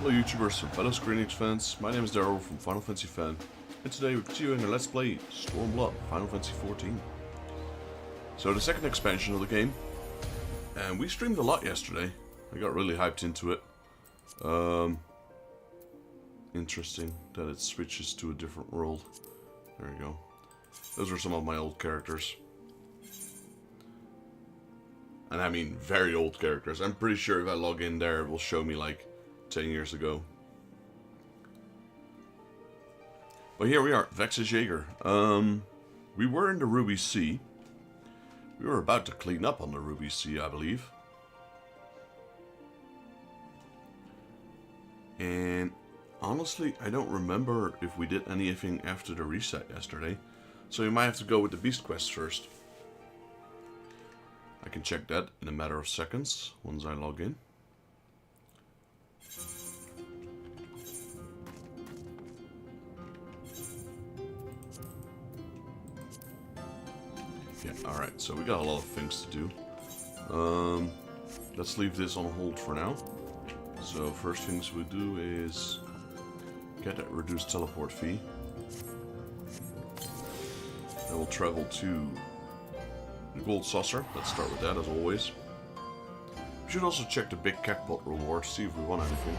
Hello YouTubers and fellow Square Enix fans, my name is Daryl from Final Fantasy Fan, and today we're continuing our Let's Play Stormblood, Final Fantasy XIV. So the second expansion of the game, and we streamed a lot yesterday. I got really hyped into it. Interesting that it switches to a different world. There you go. Those are some of my old characters. And I mean very old characters. I'm pretty sure if I log in there it will show me like 10 years ago. But here we are, Vex's Jaeger. We were in the Ruby Sea. We were about to clean up on the Ruby Sea, I believe. And honestly, I don't remember if we did anything after the reset yesterday. So you might have to go with the Beast Quest first. I can check that in a matter of seconds once I log in. Yeah, alright, so we got a lot of things to do. Let's leave this on hold for now. So first things we do is get that reduced teleport fee. Then we'll travel to the Gold Saucer. Let's start with that as always. We should also check the big Catpot reward, see if we want anything.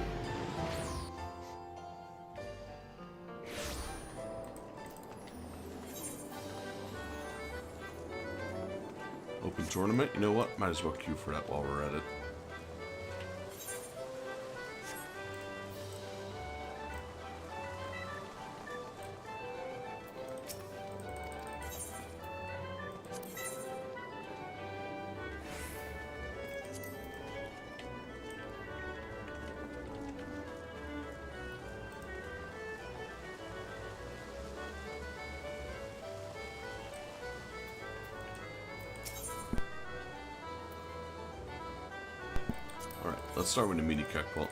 Open tournament, you know what? Might as well queue for that while we're at it. Alright, let's start with the mini Catpot.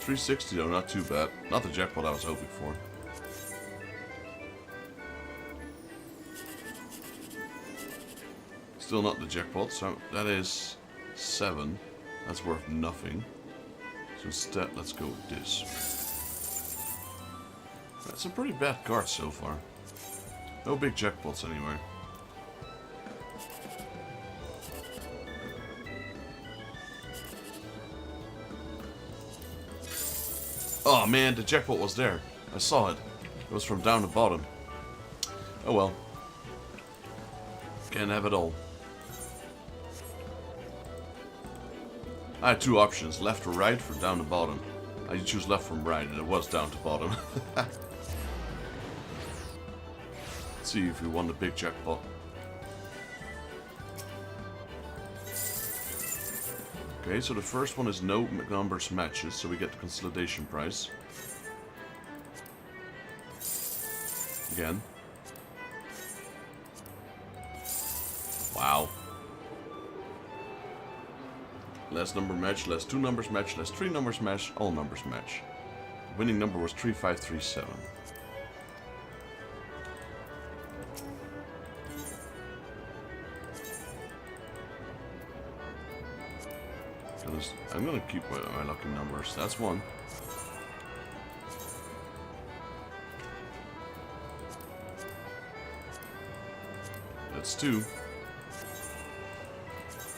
$360 though, not too bad. Not the jackpot I was hoping for. Still not the jackpot, so that is 7. That's worth nothing. So instead, let's go with this. That's a pretty bad card so far. No big jackpots anyway. Oh man, the jackpot was there. I saw it. It was from down the bottom. Oh well. Can't have it all. I had two options, left or right for down to bottom. I choose left from right and it was down to bottom. See if we won the big jackpot. Okay, so the first one is no numbers matches, so we get the consolidation prize. Again. Wow. Less number match, less 2 numbers match, less 3 numbers match, all numbers match. Winning number was 3537. I'm gonna keep my lucky numbers. That's 1. That's 2.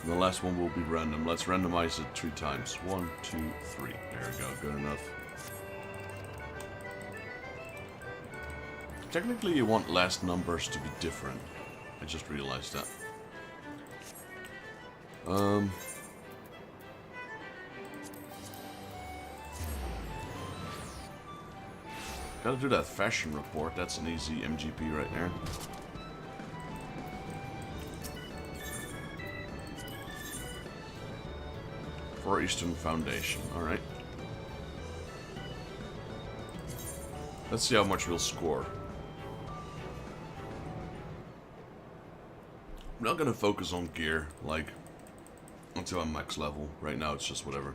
And the last one will be random. Let's randomize it 3 times. 1, 2, 3. There we go. Good enough. Technically, you want last numbers to be different. I just realized that. Gotta do that fashion report. That's an easy MGP right there. For Eastern Foundation. Alright. Let's see how much we'll score. I'm not gonna focus on gear, like, until I'm max level. Right now it's just whatever.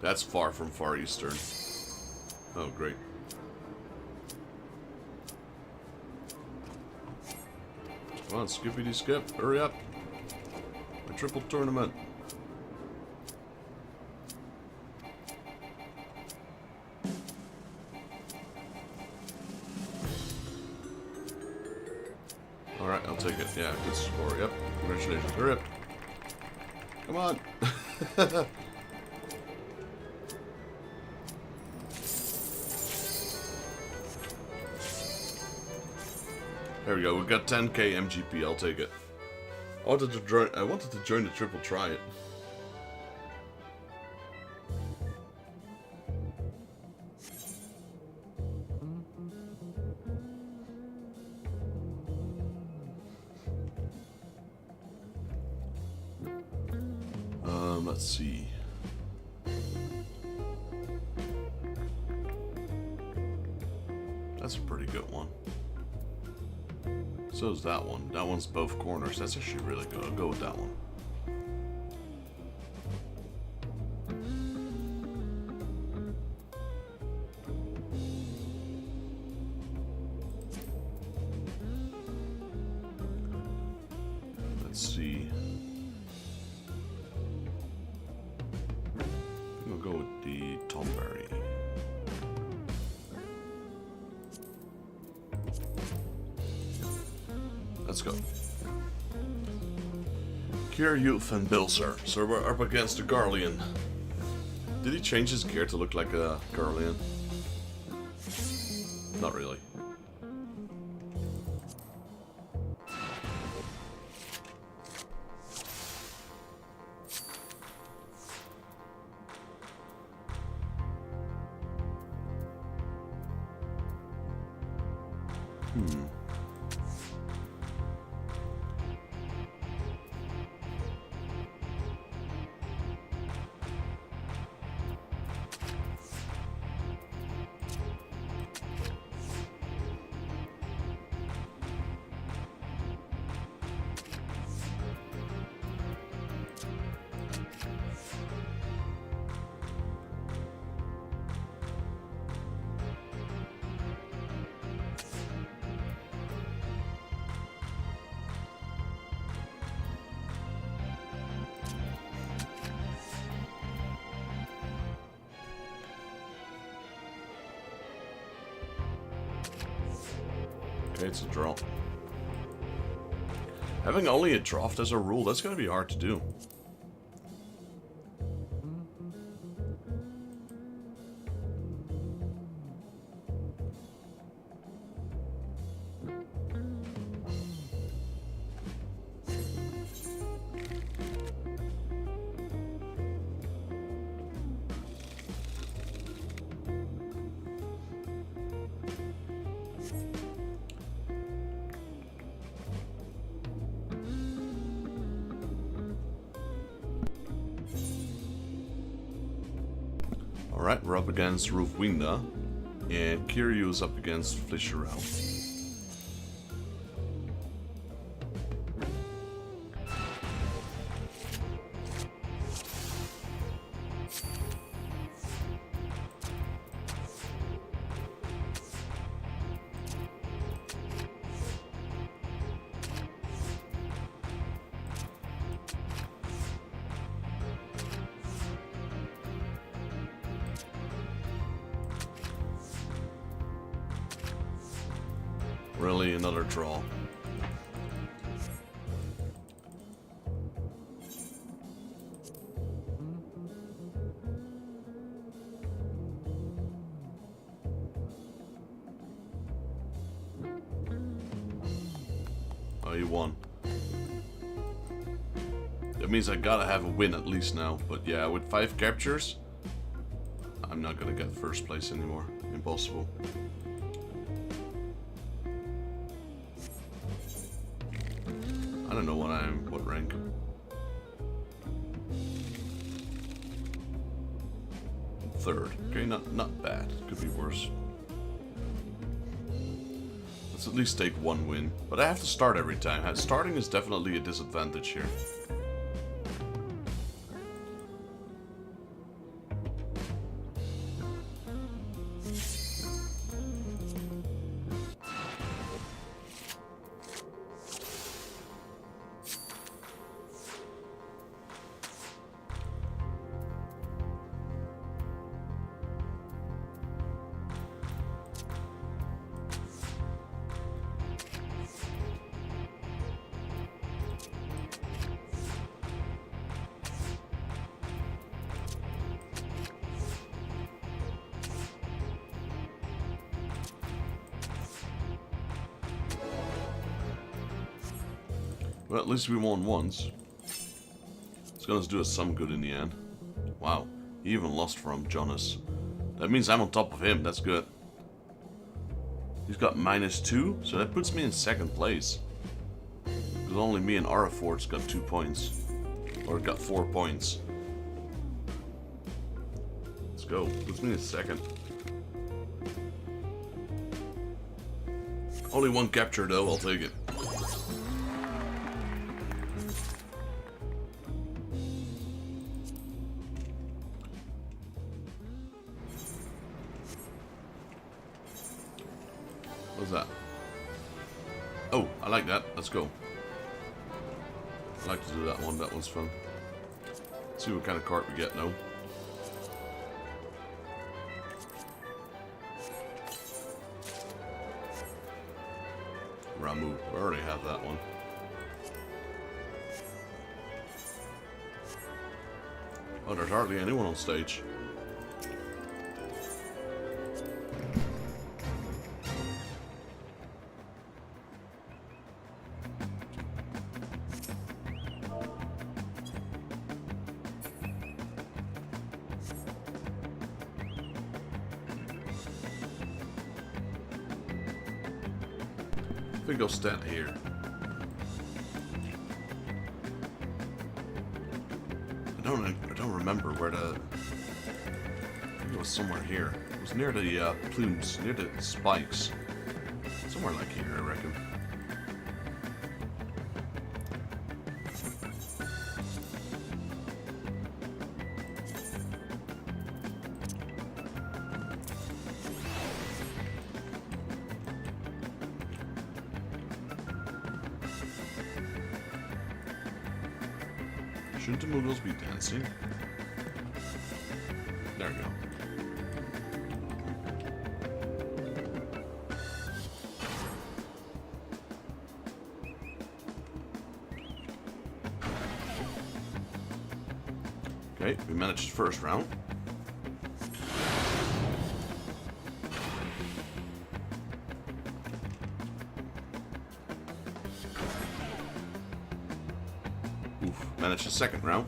That's far from Far Eastern. Oh, great. Come on, skippity skip, hurry up. A triple tournament. Alright, I'll take it. Yeah, good score. Yep. Congratulations. Hurry up. Come on. There we go. We got 10k MGP. I'll take it. I wanted to join the triple triad. Let's see. That's a pretty good one. So is that one. That one's both corners. That's actually really good. I'll go with that one. Let's see. We'll go with the Tomberry. Let's go. Cure Youth and Bilser. So we're up against the Garlean. Did he change his gear to look like a Garlean? Not really. Okay, it's a draw. Having only a draft as a rule, that's going to be hard to do. Alright, we're up against Rufwinda, and Kiryu's up against Flisherel. Really, another draw. Oh, you won. That means I gotta have a win at least now. But yeah, with 5 captures, I'm not gonna get first place anymore. Impossible. I don't know what rank. Third. Okay, not bad. Could be worse. Let's at least take 1 win. But I have to start every time. Starting is definitely a disadvantage here. Well, at least we won once. It's gonna do us some good in the end. Wow, he even lost from Jonas. That means I'm on top of him, that's good. He's got -2, so that puts me in 2nd place. Because only me and Arafort's got 2 points. Or got 4 points. Let's go, puts me in 2nd. Only 1 capture though, I'll take it. What's that? Oh, I like that. Let's go. I like to do that one. That one's fun. Let's see what kind of cart we get now. Ramu. We already have that one. Oh, there's hardly anyone on stage. I think I'll stand here. I don't remember where the... I think it was somewhere here. It was near the plumes, near the spikes. Somewhere like here, I reckon. Shouldn't the Mughals be dancing? There we go. Okay, we managed the 1st round. Managed the 2nd round.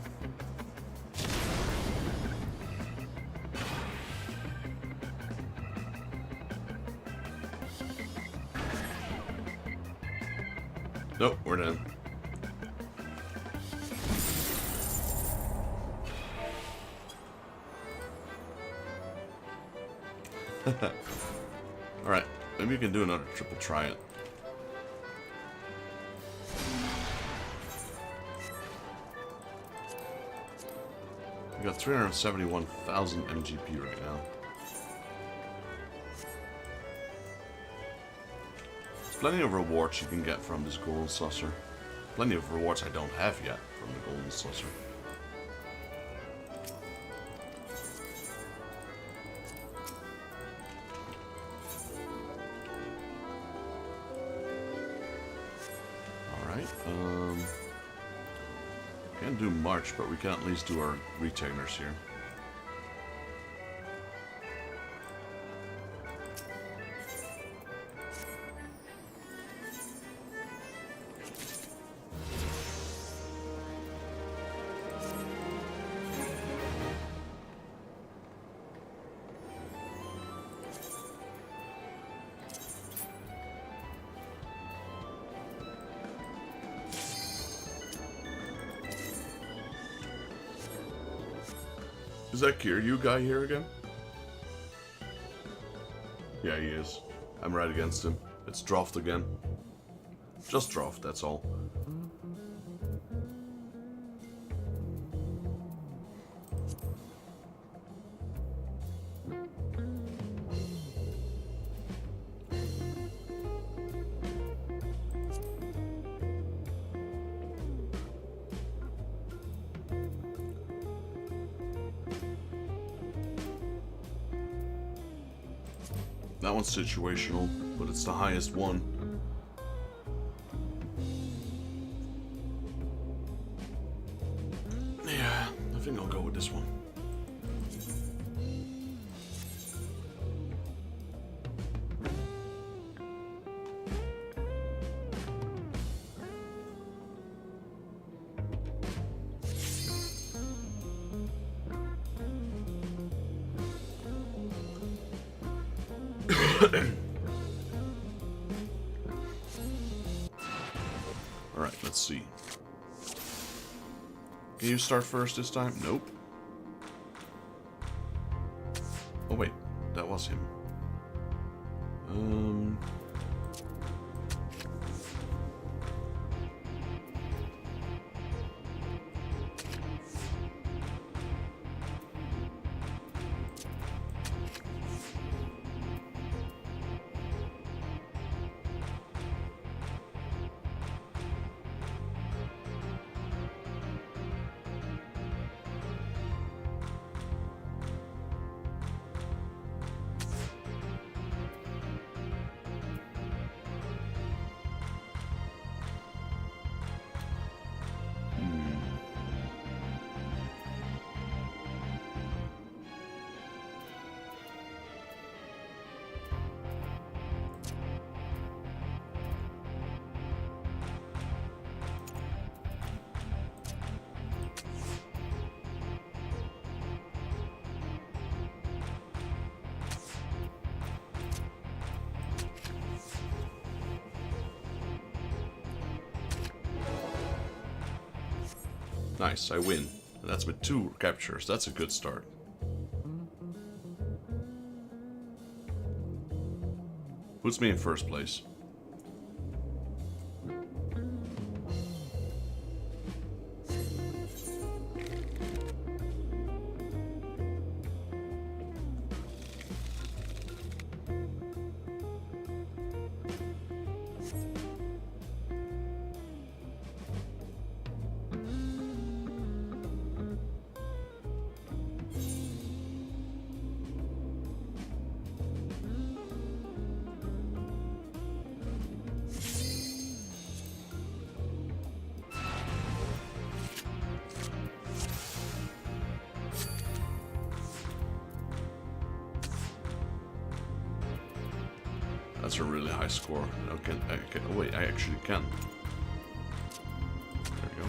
Nope, we're done. Alright, maybe we can do another triple triad. We got 371,000 MGP right now. There's plenty of rewards you can get from this golden saucer. Plenty of rewards I don't have yet from the golden saucer. Alright, can't do much, but we can at least do our retainers here. Is that Kiryu guy here again? Yeah, he is. I'm right against him. It's Droft again. Just Droft, that's all. That one's situational, but it's the highest one. Yeah, I think I'll go with this one. Alright, let's see. Can you start first this time? Nope. Oh wait, that was him. Nice, I win. And that's with 2 captures. That's a good start. Puts me in first place. That's a really high score. Oh wait, I actually can. There we go.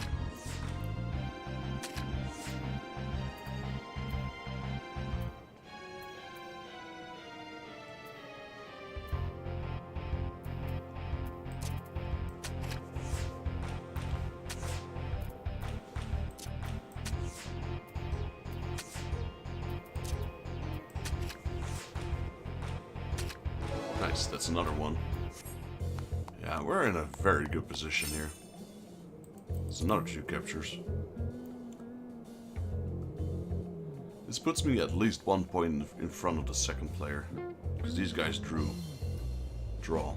Nice, that's another one. Yeah, we're in a very good position here. It's another 2 captures. This puts me at least 1 point in front of the second player. Because these guys draw.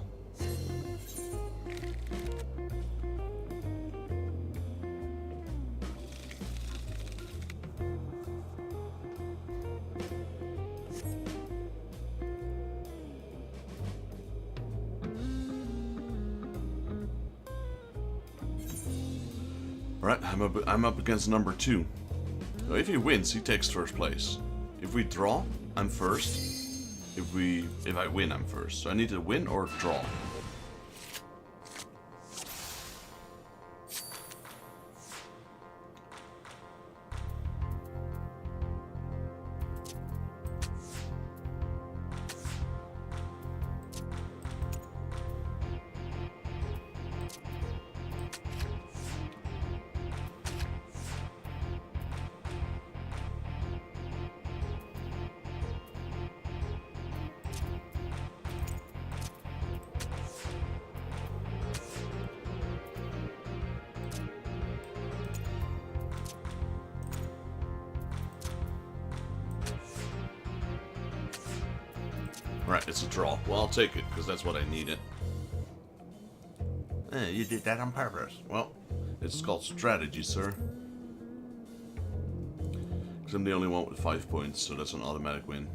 Alright, I'm up against number 2. So if he wins, he takes first place. If we draw, I'm first. If I win, I'm first. So I need to win or draw. Right, it's a draw. Well, I'll take it, because that's what I needed. You did that on purpose. Well, it's called strategy, sir. Because I'm the only one with 5 points, so that's an automatic win.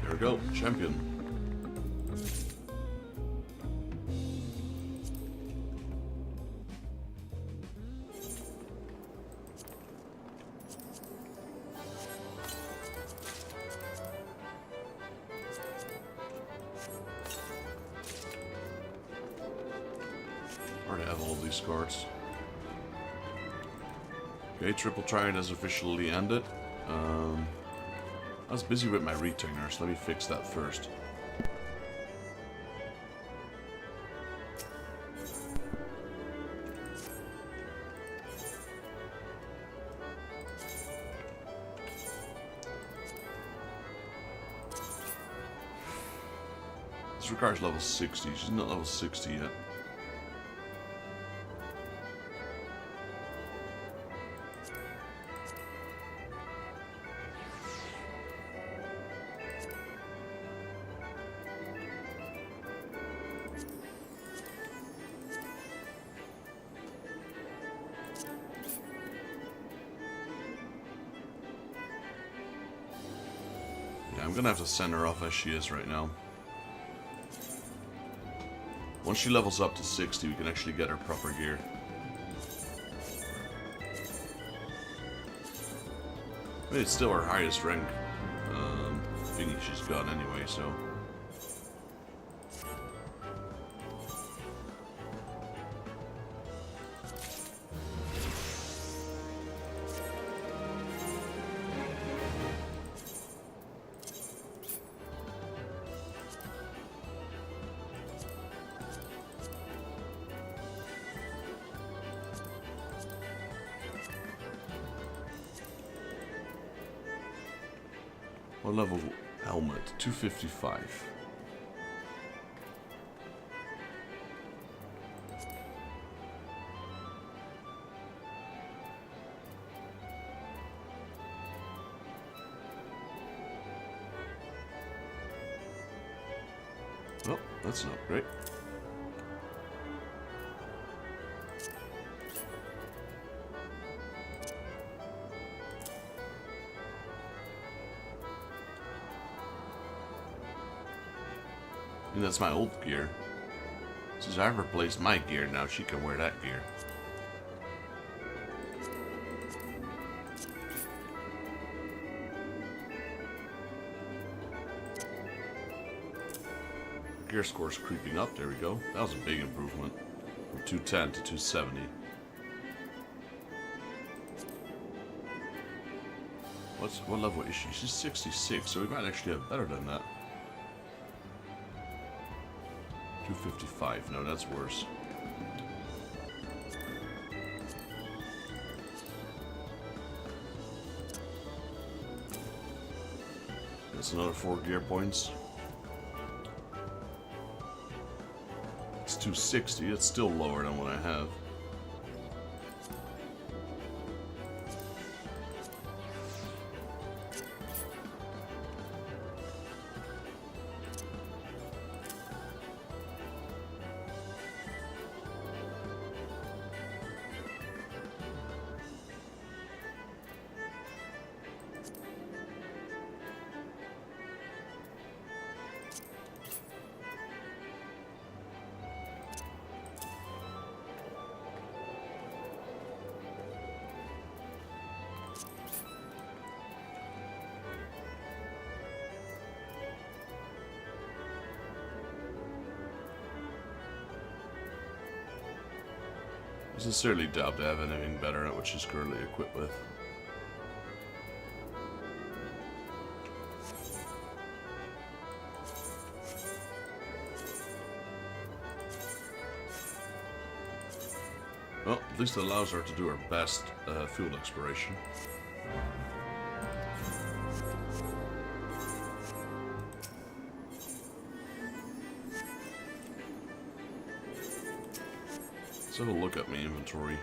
There we go, champion. Already have all of these cards. Okay, Triple Triad has officially ended. I was busy with my retainers. Let me fix that first. This requires level 60. She's not level 60 yet. Yeah, I'm gonna have to send her off as she is right now. Once she levels up to 60, we can actually get her proper gear. I mean, it's still her highest rank thingy she's got anyway, so... What level helmet? 255. Oh, that's not great. And that's my old gear. Since I've replaced my gear, now she can wear that gear. Gear score's creeping up. There we go. That was a big improvement. From 210 to 270. What level is she? She's 66, so we might actually have better than that. 255. No, that's worse. That's another 4 gear points. It's 260. It's still lower than what I have. I sincerely doubt they have anything better at what she's currently equipped with. Well, at least it allows her to do her best field exploration. Let's have a look at my inventory.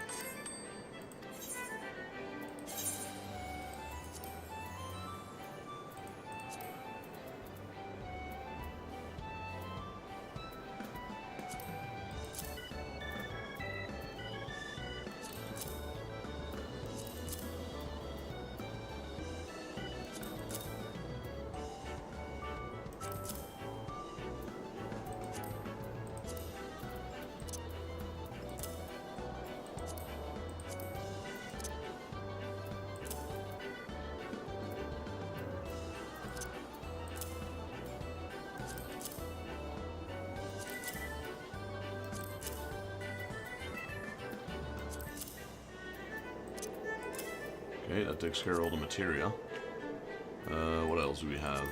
Okay, that takes care of all the materia. What else do we have?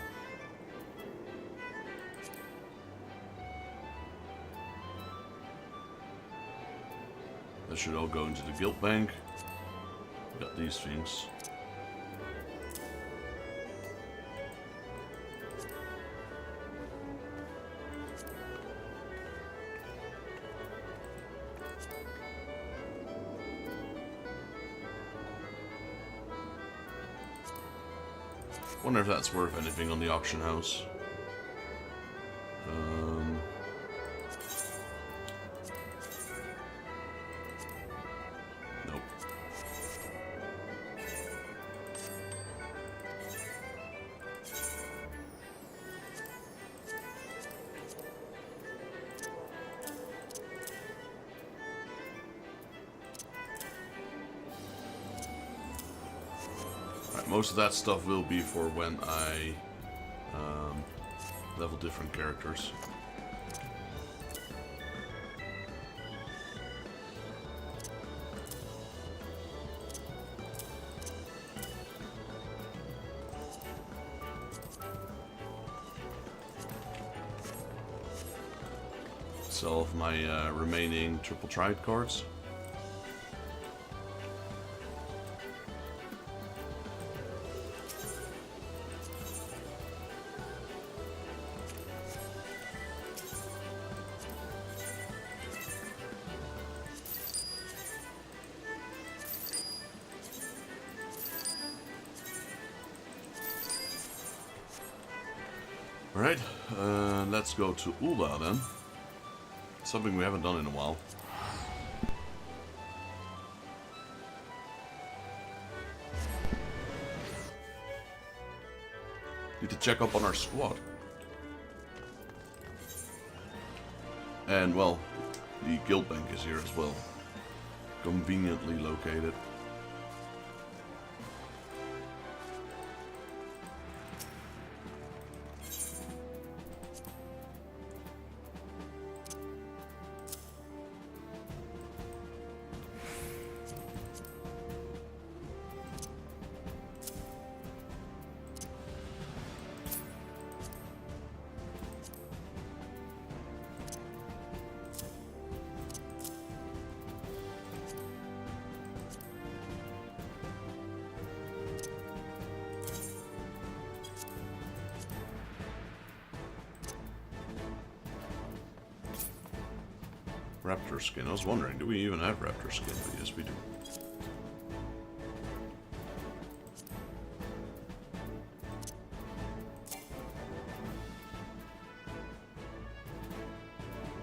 That should all go into the guild bank. We got these things. Wonder if that's worth anything on the auction house. Nope. Most of that stuff will be for when I level different characters. Sell off my remaining triple tried cards. Alright, let's go to Ula then. Something we haven't done in a while. Need to check up on our squad. And, well, the guild bank is here as well. Conveniently located. Raptor skin. I was wondering, do we even have raptor skin? But yes, we do.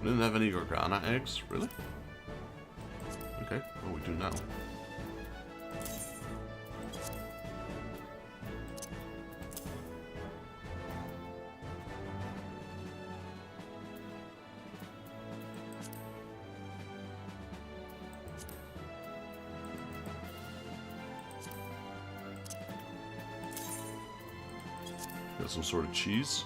We didn't have any Gargana eggs, really? Okay, well we do now. Got some sort of cheese.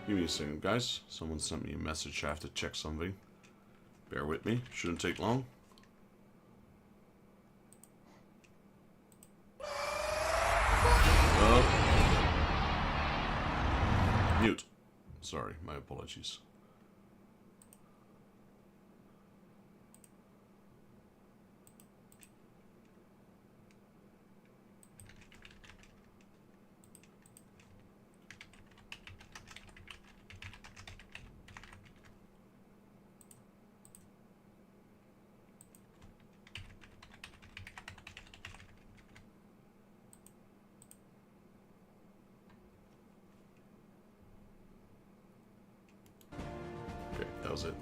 Give me a second, guys. Someone sent me a message. I have to check something. Bear with me. Shouldn't take long. Oh. Sorry, my apologies. Okay, that was it.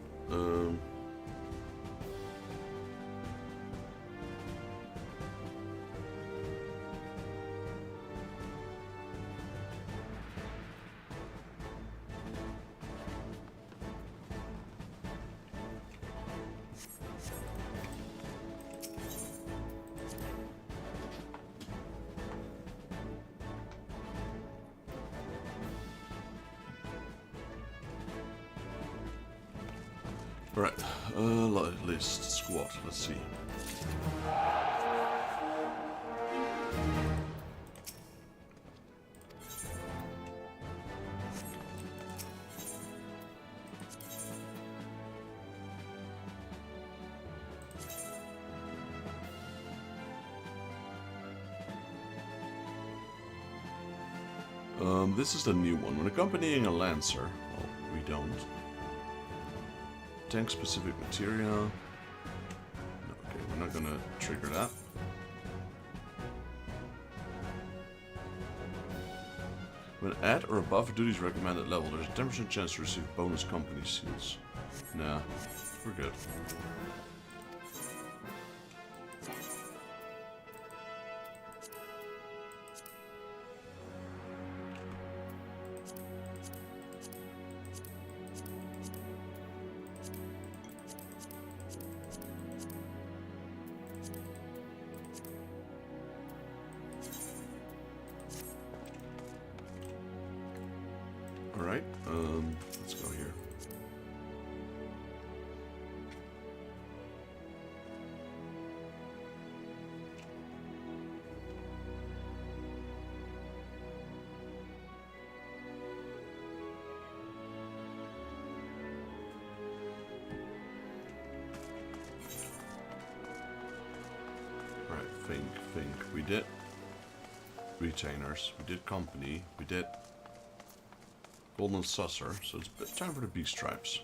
Right, list, squad, let's see. This is the new one. When accompanying a lancer, well, we don't. Tank specific materia. No, okay, we're not gonna trigger that. When at or above a duty's recommended level, there's a 10% chance to receive bonus company seals. Nah, we're good. Alright, let's go here. Right, think. We did retainers, we did company, we did Golden Saucer, so it's time for the beast stripes.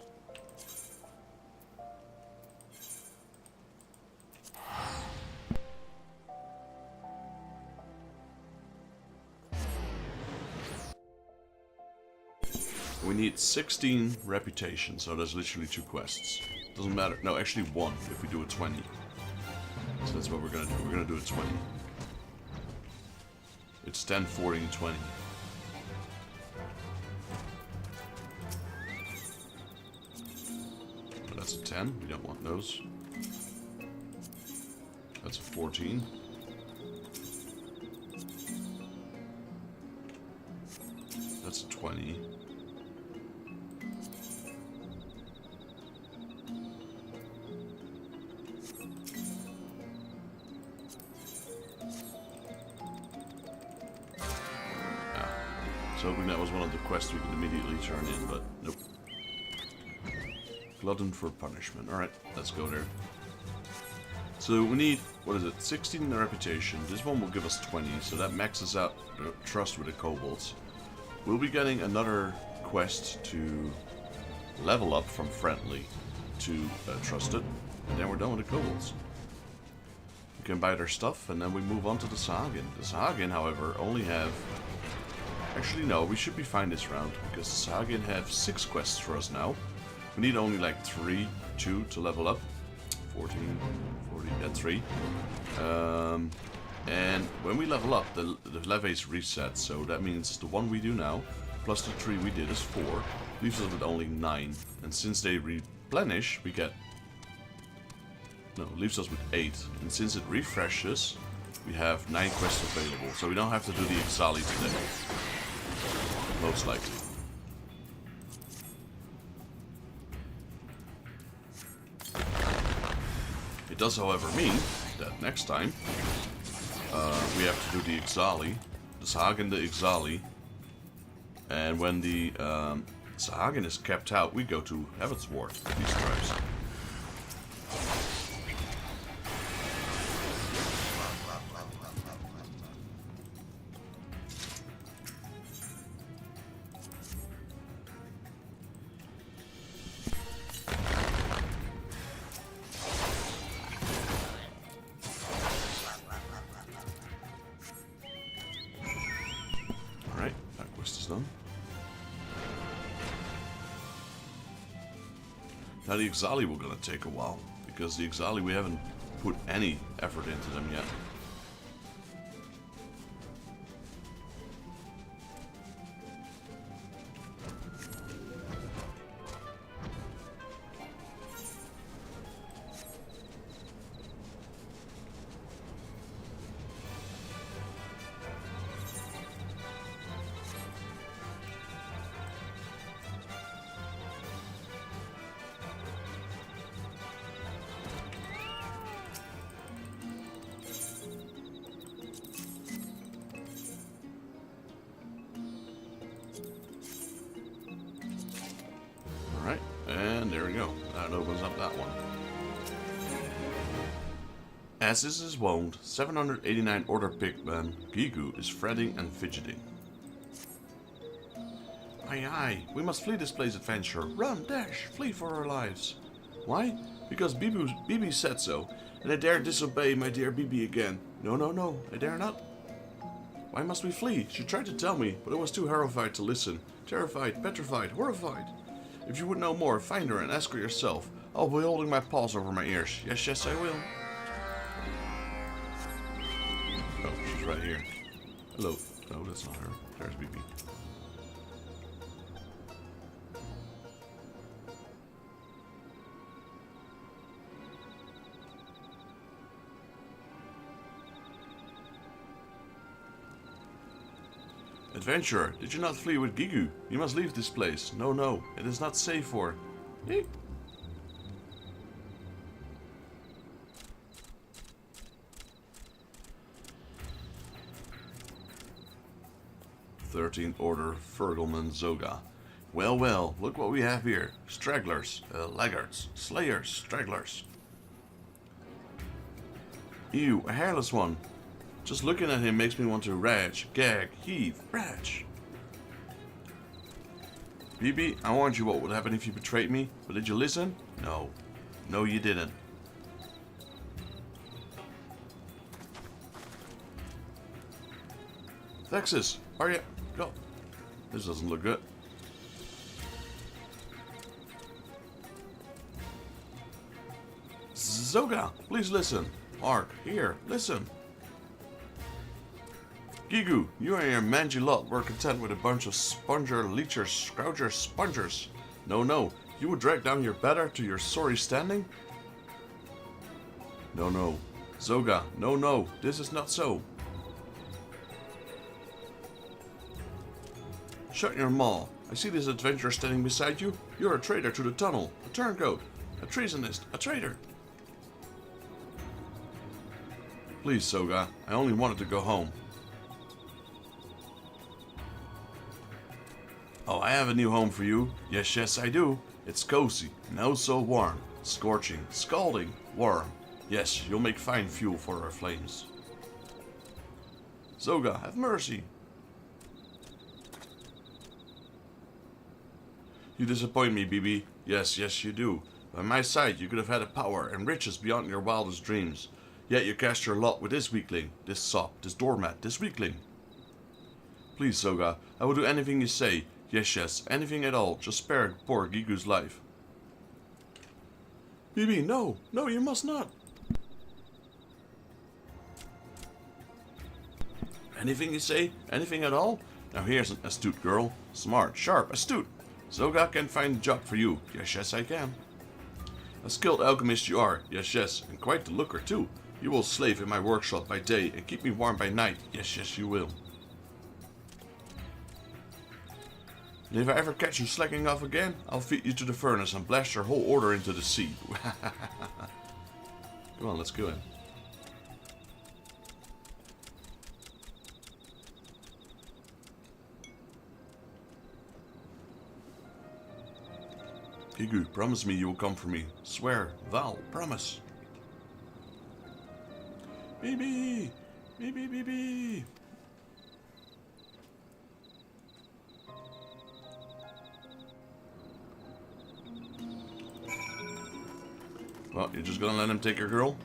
We need 16 reputation, so that's literally 2 quests. Doesn't matter. No, actually 1 if we do a 20. So that's what we're gonna do. We're gonna do a 20. It's 10, 40, and 20. That's a 10. We don't want those. That's a 14. That's a 20. So hoping that was one of the quests we could immediately turn in, but nope. Glutton for punishment. Alright, let's go there. So we need, what is it, 16 in the reputation. This one will give us 20, so that maxes out the trust with the kobolds. We'll be getting another quest to level up from friendly to trusted, and then we're done with the kobolds. We can buy their stuff, and then we move on to the Sahagin. The Sahagin, however, only have... Actually, no, we should be fine this round, because the Sahagin have 6 quests for us now. We need only like 2 to level up. 14, 40, 3. And when we level up, the levies reset, so that means the one we do now, plus the 3 we did is 4, leaves us with only 9. And since they replenish, we get... No, leaves us with 8. And since it refreshes, we have 9 quests available, so we don't have to do the Exali today. Most likely. It does, however, mean that next time we have to do the Exali, the Sahagin the Exali, and when the Sahagin is kept out. We go to Heaven's Ward with these tribes. Alright, that quest is done. Now the Exali were gonna take a while, because the Exali we haven't put any effort into them yet. Alright, and there we go. That opens up that one. As is his wont, 789 Order Pigman, Gigu is fretting and fidgeting. Aye aye, we must flee this place, adventurer. Run, dash, flee for our lives. Why? Because Bibi said so, and I dare disobey my dear Bibi again. No, no, no, I dare not. Why must we flee? She tried to tell me, but I was too horrified to listen. Terrified, petrified, horrified. If you would know more, find her and ask her yourself. I'll be holding my paws over my ears. Yes, yes, I will. Oh, she's right here. Hello. No, that's not her. There's Bibi. Adventurer, did you not flee with Gigu? You must leave this place. No, no, it is not safe for... Eek. 13th Order Fergalman Zoga. Well, well, look what we have here. Stragglers, laggards, slayers, stragglers. Ew, a hairless one. Just looking at him makes me want to rage, gag, heave, rage. Bibi, I warned you what would happen if you betrayed me, but did you listen? No. No, you didn't. Thexus, are you... Go. This doesn't look good. Zoga, please listen. Ark, here, listen. Gigu, you and your mangy lot were content with a bunch of sponger, leechers, scrougers, spongers. No, no, you would drag down your better to your sorry standing? No, no. Zoga, no, no, this is not so. Shut your maw. I see this adventurer standing beside you. You're a traitor to the tunnel, a turncoat, a treasonist, a traitor. Please, Zoga, I only wanted to go home. Oh, I have a new home for you. Yes, yes, I do. It's cozy, and oh so warm. Scorching, scalding, warm. Yes, you'll make fine fuel for our flames. Zoga, have mercy. You disappoint me, Bibi. Yes, yes, you do. By my side, you could have had a power and riches beyond your wildest dreams. Yet you cast your lot with this weakling, this sop, this doormat, this weakling. Please, Zoga, I will do anything you say. Yes, yes, anything at all. Just spare poor Gigu's life. Bibi, no, no, you must not. Anything you say? Anything at all? Now here's an astute girl. Smart, sharp, astute. Zoga can find a job for you. Yes, yes, I can. A skilled alchemist you are. Yes, yes, and quite the looker too. You will slave in my workshop by day and keep me warm by night. Yes, yes, you will. And if I ever catch you slacking off again, I'll feed you to the furnace and blast your whole order into the sea. Come on, let's go in. Gigu, promise me you will come for me. Swear, vow, promise. Bibi! Bibi, Bibi! Well, you're just gonna let him take your girl?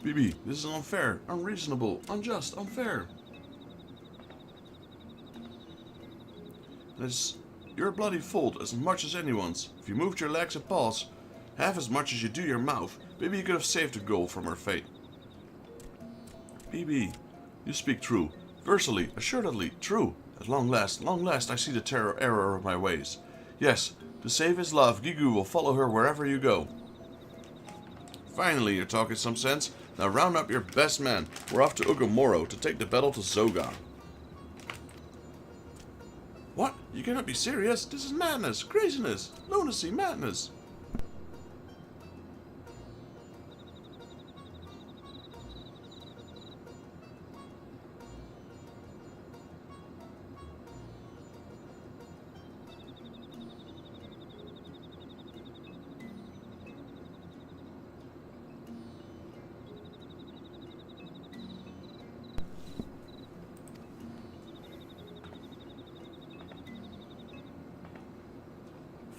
Bibi, this is unfair, unreasonable, unjust, unfair. It's your bloody fault as much as anyone's. If you moved your legs and paws half as much as you do your mouth, maybe you could have saved the girl from her fate. Bibi, you speak true. Versely, assuredly, true. At long last, I see the error of my ways. Yes, to save his love, Gigu will follow her wherever you go. Finally, you're talking some sense. Now round up your best men. We're off to Ugumoro to take the battle to Zoga. What? You cannot be serious. This is madness, craziness, lunacy, madness.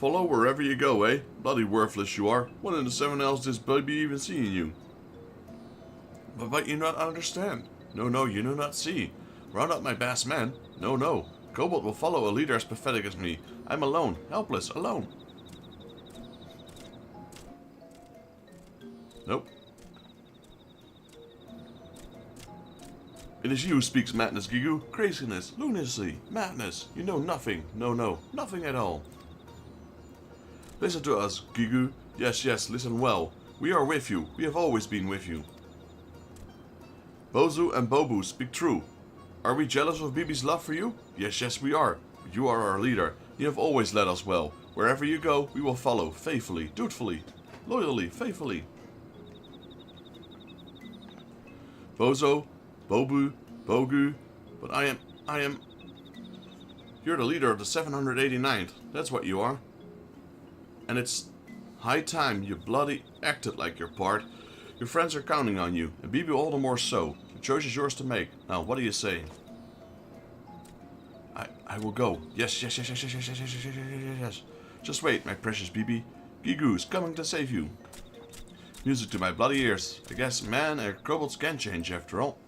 Follow wherever you go, eh? Bloody worthless you are. What in the seven hells does baby even seeing you? But you not understand. No, you do not see. Round up my best men. No. Kobold will follow a leader as pathetic as me. I'm alone, helpless, alone. Nope. It is you who speaks madness, Gigu. Craziness, lunacy, madness. You know nothing. No, nothing at all. Listen to us, Gigu. Yes, listen well. We are with you. We have always been with you. Bozu and Bobu speak true. Are we jealous of Bibi's love for you? Yes, we are. You are our leader. You have always led us well. Wherever you go, we will follow, faithfully, dutifully, loyally, faithfully. Bozo, Bobu, Bogu, but I am... You're the leader of the 789th. That's what you are. And it's high time you bloody acted like your part. Your friends are counting on you, and Bibi all the more so. The choice is yours to make. Now, what do you say? I will go. Yes. Just wait, my precious Bibi. Gigu's coming to save you. Music to my bloody ears. I guess man and kobolds can change after all.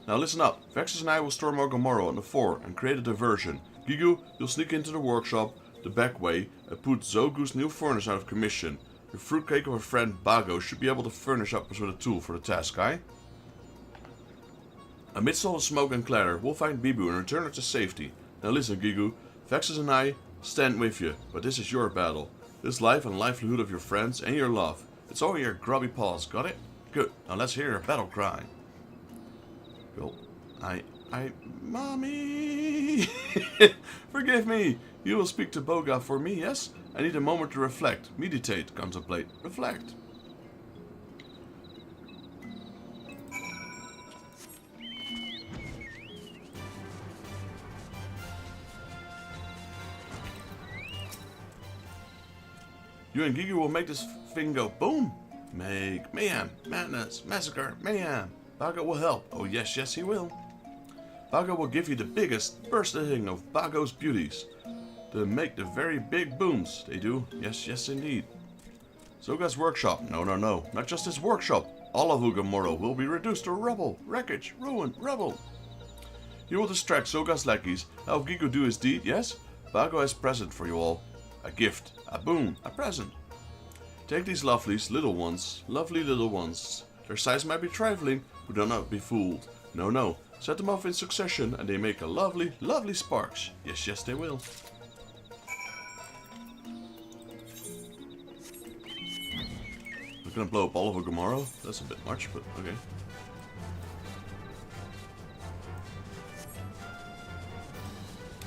Now listen up. Vexus and I will storm Ogomoro on the 4 and create a diversion. Gigu, you'll sneak into the workshop the back way and put Zogu's new furnace out of commission. Your fruitcake of a friend Bago should be able to furnish up us with a tool for the task, aye? Amidst all the smoke and clatter, we'll find Bibu and return her to safety. Now listen, Gigu, Vexus and I stand with you, but this is your battle. This life and livelihood of your friends and your love. It's all in your grubby paws, got it? Good, now let's hear your battle cry. Well, Mommy! Forgive me! You will speak to Boga for me, yes? I need a moment to reflect, meditate, contemplate, reflect. You and Gigu will make this thing go boom! Make mayhem, madness, massacre, mayhem. Bago will help. Oh yes, he will. Bago will give you the biggest bursting of Bago's beauties. They make the very big booms. They do. Yes, indeed. Zoga's workshop. No. Not just his workshop. All of Ugumoro will be reduced to rubble, wreckage, ruin, rubble. You will distract Zoga's lackeys. Help Gigu do his deed, yes? Bago has a present for you all. A gift, a boon, a present. Take these lovely little ones. Their size might be trifling, but do not be fooled. No. Set them off in succession and they make a lovely sparks. Yes, they will. I'm gonna blow up all of Ugumoro. That's a bit much, but okay.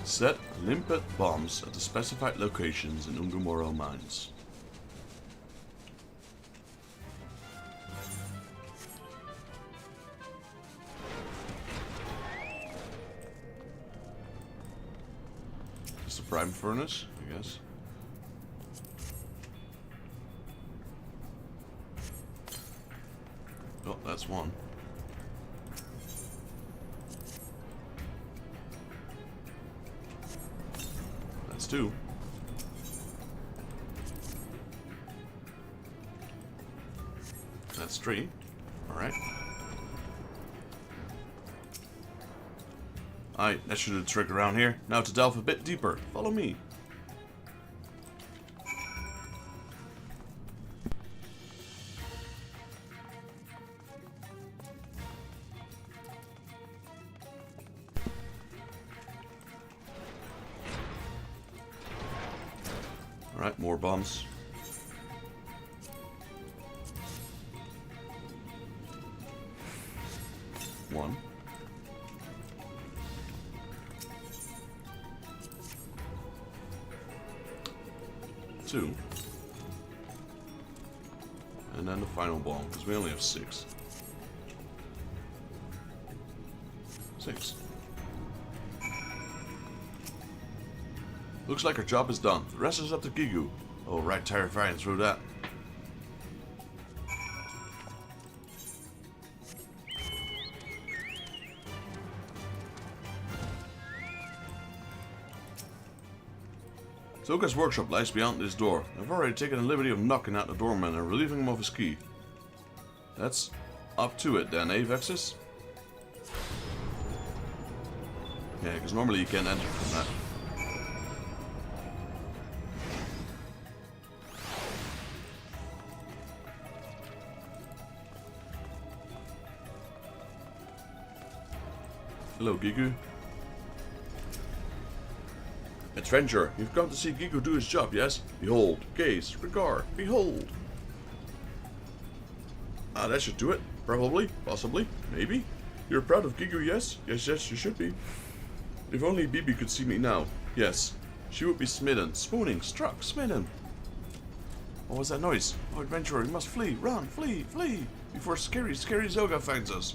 Set limpet bombs at the specified locations in Ugumoro mines. It's the prime furnace, I guess. Oh, that's one. That's two. That's three. Alright. Alright, that should do the trick around here. Now to delve a bit deeper. Follow me. Alright, more bombs. One. Two. And then the final bomb, because we only have six. Six. Looks like our job is done. The rest is up to Gigu. Oh, right, terrifying through that. Zoga's workshop lies beyond this door. I've already taken the liberty of knocking out the doorman and relieving him of his key. That's up to it then, eh, Vexus? Yeah, because normally you can't enter from that. Hello, Gigu. Adventurer, you've come to see Gigu do his job, yes? Behold, gaze, regard, behold. Ah, that should do it. Probably, possibly, maybe. You're proud of Gigu, yes? Yes, yes, you should be. If only Bibi could see me now. Yes, she would be smitten, spooning, struck, smitten. What was that noise? Oh, adventurer, you must flee, run, flee, flee, before scary, scary Zoga finds us.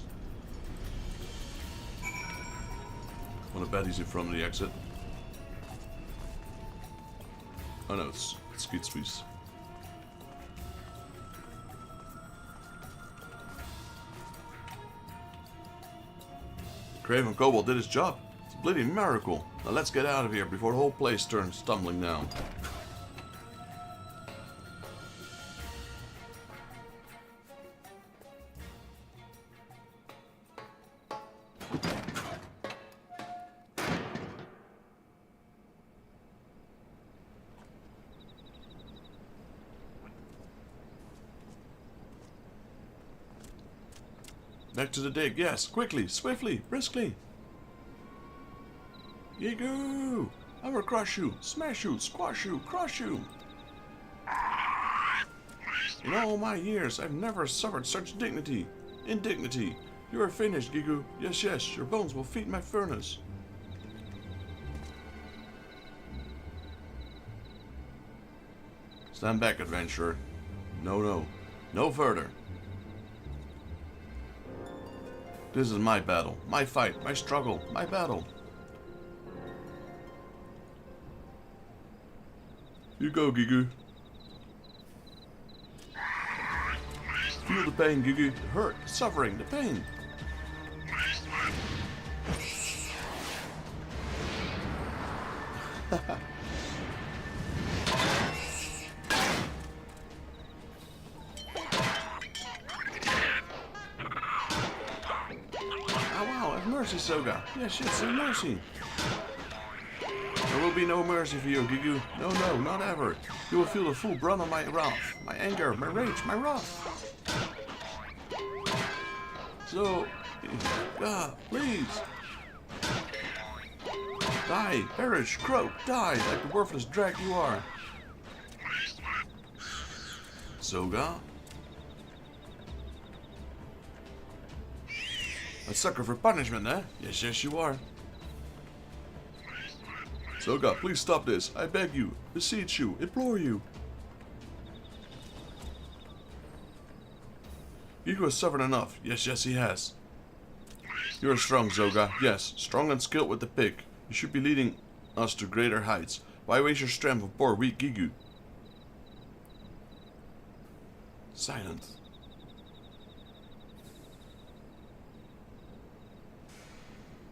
I want to bet he's in front of the exit. Oh no, it's good space. Craven Kobold did his job. It's a bloody miracle. Now let's get out of here before the whole place turns tumbling down. Back to the dig, yes, quickly, swiftly, briskly. Gigu! I will crush you, smash you, squash you, crush you. In all my years, I've never suffered such indignity. You are finished, Gigu. Yes, yes, your bones will feed my furnace. Stand back, adventurer. No, no further. This is my battle, my fight, my struggle, my battle. You go, Gigu. Feel the pain, Gigu. The hurt, the suffering, the pain. Mercy, Soga. Yes, yes, mercy. There will be no mercy for you, Gigu. No, no, not ever. You will feel the full brunt of my wrath, my anger, my rage, my wrath. So, please. Die, perish, croak, die, like the worthless drag you are. Soga? A sucker for punishment, eh? Yes, yes, you are. Soga, please stop this. I beg you, beseech you, implore you. Gigu has suffered enough. Yes, yes, he has. You are strong, Zoga. Yes, strong and skilled with the pick. You should be leading us to greater heights. Why waste your strength on poor weak Gigu? Silent.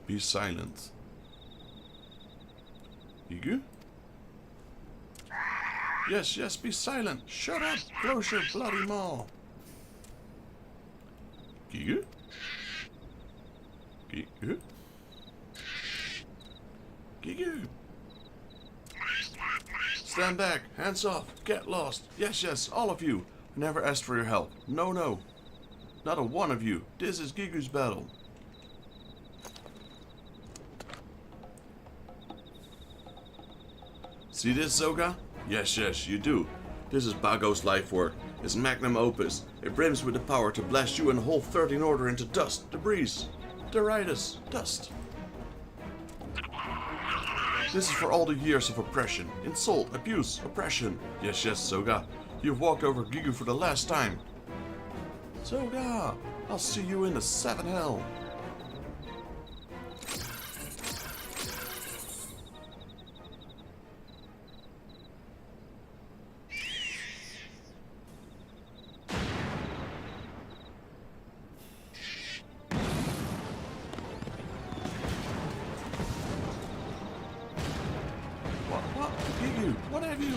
Be silent. Gigu? Yes, yes, be silent. Shut up. Close your bloody maw. Gigu? Gigu? Gigu? Stand back. Hands off. Get lost. Yes, yes, all of you. I never asked for your help. No, no. Not a one of you. This is Gigu's battle. See this, Zoga? Yes, yes, you do. This is Bago's life work, his magnum opus. It brims with the power to blast you and the whole 13 Order into dust, debris, detritus, dust. This is for all the years of oppression, insult, abuse, oppression. Yes, yes, Zoga. You've walked over Gigu for the last time. Zoga, I'll see you in the 7th hell. What? Gigu, what have you?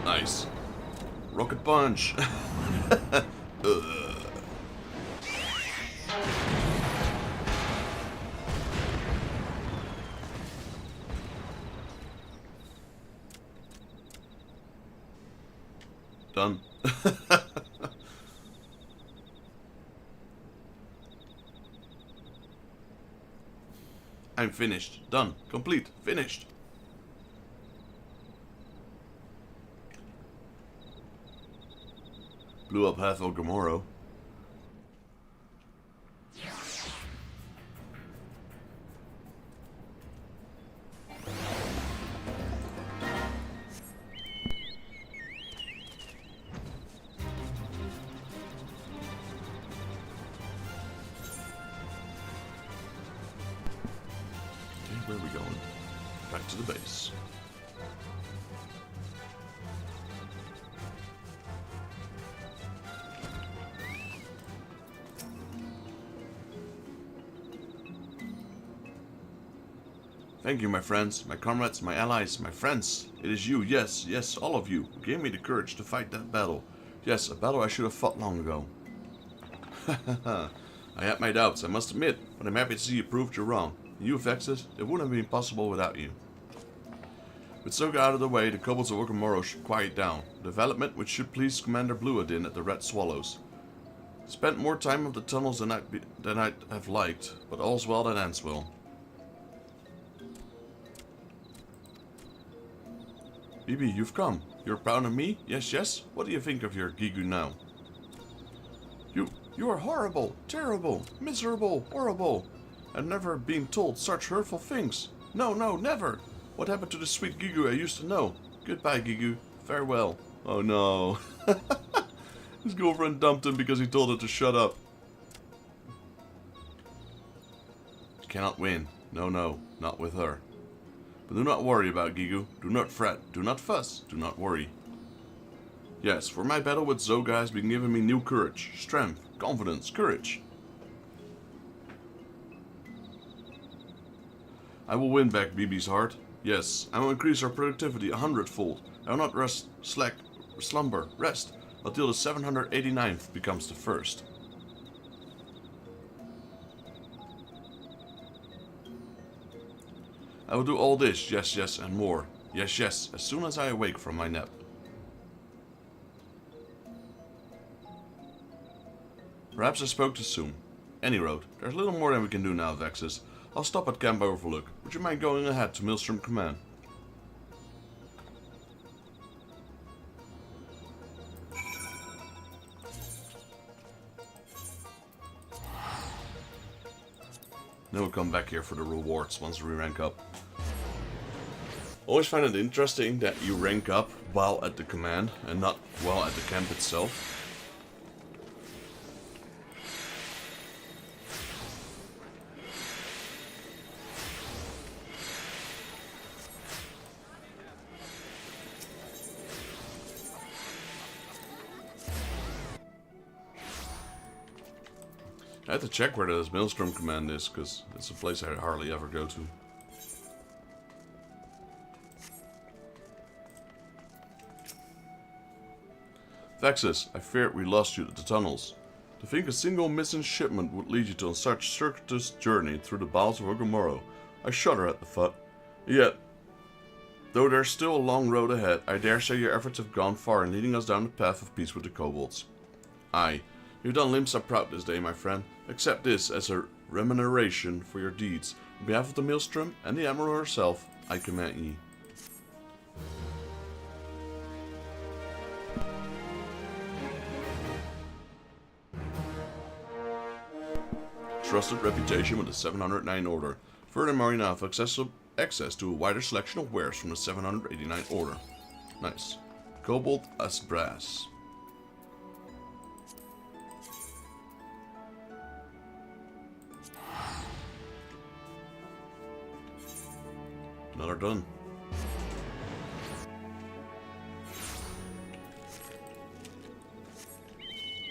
Nice. Rocket punch. Done. I'm finished. Done. Complete. Finished. Blew up half of Gamoro. Where are we going? Back to the base. Thank you, my friends, my comrades, my allies, my friends. It is you, yes, yes, all of you, who gave me the courage to fight that battle. Yes, a battle I should have fought long ago. I had my doubts, I must admit, but I'm happy to see you proved you wrong. You, Vexus, it wouldn't have been possible without you. With Soga out of the way, the kobolds of Okamoro should quiet down. A development which should please Commander Bluadin at the Red Swallows. Spent more time of the tunnels than I'd have liked, but all's well that ends well. Bibi, you've come. You're proud of me? Yes, yes? What do you think of your Gigu now? You are horrible, terrible, miserable, horrible. I've never been told such hurtful things. No, no, never. What happened to the sweet Gigu I used to know? Goodbye, Gigu. Farewell. Oh no. His girlfriend dumped him because he told her to shut up. You cannot win. No, no, not with her. But do not worry about Gigu. Do not fret. Do not fuss. Do not worry. Yes, for my battle with Zoga has been giving me new courage, strength, confidence, courage. I will win back Bibi's heart. Yes, I will increase our productivity 100-fold. I will not rest, slack, slumber, rest, until the 789th becomes the first. I will do all this, yes, yes, and more. Yes, yes, as soon as I awake from my nap. Perhaps I spoke too soon. Any road, there's little more than we can do now, Vexus. I'll stop at Camp Overlook. Would you mind going ahead to Maelstrom Command? Then we'll come back here for the rewards once we rank up. Always find it interesting that you rank up while at the command and not while at the camp itself. I have to check where this Maelstrom command is, because it's a place I hardly ever go to. Vexus, I feared we lost you at the tunnels. To think a single missing shipment would lead you on such circuitous journey through the bowels of Ogomoro, I shudder at the thought. Yet, though there's still a long road ahead, I dare say your efforts have gone far in leading us down the path of peace with the kobolds. Aye, you've done Limsa proud this day, my friend. Accept this as a remuneration for your deeds. On behalf of the Maelstrom and the Admiral herself, I command ye. Trusted reputation with the 709 Order. Furthermore, you now have access to a wider selection of wares from the 789 Order. Nice. Kobold as brass. Another done.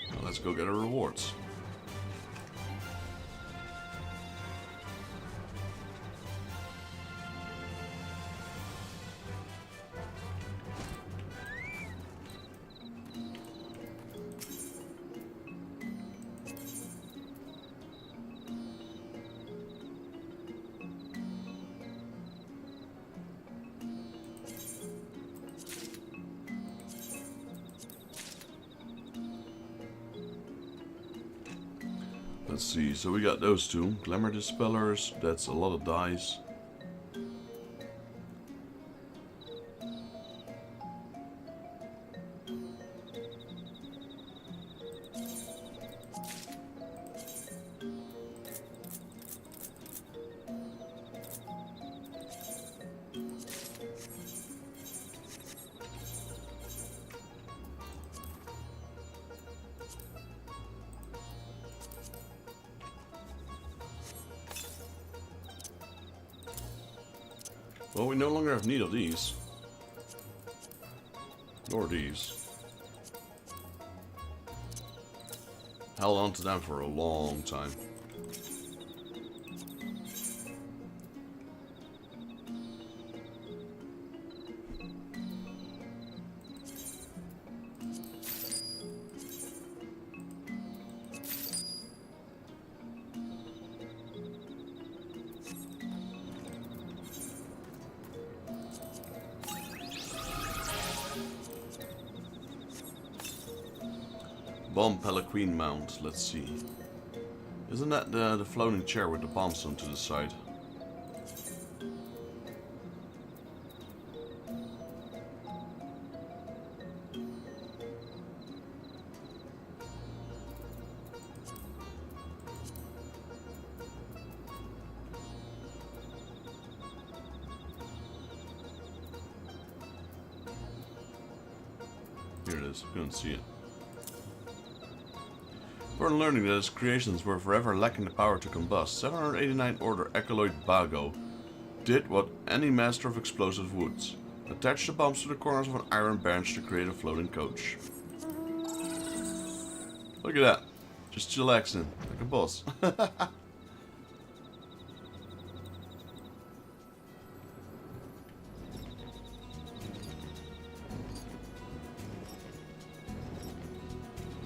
Now let's go get our rewards. Let's see, so we got those two. Glamour Dispellers, that's a lot of dice. Well, we no longer have need of these. Nor these. Held on to them for a long time. Bomb Peliquine mount, let's see. Isn't that the floating chair with the bombs on to the side? Here it is, I couldn't see it. Upon learning that his creations were forever lacking the power to combust, 789 Order Ecoloid Bago did what any master of explosives would. Attach the bombs to the corners of an iron bench to create a floating coach. Look at that. Just chillaxing, like a boss.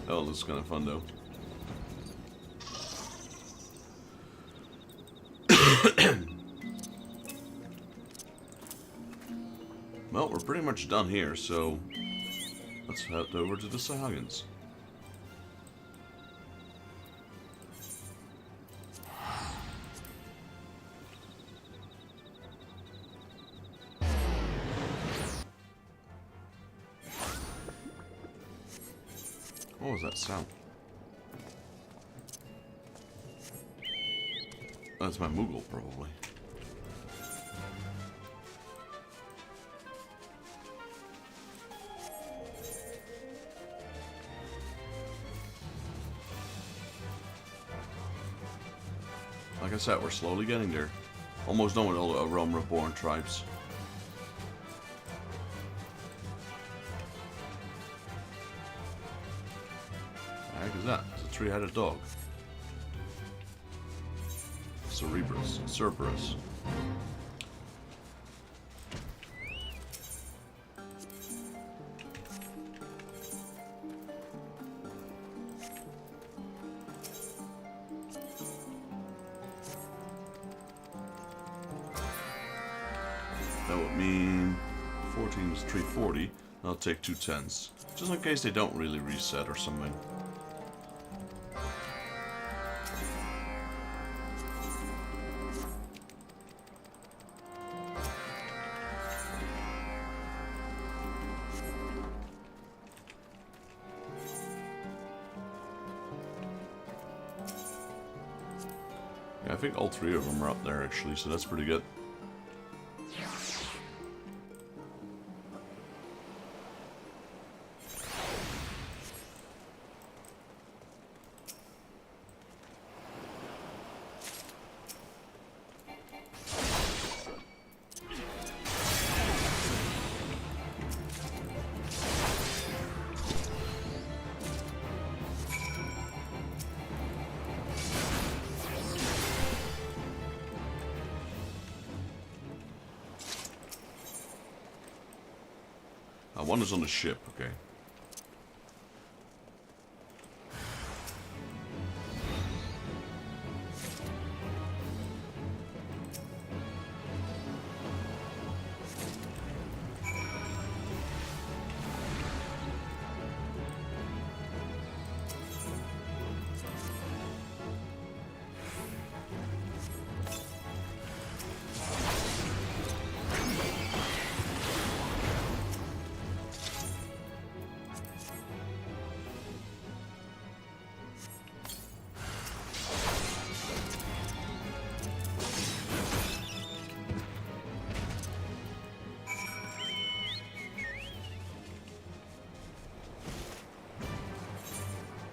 Oh, this is kind of fun though. Well, we're pretty much done here, so let's head over to the Sahagins. What was that sound? That's my Moogle, probably. like I said, we're slowly getting there. Almost done with all the A Realm Reborn tribes. What the heck is that? It's a three-headed dog. Cerberus. That would mean 14 is 340. I'll take 2 10s. Just in case they don't really reset or something. Yeah, I think all 3 of them are up there actually, so that's pretty good. One is on the ship, okay.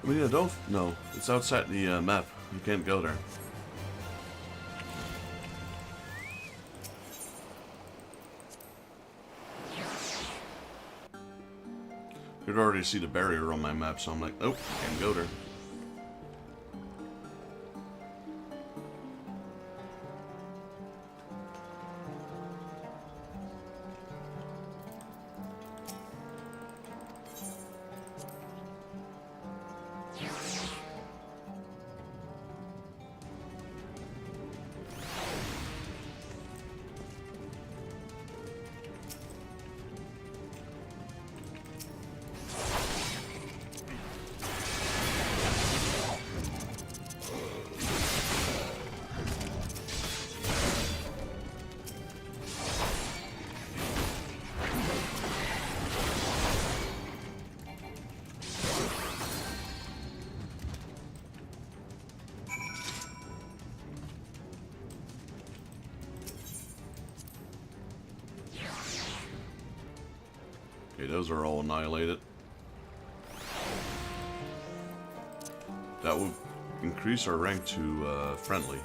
I mean, I don't know. It's outside the map. You can't go there. You could already see the barrier on my map, so I'm like, oh, can't go there. Okay, those are all annihilated. That would increase our rank to friendly.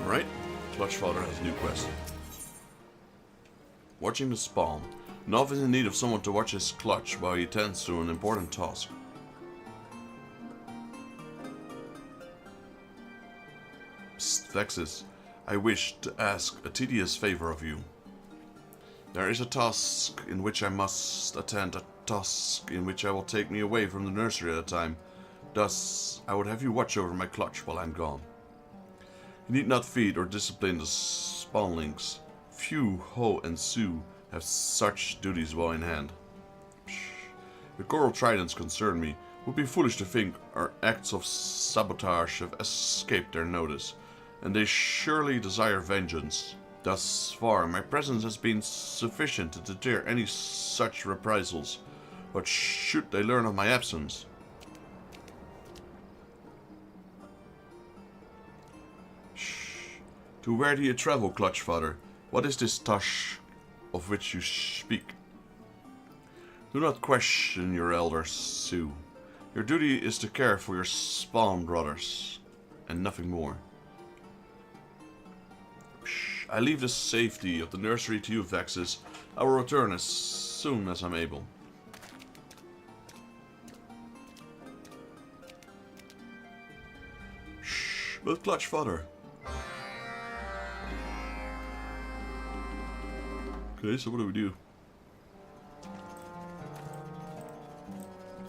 Alright, Clutchfather has a new quest. Watching the spawn. Nov is in need of someone to watch his clutch while he tends to an important task. Psst, Vexus, I wish to ask a tedious favor of you. There is a task in which I must attend, a task in which I will take me away from the nursery at a time. Thus, I would have you watch over my clutch while I'm gone. You need not feed or discipline the spawnlings. Few, Ho, and Su have such duties well in hand. Psh. The coral tridents concern me. It would be foolish to think our acts of sabotage have escaped their notice, and they surely desire vengeance. Thus far, my presence has been sufficient to deter any such reprisals, but should they learn of my absence... To where do you travel, Clutchfather? What is this tush of which you speak? Do not question your elders, Sue. Your duty is to care for your spawn brothers, and nothing more. I leave the safety of the nursery to you, Vexus. I will return as soon as I'm able. Shh, but Clutchfather. Okay, so what do we do?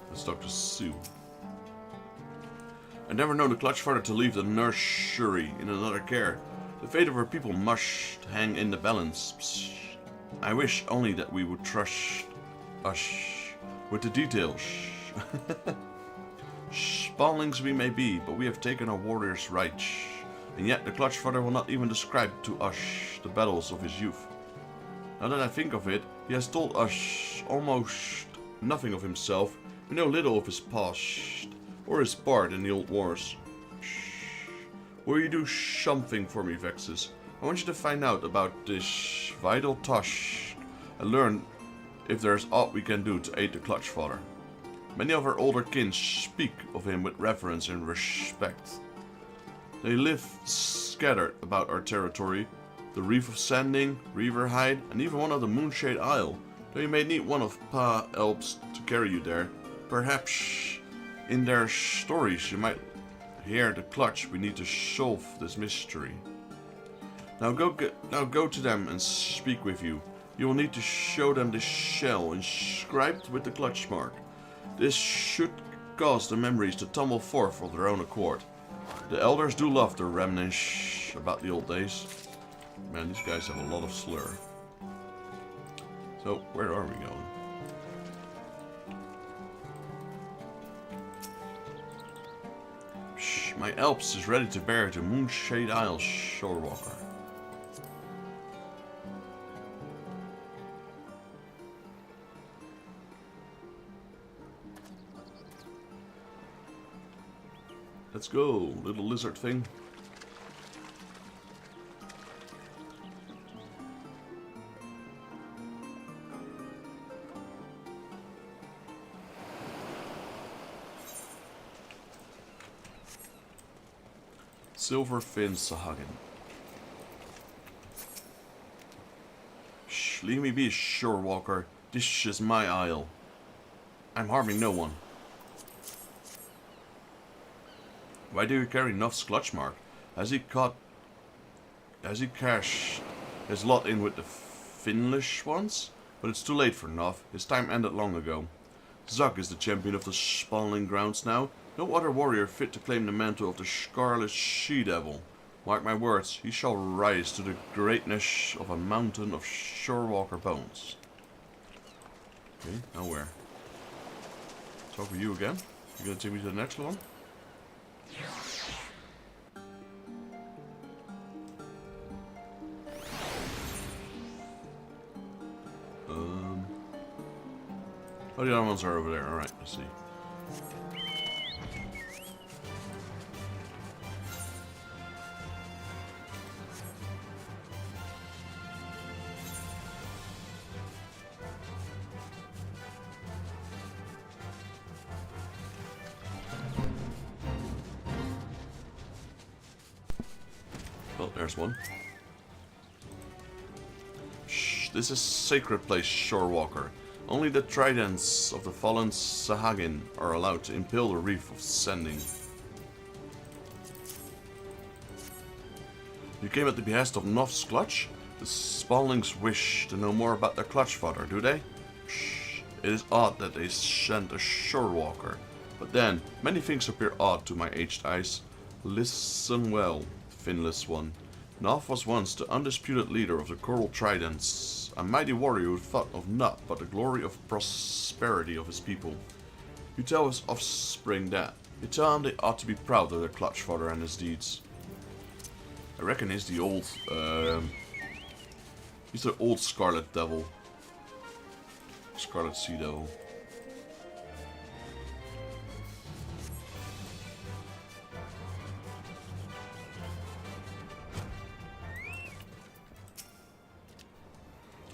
Let's talk to Sue. I never known the Clutchfather to leave the nursery in another care. The fate of our people must hang in the balance. Psst. I wish only that we would trust us with the details. Spawnlings we may be, but we have taken our warriors' rights. And yet the Clutchfather will not even describe to us the battles of his youth. Now that I think of it, he has told us almost nothing of himself. We know little of his past, or his part in the old wars. Will you do something for me, Vexus? I want you to find out about this vital tush and learn if there is aught we can do to aid the Clutchfather. Many of our older kin speak of him with reverence and respect. They live scattered about our territory, the Reef of Sanding, Reaverhide, and even one of the Moonshade Isle. Though you may need one of Pa Elves to carry you there, perhaps in their stories you might hear the clutch we need to solve this mystery. Now go to them and speak with you. You will need to show them this shell inscribed with the clutch mark. This should cause the memories to tumble forth of their own accord. The elders do love to reminisce about the old days. Man, these guys have a lot of slur. So, where are we going? Shh, my Alps is ready to bear to Moonshade Isle Shorewalker. Let's go, little lizard thing. Silverfin Sahagin. Shh, leave me be, Shorewalker. This is my isle. I'm harming no one. Why do you carry Nuff's clutch mark? Has he cashed his lot in with the Finlish ones? But it's too late for Nuff. His time ended long ago. Zug is the champion of the spawning grounds now. No other warrior fit to claim the mantle of the Scarlet She-Devil. Mark my words, he shall rise to the greatness of a mountain of Shorewalker bones. Okay, now where? Talk with you again? You gonna take me to the next one? Oh, the other ones are over there. Alright, let's see. Well, there's one. Shh, this is sacred place, Shorewalker. Only the tridents of the fallen Sahagin are allowed to impale the Reef of Sanding. You came at the behest of Nuff's clutch? The spawnlings wish to know more about their Clutchfather, do they? Shh. It is odd that they sent a Shorewalker. But then, many things appear odd to my aged eyes. Listen well, finless one. Nuff was once the undisputed leader of the Coral Tridents. A mighty warrior who thought of naught but the glory of prosperity of his people. You tell his offspring that. You tell them they ought to be proud of their Clutchfather and his deeds. I reckon he's the old, he's the old Scarlet Devil. Scarlet Sea Devil.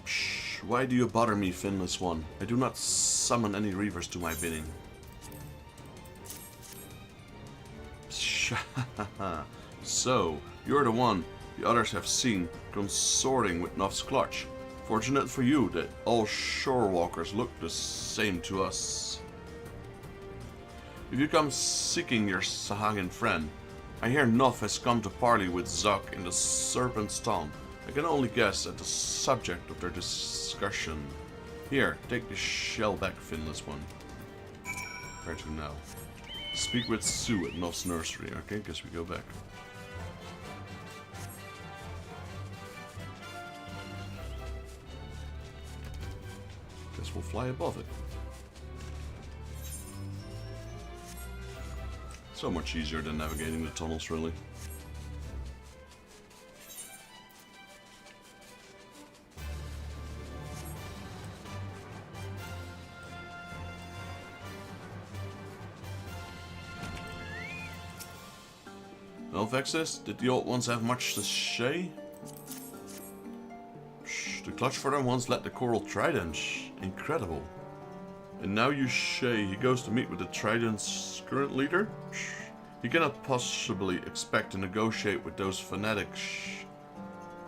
Shh, why do you bother me, finless one? I do not summon any reavers to my bidding. So, you're the one the others have seen consorting with Nuff's clutch. Fortunate for you that all shorewalkers look the same to us. If you come seeking your Sahagin friend, I hear Nuff has come to parley with Zuck in the Serpent's Tongue. I can only guess at the subject of their discussion. Here, take the shell back, finless one. Where to now? Speak with Sue at Nuff's nursery. Okay, guess we go back. Guess we'll fly above it. So much easier than navigating the tunnels, really. Well, Vexus, did the old ones have much to say? Shh, the clutch for them once led the Coral Trident. Incredible. And now you say he goes to meet with the Trident's current leader? Shh. He cannot possibly expect to negotiate with those fanatics.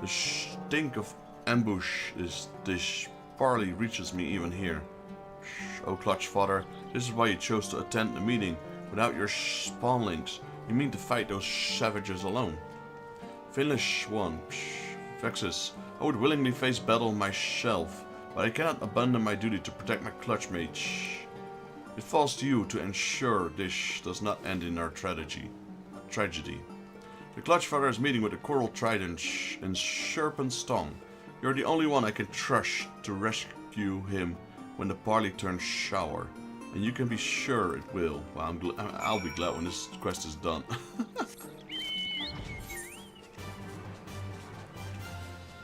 The stink of ambush is this barley reaches me even here. Shh. Oh, Clutch Father, this is why you chose to attend the meeting without your spawnlings. You mean to fight those savages alone? Finish one. Vexus, I would willingly face battle myself, but I cannot abandon my duty to protect my clutch mage. It falls to you to ensure this does not end in our tragedy. The Clutch Father is meeting with the Coral Trident in Serpent's Tongue. You're the only one I can trust to rescue him when the parley turns sour. And you can be sure it will. Well, I'll be glad when this quest is done.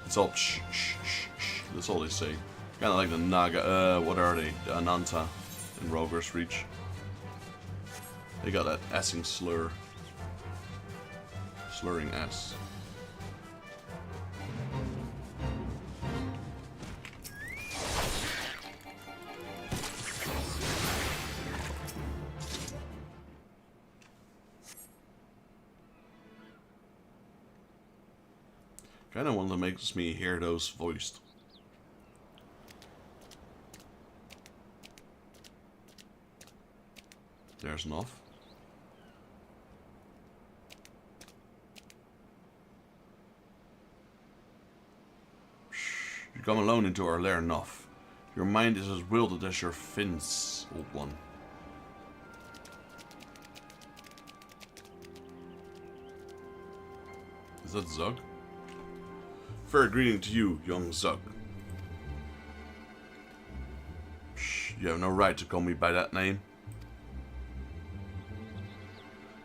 It's all shh, shh, shh, shh. That's all they say. Kind of like the Naga, what are they? The Ananta in Roger's Reach. They got that assing slur. Slurring ass. Kinda one that makes me hear those voiced. There's Nuff. Shh. You come alone into our lair, Nuff. Your mind is as wilted as your fins, old one. Is that Zug? Fair greeting to you, young Zug. Shh, you have no right to call me by that name.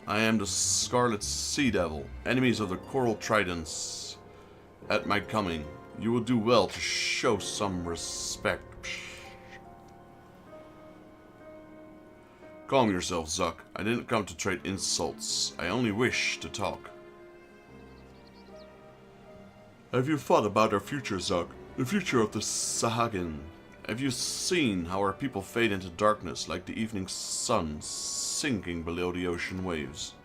I am the Scarlet Sea Devil, enemies of the Coral Tridents. At my coming, you will do well to show some respect. Calm yourself, Zuck. I didn't come to trade insults. I only wish to talk. Have you thought about our future, Zuck? The future of the Sahagin? Have you seen how our people fade into darkness like the evening sun sinking below the ocean waves?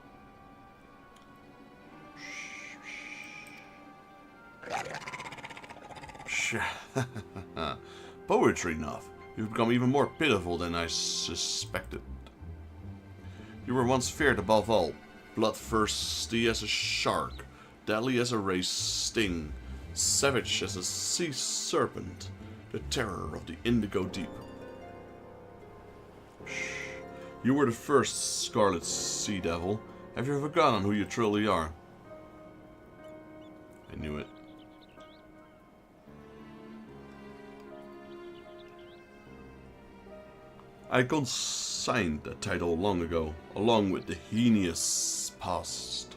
Poetry enough. You've become even more pitiful than I suspected. You were once feared above all, bloodthirsty as a shark, deadly as a race sting, savage as a sea serpent, the terror of the indigo deep. You were the first Scarlet Sea Devil. Have you forgotten who you truly are? I knew it. I consigned that title long ago, along with the heinous past.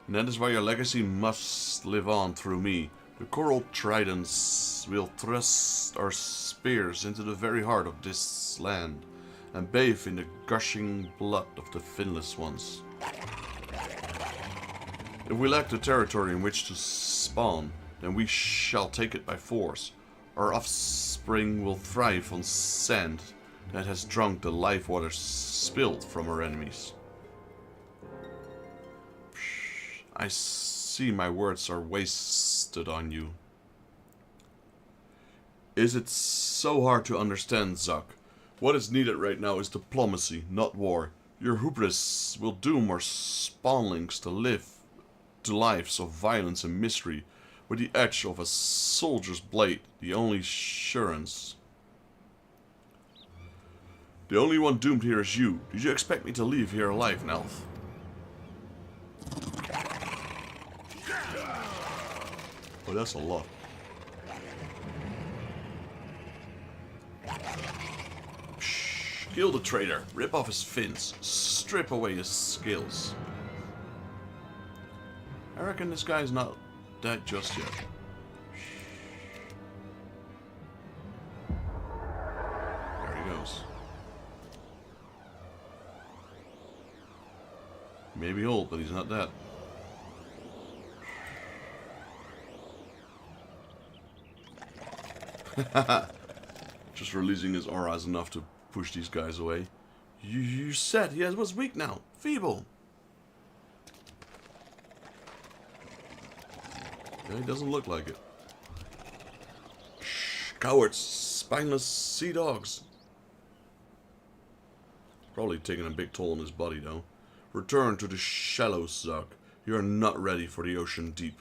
And that is why your legacy must live on through me. The coral tridents will thrust our spears into the very heart of this land, and bathe in the gushing blood of the finless ones. If we lack the territory in which to spawn, then we shall take it by force. Our offspring will thrive on sand that has drunk the life water spilled from our enemies. I see my words are wasted on you. Is it so hard to understand, Zuck? What is needed right now is diplomacy, not war. Your hubris will doom our spawnlings to live to lives of violence and misery, with the edge of a soldier's blade the only assurance. The only one doomed here is you. Did you expect me to leave here alive, Nelf? Oh, that's a lot. Kill the traitor, rip off his fins, strip away his skills. I reckon this guy's not dead just yet. There he goes. He may be old, but he's not dead. Just releasing his aura is enough to push these guys away. You said he was weak now. Feeble. Yeah, he doesn't look like it. Shh, cowards. Spineless sea dogs. Probably taking a big toll on his body, though. Return to the shallows, Zuck. You are not ready for the ocean deep.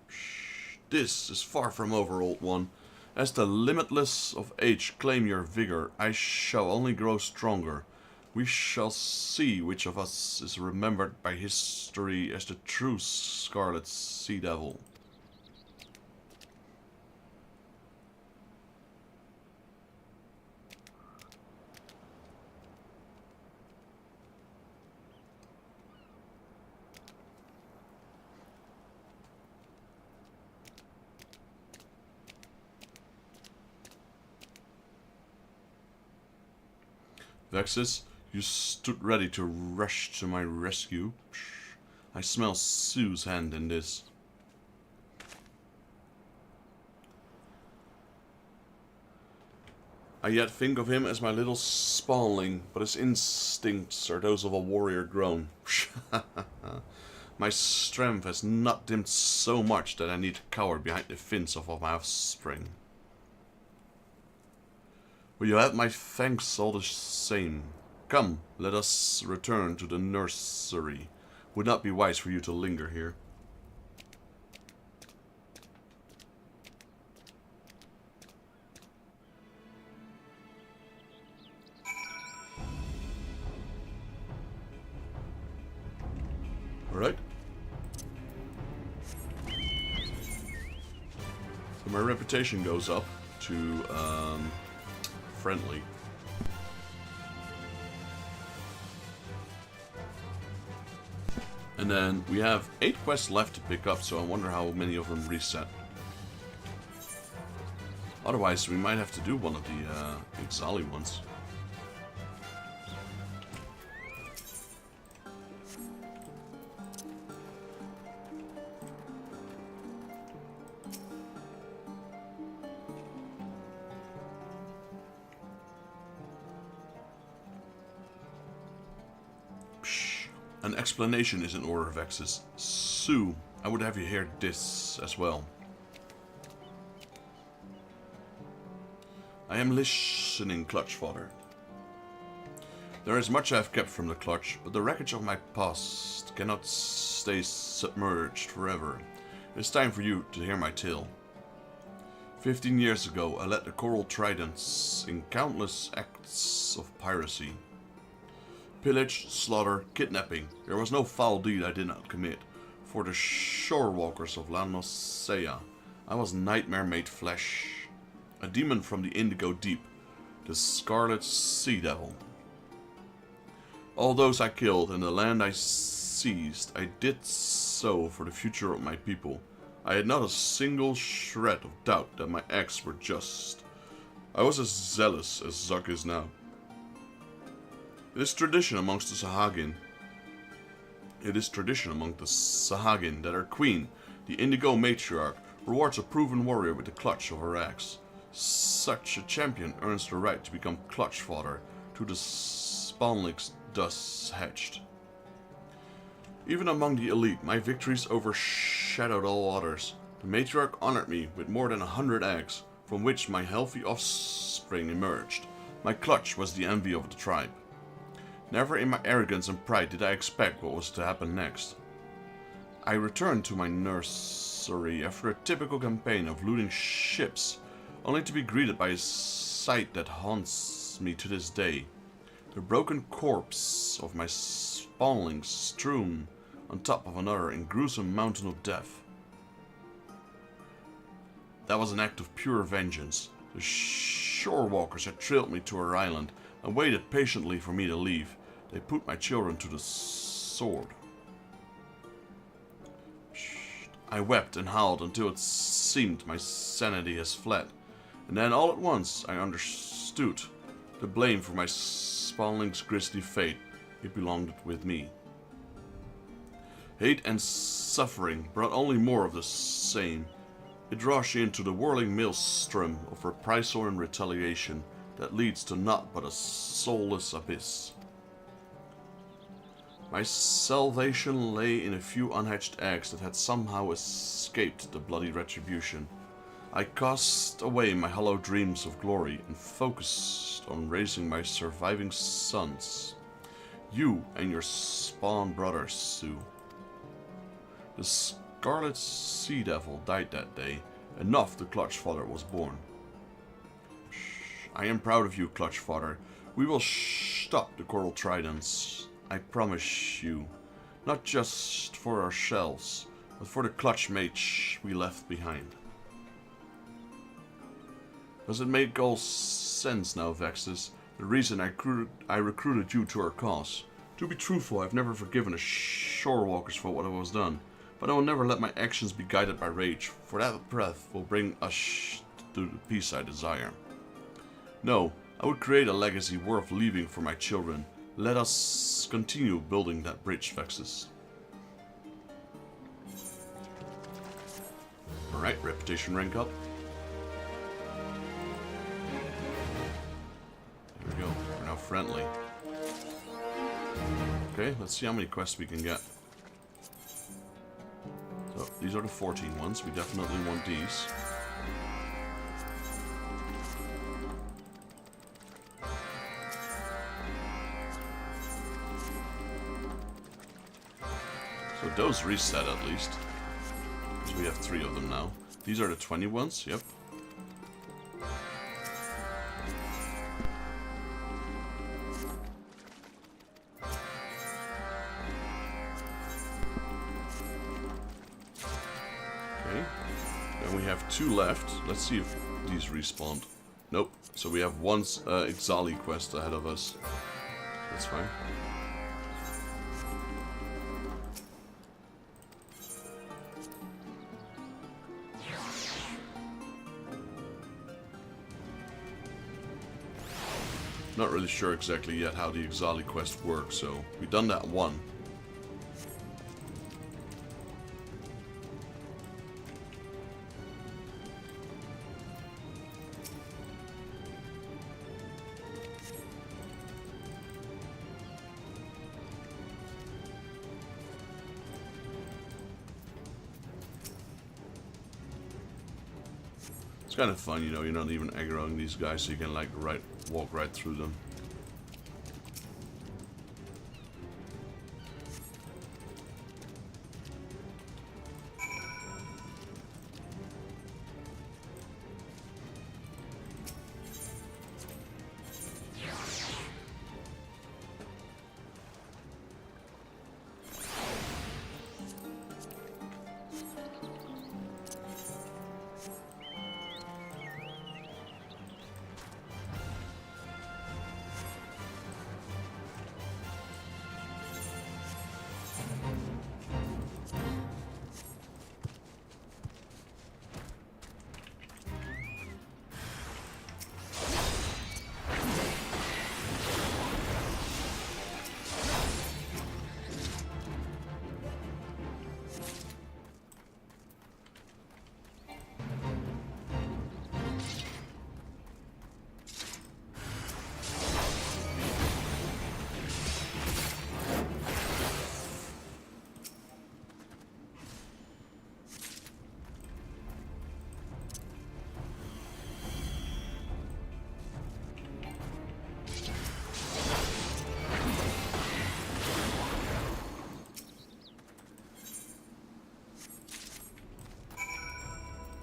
Shh, this is far from over, old one. As the limitless of age claim your vigor, I shall only grow stronger. We shall see which of us is remembered by history as the true Scarlet Sea Devil. Vexus, you stood ready to rush to my rescue. I smell Sue's hand in this. I yet think of him as my little spawnling, but his instincts are those of a warrior grown. My strength has not dimmed so much that I need to cower behind the fins of my offspring. Will you have my thanks all the same? Come, let us return to the nursery. Would not be wise for you to linger here. Alright. So my reputation goes up to, friendly. And then we have 8 quests left to pick up, so I wonder how many of them reset. Otherwise, we might have to do one of the Exali ones. An explanation is in order, Vexus. Sue, I would have you hear this as well. I am listening, Clutch Father. There is much I have kept from the Clutch, but the wreckage of my past cannot stay submerged forever. It is time for you to hear my tale. 15 years ago, I led the Coral Tridents in countless acts of piracy. Pillage, slaughter, kidnapping. There was no foul deed I did not commit. For the shorewalkers of Eorzea, I was nightmare made flesh. A demon from the Indigo Deep, the Scarlet Sea Devil. All those I killed and the land I seized, I did so for the future of my people. I had not a single shred of doubt that my acts were just. I was as zealous as Zuk is now. It is tradition amongst the Sahagin. It is tradition among the Sahagin that our queen, the Indigo Matriarch, rewards a proven warrior with the clutch of her axe. Such a champion earns the right to become clutch fodder to the spawnlings thus hatched. Even among the elite, my victories overshadowed all others. The Matriarch honored me with more than 100 eggs, from which my healthy offspring emerged. My clutch was the envy of the tribe. Never in my arrogance and pride did I expect what was to happen next. I returned to my nursery after a typical campaign of looting ships, only to be greeted by a sight that haunts me to this day. The broken corpse of my spawnlings strewn on top of another in gruesome mountain of death. That was an act of pure vengeance. The shorewalkers had trailed me to our island and waited patiently for me to leave. They put my children to the sword. I wept and howled until it seemed my sanity has fled. And then all at once I understood the blame for my spawnling's grisly fate. It belonged with me. Hate and suffering brought only more of the same. It draws you into the whirling maelstrom of reprisal and retaliation that leads to naught but a soulless abyss. My salvation lay in a few unhatched eggs that had somehow escaped the bloody retribution. I cast away my hollow dreams of glory and focused on raising my surviving sons. You and your spawn brother, Sue. The Scarlet Sea Devil died that day, and Nuff the Clutch Father was born. I am proud of you, Clutch Father. We will stop the Coral Tridents. I promise you, not just for ourselves, but for the clutch mates we left behind. Does it make all sense now, Vexus? The reason I recruited you to our cause. To be truthful, I've never forgiven the shorewalkers for what was done, but I will never let my actions be guided by rage, for that breath will bring us to the peace I desire. No, I would create a legacy worth leaving for my children. Let us continue building that bridge, Vexus. Alright, reputation rank up. There we go, we're now friendly. Okay, let's see how many quests we can get. So, these are the 14 ones, we definitely want these. So those reset at least. So we have 3 of them now. These are the 20 ones, yep. Okay. Then we have 2 left. Let's see if these respawned. Nope. So we have one Exali quest ahead of us. That's fine. Not really sure exactly yet how the Exali quest works, so we've done that one. It's kind of fun, you know, you're not even aggroing these guys, so you can like walk right through them.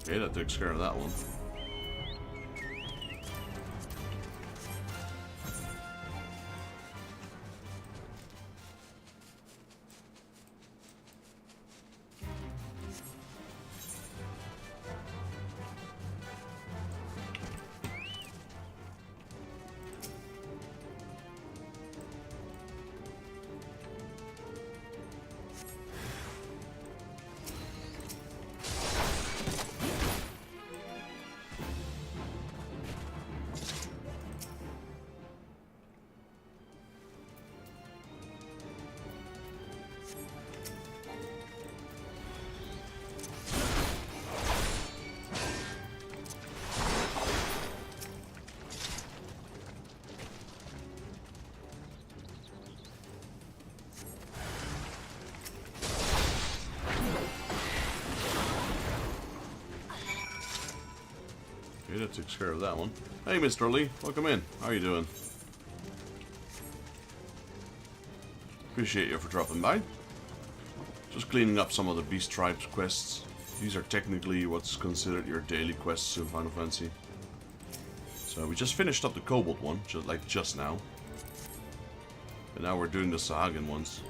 Okay, that takes care of that one. Okay, that takes care of that one. Hey, Mr. Lee, welcome in. How are you doing? Appreciate you for dropping by. Just cleaning up some of the Beast Tribes quests. These are technically what's considered your daily quests in Final Fantasy. So we just finished up the Kobold one, just now. And now we're doing the Sahagin ones.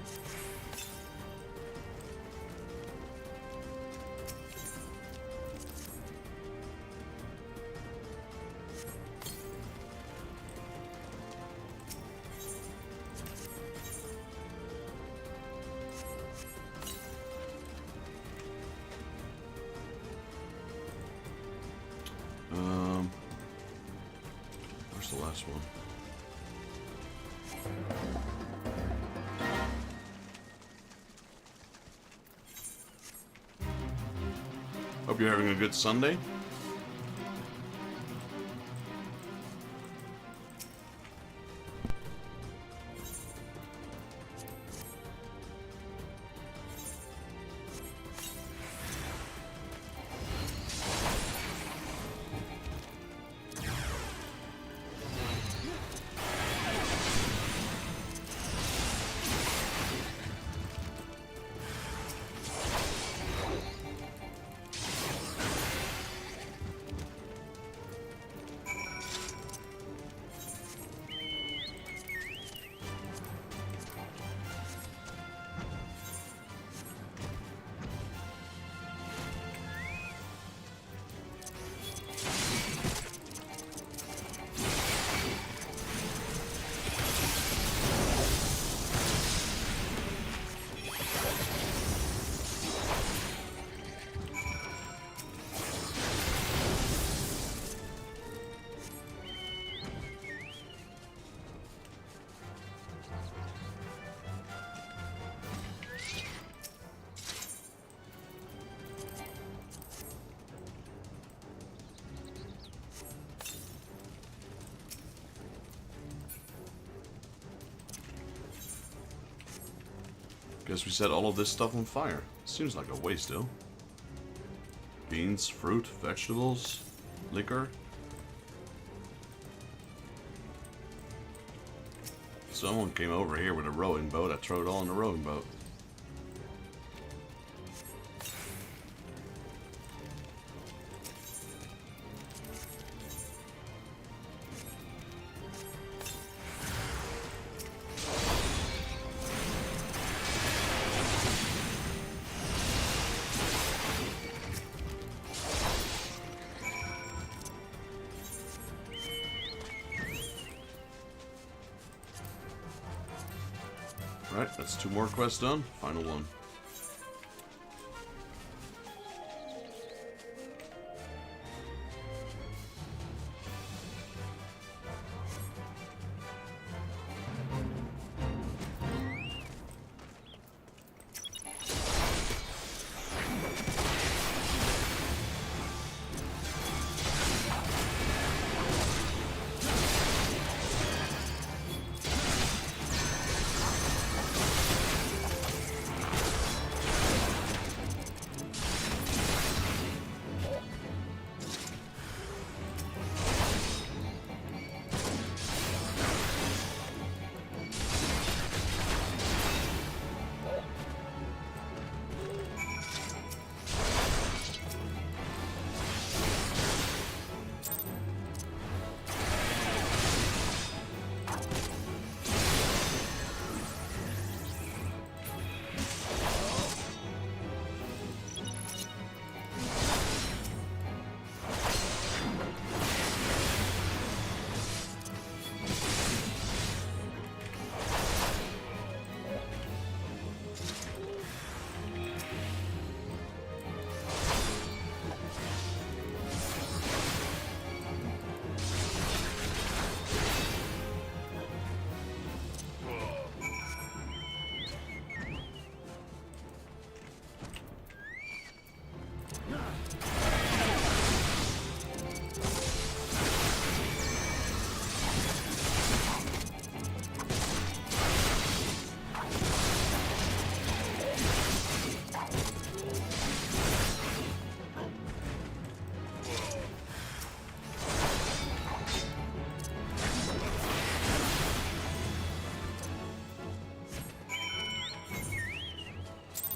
Where's the last one? Hope you're having a good Sunday. Guess we set all of this stuff on fire. Seems like a waste, though. Beans, fruit, vegetables, liquor. Someone came over here with a rowing boat. I threw it all in the rowing boat. Right, that's 2 more quests done. Final one.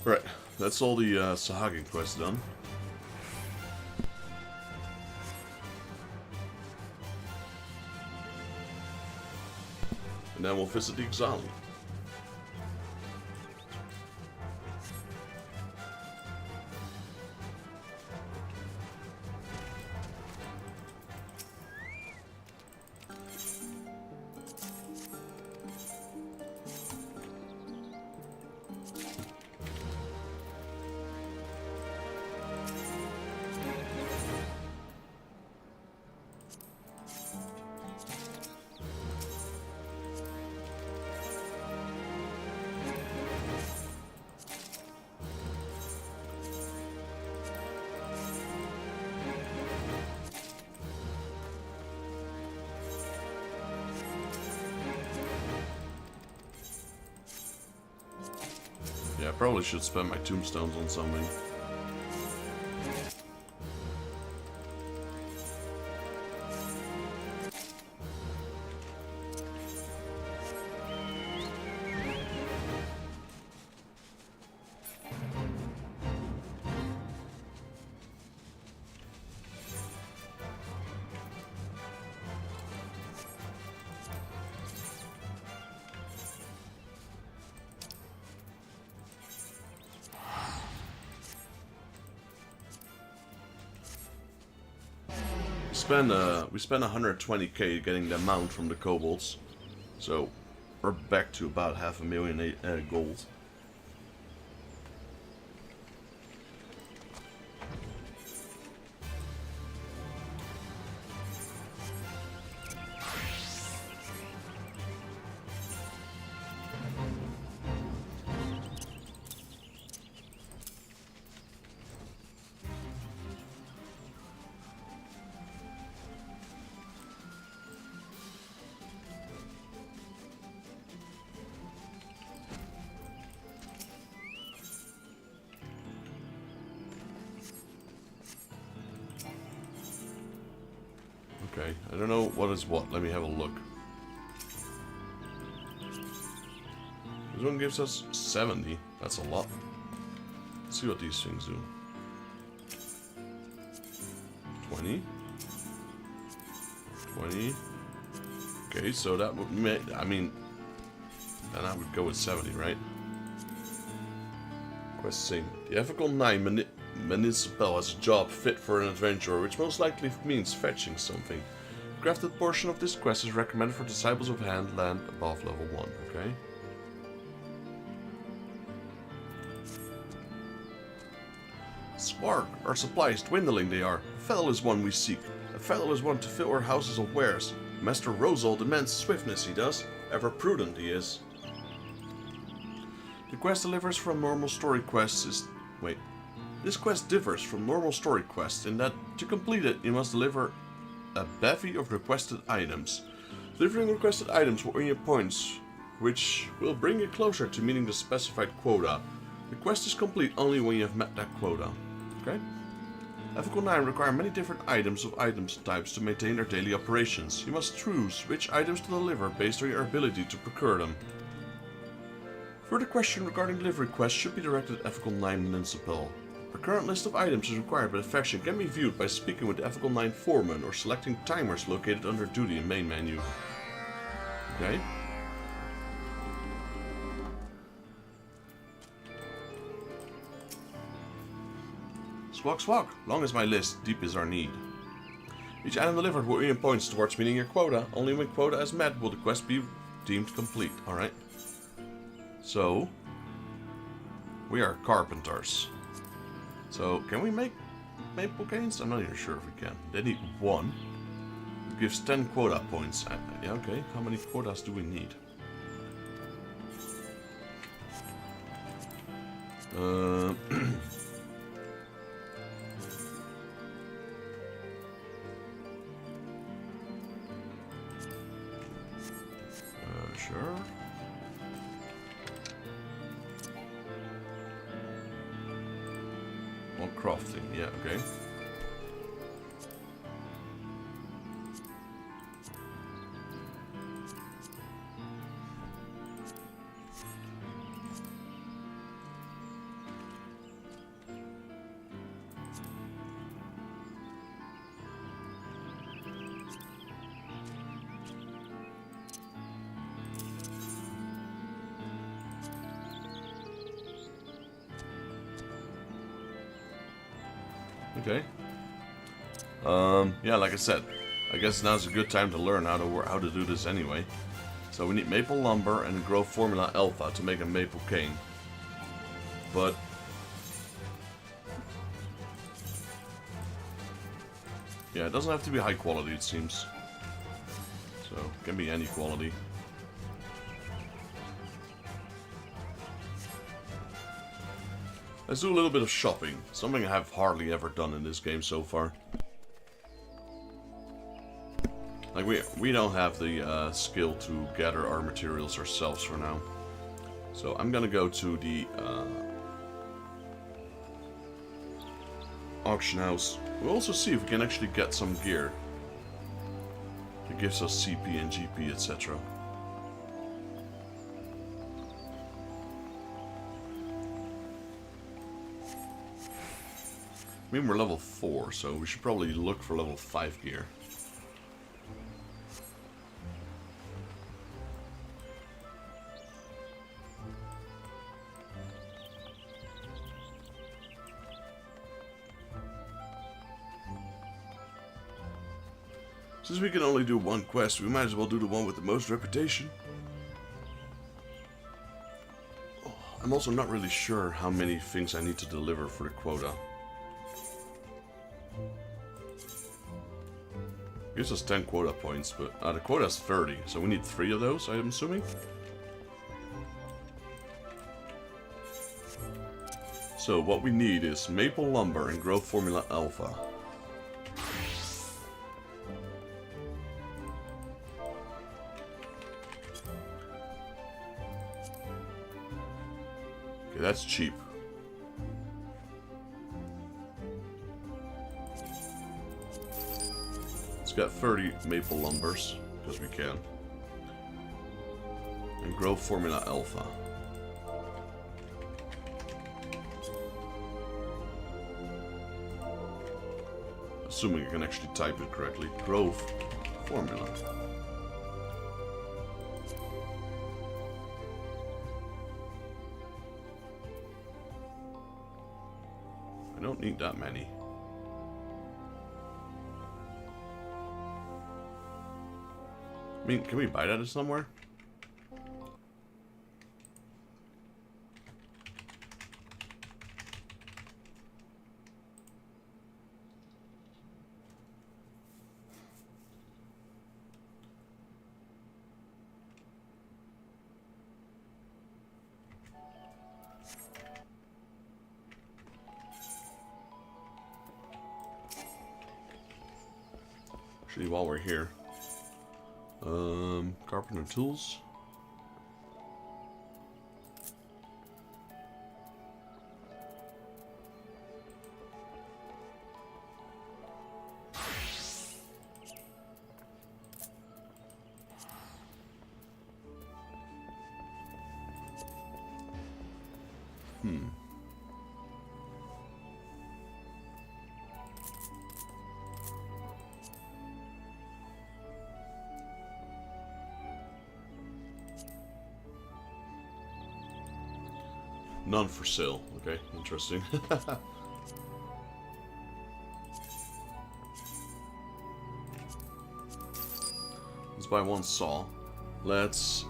Right, that's all the Sahagin quests done. And then we'll visit the Exile. Yeah, I probably should spend my tombstones on something. We spent 120k getting the mount from the kobolds, so we're back to about 500,000 gold. Okay, I don't know what is what. Let me have a look. This one gives us 70. That's a lot. Let's see what these things do. 20. 20. Okay, so that would make... I mean... Then I would go with 70, right? Quest saying the ethical 9 municipal has a job fit for an adventurer, which most likely means fetching something. Crafted portion of this quest is recommended for disciples of hand land above level 1, okay? Spark, our supplies dwindling they are. A fellow is one we seek. A fellow is one to fill our houses of wares. Master Rosal demands swiftness he does. Ever prudent he is. The quest delivers from normal story quests is... Wait. This quest differs from normal story quests in that, to complete it, you must deliver a bevy of requested items. Delivering requested items will earn you points, which will bring you closer to meeting the specified quota. The quest is complete only when you have met that quota. Okay? Ethical 9 require many different items of items types to maintain their daily operations. You must choose which items to deliver based on your ability to procure them. Further question regarding delivery quests should be directed at Ethical 9 Municipal. A current list of items is required by the faction can be viewed by speaking with the Ethical 9 Foreman or selecting timers located under duty in main menu. Okay. Swag swag, long as my list, deep is our need. Each item delivered will earn points towards meeting your quota. Only when quota is met will the quest be deemed complete, alright? So, we are carpenters. So, can we make maple canes? I'm not even sure if we can. They need 1. It gives 10 quota points. Yeah, okay. How many quotas do we need? Sure. Well, crafting, yeah, okay. Okay. Yeah, like I said, I guess now's a good time to learn how to do this anyway. So we need maple lumber and grow formula alpha to make a maple cane. But yeah, it doesn't have to be high quality, it seems. So it can be any quality. Let's do a little bit of shopping. Something I have hardly ever done in this game so far. Like, we don't have the skill to gather our materials ourselves for now. So I'm gonna go to the auction house. We'll also see if we can actually get some gear. It gives us CP and GP, etc. I mean, we're level 4, so we should probably look for level 5 gear. Since we can only do one quest, we might as well do the one with the most reputation. Oh, I'm also not really sure how many things I need to deliver for the quota. Gives us 10 quota points, but the quota is 30, so we need 3 of those, I'm assuming. So what we need is maple lumber and growth formula alpha. Okay, that's cheap. It's got 30 maple lumbers, because we can. And grow formula alpha. Assuming I can actually type it correctly. Growth formula. I don't need that many. I mean, can we buy that somewhere? Actually, while we're here. Carpenter tools. None for sale. Okay, interesting. Let's buy one saw. Let's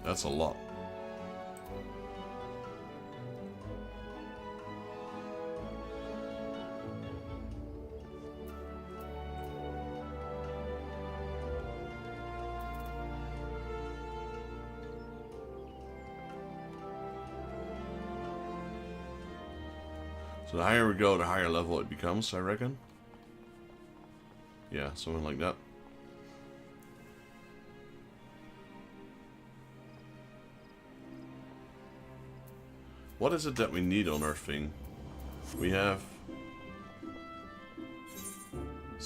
that's a lot. So the higher we go, the higher level it becomes, I reckon. Yeah, something like that. What is it that we need on our thing? We have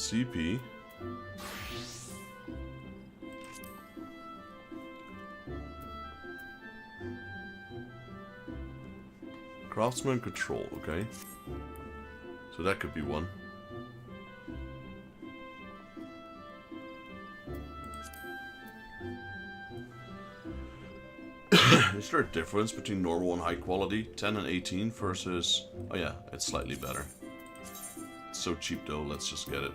CP. Craftsman control, okay. So that could be one. Is there a difference between normal and high quality? 10 and 18 versus... Oh yeah, it's slightly better. It's so cheap though, let's just get it.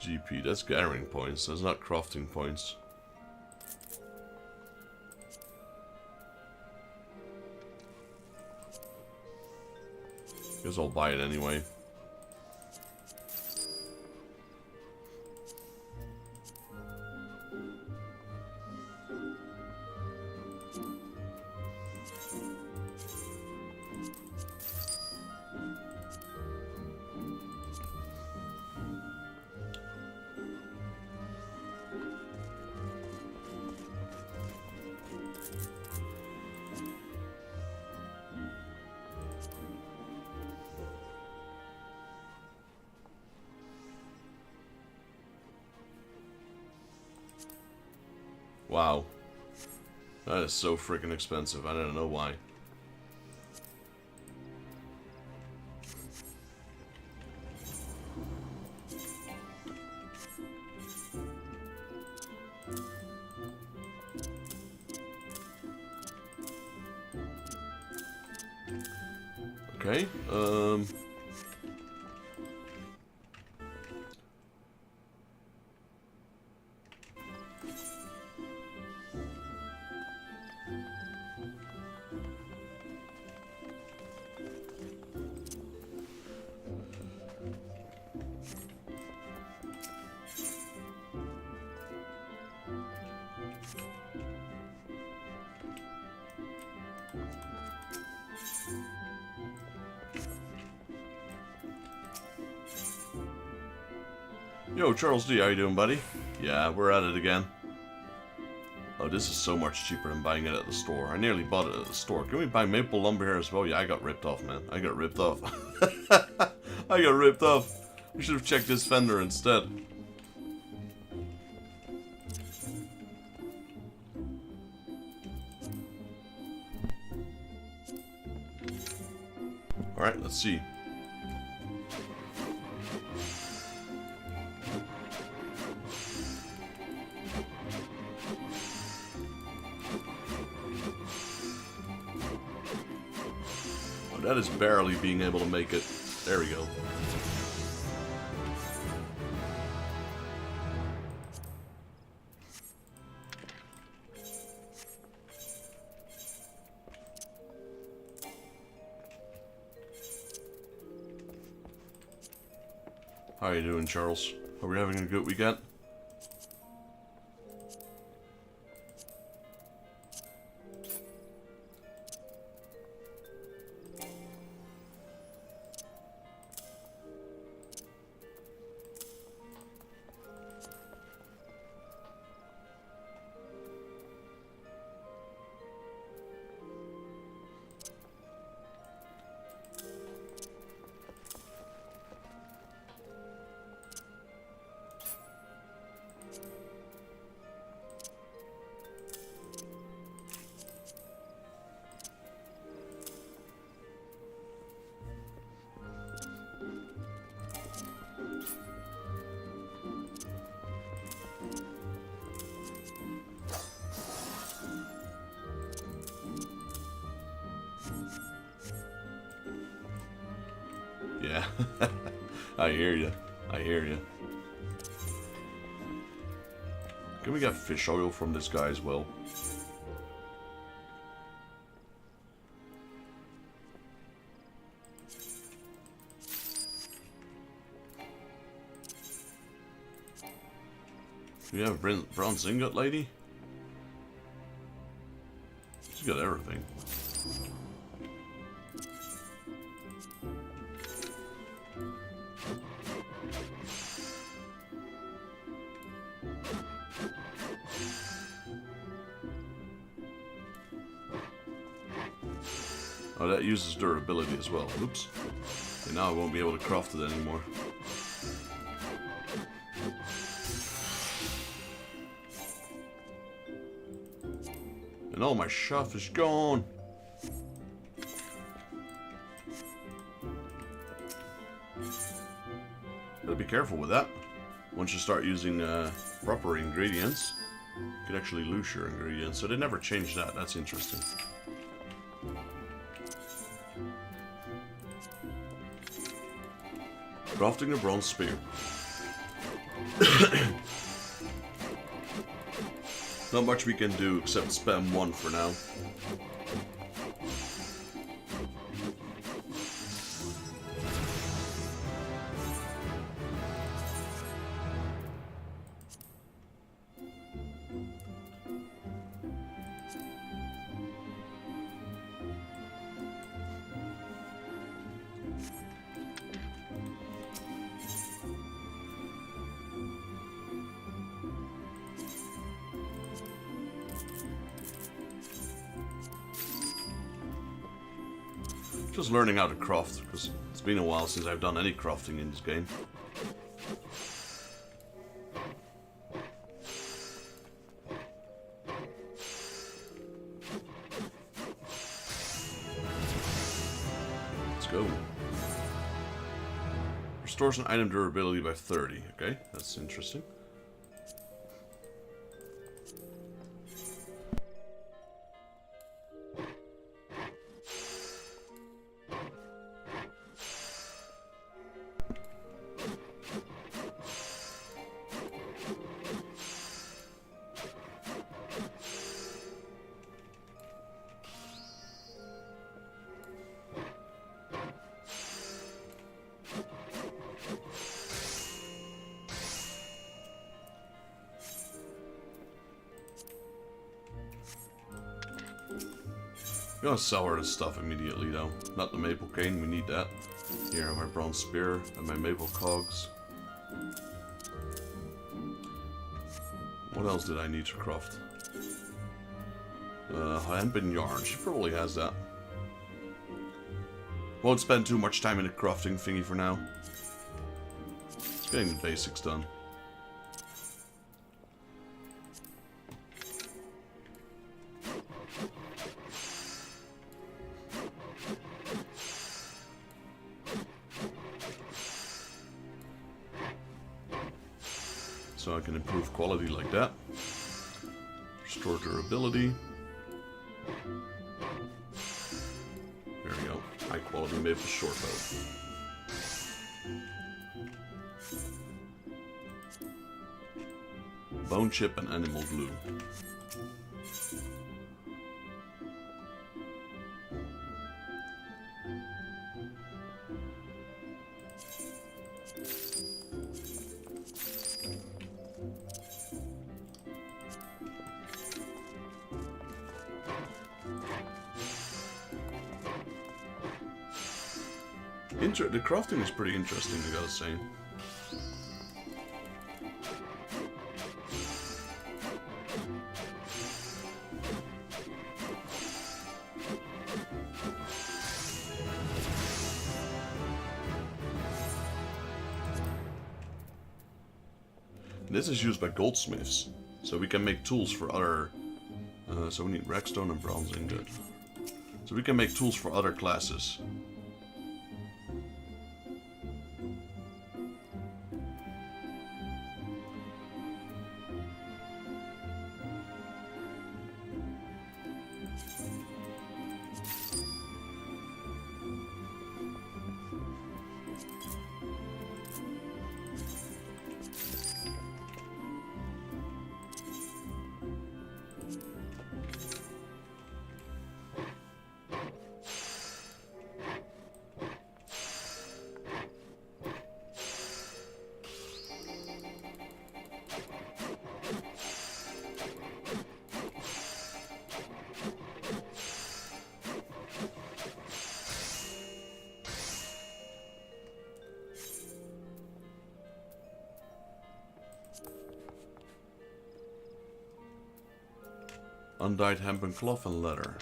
GP, that's gathering points, that's not crafting points. Guess I'll buy it anyway. Wow. That is so freaking expensive. I don't know why. Okay, Yo, Charles D, how you doing, buddy? Yeah, we're at it again. Oh, this is so much cheaper than buying it at the store. I nearly bought it at the store. Can we buy maple lumber here as well? Yeah, I got ripped off, man. I got ripped off. I got ripped off. We should have checked this fender instead. Alright, let's see. That is barely being able to make it. There we go. How you doing, Charles? Are we having a good weekend? Yeah. I hear you. I hear you. Can we get fish oil from this guy as well? Do you have a bronze ingot, lady? She's got everything. Oh, that uses durability as well. Oops. And now I won't be able to craft it anymore. And all my stuff is gone. Gotta be careful with that. Once you start using proper ingredients, you can actually lose your ingredients. So they never changed that. That's interesting. Crafting a bronze spear. Not much we can do except spam one for now. Just learning how to craft, because it's been a while since I've done any crafting in this game. Let's go. Restores an item durability by 30. Okay, that's interesting. I'm gonna sell her the stuff immediately though. Not the maple cane, we need that. Here, my bronze spear and my maple cogs. What else did I need to craft? Hemp and yarn, she probably has that. Won't spend too much time in the crafting thingy for now. Just getting the basics done. So I can improve quality like that. Restore durability. There we go. High quality maple short bow. Bone chip and animal glue. The crafting is pretty interesting, I gotta say. This is used by goldsmiths, so we can make tools for other... so we need redstone and bronze ingot. So we can make tools for other classes. Undyed hemp and cloth and leather.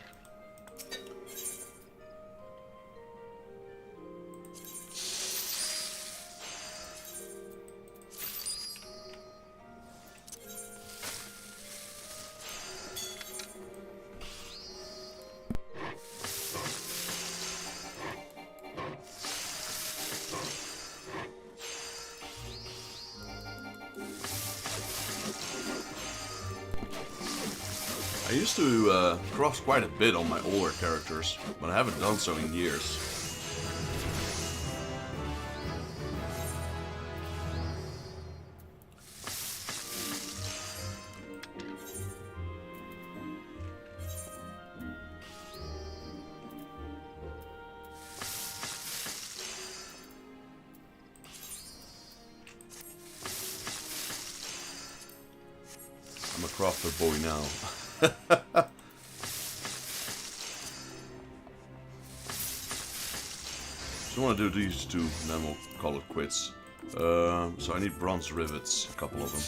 I used to craft quite a bit on my older characters, but I haven't done so in years. I'm a crafter boy now. So I want to do these two, and then we'll call it quits. So I need bronze rivets, a couple of them.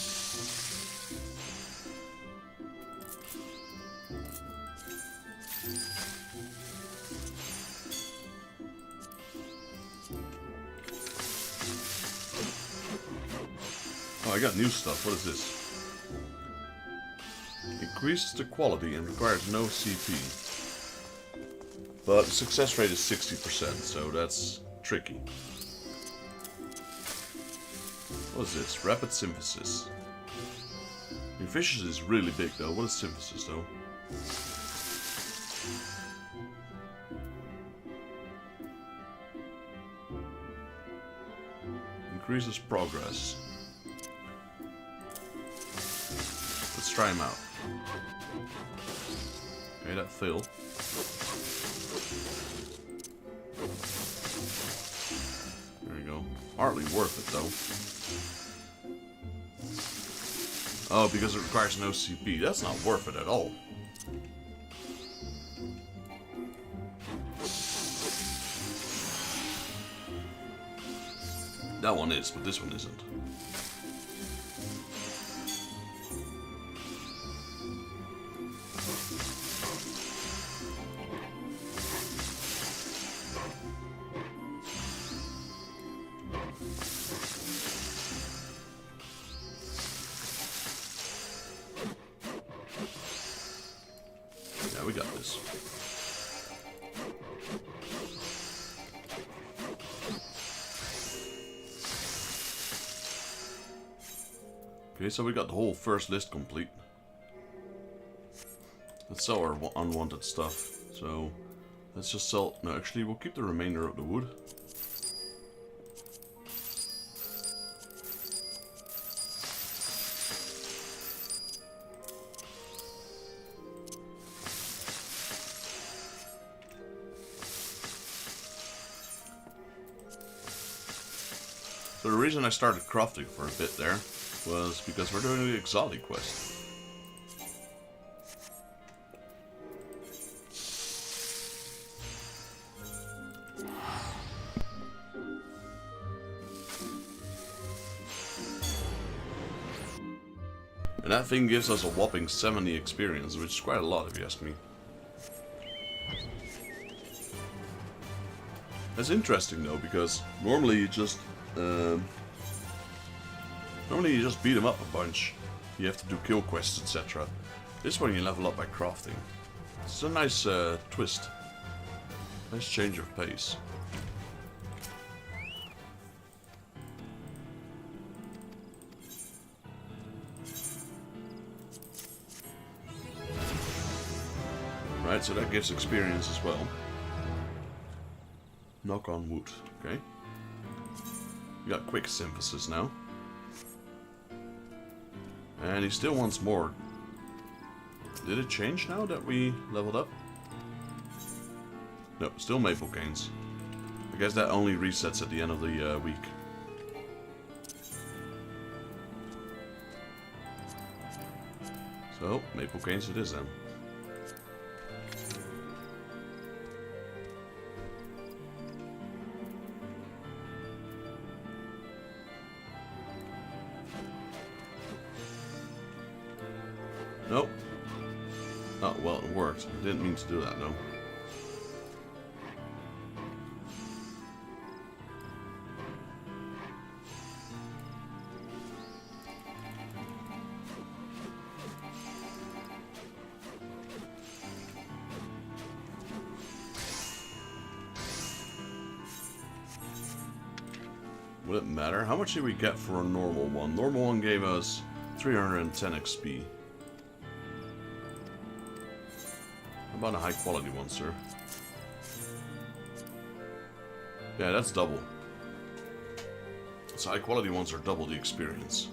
Oh, I got new stuff. What is this? Increases the quality and requires no CP. But the success rate is 60%, so that's tricky. What is this? Rapid synthesis. Efficiency is really big though. What is synthesis though? Increases progress. Let's try him out. Okay, that failed. There you go. Hardly worth it though. Oh, because it requires no CP. That's not worth it at all. That one is, but this one isn't. We got this. Okay, so we got the whole first list complete. Let's sell our unwanted stuff. So, let's just sell... No, actually, we'll keep the remainder of the wood. So the reason I started crafting for a bit there was because we're doing the Exali quest. And that thing gives us a whopping 70 experience, which is quite a lot if you ask me. That's interesting though, because normally you just beat them up a bunch. You have to do kill quests, etc. This one you level up by crafting. It's a nice twist. Nice change of pace. Right, so that gives experience as well. Knock on wood, okay. We got quick synthesis now. And he still wants more. Did it change now that we leveled up? No, still maple canes. I guess that only resets at the end of the week. So, maple canes it is then. Nope. Oh, well, it worked. I didn't mean to do that, no. Would it matter? How much did we get for a normal one? Normal one gave us 310 XP. How about a high quality one, sir? Yeah, that's double. So high quality ones are double the experience.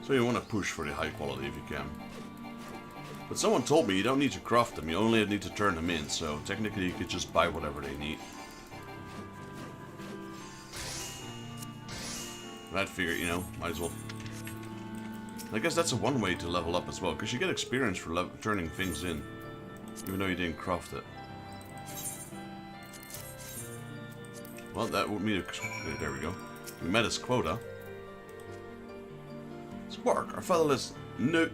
So you want to push for the high quality if you can. But someone told me you don't need to craft them, you only need to turn them in, so technically you could just buy whatever they need. And I'd figure, you know, might as well. I guess that's a one way to level up as well, because you get experience for turning things in, even though you didn't craft it. Well, that would mean there we go. We met his quota. Spark, our fatherless. No.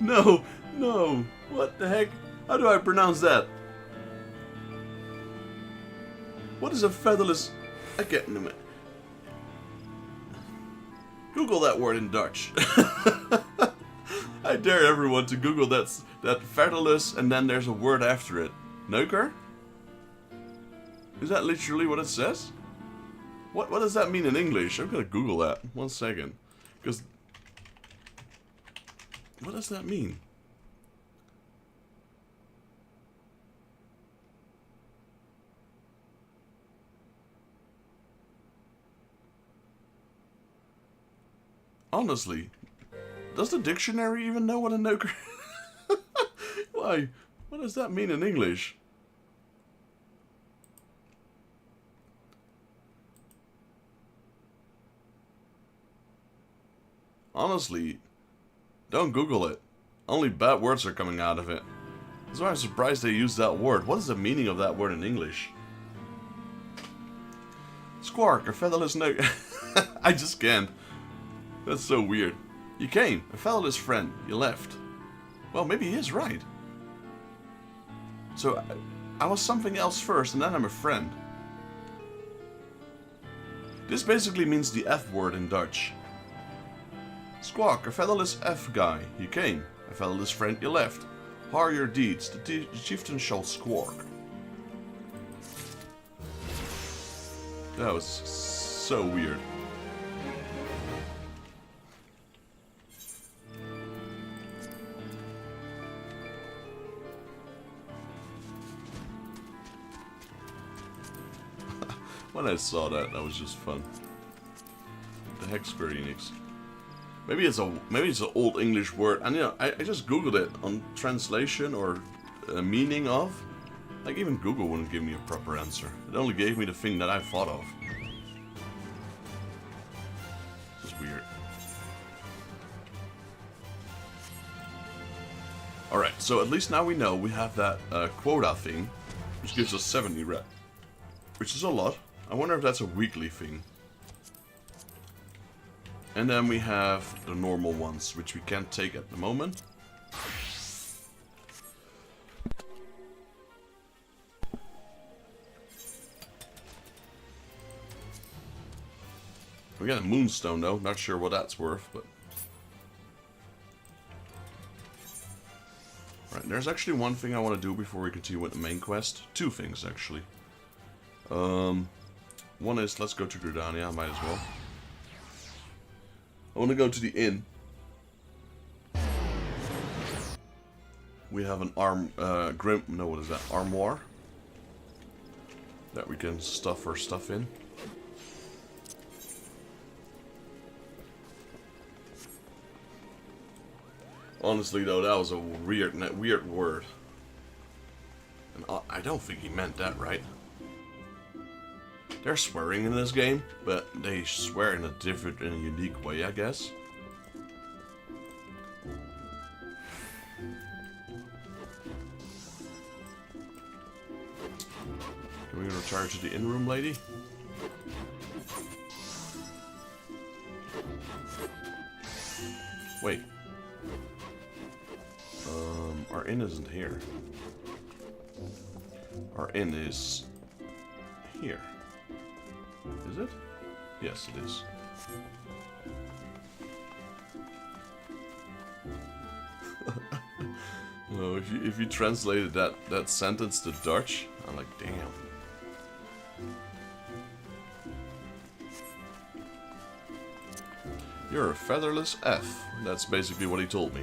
no. What the heck? How do I pronounce that? What is a featherless? I can't. Google that word in Dutch. I dare everyone to Google that featherless, and then there's a word after it. Neuker? Is that literally what it says? What does that mean in English? I'm gonna Google that. 1 second. Because what does that mean? Honestly, does the dictionary even know what a noker? Why? What does that mean in English? Honestly, don't Google it. Only bad words are coming out of it. That's why I'm surprised they used that word. What is the meaning of that word in English? Squark, a featherless no. I just can't. That's so weird. You came, a featherless friend. You left. Well, maybe he is right. So, I was something else first, and then I'm a friend. This basically means the F word in Dutch. Squawk, a featherless F guy. You came, a featherless friend. You left. Har your deeds. The chieftain shall squawk. That was so weird. When I saw that, that was just fun. What the heck, Square Enix? Maybe it's an old English word, and you know, I just googled it on translation or meaning of. Like even Google wouldn't give me a proper answer. It only gave me the thing that I thought of. It's just weird. Alright, so at least now we know we have that quota thing, which gives us 70 red. Which is a lot. I wonder if that's a weekly thing. And then we have the normal ones, which we can't take at the moment. We got a moonstone though, not sure what that's worth, but... Right, there's actually one thing I want to do before we continue with the main quest. Two things, actually. One is, let's go to Gridania, might as well. I want to go to the inn. We have an what is that? Armoire. That we can stuff our stuff in. Honestly though, that was a weird word. And I don't think he meant that right. They're swearing in this game, but they swear in a different and unique way, I guess. we retire to the in-room lady? Wait. Our inn isn't here. Our inn is here. Is it? Yes, it is. No, if you translated that sentence to Dutch, I'm like, damn. You're a featherless F. That's basically what he told me.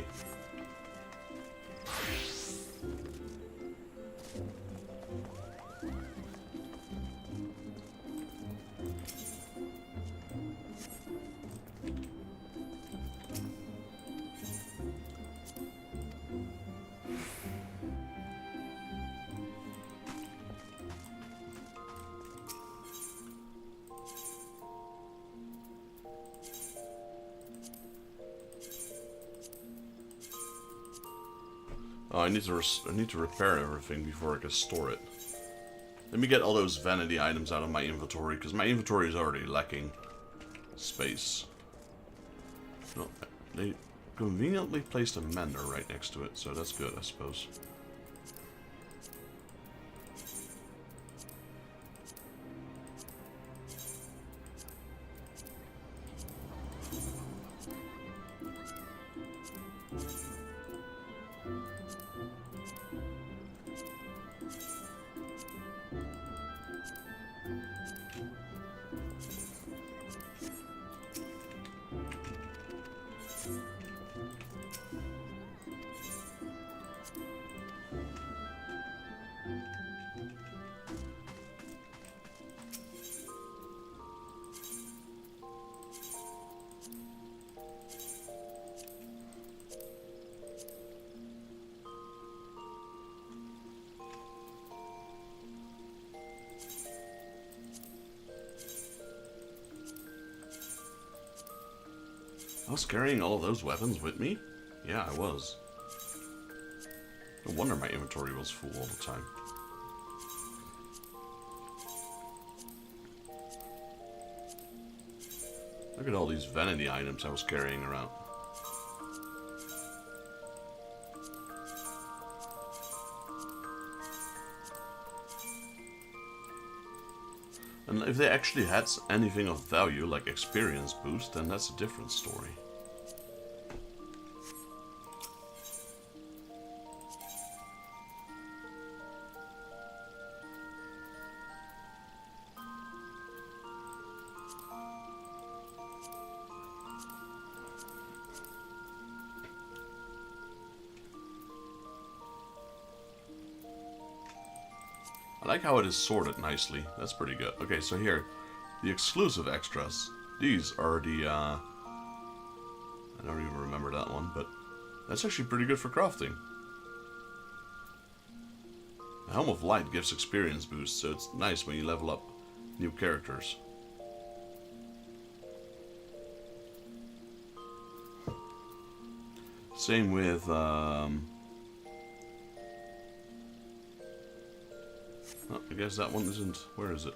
Oh, I need to repair everything before I can store it. Let me get all those vanity items out of my inventory, because my inventory is already lacking space. No, they conveniently placed a mender right next to it, so that's good, I suppose. I was carrying all of those weapons with me? Yeah, I was. No wonder my inventory was full all the time. Look at all these vanity items I was carrying around. And if they actually had anything of value, like experience boost, then that's a different story. I like how it is sorted nicely. That's pretty good. Okay, so here, the exclusive extras. These are the, I don't even remember that one, but that's actually pretty good for crafting. The Helm of Light gives experience boost, so it's nice when you level up new characters. Same with, oh, I guess that one isn't. Where is it?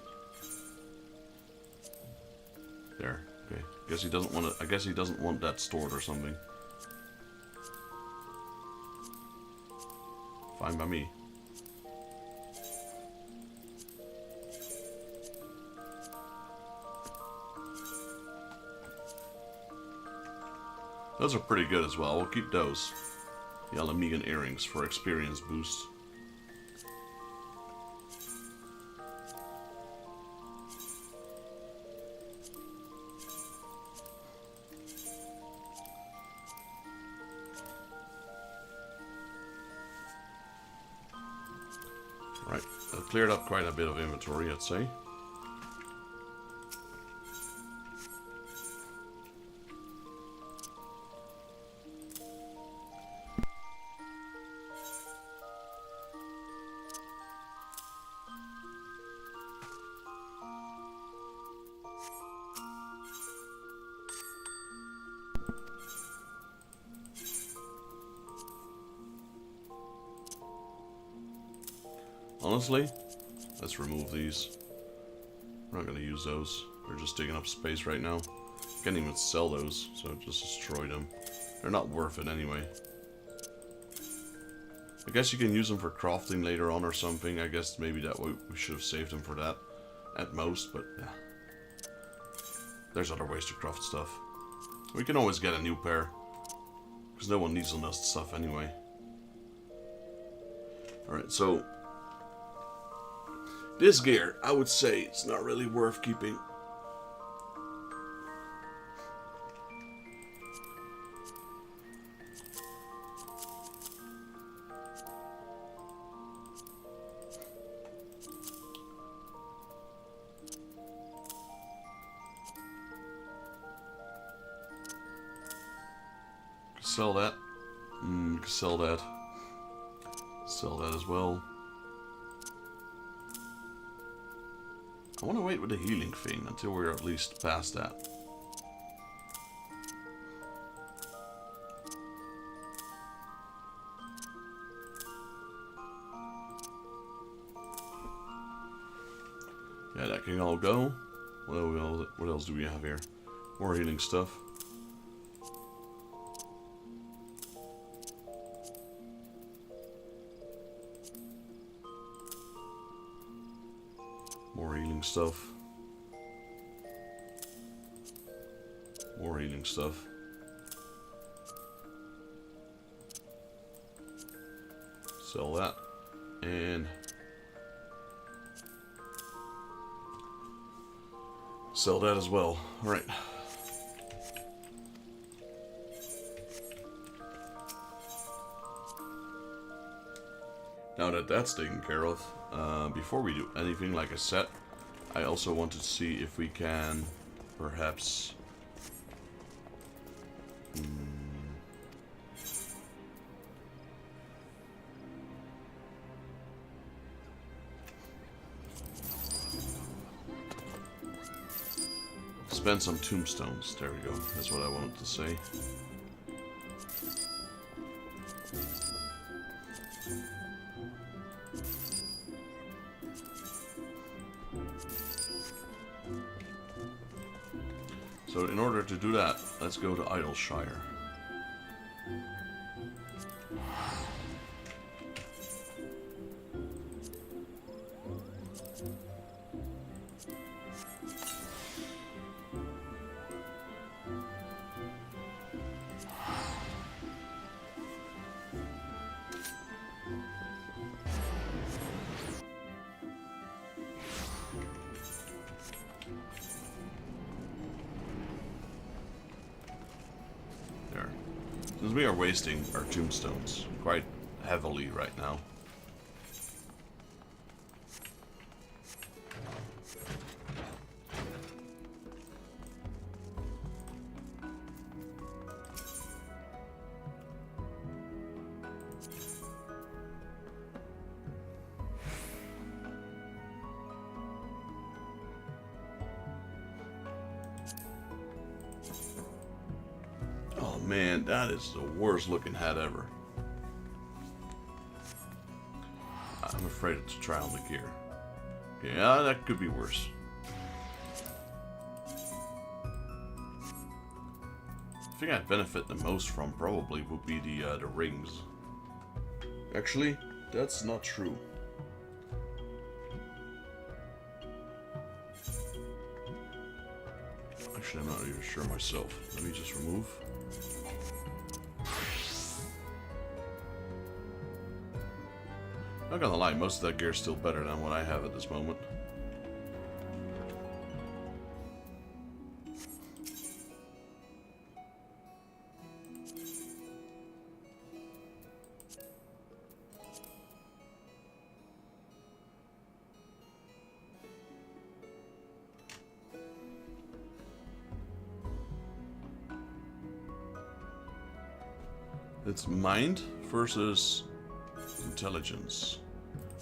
There. Okay. Guess he doesn't want to. I guess he doesn't want that stored or something. Fine by me. Those are pretty good as well. We'll keep those. The Alamegan earrings for experience boost. Right, I've cleared up quite a bit of inventory, I'd say. Honestly, let's remove these. We're not going to use those. They're just taking up space right now. Can't even sell those, so just destroy them. They're not worth it anyway. I guess you can use them for crafting later on or something. I guess maybe that we should have saved them for that at most, but yeah. There's other ways to craft stuff. We can always get a new pair, because no one needs all that stuff anyway. Alright, so this gear, I would say it's not really worth keeping. Sell that. Sell that. Sell that as well. I want to wait with the healing thing until we're at least past that. Yeah, that can all go. What else do we have here? More healing stuff. More healing stuff. More healing stuff. Sell that. And sell that as well. Alright. Now that that's taken care of, before we do anything, like I said, I also wanted to see if we can perhaps spend some tombstones. There we go. That's what I wanted to say. So in order to do that, let's go to Idleshire. Since we are wasting our tombstones quite heavily right now. Man, that is the worst looking hat ever. I'm afraid to try on the gear. Yeah, that could be worse. The thing I'd benefit the most from probably would be the rings. Actually, that's not true. Actually, I'm not even sure myself. Let me just remove. Not gonna lie, most of that gear is still better than what I have at this moment. It's mind versus intelligence.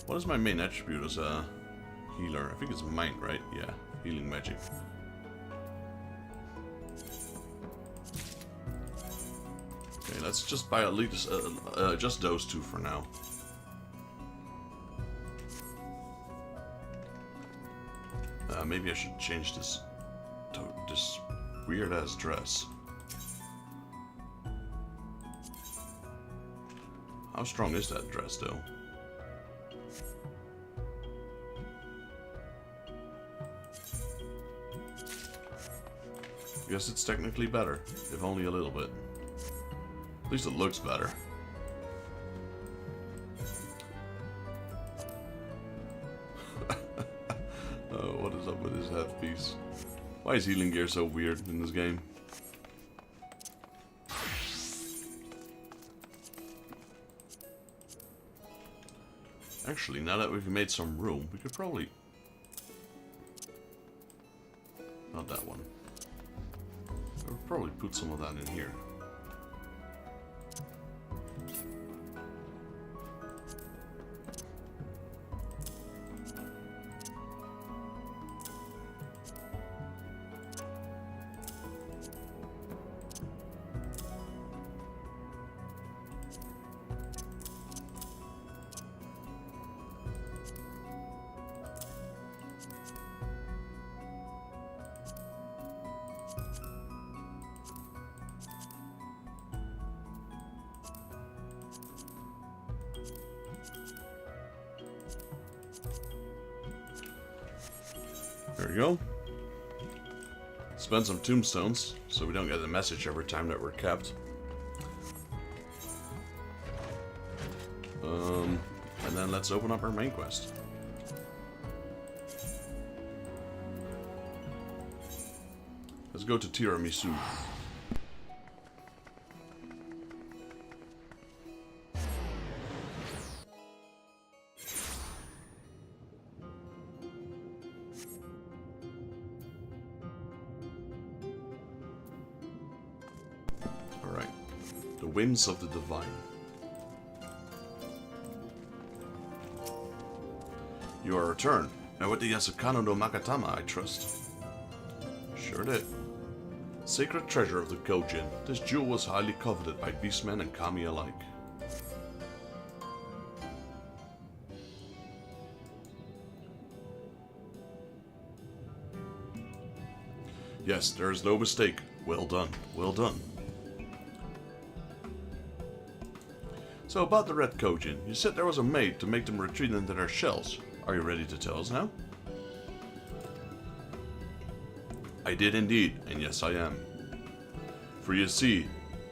What is my main attribute as a healer? I think it's mind, right? Yeah, healing magic. Okay, let's just buy at least just those two for now. Maybe I should change this to this weird ass dress. How strong is that dress though? I guess it's technically better, if only a little bit. At least it looks better. Oh, what is up with his headpiece? Why is healing gear so weird in this game? Actually, now that we've made some room, we could probably... Not that one. We'll probably put some of that in here. There we go. Spend some tombstones, so we don't get a message every time that we're kept. And then let's open up our main quest. Let's go to Tiramisu. Alright. The whims of the divine. You are returned, and with the Yasukano no Makatama, I trust. Sure did. Sacred treasure of the Kojin, this jewel was highly coveted by beastmen and kami alike. Yes, there is no mistake. Well done, well done. So about the Red Kojin, you said there was a maid to make them retreat into their shells. Are you ready to tell us now? I did indeed, and yes I am. For you see,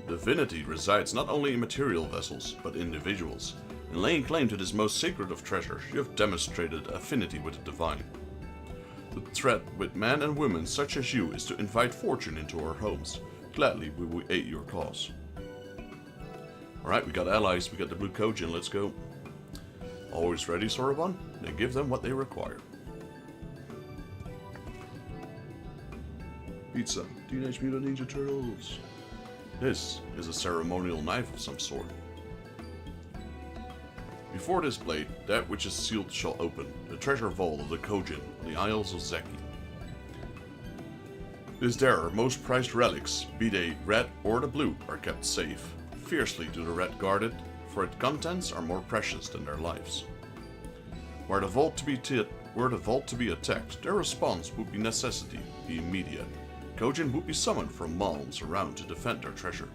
divinity resides not only in material vessels, but individuals. In laying claim to this most sacred of treasures, you have demonstrated affinity with the divine. The threat with men and women such as you is to invite fortune into our homes. Gladly we will aid your cause. Alright, we got allies, we got the Blue Kojin, let's go. Always ready, Soroban? Then give them what they require. Pizza, Teenage Mutant Ninja Turtles. This is a ceremonial knife of some sort. Before this blade, that which is sealed shall open, the treasure vault of the Kojin on the Isles of Zeki. This there our most prized relics, be they red or the blue, are kept safe. Fiercely do the red guard it, for its contents are more precious than their lives. Were the vault to be attacked, their response would be necessity, be immediate. Kojin would be summoned from realms around to defend their treasure.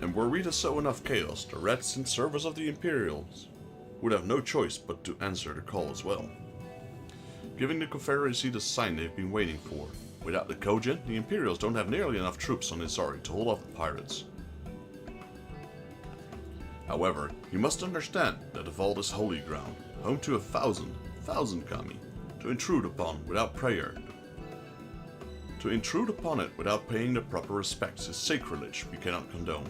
And were we to sow enough chaos, the Reds in service of the Imperials would have no choice but to answer the call as well. Giving the Confederacy the sign they've been waiting for. Without the Kojin, the Imperials don't have nearly enough troops on Isari to hold off the pirates. However, you must understand that the vault is holy ground, home to 1,000 kami. To intrude upon without prayer. To intrude upon it without paying the proper respects is sacrilege we cannot condone.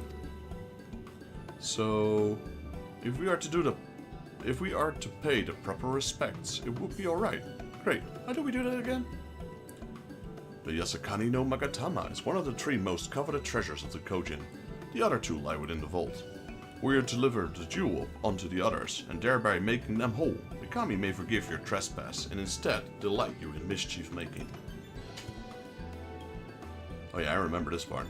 So, if we are to pay the proper respects, it would be alright. Great. How do we do that again? The Yasukani no Magatama is one of the 3 most coveted treasures of the Kojin. The other 2 lie within the vault. We are to deliver the jewel onto the others, and thereby making them whole. The kami may forgive your trespass, and instead delight you in mischief making. Oh yeah, I remember this part.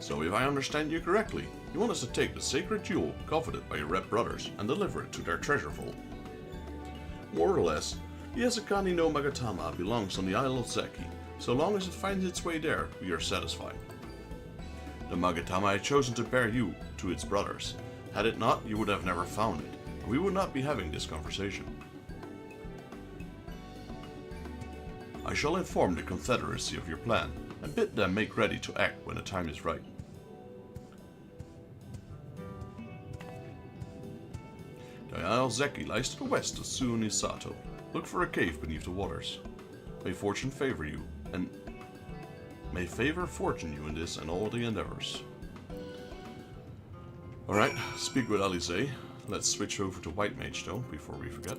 So if I understand you correctly, You want us to take the sacred jewel coveted by your Red brothers and deliver it to their treasure vault. More or less, the Asakani no Magatama belongs on the Isle of Zeki. So long as it finds its way there, we are satisfied. The Magatama had chosen to bear you to its brothers. Had it not, you would have never found it, and we would not be having this conversation. I shall inform the Confederacy of your plan, and bid them make ready to act when the time is right. The Isle Zeki lies to the west of Suonisato. Look for a cave beneath the waters. May fortune favor you, and may favor fortune you in this and all the endeavors. Alright, speak with Alize. Let's switch over to White Mage though, before we forget.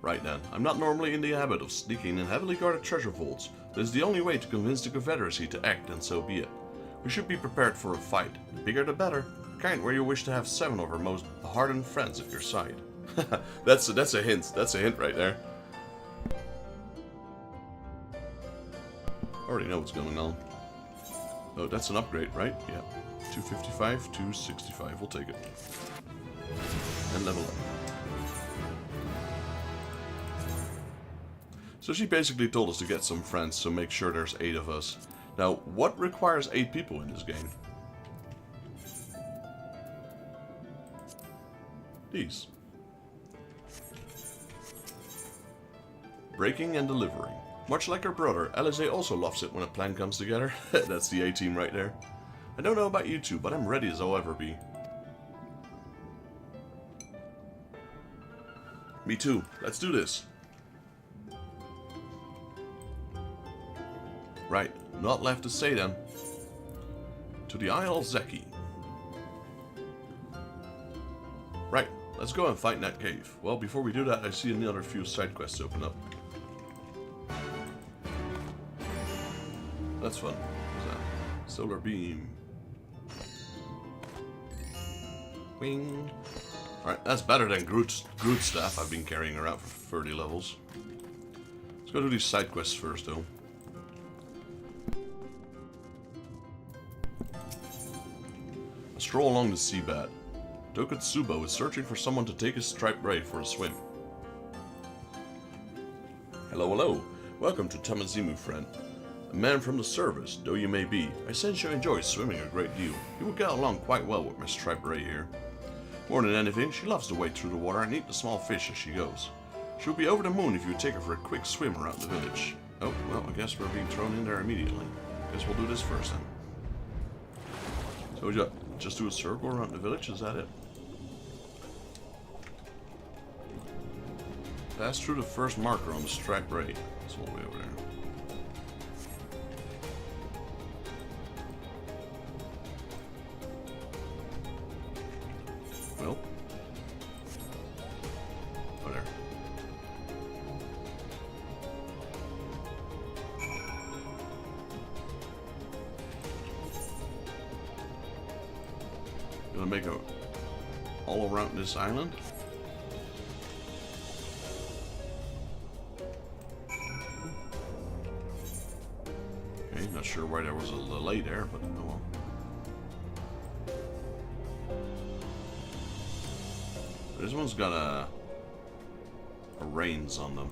Right then, I'm not normally in the habit of sneaking in heavily guarded treasure vaults, but it's the only way to convince the Confederacy to act, and so be it. We should be prepared for a fight. The bigger the better. The kind where you wish to have 7 of our most hardened friends at your side. That's a hint. That's a hint right there. Already know what's going on. Oh, that's an upgrade, right? Yeah. 255, 265. We'll take it. And level up. So she basically told us to get some friends, so make sure there's 8 of us. Now, what requires 8 people in this game? These. Breaking and delivering. Much like her brother, Alize also loves it when a plan comes together. That's the A-team right there. I don't know about you two, but I'm ready as I'll ever be. Me too. Let's do this. Right, not left to say then. To the Isle of Zeki. Right, let's go and fight in that cave. Well, before we do that, I see another few side quests open up. That's fun. What's that? Solar beam. Wing. Alright, that's better than Groot's staff I've been carrying around for 30 levels. Let's go do these side quests first though. A stroll along the seabed. Dokatsubo is searching for someone to take his striped ray for a swim. Hello, hello. Welcome to Tamazimu, friend. A man from the service, though you may be, I sense you enjoy swimming a great deal. You will get along quite well with my striped ray here. More than anything, she loves to wade through the water and eat the small fish as she goes. She'll be over the moon if you take her for a quick swim around the village. Oh, well, I guess we're being thrown in there immediately. Guess we'll do this first then. So we just do a circle around the village, is that it? Pass through the first marker on the striped ray. It's all the way over there. Well. Oh, there. Gonna make a all around this island. Okay, not sure why there was a delay there, but oh well. This one's got a reins on them.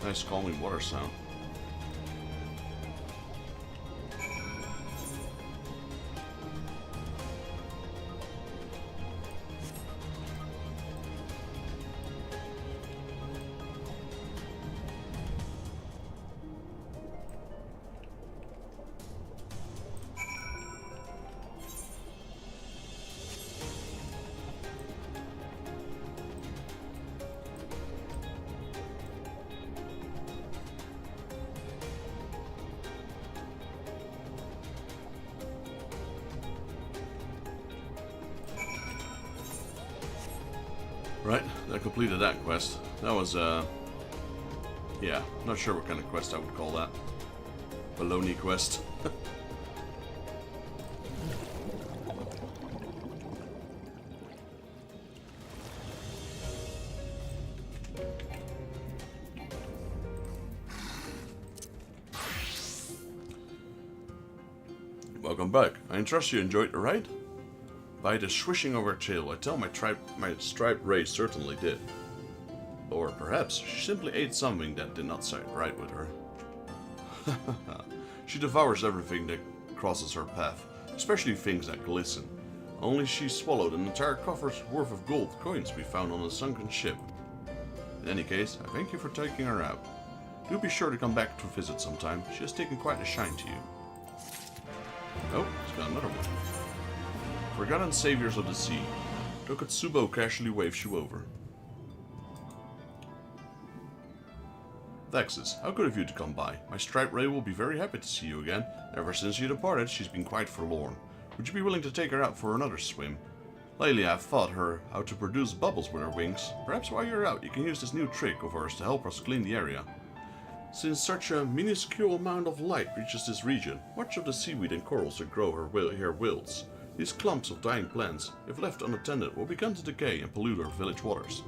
Nice calming water sound. Right, I completed that quest. That was, yeah, not sure what kind of quest I would call that. Baloney quest. Welcome back. I trust you enjoyed the ride? By the swishing of her tail, I tell my striped ray certainly did. Or perhaps she simply ate something that did not sit right with her. She devours everything that crosses her path, especially things that glisten. Only she swallowed an entire coffer's worth of gold coins we found on a sunken ship. In any case, I thank you for taking her out. Do be sure to come back to visit sometime. She has taken quite a shine to you. Oh, he's got another one. Forgotten Saviors of the Sea. Tokatsubo casually waves you over. Thexus, how good of you to come by. My striped ray will be very happy to see you again. Ever since you departed, she's been quite forlorn. Would you be willing to take her out for another swim? Lately I've taught her how to produce bubbles with her wings. Perhaps while you're out, you can use this new trick of hers to help us clean the area. Since such a minuscule amount of light reaches this region, much of the seaweed and corals that grow here wilts. These clumps of dying plants, if left unattended, will begin to decay and pollute our village waters.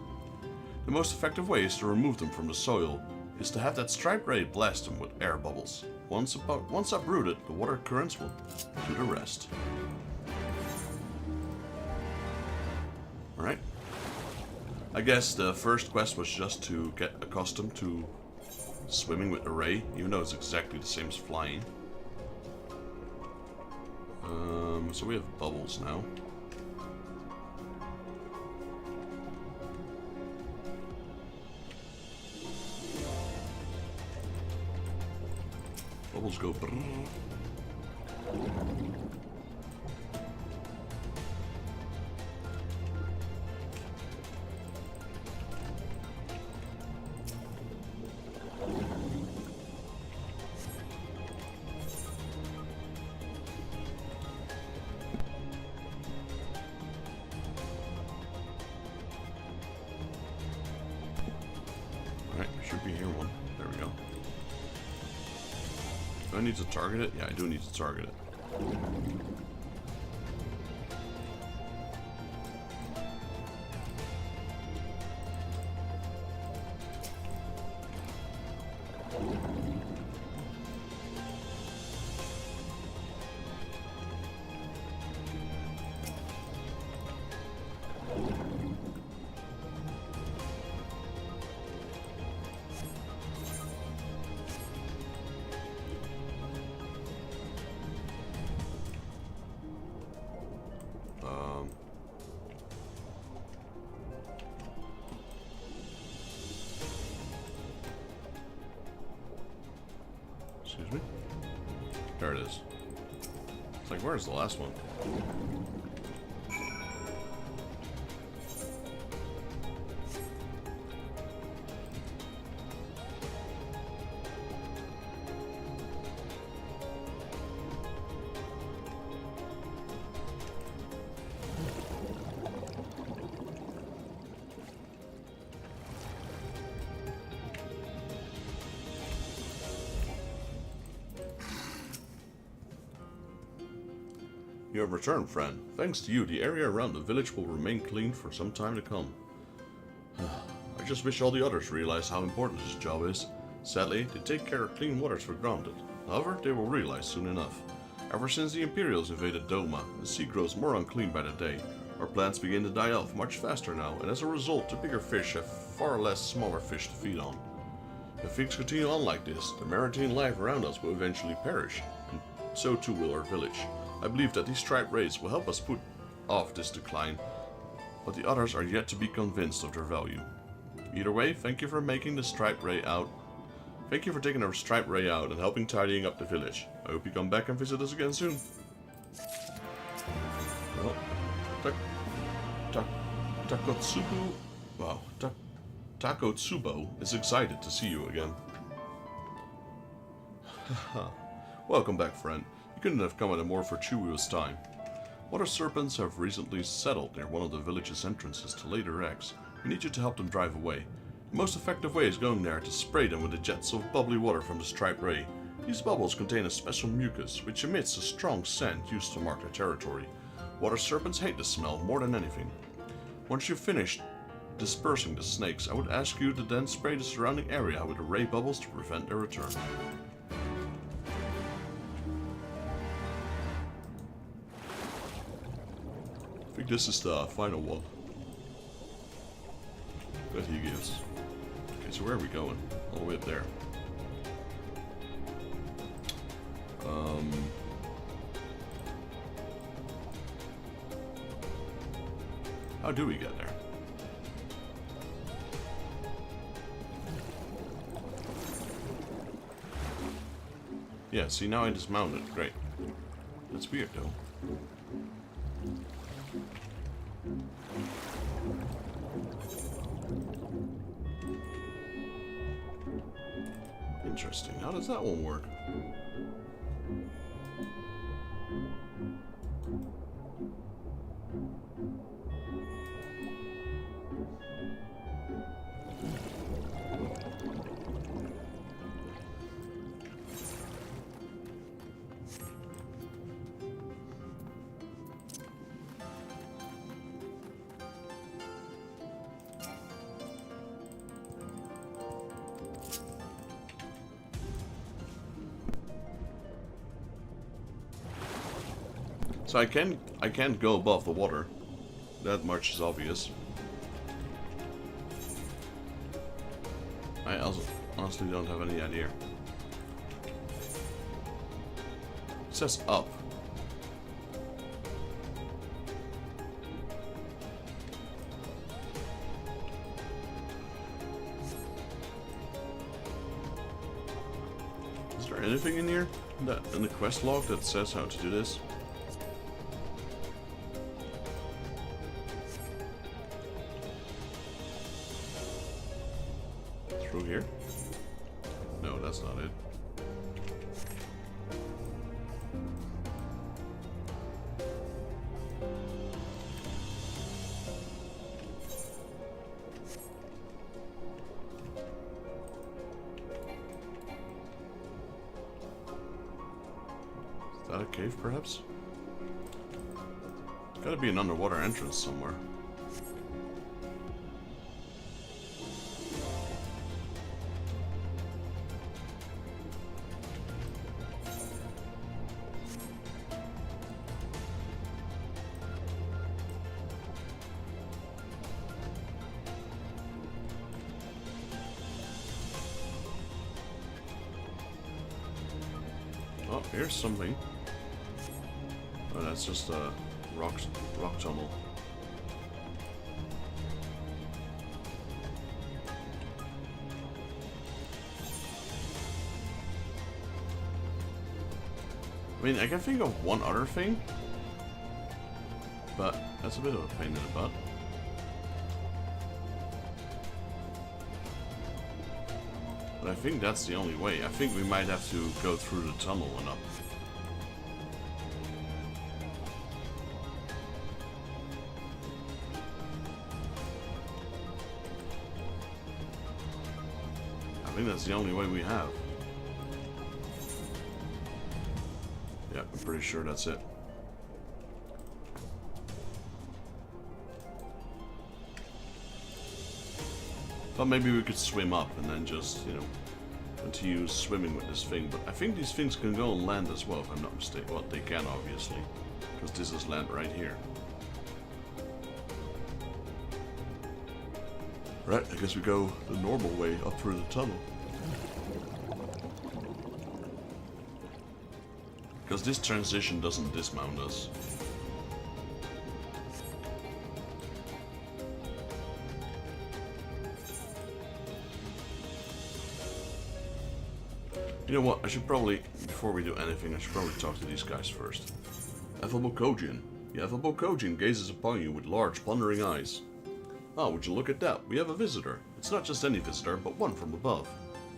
The most effective way is to remove them from the soil, is to have that striped ray blast them with air bubbles. Once uprooted, the water currents will do the rest. Alright. I guess the first quest was just to get accustomed to swimming with the ray, even though it's exactly the same as flying. So we have bubbles now. Bubbles go brrrr. Should be here one. There we go. Do I need to target it? Yeah, I do need to target it. Excuse me? There it is. It's like, where's the last one? You have returned, friend. Thanks to you, the area around the village will remain clean for some time to come. I just wish all the others realized how important this job is. Sadly, they take care of clean waters for granted. However, they will realize soon enough. Ever since the Imperials invaded Doma, the sea grows more unclean by the day. Our plants begin to die off much faster now, and as a result, the bigger fish have far less smaller fish to feed on. If things continue on like this, the maritime life around us will eventually perish, and so too will our village. I believe that these striped rays will help us put off this decline, but the others are yet to be convinced of their value. Either way, thank you for making the striped ray out. Thank you for taking our striped ray out and helping tidying up the village. I hope you come back and visit us again soon. Well, Takotsubo, wow, Takotsubo is excited to see you again. Welcome back, friend. You couldn't have come at a more fortuitous time. Water serpents have recently settled near one of the village's entrances to lay their eggs. We need you to help them drive away. The most effective way is going there to spray them with the jets of bubbly water from the striped ray. These bubbles contain a special mucus, which emits a strong scent used to mark their territory. Water serpents hate the smell more than anything. Once you've finished dispersing the snakes, I would ask you to then spray the surrounding area with the ray bubbles to prevent their return. I think this is the final one that he gives. Okay, so where are we going? All the way up there. How do we get there? Yeah, see, now I dismounted. Great. That's weird, though. Interesting. How does that one work? So I can't go above the water. That much is obvious. I also honestly don't have any idea. It says up. Is there anything in here in the quest log that says how to do this? Through here? No, that's not it. Is that a cave, perhaps? There's gotta be an underwater entrance somewhere. Oh, here's something. Oh, that's just a rock tunnel. I mean, I can think of one other thing, but that's a bit of a pain in the butt. But I think that's the only way. I think we might have to go through the tunnel and up. I think that's the only way we have. Yeah, I'm pretty sure that's it. Thought maybe we could swim up and then just, you know, continue swimming with this thing. But I think these things can go on land as well, if I'm not mistaken. Well, they can, obviously, because this is land right here. Right, I guess we go the normal way up through the tunnel. Because this transition doesn't dismount us. You know what, I should probably, before we do anything, I should probably talk to these guys first. Affable Kojin. The affable Kojin gazes upon you with large, pondering eyes. Ah, would you look at that? We have a visitor. It's not just any visitor, but one from above.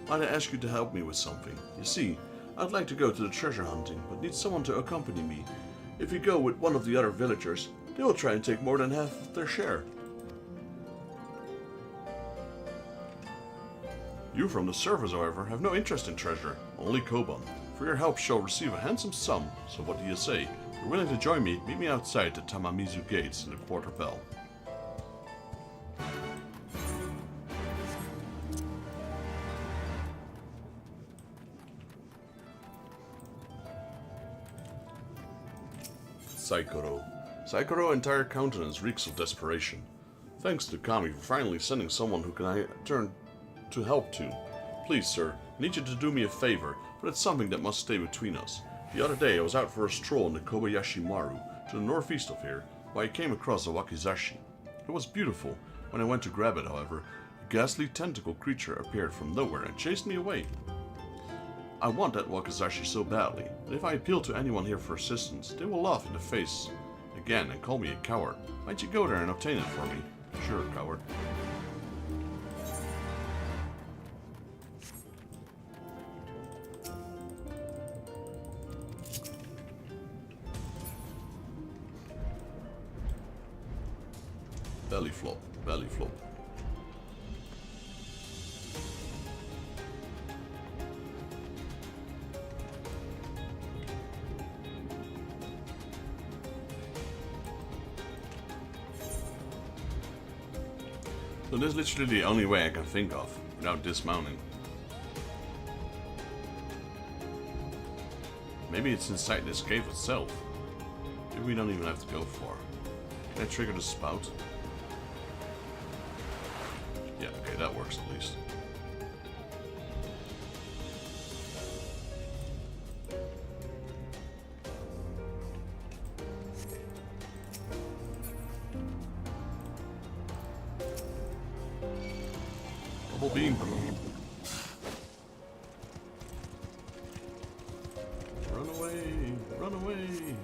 Might I ask you to help me with something? You see, I'd like to go to the treasure hunting, but need someone to accompany me. If you go with one of the other villagers, they will try and take more than half of their share. You from the surface, however, have no interest in treasure, only Koban. For your help shall receive a handsome sum, so what do you say? If you're willing to join me, meet me outside the Tamamizu gates in the quarter bell. Saikoro. Saikoro's entire countenance reeks of desperation. Thanks to Kami for finally sending someone who can I turn to help to. Please, sir, I need you to do me a favor, but it's something that must stay between us. The other day I was out for a stroll in the Kobayashi Maru, to the northeast of here, where I came across a wakizashi. It was beautiful. When I went to grab it, however, a ghastly tentacle creature appeared from nowhere and chased me away. I want that wakizashi so badly, and if I appeal to anyone here for assistance, they will laugh in the face again and call me a coward. Might you go there and obtain it for me? Sure, coward. Belly flop, belly flop. So this is literally the only way I can think of without dismounting. Maybe it's inside this cave itself. Maybe we don't even have to go far. Can I trigger the spout? Yeah, okay, that works at least. Double beam. Run away! Run away!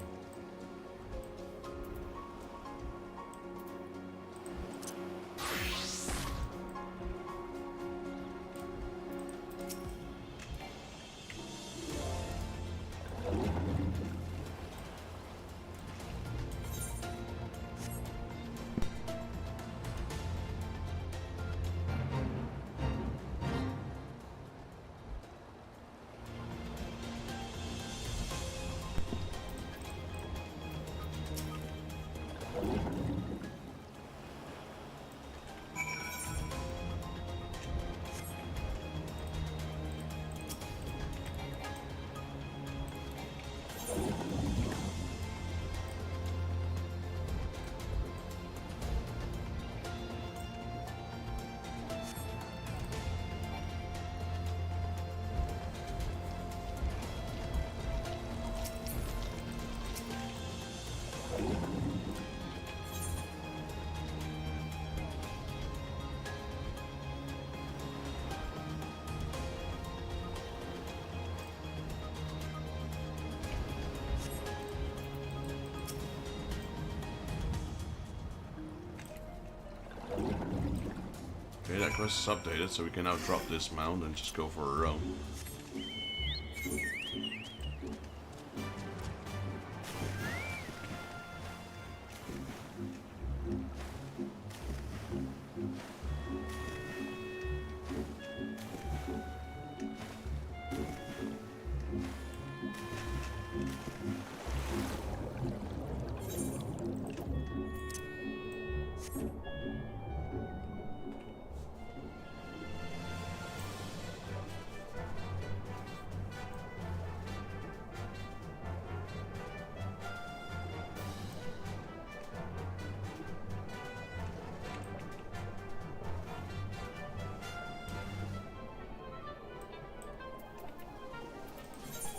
Okay, that quest is updated, so we can now drop this mound and just go for a roam.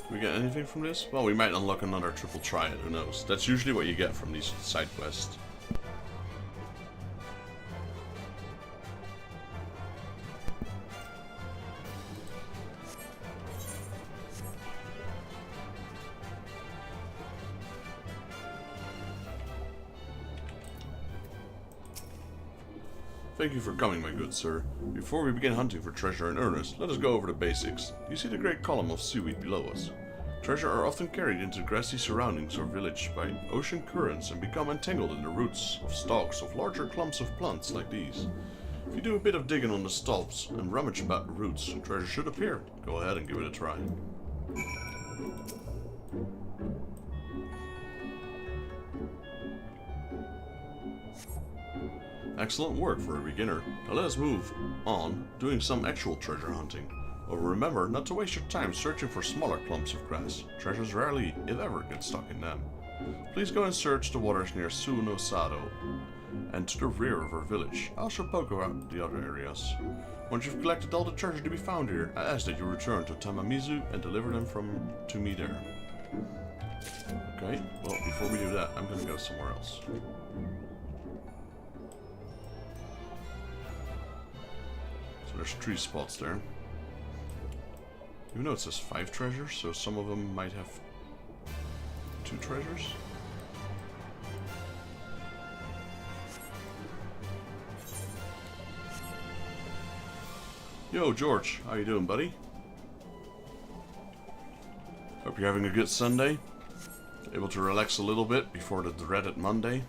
We get anything from this? Well, we might unlock another triple triad, who knows. That's usually what you get from these side quests. Thank you for coming, my good sir. Before we begin hunting for treasure in earnest, let us go over the basics. You see the great column of seaweed below us. Treasure are often carried into grassy surroundings or village by ocean currents and become entangled in the roots of stalks of larger clumps of plants like these. If you do a bit of digging on the stalks and rummage about the roots, treasure should appear. Go ahead and give it a try. Excellent work for a beginner. Now let us move on, doing some actual treasure hunting. But remember not to waste your time searching for smaller clumps of grass. Treasures rarely, if ever, get stuck in them. Please go and search the waters near Sunosado and to the rear of our village. I shall poke around the other areas. Once you've collected all the treasure to be found here, I ask that you return to Tamamizu and deliver them to me there. Okay, well, before we do that, I'm gonna go somewhere else. So there's 3 spots there. Even though it says 5 treasures, so some of them might have 2 treasures. Yo, George, how you doing, buddy? Hope you're having a good Sunday. Able to relax a little bit before the dreaded Monday.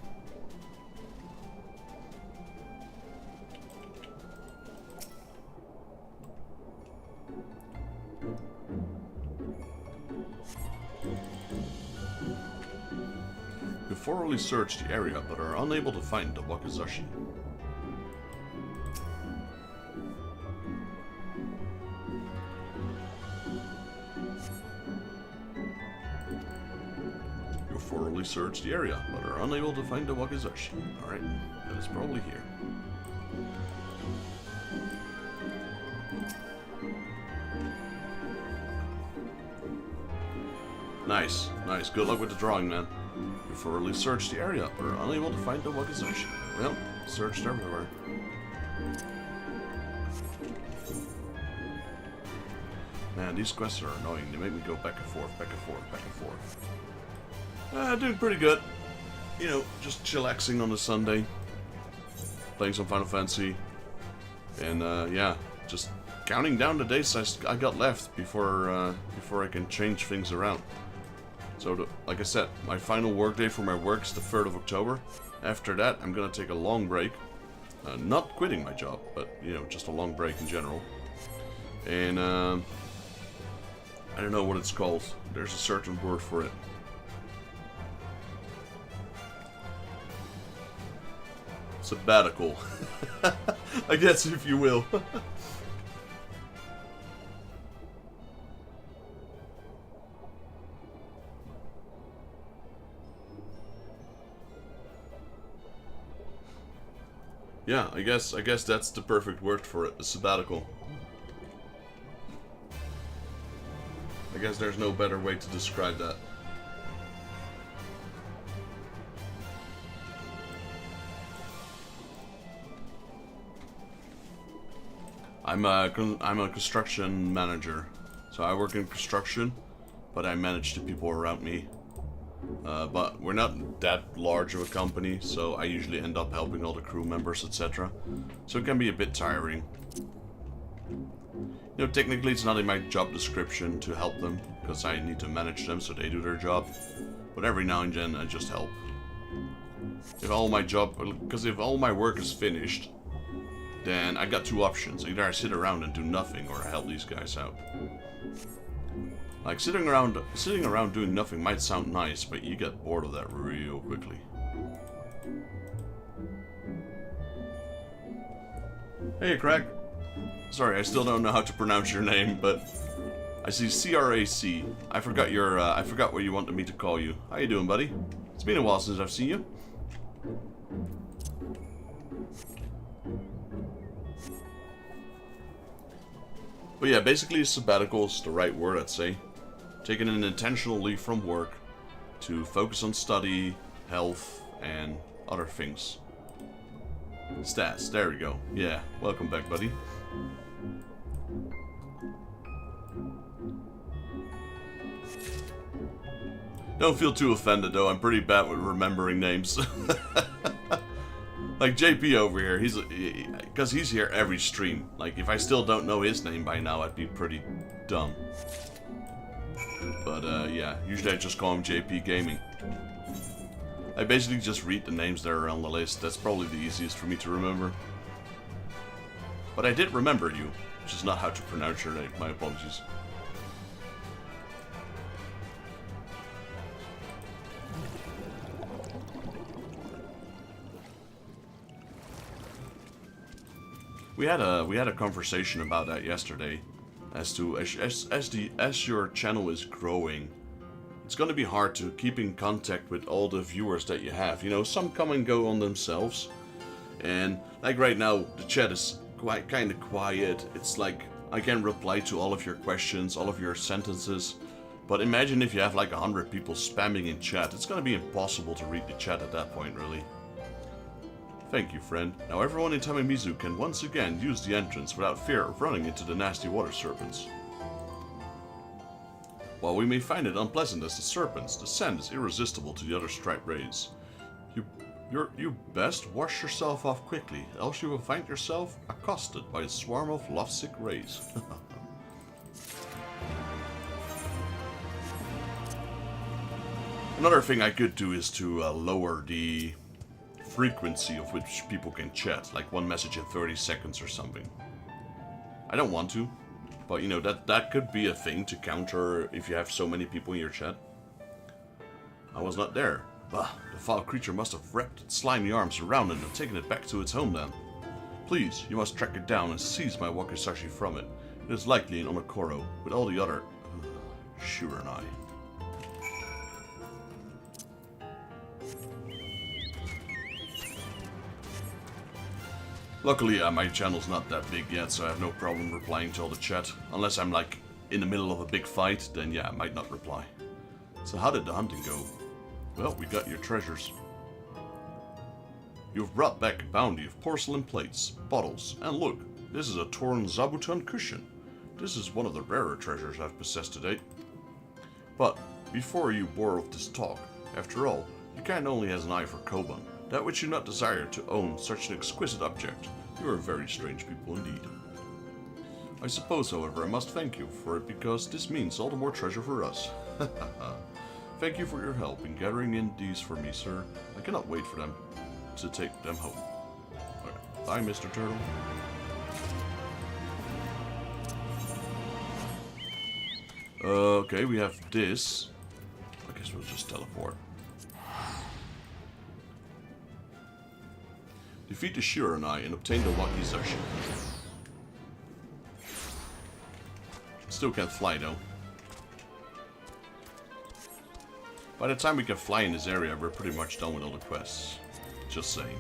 You thoroughly searched the area, but are unable to find the Wakizashi. You thoroughly searched the area, but are unable to find the Wakizashi. Alright, that is probably here. Nice, nice. Good luck with the drawing, man. You thoroughly searched the area, but are unable to find the Wakizashi. Well, searched everywhere. Man, these quests are annoying. They make me go back and forth, back and forth, back and forth. Doing pretty good. You know, just chillaxing on a Sunday. Playing some Final Fantasy. And, yeah, just counting down the days I got left before I can change things around. So, like I said, my final work day for my work is the 3rd of October. After that, I'm gonna take a long break. Not quitting my job, but, you know, just a long break in general. And, I don't know what it's called. There's a certain word for it. Sabbatical. I guess, if you will. Yeah, I guess that's the perfect word for it, a sabbatical. I guess there's no better way to describe that. I'm a construction manager, so I work in construction, but I manage the people around me. But we're not that large of a company, so I usually end up helping all the crew members, etc. So it can be a bit tiring. You know, technically it's not in my job description to help them, because I need to manage them so they do their job. But every now and then I just help. If all my work is finished, then I got 2 options. Either I sit around and do nothing, or I help these guys out. Like, sitting around doing nothing might sound nice, but you get bored of that real quickly. Hey, Craig. Sorry, I still don't know how to pronounce your name, but I see C-R-A-C. I forgot what you wanted me to call you. How you doing, buddy? It's been a while since I've seen you. But yeah, basically sabbatical is the right word, I'd say. Taking an intentional leave from work to focus on study, health, and other things. Stats, there we go. Yeah, welcome back, buddy. Don't feel too offended, though. I'm pretty bad with remembering names. Like JP over here, because he's here every stream. Like, if I still don't know his name by now, I'd be pretty dumb. But, yeah, usually I just call him JP Gaming. I basically just read the names that are on the list. That's probably the easiest for me to remember. But I did remember you, which is not how to pronounce your name. My apologies. We had a conversation about that yesterday, as to as your channel is growing, it's gonna be hard to keep in contact with all the viewers that you have. You know, some come and go on themselves, and like right now the chat is kind of quiet. It's like I can reply to all of your questions, all of your sentences, but imagine if you have like 100 people spamming in chat. It's gonna be impossible to read the chat at that point, really. Thank you, friend. Now everyone in Tamamizu can once again use the entrance without fear of running into the nasty water serpents. While we may find it unpleasant as the serpents, the scent is irresistible to the other striped rays. You best wash yourself off quickly, else you will find yourself accosted by a swarm of lovesick rays. Another thing I could do is to lower the frequency of which people can chat, like one message in 30 seconds or something. I don't want to, but you know, that could be a thing to counter if you have so many people in your chat. I was not there. Bah, the foul creature must have wrapped its slimy arms around it and taken it back to its homeland. Please, you must track it down and seize my wakizashi from it. It is likely in Onokoro, with all the other Shiranai. Luckily, my channel's not that big yet, so I have no problem replying to all the chat. Unless I'm like in the middle of a big fight, then yeah, I might not reply. So how did the hunting go? Well, we got your treasures. You've brought back a bounty of porcelain plates, bottles, and look, this is a torn zabuton cushion. This is one of the rarer treasures I've possessed to date. But, before you bore with this talk, after all, your kind only has an eye for Koban, that which you not desire to own such an exquisite object. You are very strange people indeed. I suppose, however, I must thank you for it because this means all the more treasure for us. Thank you for your help in gathering in these for me, sir. I cannot wait for them to take them home. Right. Bye, Mr. Turtle. Okay, we have this. I guess we'll just teleport. Defeat the Shiranai and obtain the wakizashi. Still can't fly though. By the time we can fly in this area, we're pretty much done with all the quests. Just saying.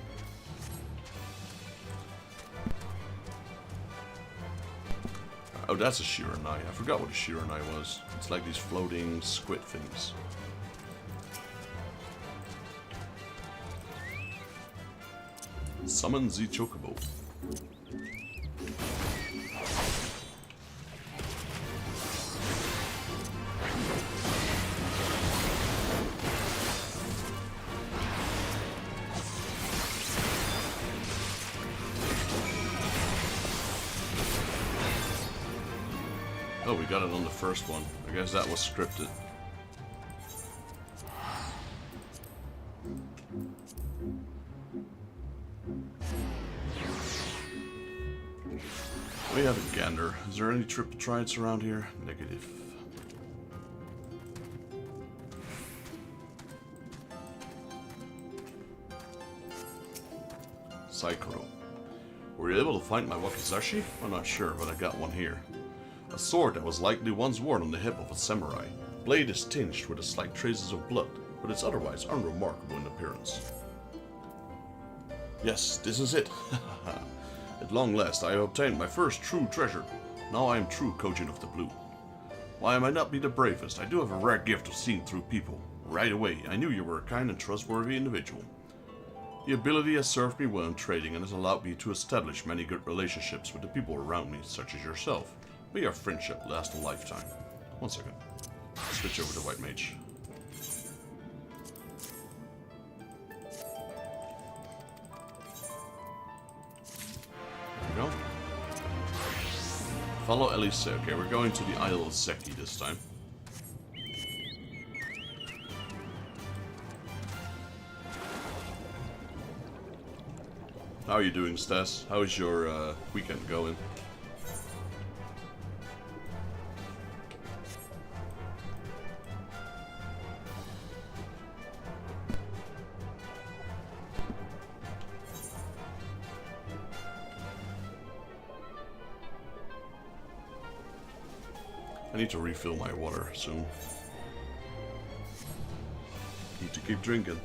Oh, that's a Shiranai. I forgot what a Shiranai was. It's like these floating squid things. Summon the Chocobo. Oh, we got it on the first one. I guess that was scripted. We have a gander. Is there any triple triads around here? Negative. Saikoro. Were you able to find my wakizashi? I'm not sure, but I got one here. A sword that was likely once worn on the hip of a samurai. Blade is tinged with the slight traces of blood, but it's otherwise unremarkable in appearance. Yes, this is it. At long last, I have obtained my first true treasure. Now I am true Kojin of the Blue. While I might not be the bravest, I do have a rare gift of seeing through people. Right away, I knew you were a kind and trustworthy individual. The ability has served me well in trading and has allowed me to establish many good relationships with the people around me, such as yourself. May our friendship last a lifetime. One second. Switch over to White Mage. There we go. Follow Elise. Okay, we're going to the Isle of Zeki this time. How are you doing, Stas? How is your weekend going? I need to refill my water soon. Need to keep drinking.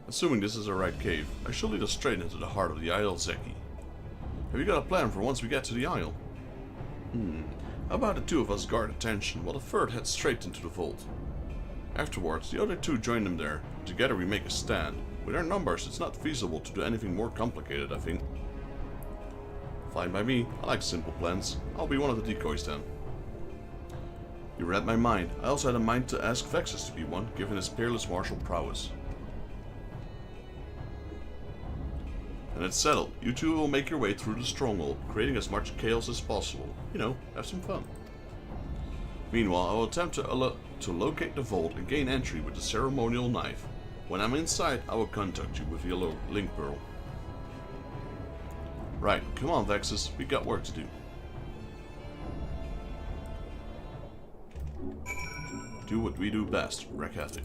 Assuming this is the right cave, I shall lead us straight into the heart of the Eorzea. Have you got a plan for once we get to the isle? How about the two of us guard attention while the third heads straight into the vault? Afterwards, the other two join them there, and together we make a stand. With our numbers, it's not feasible to do anything more complicated, I think. Fine by me, I like simple plans. I'll be one of the decoys then. You read my mind. I also had a mind to ask Vexus to be one, given his peerless martial prowess. And it's settled. You two will make your way through the stronghold, creating as much chaos as possible. You know, have some fun. Meanwhile, I will attempt to locate the vault and gain entry with the ceremonial knife. When I'm inside, I will contact you with the link pearl. Right, come on Vexus, we got work to do. Do what we do best, wreak havoc.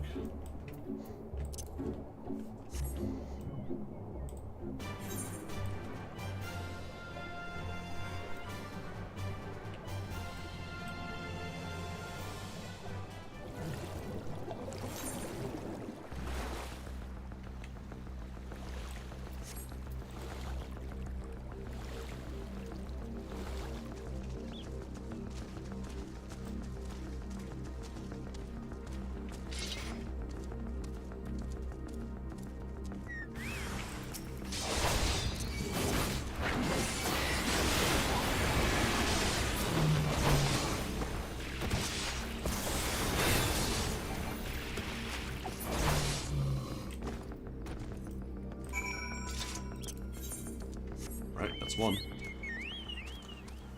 Right, that's one.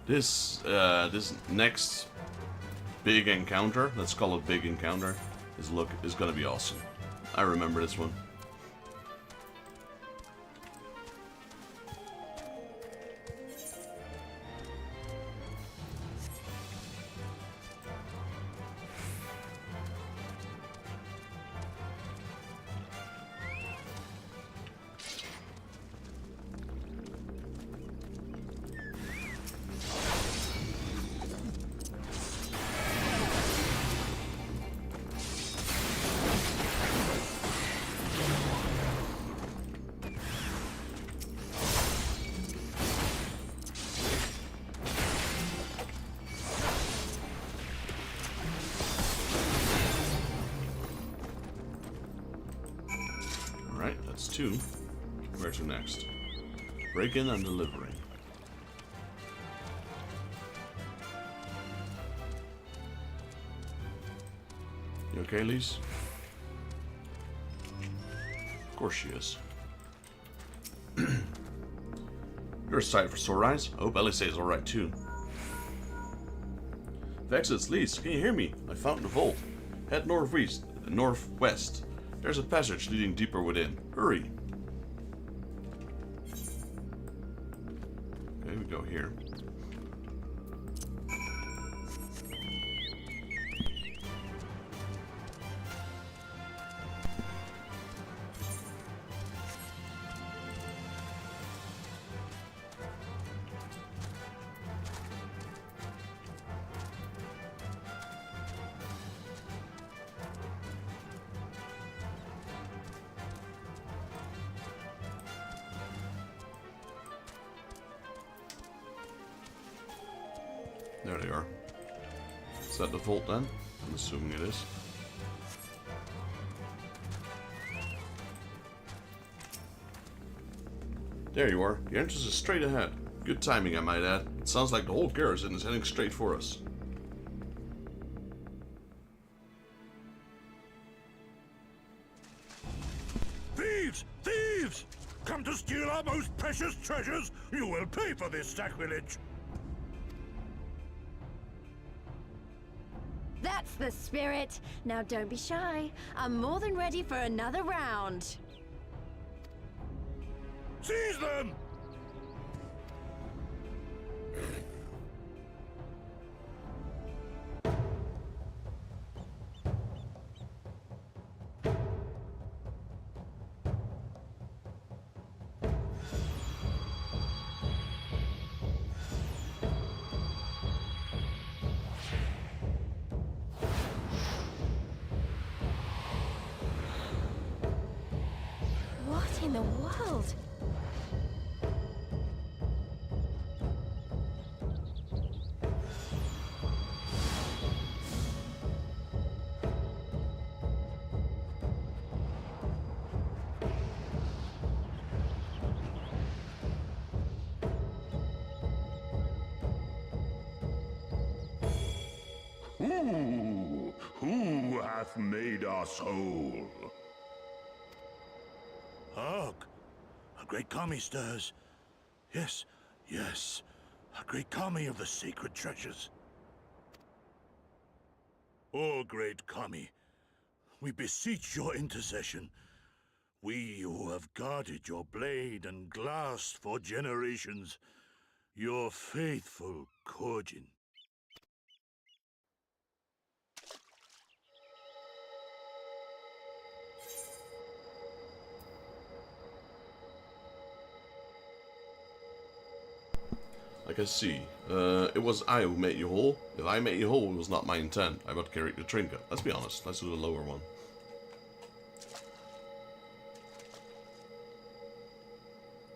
This next big encounter, let's call it big encounter, is gonna be awesome. I remember this one. Alright, that's two. Where to next? Break-in and delivering. You okay, Lise? Of course she is. You're a sight for sore eyes. I hope Elise is alright too. Vexus, Lise, can you hear me? I found the vault. Head northwest. There's a passage leading deeper within. Hurry! Okay, we go here. There they are. Is that the vault then? I'm assuming it is. There you are. The entrance is straight ahead. Good timing, I might add. It sounds like the whole garrison is heading straight for us. Thieves! Thieves! Come to steal our most precious treasures? You will pay for this sacrilege! That's the spirit! Now don't be shy. I'm more than ready for another round. Seize them! What in the world? Who hath made us whole? Hark! A great kami stirs. Yes, yes. A great kami of the sacred treasures. O great kami, we beseech your intercession. We who have guarded your blade and glass for generations. Your faithful Korjin. I can see. It was I who made you whole. If I made you whole, it was not my intent. I would carry the trinket. Let's be honest. Let's do the lower one.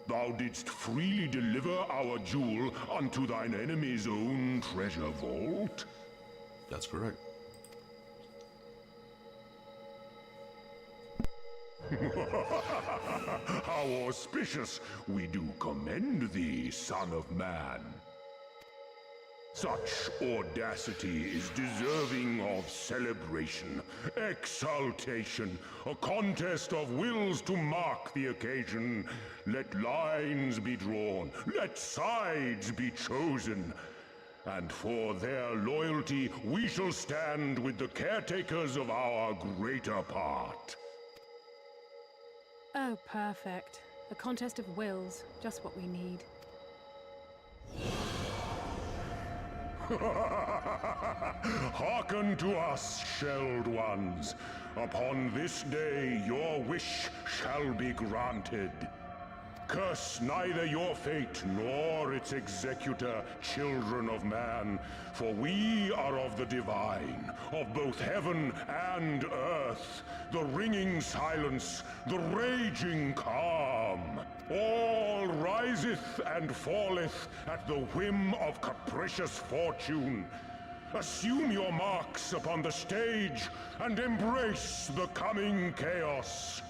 Thou didst freely deliver our jewel unto thine enemy's own treasure vault? That's correct. How auspicious! We do commend thee, son of man. Such audacity is deserving of celebration, exaltation, a contest of wills to mark the occasion. Let lines be drawn, let sides be chosen. And for their loyalty, we shall stand with the caretakers of our greater part. Oh, perfect. A contest of wills. Just what we need. Hearken to us, shelled ones. Upon this day, your wish shall be granted. Curse neither your fate nor its executor, children of man, for we are of the divine, of both heaven and earth, the ringing silence, the raging calm. All riseth and falleth at the whim of capricious fortune. Assume your marks upon the stage and embrace the coming chaos.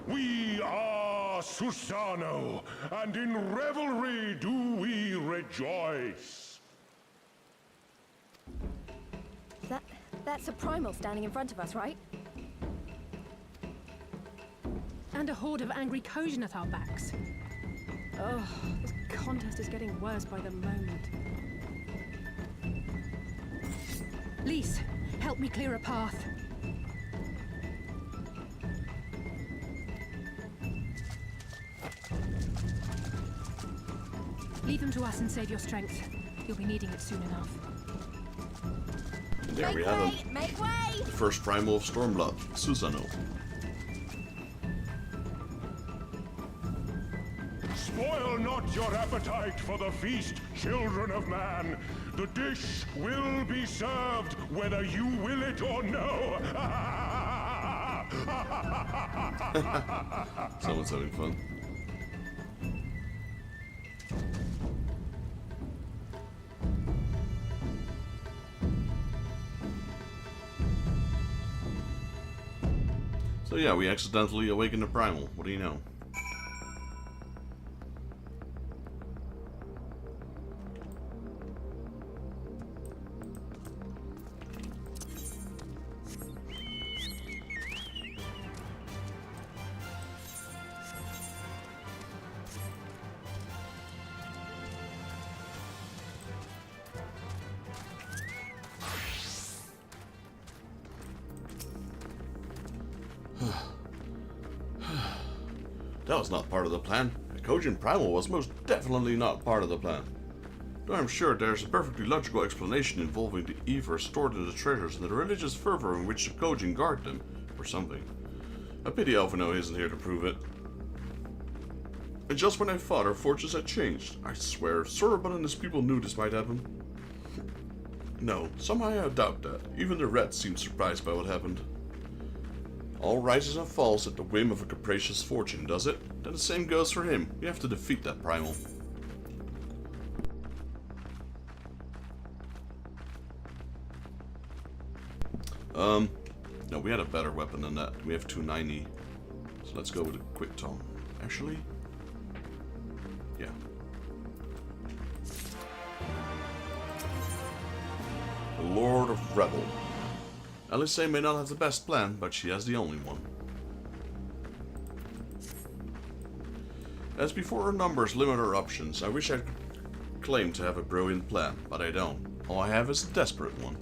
We are Susano, and in revelry do we rejoice. That's a primal standing in front of us, right? And a horde of angry Kojin at our backs. Oh, this contest is getting worse by the moment. Lise, help me clear a path. Leave them to us and save your strength. You'll be needing it soon enough. And there we have him. Make way! The first primal of Stormblood, Susanoo. Spoil not your appetite for the feast, children of man. The dish will be served whether you will it or no. Someone's having fun. So yeah, we accidentally awakened the primal. What do you know? That was not part of the plan. A Kojin primal was most definitely not part of the plan. Though I'm sure there's a perfectly logical explanation involving the ether stored in the treasures and the religious fervor in which the Kojin guard them, or something. A pity Elfino isn't here to prove it. And just when I thought our fortunes had changed, I swear, Sorobun and his people knew this might happen. No, somehow I doubt that. Even the rats seemed surprised by what happened. All rises and falls at the whim of a capricious fortune, does it? Then the same goes for him. We have to defeat that primal. No, we had a better weapon than that. We have 290. So let's go with a quick tome. Actually, yeah. The Lord of Rebel. Alice may not have the best plan, but she has the only one. As before our numbers limit our options, I wish I could claim to have a brilliant plan, but I don't. All I have is a desperate one.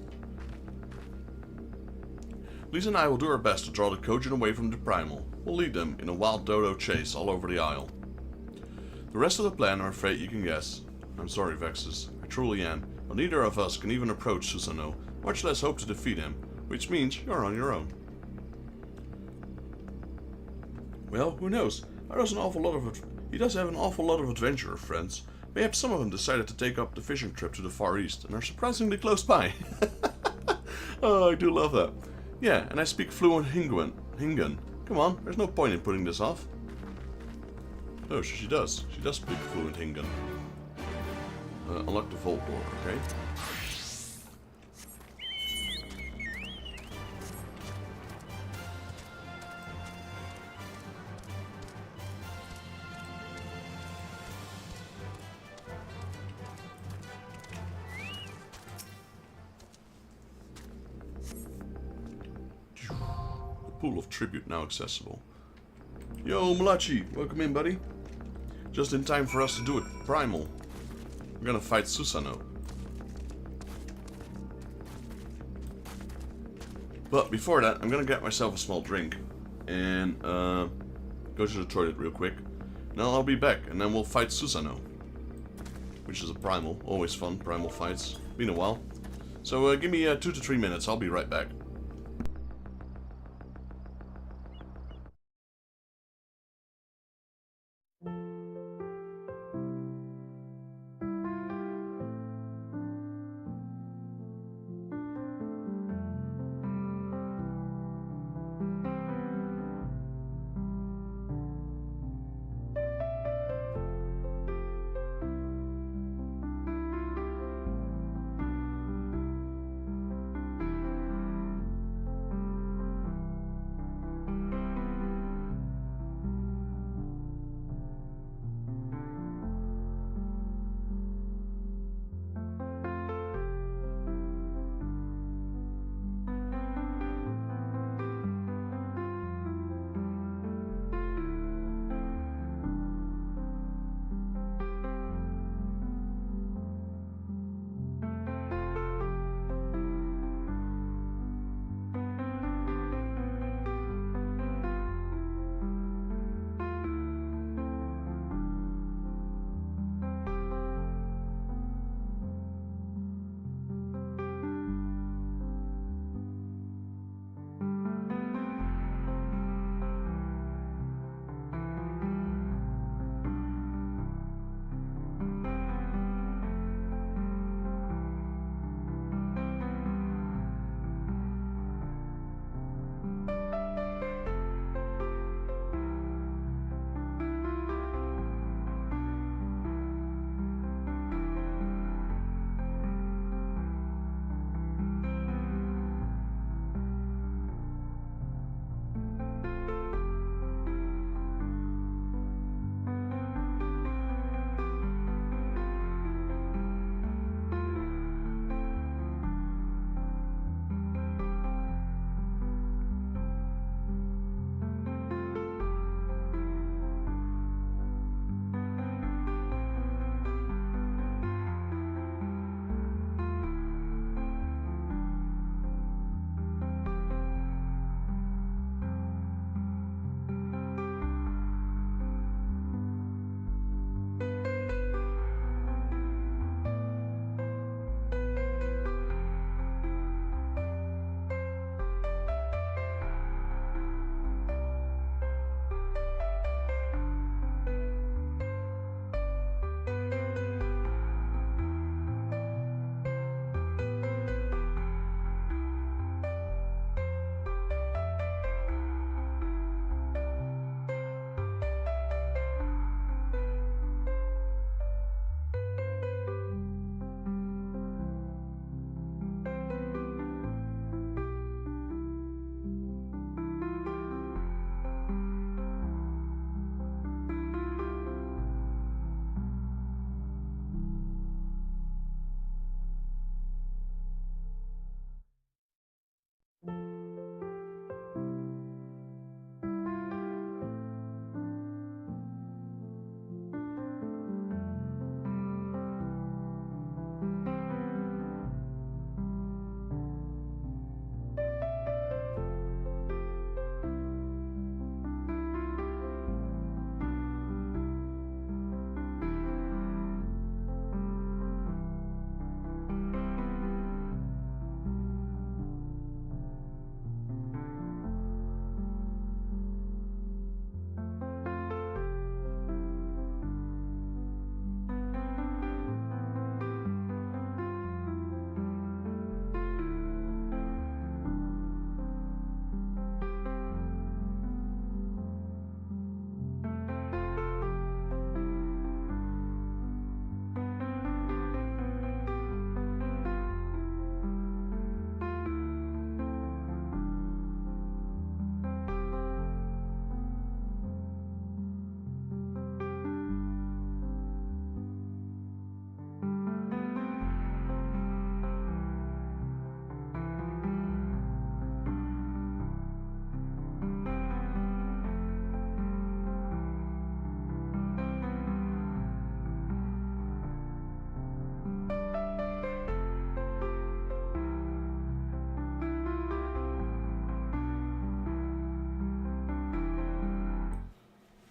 Lisa and I will do our best to draw the Kojin away from the primal. We'll lead them in a wild dodo chase all over the isle. The rest of the plan, I'm afraid you can guess. I'm sorry, Vexus. I truly am, but neither of us can even approach Susanoo, much less hope to defeat him. Which means you're on your own. Well, who knows? He does have an awful lot of adventurer friends. Perhaps some of them decided to take up the fishing trip to the Far East and are surprisingly close by. Oh, I do love that. Yeah, and I speak fluent Hingan. Come on, there's no point in putting this off. Oh, she does. She does speak fluent Hingan. Unlock the vault door, okay? Pool of tribute now accessible. Yo, Malachi, welcome in, buddy. Just in time for us to do it. Primal. We're gonna fight Susanoo. But before that, I'm gonna get myself a small drink and go to the toilet real quick. Now I'll be back, and then we'll fight Susanoo, which is a primal. Always fun, primal fights. Been a while. So give me 2 to 3 minutes. I'll be right back.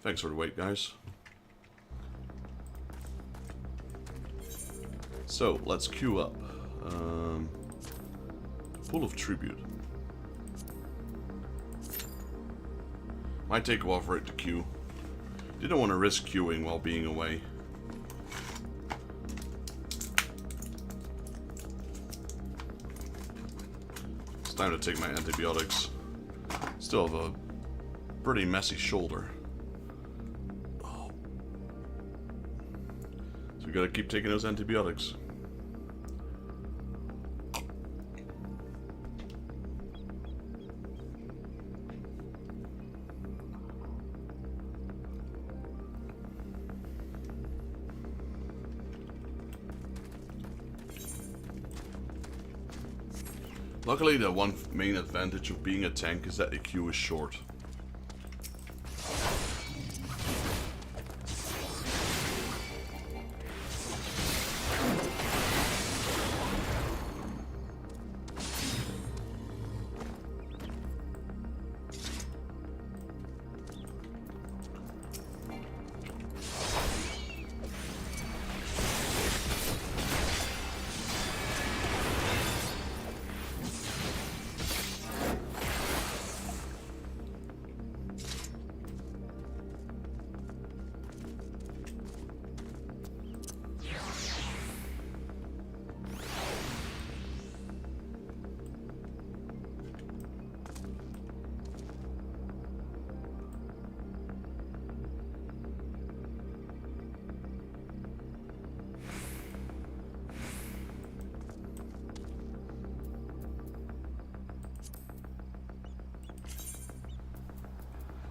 Thanks for the wait, guys. So, let's queue up. Pool of Tribute. Might take a while for it to queue. Didn't want to risk queuing while being away. It's time to take my antibiotics. Still have a pretty messy shoulder. Oh. So we gotta keep taking those antibiotics. Luckily, the one main advantage of being a tank is that the queue is short.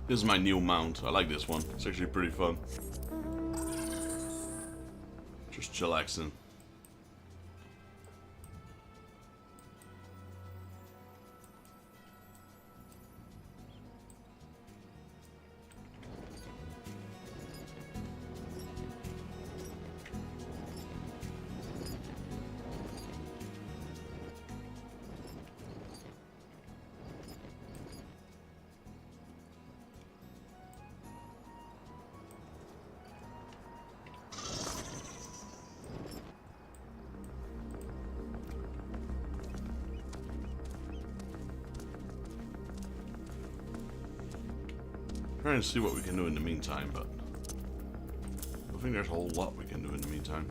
This is my new mount. I like this one. It's actually pretty fun. Just chillaxing. Trying to see what we can do in the meantime, but I think there's a whole lot we can do in the meantime.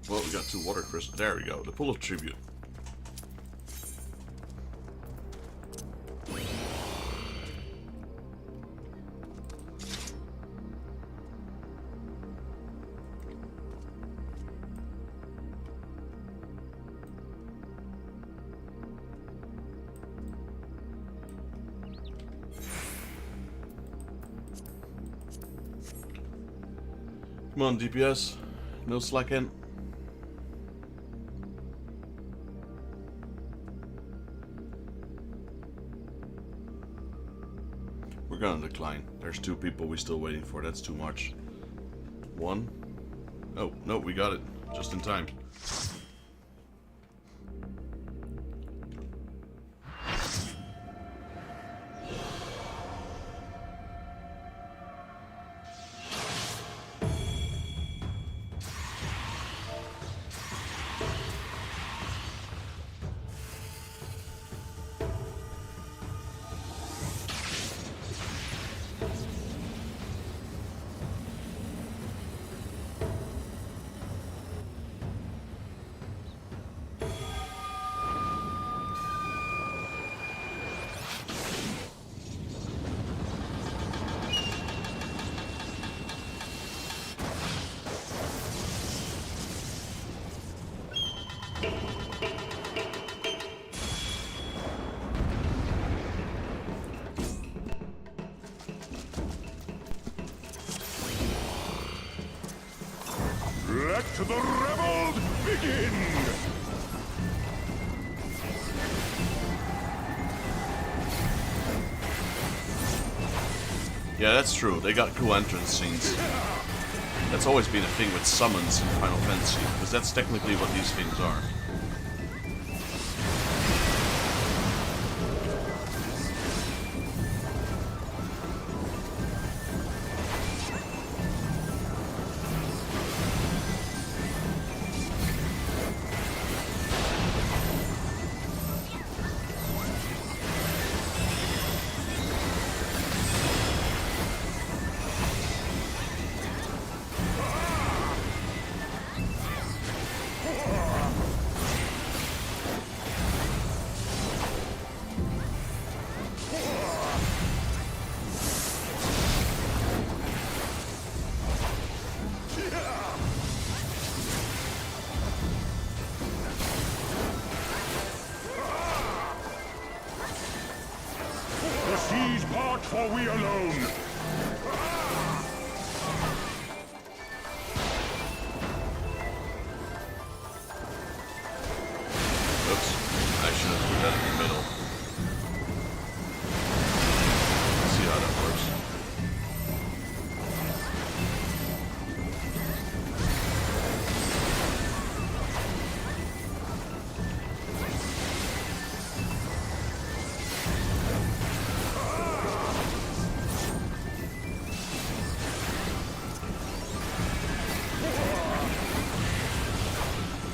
Well, we got 2 water crystals. There we go. The Pool of Tribute. Come on, DPS. No slacking. We're gonna decline. There's 2 people we're still waiting for. That's too much. 1. Oh, no, we got it. Just in time. the revels begin! Yeah, that's true. They got cool entrance scenes. That's always been a thing with summons in Final Fantasy, because that's technically what these things are. The seas part, for we alone! Oops. I should have put that in the middle. Let's see how that works.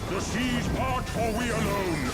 The seas part, for we alone!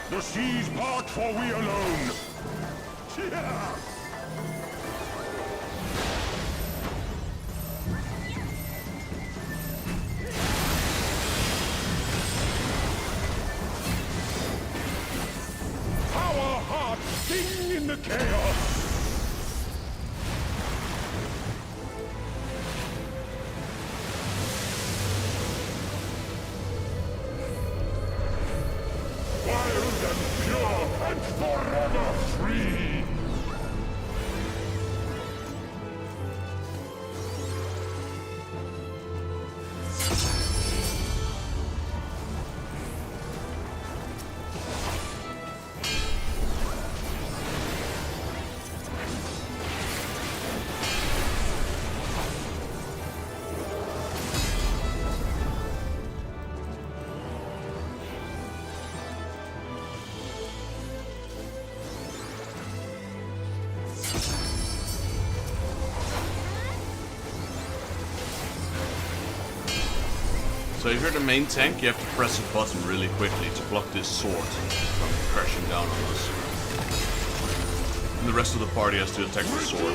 The seas part, for we alone! Our hearts sing in the chaos! Wild and pure and forever free! So if you're the main tank, you have to press a button really quickly to block this sword from crashing down on us. And the rest of the party has to attack the sword.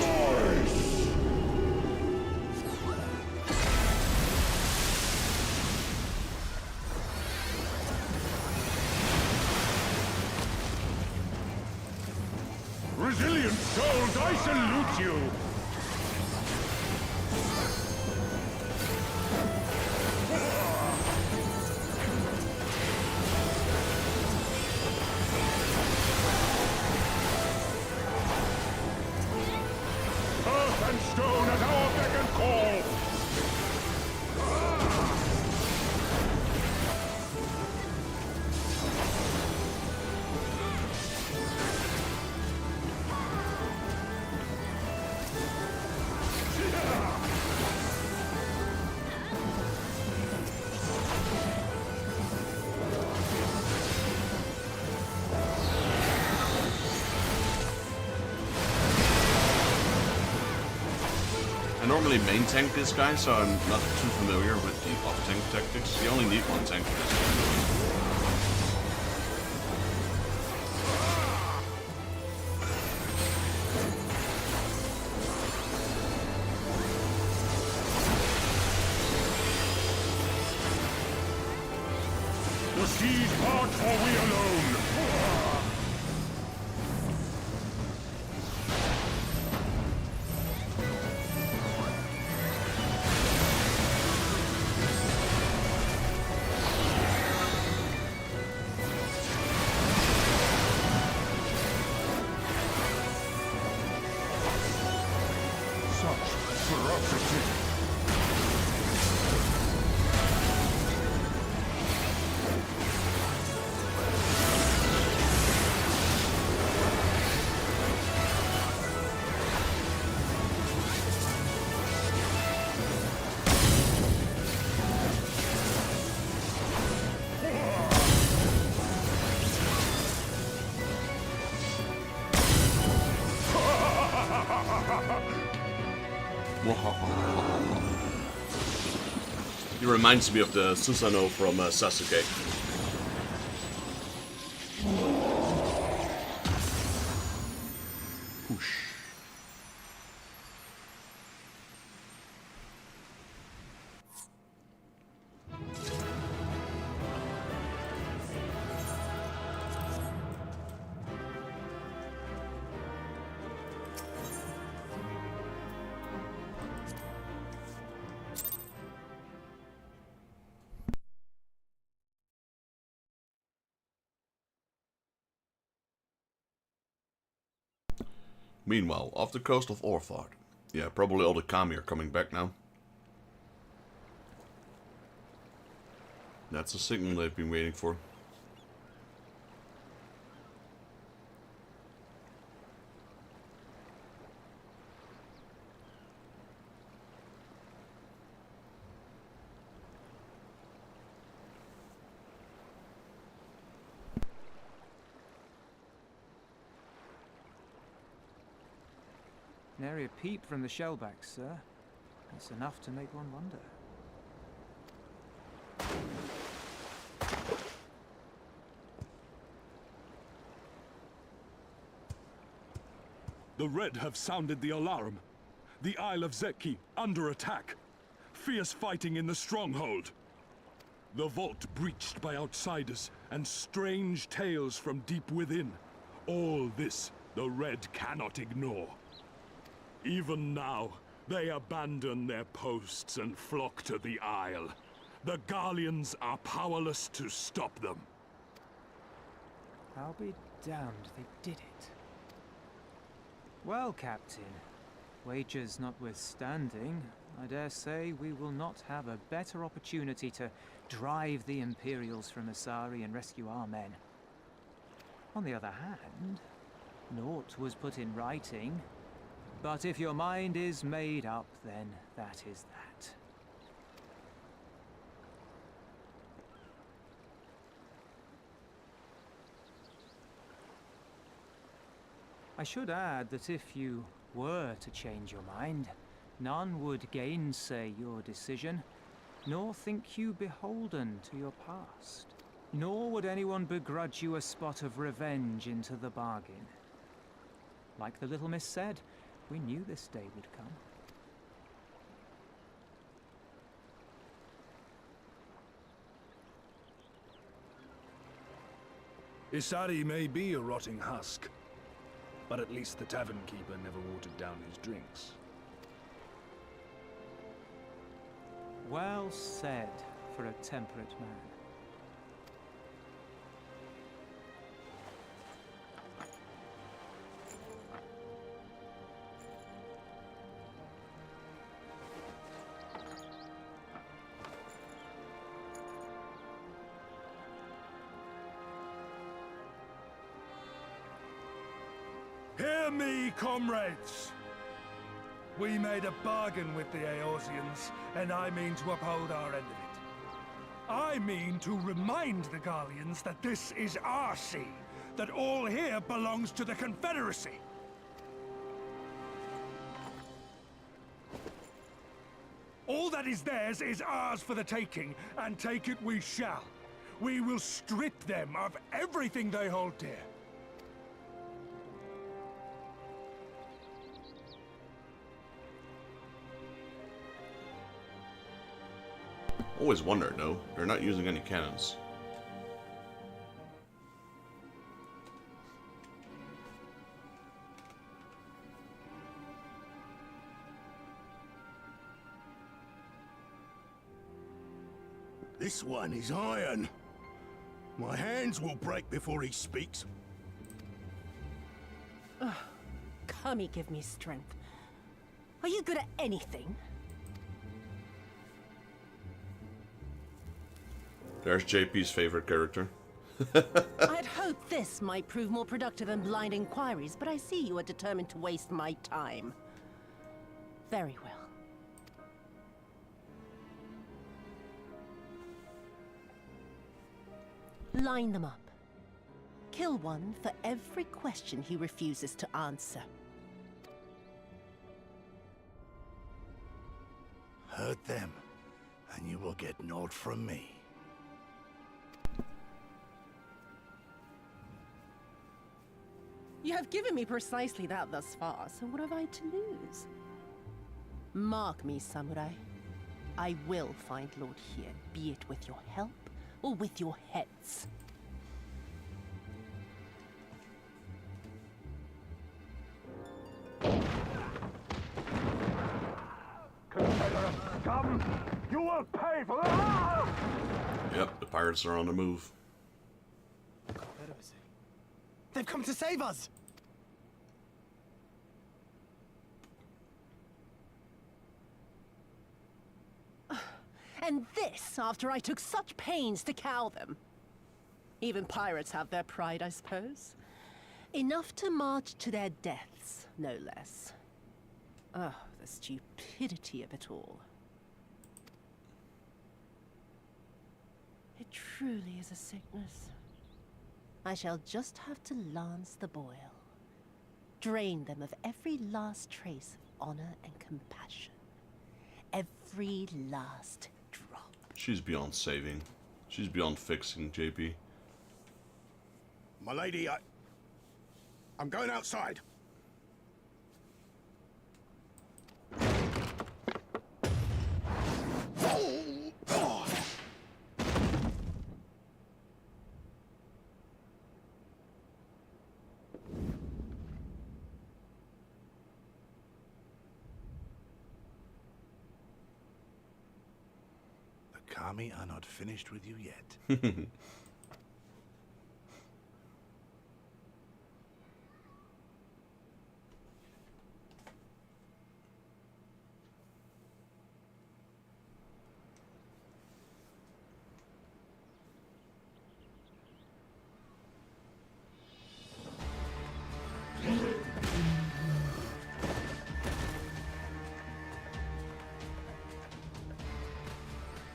Resilient souls, I salute you! Earth and stone at our beck and call! normally main tank this guy, so I'm not too familiar with the off-tank tactics. You only need one tank for this game. The siege march, or we alone! Such ferocity! He reminds me of the Susanoo from Sasuke. Whoosh. Meanwhile, off the coast of Orthard. Yeah, probably all the Kami are coming back now. That's a signal they've been waiting for. Nary a peep from the shellbacks, sir. That's enough to make one wonder. The Red have sounded the alarm. The Isle of Zeki under attack. Fierce fighting in the stronghold. The vault breached by outsiders and strange tales from deep within. All this the Red cannot ignore. Even now, they abandon their posts and flock to the Isle. The Garleans are powerless to stop them. I'll be damned they did it. Well, Captain, wagers notwithstanding, I dare say we will not have a better opportunity to drive the Imperials from Asari and rescue our men. On the other hand, naught was put in writing. But if your mind is made up, then that is that. I should add that if you were to change your mind, none would gainsay your decision, nor think you beholden to your past. Nor would anyone begrudge you a spot of revenge into the bargain. Like the little miss said, we knew this day would come. Isari may be a rotting husk, but at least the tavern keeper never watered down his drinks. Well said for a temperate man. Hear me, comrades! We made a bargain with the Eorzeans, and I mean to uphold our end of it. I mean to remind the Garleans that this is our sea, that all here belongs to the Confederacy. that is theirs is ours for the taking, and take it we shall. We will strip them of everything they hold dear. Always wondered though, they're not using any cannons. This one is iron. My hands will break before he speaks. Kami, give me strength. Are you good at anything? There's JP's favorite character. I'd hoped this might prove more productive than blind inquiries, but I see you are determined to waste my time. Very well. Line them up. Kill one for every question he refuses to answer. Hurt them, and you will get naught from me. You have given me precisely that thus far, so what have I to lose? Mark me, samurai. I will find Lord here, be it with your help or with your heads. Confederate scum! You will pay for that! Yep, the pirates are on the move. They've come to save us! And this after I took such pains to cow them. Even pirates have their pride, I suppose. Enough to march to their deaths, no less. Oh, the stupidity of it all. It truly is a sickness. I shall just have to lance the boil. Drain them of every last trace of honor and compassion. Every last drop. She's beyond saving. She's beyond fixing, JP. My lady, I'm going outside. The Kami are not finished with you yet.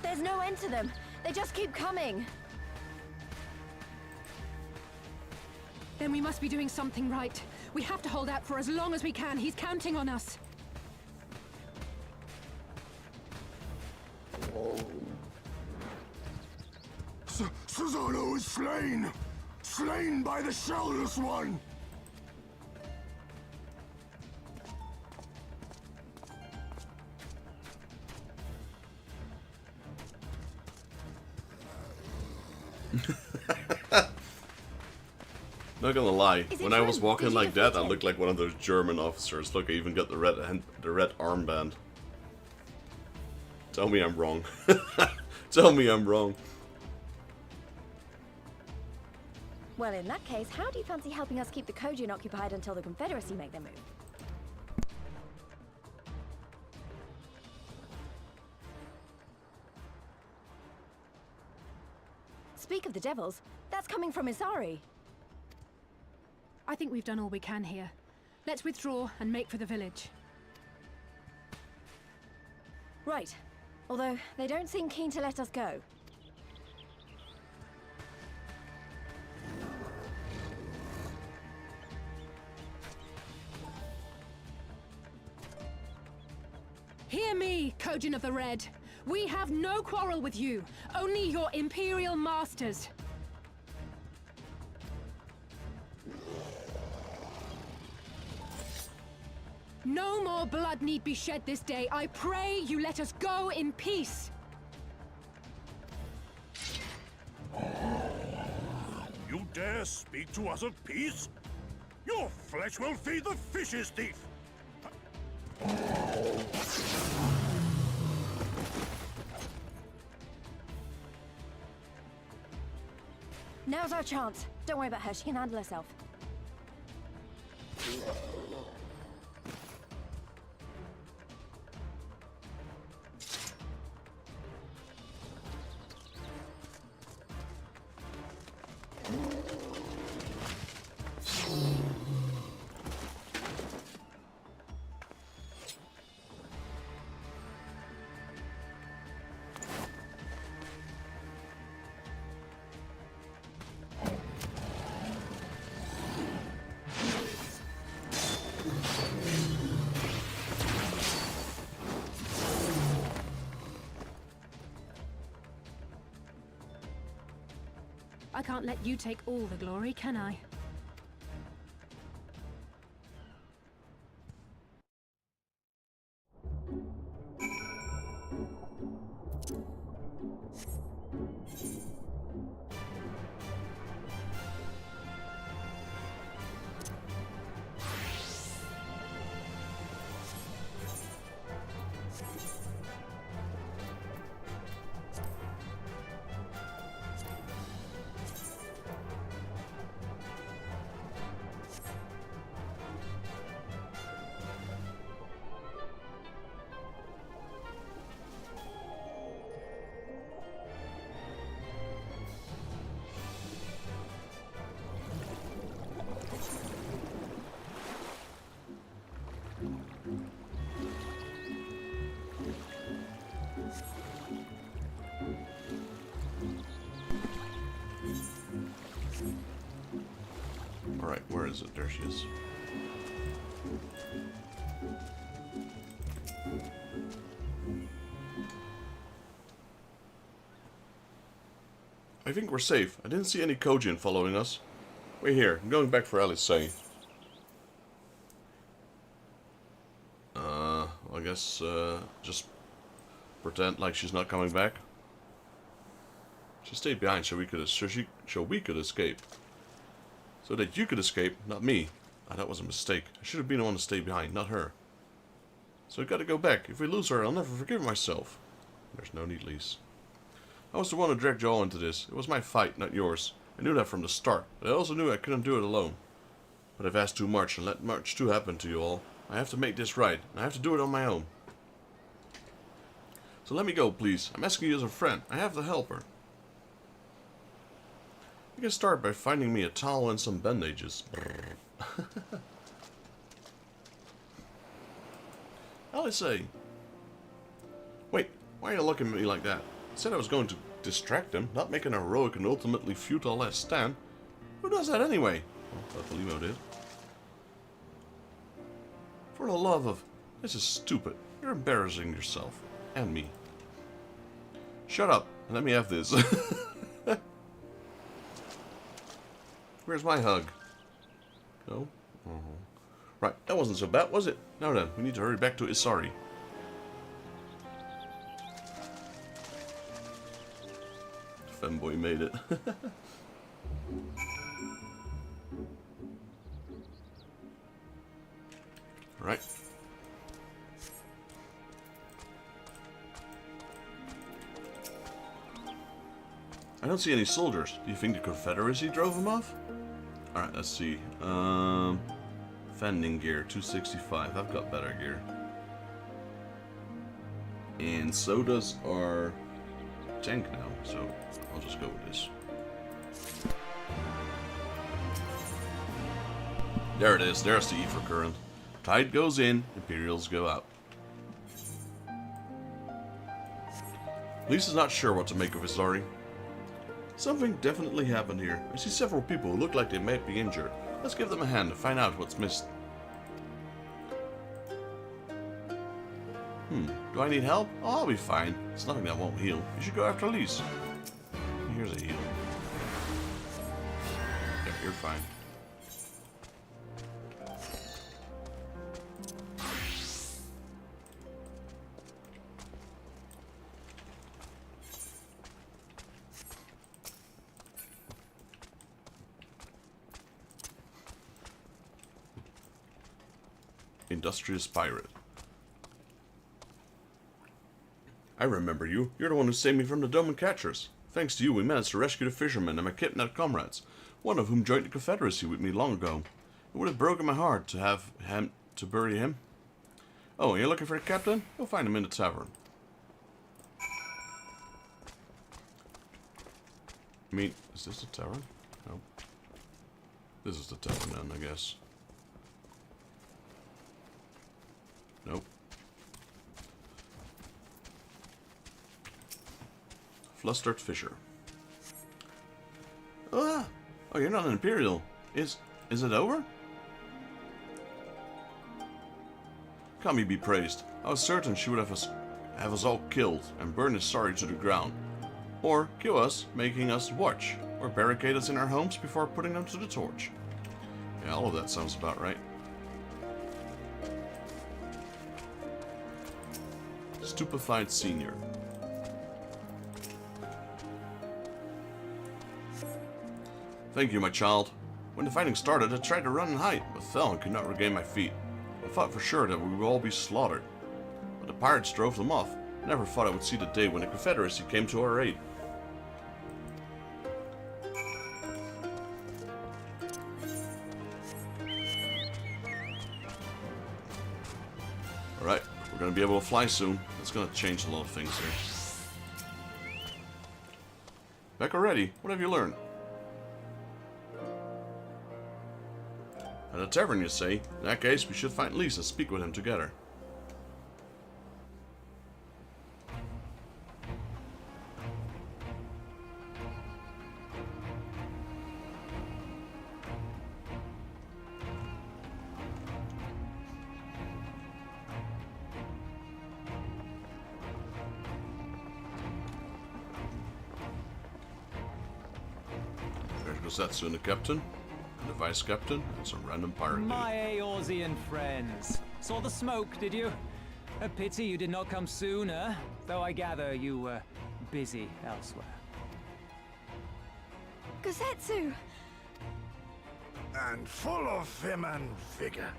There's no end to them. They just keep coming. Then we must be doing something right. We have to hold out for as long as we can. He's counting on us. Susano is slain! Slain by the Shellless One! Not gonna lie, Is it when I was true? walking Did you like that, I defeat him? looked like one of those German officers. Look, I even got the red armband. Tell me I'm wrong. Tell me I'm wrong. Well, in that case, how do you fancy helping us keep the Kojin occupied until the Confederacy make their move? Speak of the devils, that's coming from Isari. I think we've done all we can here. Let's withdraw and make for the village. Right. Although, they don't seem keen to let us go. Hear me, Kojin of the Red. We have no quarrel with you, only your Imperial masters. No more blood need be shed this day. I pray you let us go in peace. You dare speak to us of peace? Your flesh will feed the fishes, thief! Now's our chance. Don't worry about her, she can handle herself. I can't let you take all the glory, can I? Alright, where is it? There she is. I think we're safe. I didn't see any Kojin following us. We're here. I'm going back for Alice. I guess just pretend like she's not coming back. She stayed behind so we could escape. So that you could escape, not me. Ah, that was a mistake. I should have been the one to stay behind, not her. So I gotta go back. If we lose her, I'll never forgive myself. There's no need, Lise. I was the one who dragged you all into this. It was my fight, not yours. I knew that from the start, but I also knew I couldn't do it alone. But I've asked too much and let much too happen to you all. I have to make this right, and I have to do it on my own. So let me go, please. I'm asking you as a friend. I have to help her. You can start by finding me a towel and some bandages. Alice. Wait, why are you looking at me like that? I said I was going to distract him, not make an heroic and ultimately futile last stand. Who does that anyway? Well, I thought Limo did. For the love of... This is stupid. You're embarrassing yourself. And me. Shut up and let me have this. Where's my hug? No? Right, that wasn't so bad, was it? Now then, we need to hurry back to Isari. Femboy made it. Right. I don't see any soldiers. Do you think the Confederacy drove them off? Alright, let's see. Fending gear, 265. I've got better gear. And so does our tank now, so I'll just go with this. There it is, there's the ether current. Tide goes in, Imperials go out. Lisa's not sure what to make of Isari. Something definitely happened here. I see several people who look like they might be injured. Let's give them a hand to find out what's missed. Do I need help? Oh, I'll be fine. It's nothing that won't heal. You should go after Lise. Here's a heal. Yeah, you're fine. Industrious pirate. I remember you. You're the one who saved me from the Doman catchers. Thanks to you, we managed to rescue the fisherman and my kidnapped comrades, one of whom joined the Confederacy with me long ago. It would have broken my heart to have him to bury him. Oh, you're looking for the captain? You'll find him in the tavern. I mean, is this the tavern? No. This is the tavern then, I guess. Nope. Flustered Fisher. Ah! Oh, you're not an Imperial. Is it over? Kami be praised. I was certain she would have us all killed and burn his sorry to the ground. Or kill us, making us watch. Or barricade us in our homes before putting them to the torch. Yeah, all of that sounds about right. Stupefied Senior. Thank you, my child. When the fighting started, I tried to run and hide, but fell and could not regain my feet. I thought for sure that we would all be slaughtered. But the pirates drove them off. Never thought I would see the day when the Confederacy came to our aid. Alright, we're going to be able to fly soon. That's going to change a lot of things here. Back already? What have you learned? At a tavern, you say? In that case, we should find Lise and speak with him together. That's soon the captain, and the vice captain, and some random pirate. My Eorzean friends. Saw the smoke, did you? A pity you did not come sooner, though I gather you were busy elsewhere. Gosetsu! And full of vim and vigor.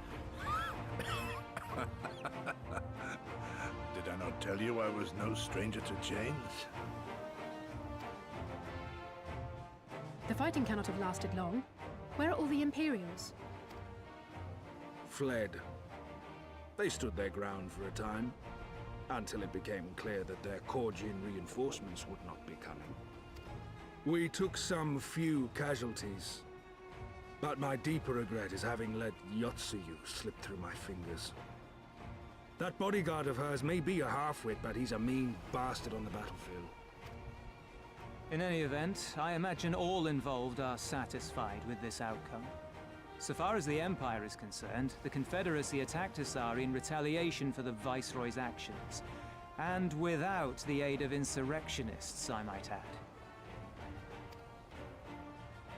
Did I not tell you I was no stranger to chains? The fighting cannot have lasted long. Where are all the Imperials? Fled. They stood their ground for a time, until it became clear that their Korgian reinforcements would not be coming. We took some few casualties, but my deeper regret is having let Yotsuyu slip through my fingers. That bodyguard of hers may be a half-wit, but he's a mean bastard on the battlefield. In any event, I imagine all involved are satisfied with this outcome. So far as the Empire is concerned, the Confederacy attacked Asari in retaliation for the Viceroy's actions, and without the aid of insurrectionists, I might add.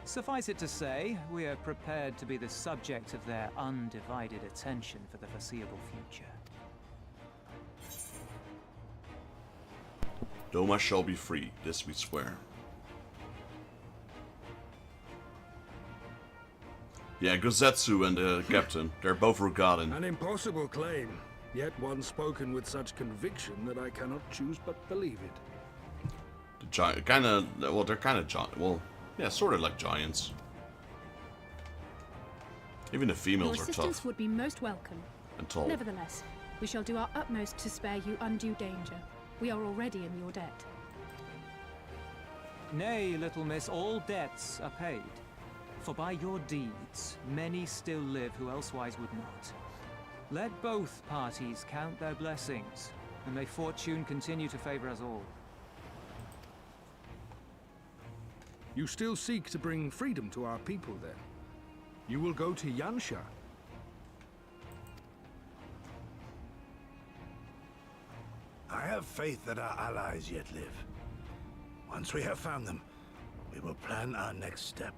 Suffice it to say, we are prepared to be the subject of their undivided attention for the foreseeable future. Doma shall be free, this we swear. Yeah, Gosetsu and the captain, they're both forgotten. An impossible claim, yet one spoken with such conviction that I cannot choose but believe it. The giant, well, they're kind of giant. Well, yeah, sort of like giants. Even the females Your are assistance tough would be most welcome. and tall. Nevertheless, we shall do our utmost to spare you undue danger. We are already in your debt. Nay, little miss, all debts are paid. For by your deeds, many still live who elsewise would not. Let both parties count their blessings, and may fortune continue to favor us all. You still seek to bring freedom to our people, then? You will go to Yansha. have faith that our allies yet live. Once we have found them, we will plan our next step.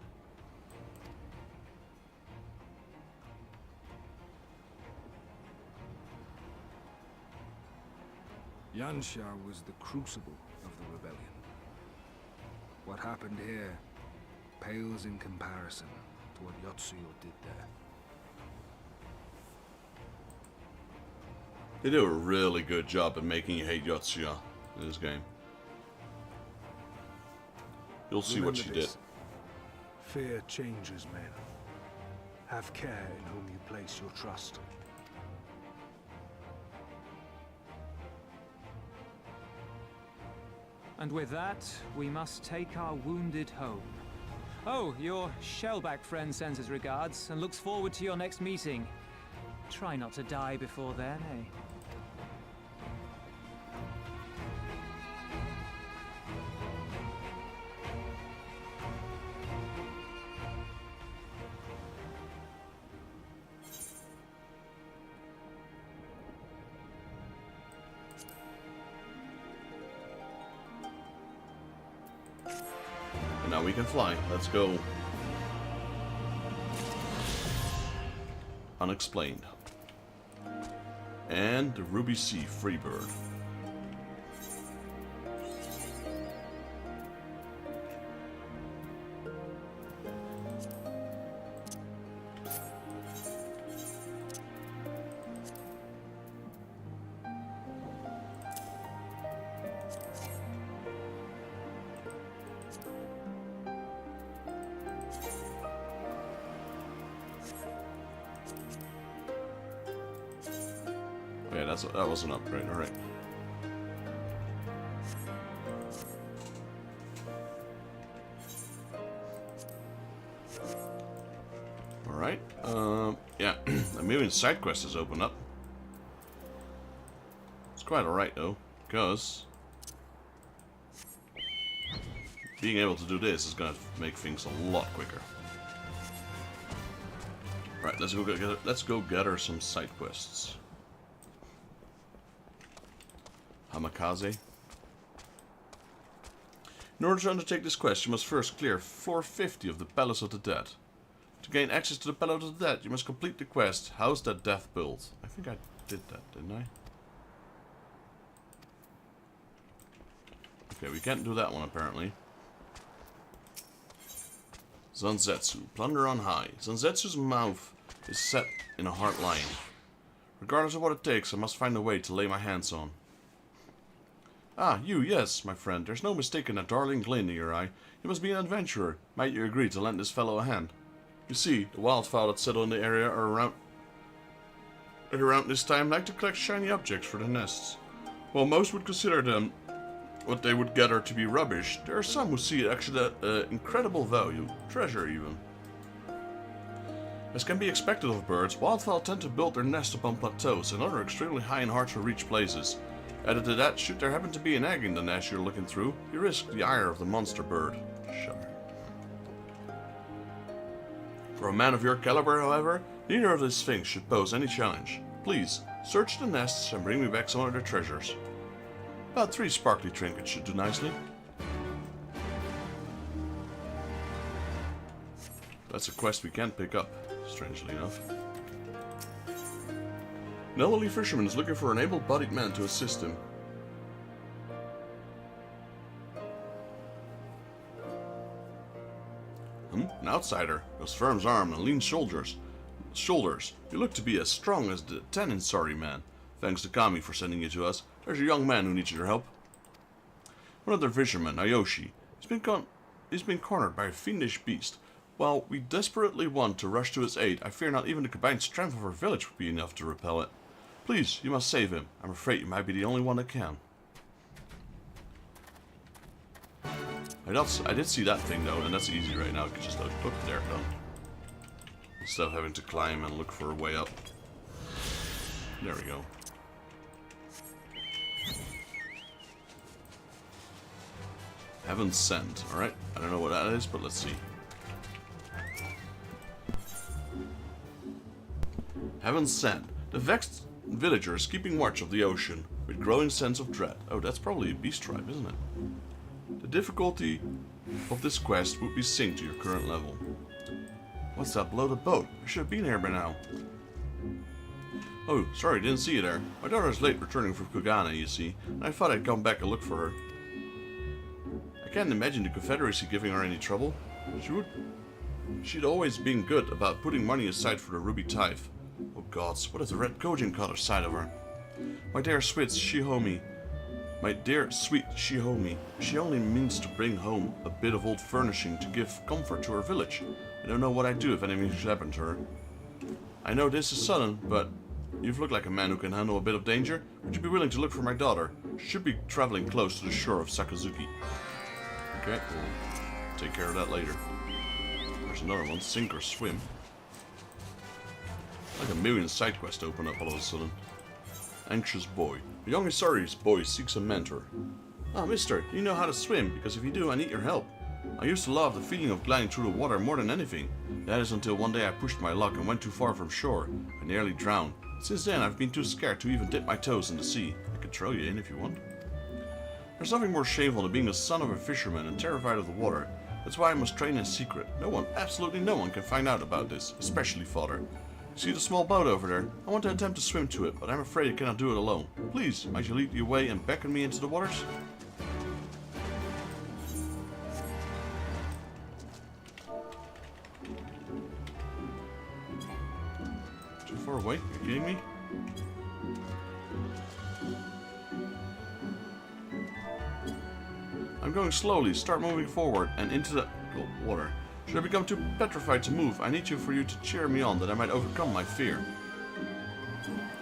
Yansha was the crucible of the rebellion. What happened here pales in comparison to what Yotsuyo did there. They do a really good job at making you hate Yotsuya in this game. You'll see what she did. Fear changes men. Have care in whom you place your trust. And with that, we must take our wounded home. Oh, your shellback friend sends his regards and looks forward to your next meeting. Try not to die before then, eh? Now we can fly. Let's go. Unexplained. And the Ruby Sea Freebird. Yeah, that was an upgrade, alright. Alright, yeah, maybe the side quest has opened up. It's quite alright though, because being able to do this is gonna make things a lot quicker. Right, let's go gather some side quests. Hamakaze. In order to undertake this quest, you must first clear floor 50 of the Palace of the Dead. To gain access to the Palace of the Dead, you must complete the quest, House That Death Built. I think I did that, didn't I? Okay, we can't do that one apparently. Zanzetsu, plunder on high. Zanzetsu's mouth is set in a hard line. Regardless of what it takes, I must find a way to lay my hands on. Ah, you, yes, my friend. There's no mistaking that darling glint in your eye. You must be an adventurer. Might you agree to lend this fellow a hand? You see, the wildfowl that settle in the area are around this time like to collect shiny objects for their nests. While most would consider them what they would gather to be rubbish, there are some who see it actually incredible value, treasure even. As can be expected of birds, wildfowl tend to build their nests upon plateaus and other extremely high and hard to reach places. Added to that, should there happen to be an egg in the nest you're looking through, you risk the ire of the monster bird. Sure. For a man of your caliber, however, neither of these things should pose any challenge. Please, search the nests and bring me back some of their treasures. About 3 sparkly trinkets should do nicely. That's a quest we can't pick up, strangely enough. An elderly fisherman is looking for an able-bodied man to assist him. An outsider, with firm arms and lean shoulders. You look to be as strong as the Teninsari man. Thanks to Kami for sending you to us. There's a young man who needs your help. One of their fishermen, Naoshi, he's been cornered by a fiendish beast. While we desperately want to rush to his aid, I fear not even the combined strength of our village would be enough to repel it. Please, you must save him. I'm afraid you might be the only one that can. I did see that thing though, and that's easy right now. You can just look there, done. Instead of having to climb and look for a way up. There we go. Heaven Sent. Alright, I don't know what that is, but let's see. Heaven Sent. The vexed villagers keeping watch of the ocean. with growing sense of dread. Oh, that's probably a beast tribe, isn't it? The difficulty of this quest would be synced to your current level. What's that below the boat? I should have been here by now. Oh, sorry, didn't see you there. My daughter's late returning from Kugana, you see, and I thought I'd come back and look for her. I can't imagine the Confederacy giving her any trouble. She'd always been good about putting money aside for the Ruby Tithe. Oh gods, what if the Red Kojin caught sight of her? My dear sweet Shihomi, she only means to bring home a bit of old furnishing to give comfort to her village. I don't know what I'd do if anything should happen to her. I know this is sudden, but you've looked like a man who can handle a bit of danger. Would you be willing to look for my daughter? She should be traveling close to the shore of Sakazuki. Okay, we'll take care of that later. There's another one, sink or swim. Like a million side quests open up all of a sudden. Anxious boy. A young Isari's boy seeks a mentor. Ah, mister, do you know how to swim? Because if you do, I need your help. I used to love the feeling of gliding through the water more than anything. That is until one day I pushed my luck and went too far from shore. I nearly drowned. Since then, I've been too scared to even dip my toes in the sea. I could throw you in if you want. There's nothing more shameful than being the son of a fisherman and terrified of the water. That's why I must train in secret. No one, absolutely no one, can find out about this, especially father. See the small boat over there? I want to attempt to swim to it, but I'm afraid I cannot do it alone. Please, might you lead the way and beckon me into the waters? Too far away? Are you kidding me? I'm going slowly. Start moving forward and into the water. Should I become too petrified to move, I need you for you to cheer me on that I might overcome my fear.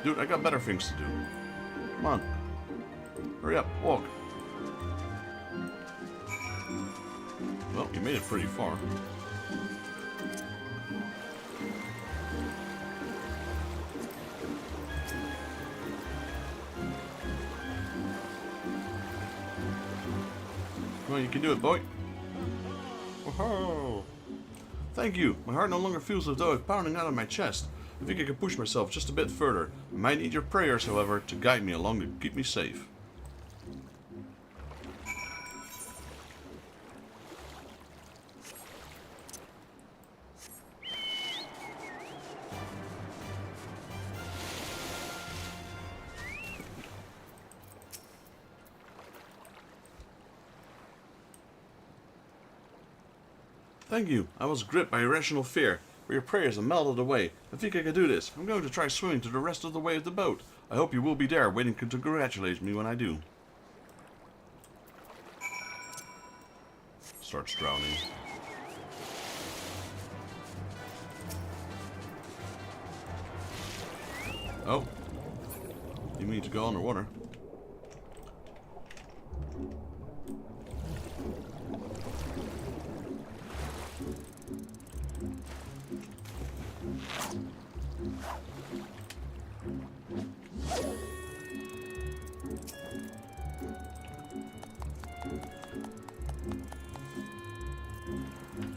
Dude, I got better things to do. Come on. Hurry up, walk. Well, you made it pretty far. Come on, you can do it, boy. Whoa. Thank you. My heart no longer feels as though it's pounding out of my chest. I think I can push myself just a bit further. I might need your prayers, however, to guide me along to keep me safe. Thank you. I was gripped by irrational fear, but your prayers have melted away. I think I can do this. I'm going to try swimming to the rest of the way of the boat. I hope you will be there, waiting to congratulate me when I do. Starts drowning. Oh. You mean to go underwater?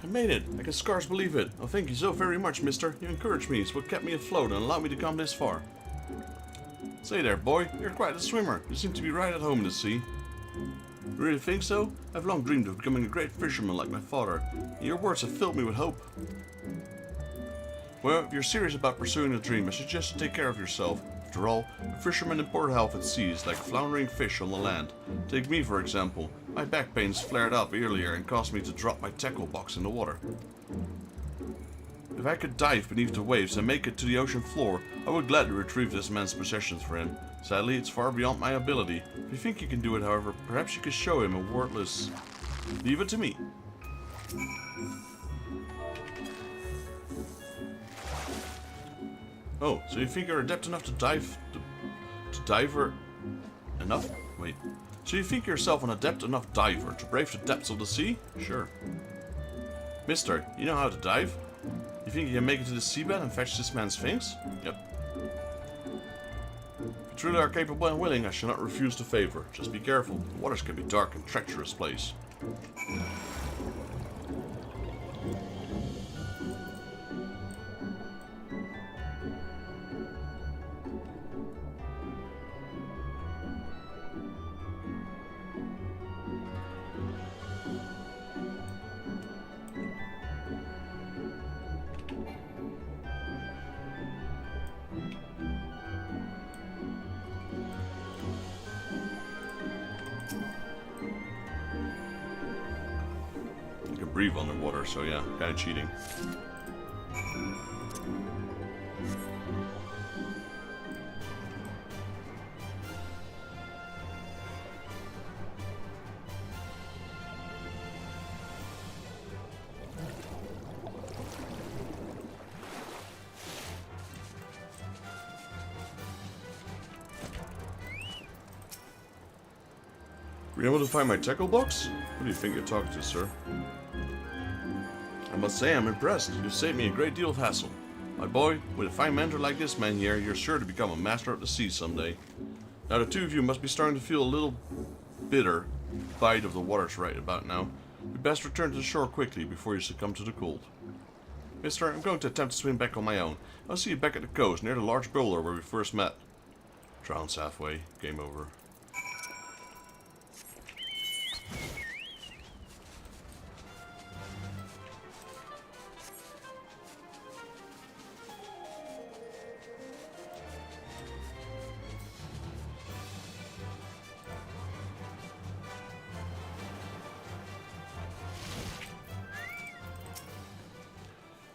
I made it! I can scarce believe it. Oh, thank you so very much, mister. You encouraged me, it's what kept me afloat and allowed me to come this far. Say there, boy. You're quite a swimmer. You seem to be right at home in the sea. You really think so? I've long dreamed of becoming a great fisherman like my father. And your words have filled me with hope. Well, if you're serious about pursuing a dream, I suggest you take care of yourself. After all, a fisherman in poor health at sea is like floundering fish on the land. Take me, for example. My back pains flared up earlier and caused me to drop my tackle box in the water. If I could dive beneath the waves and make it to the ocean floor, I would gladly retrieve this man's possessions for him. Sadly, it's far beyond my ability. If you think you can do it, however, perhaps you could show him a wordless... Leave it to me. Oh, so you think you're adept enough to dive... Enough? Wait. So you think yourself an adept enough diver to brave the depths of the sea? Sure. Mister, you know how to dive? You think you can make it to the seabed and fetch this man's things? Yep. If you truly are capable and willing, I shall not refuse the favor. Just be careful. The waters can be a dark and treacherous place. can breathe underwater, so yeah, kinda cheating. Were you able to find my tackle box? Who do you think you're talking to, sir? I must say I'm impressed. You've saved me a great deal of hassle. My boy, with a fine mentor like this man here, you're sure to become a master of the sea someday. Now the two of you must be starting to feel a little bitter bite of the waters right about now. We best return to the shore quickly before you succumb to the cold. Mister, I'm going to attempt to swim back on my own. I'll see you back at the coast near the large boulder where we first met. Drowns halfway. Game over.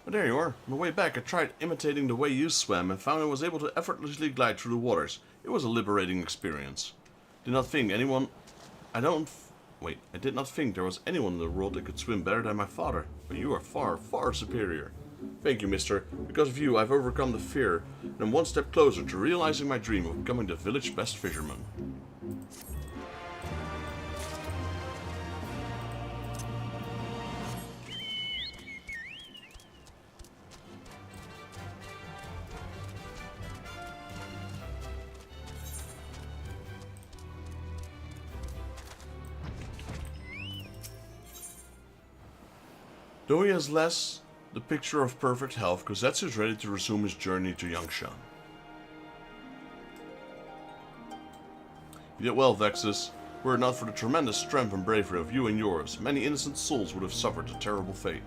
But there you are. On the way back I tried imitating the way you swam and found I was able to effortlessly glide through the waters. It was a liberating experience. I did not think there was anyone in the world that could swim better than my father. But you are far, far superior. Thank you, mister. Because of you I've overcome the fear and I'm one step closer to realizing my dream of becoming the village's best fisherman. Though he has less the picture of perfect health, Kozetsu is ready to resume his journey to Yangshan. You did well, Vexus. Were it not for the tremendous strength and bravery of you and yours, many innocent souls would have suffered a terrible fate.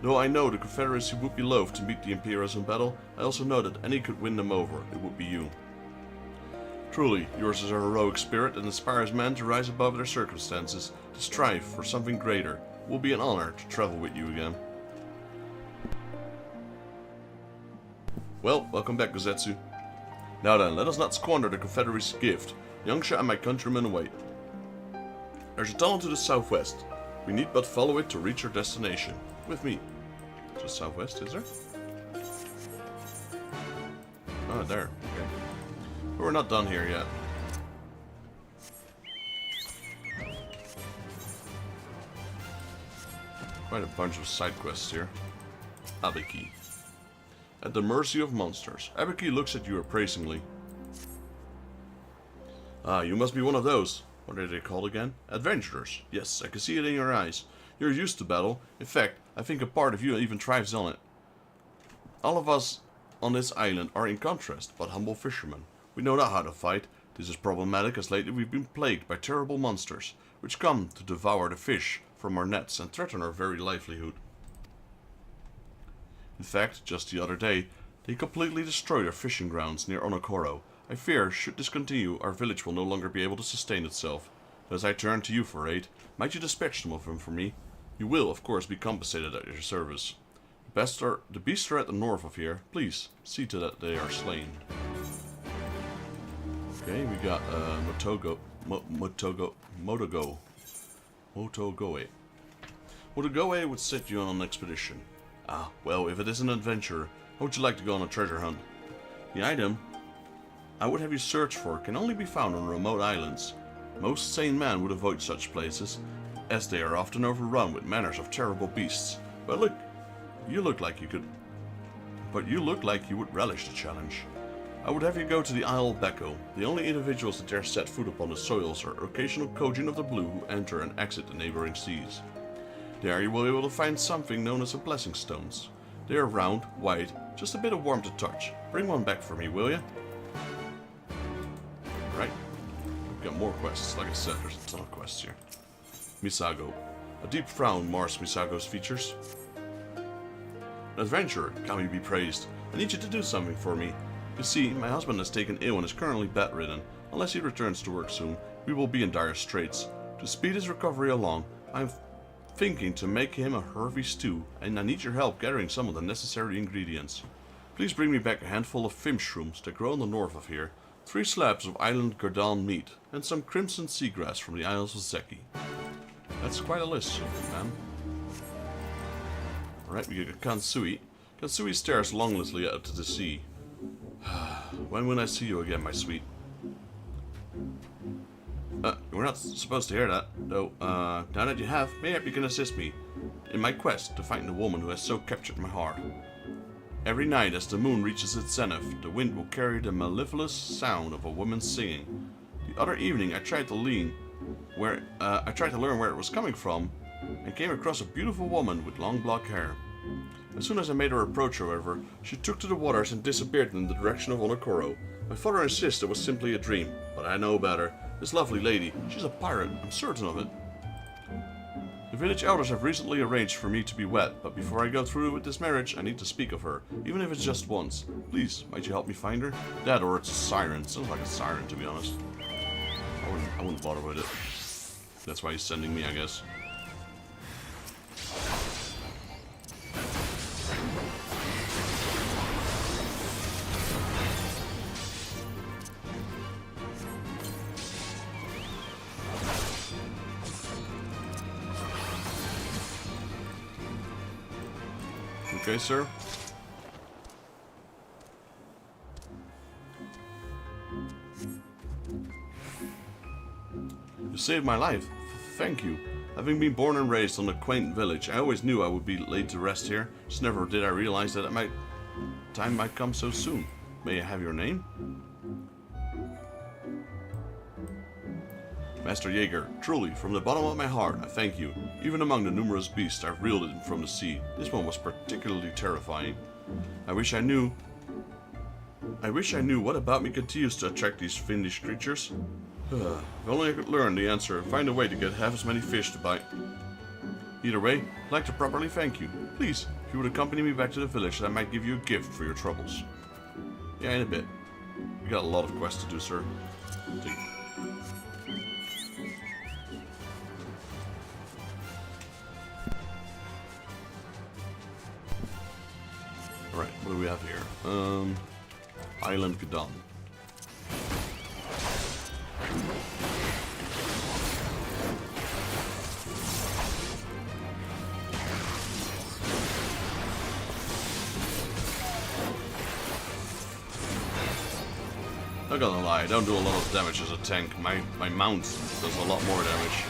Though I know the Confederacy would be loath to meet the Imperials in battle, I also know that any could win them over, it would be you. Truly, yours is a heroic spirit that inspires men to rise above their circumstances, to strive for something greater. It will be an honor to travel with you again. Well, welcome back, Kozetsu. Now then, let us not squander the Confederacy's gift. Yangsha and my countrymen await. There's a tunnel to the southwest. We need but follow it to reach our destination. With me. To the southwest, is there? Ah, there. Okay. But we're not done here yet. Quite a bunch of side quests here. Abiki. At the mercy of monsters. Abiki looks at you appraisingly. Ah, you must be one of those. What are they called again? Adventurers. Yes, I can see it in your eyes. You're used to battle. In fact, I think a part of you even thrives on it. All of us on this island are in contrast, but humble fishermen. We know not how to fight. This is problematic as lately we've been plagued by terrible monsters, which come to devour the fish from our nets and threaten our very livelihood. In fact, just the other day, they completely destroyed our fishing grounds near Onokoro. I fear, should this continue, our village will no longer be able to sustain itself. As I turn to you for aid, might you dispatch some of them for me? You will, of course, be compensated at your service. The beasts are at the north of here. Please, see to that they are slain. Okay, we got Motogoe. Motogoe would set you on an expedition. Ah, well, if it is an adventure, how would you like to go on a treasure hunt? The item I would have you search for can only be found on remote islands. Most sane men would avoid such places, as they are often overrun with manners of terrible beasts. But look, you look like you would relish the challenge. I would have you go to the Isle of Beko. The only individuals that dare set foot upon the soils are occasional Kojin of the Blue who enter and exit the neighboring seas. There you will be able to find something known as the Blessing Stones. They are round, white, just a bit of warm to touch. Bring one back for me, will ya? Right. We've got more quests. Like I said, there's a ton of quests here. Misago. A deep frown mars Misago's features. An adventurer, Kami be praised. I need you to do something for me. You see, my husband has taken ill and is currently bedridden. Unless he returns to work soon, we will be in dire straits. To speed his recovery along, I am thinking to make him a hearty stew, and I need your help gathering some of the necessary ingredients. Please bring me back a handful of finch-shrooms that grow in the north of here, 3 slabs of island Garlean meat, and some crimson seagrass from the Isles of Zeki. That's quite a list, man. Alright, we get Kansui. Kansui stares longlessly out to the sea. When will I see you again, my sweet? We're not supposed to hear that, though. Now that you have, maybe you can assist me in my quest to find the woman who has so captured my heart. Every night as the moon reaches its zenith, the wind will carry the mellifluous sound of a woman singing. The other evening I tried to learn where it was coming from, and came across a beautiful woman with long black hair. As soon as I made her approach, however, she took to the waters and disappeared in the direction of Onokoro. My father insists it was simply a dream, but I know better. This lovely lady, she's a pirate, I'm certain of it. The village elders have recently arranged for me to be wed, but before I go through with this marriage, I need to speak of her, even if it's just once. Please, might you help me find her? That or it's a siren. Sounds like a siren, to be honest. I wouldn't bother with it. That's why he's sending me, I guess. Okay, sir. You saved my life. Thank you. Having been born and raised on a quaint village, I always knew I would be laid to rest here. Just never did I realize that time might come so soon. May I have your name? Master Jaeger, truly, from the bottom of my heart, I thank you. Even among the numerous beasts I've reeled in from the sea, this one was particularly terrifying. I wish I knew what about me continues to attract these fiendish creatures. If only I could learn the answer and find a way to get half as many fish to bite. Either way, I'd like to properly thank you. Please, if you would accompany me back to the village, I might give you a gift for your troubles. Yeah, in a bit. We got a lot of quests to do, sir. Alright, what do we have here? Island Garlean. Not gonna lie, I don't do a lot of damage as a tank. My mount does a lot more damage.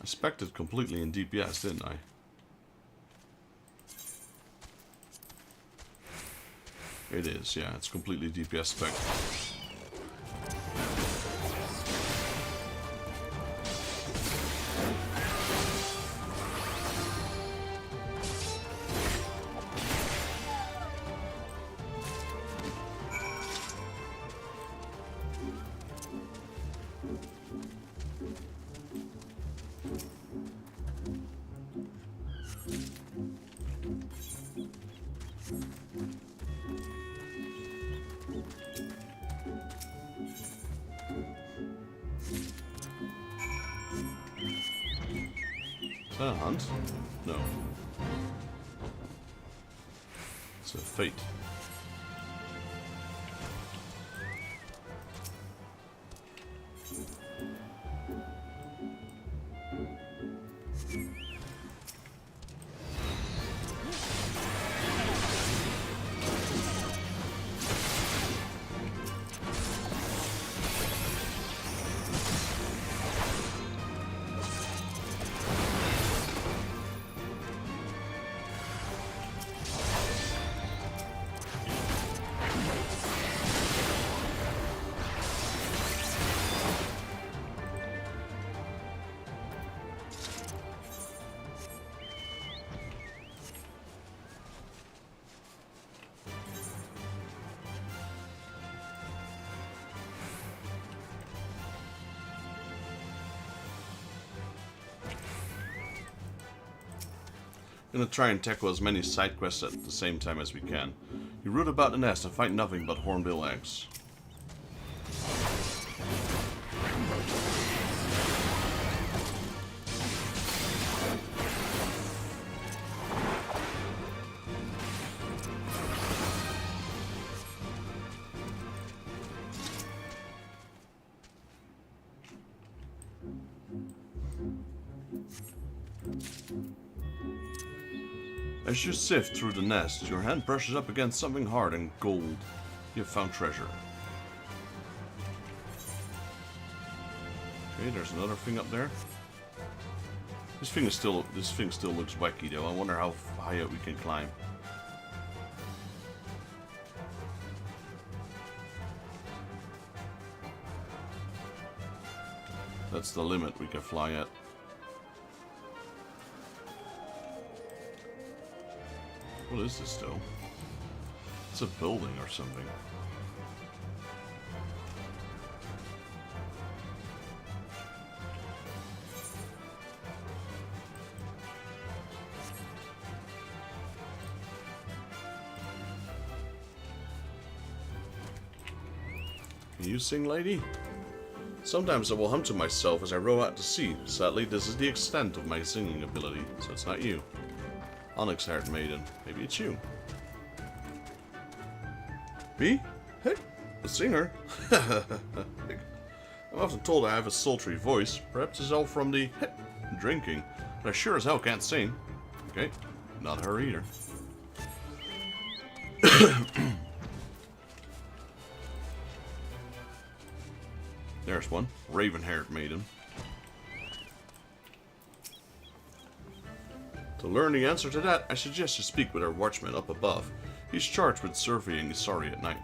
I spec'd it completely in DPS, didn't I? It is, yeah, it's completely DPS spec. Is that a hunt? No. It's a fate. Gonna try and tackle as many side quests at the same time as we can. You root about the nest and find nothing but hornbill eggs. As you sift through the nest, your hand brushes up against something hard and gold. You have found treasure. Okay, there's another thing up there. This thing still looks wacky though. I wonder how high up we can climb. That's the limit we can fly at. What is this though? It's a building or something. Can you sing, lady? Sometimes I will hum to myself as I row out to sea. Sadly, this is the extent of my singing ability, so it's not you. Onyx-haired maiden. Maybe it's you. Me? Hey, a singer? I'm often told I have a sultry voice. Perhaps it's all from the drinking, but I sure as hell can't sing. Okay, not her either. There's one. Raven-haired maiden. To learn the answer to that, I suggest you speak with our watchman up above. He's charged with surveying Eorzea at night.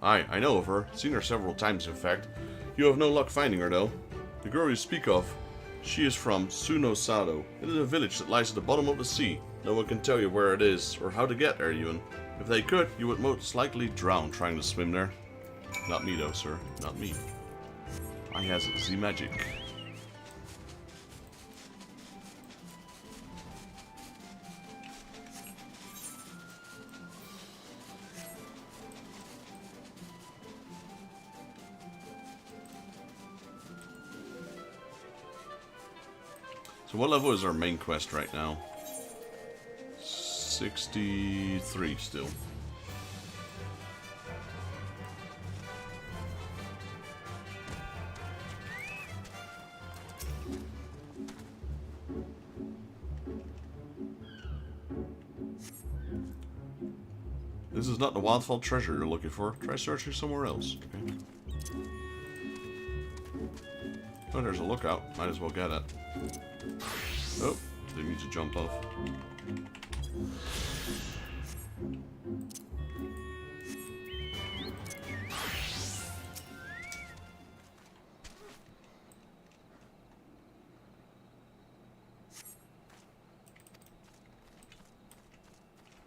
Aye, I know of her. Seen her several times, in fact. You have no luck finding her, though. The girl you speak of, she is from Sunosado. It is a village that lies at the bottom of the sea. No one can tell you where it is, or how to get there, even. If they could, you would most likely drown trying to swim there. Not me, though, sir. Not me. I has the magic. So what level is our main quest right now? 63 still. This is not the Wildfall treasure you're looking for. Try searching somewhere else. Okay. Oh, there's a lookout. Might as well get it. Oh, didn't need to jump off.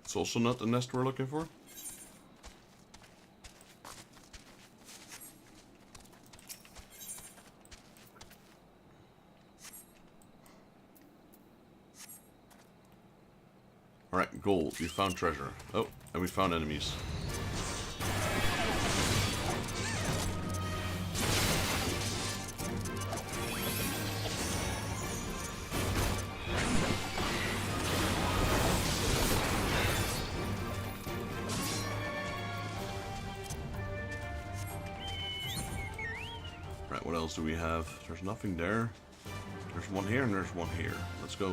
It's also not the nest we're looking for. Alright, gold. We found treasure. Oh, and we found enemies. Right, what else do we have? There's nothing there. There's one here and there's one here. Let's go.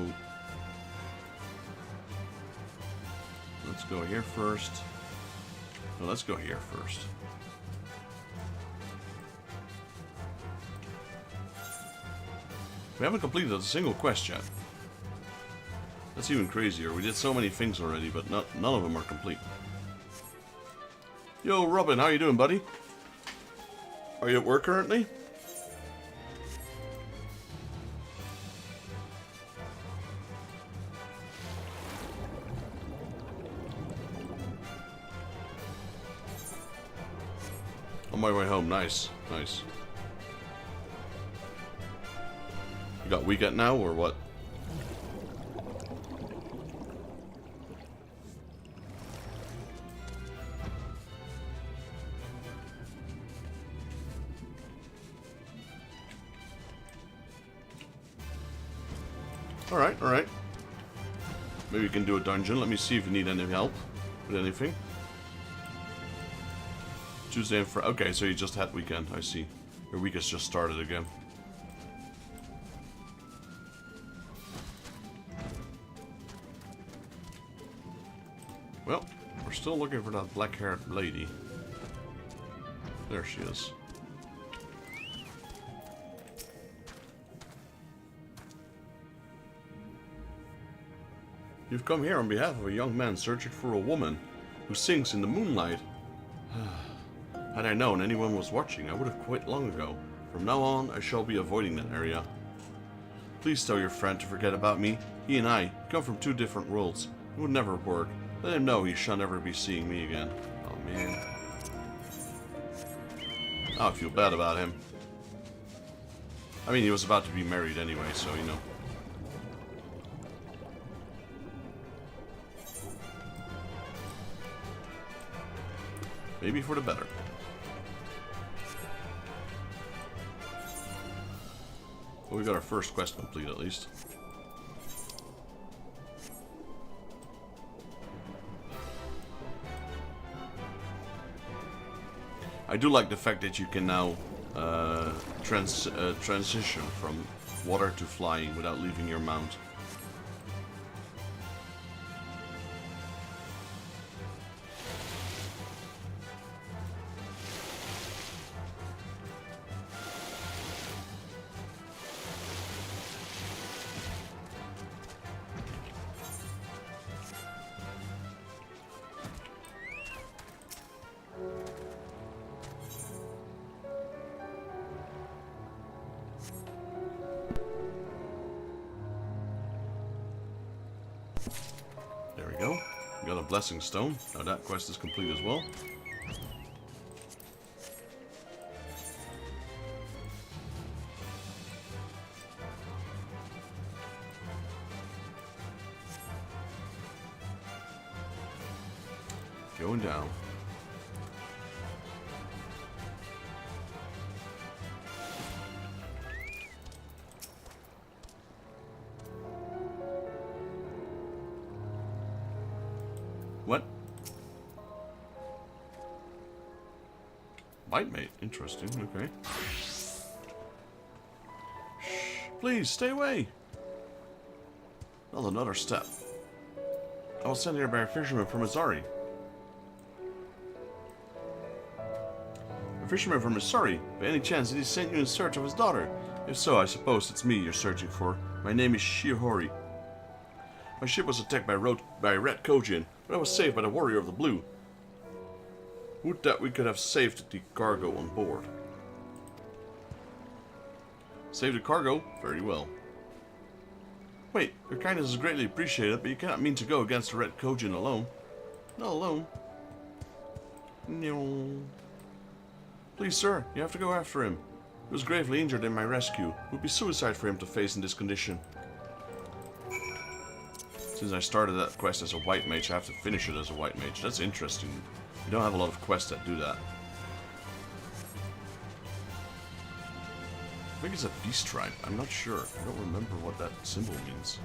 Let's go here first. No, let's go here first. We haven't completed a single quest yet. That's even crazier. We did so many things already, but none of them are complete. Yo, Robin, how you doing, buddy? Are you at work currently? On my way home. Nice. Nice. You got weekend now, or what? Alright, alright. Maybe we can do a dungeon. Let me see if you need any help with anything. Tuesday and Friday. Okay, so you just had weekend. I see. Your week has just started again. Well, we're still looking for that black-haired lady. There she is. You've come here on behalf of a young man searching for a woman who sings in the moonlight. Had I known anyone was watching, I would have quit long ago. From now on, I shall be avoiding that area. Please tell your friend to forget about me. He and I come from 2 different worlds. It would never work. Let him know he shall never be seeing me again. Oh man. I feel bad about him. I mean, he was about to be married anyway, so you know. Maybe for the better. Well, we got our first quest complete at least. I do like the fact that you can now transition from water to flying without leaving your mount. There we go. We got a blessing stone. Now that quest is complete as well. Going down. What? Bite mate. Interesting. Okay. Shh. Please, stay away. Not another step. I was sent here by a fisherman from Azari. A fisherman from Azari? By any chance did he send you in search of his daughter? If so, I suppose it's me you're searching for. My name is Shihori. My ship was attacked by Red Kojin, but I was saved by the Warrior of the Blue. Would that we could have saved the cargo on board. Save the cargo? Very well. Wait, your kindness is greatly appreciated, but you cannot mean to go against the Red Kojin alone. Not alone. No. Please, sir, you have to go after him. He was gravely injured in my rescue. It would be suicide for him to face in this condition. Since I started that quest as a white mage, I have to finish it as a white mage. That's interesting. You don't have a lot of quests that do that. I think it's a beast tribe. I'm not sure. I don't remember what that symbol means.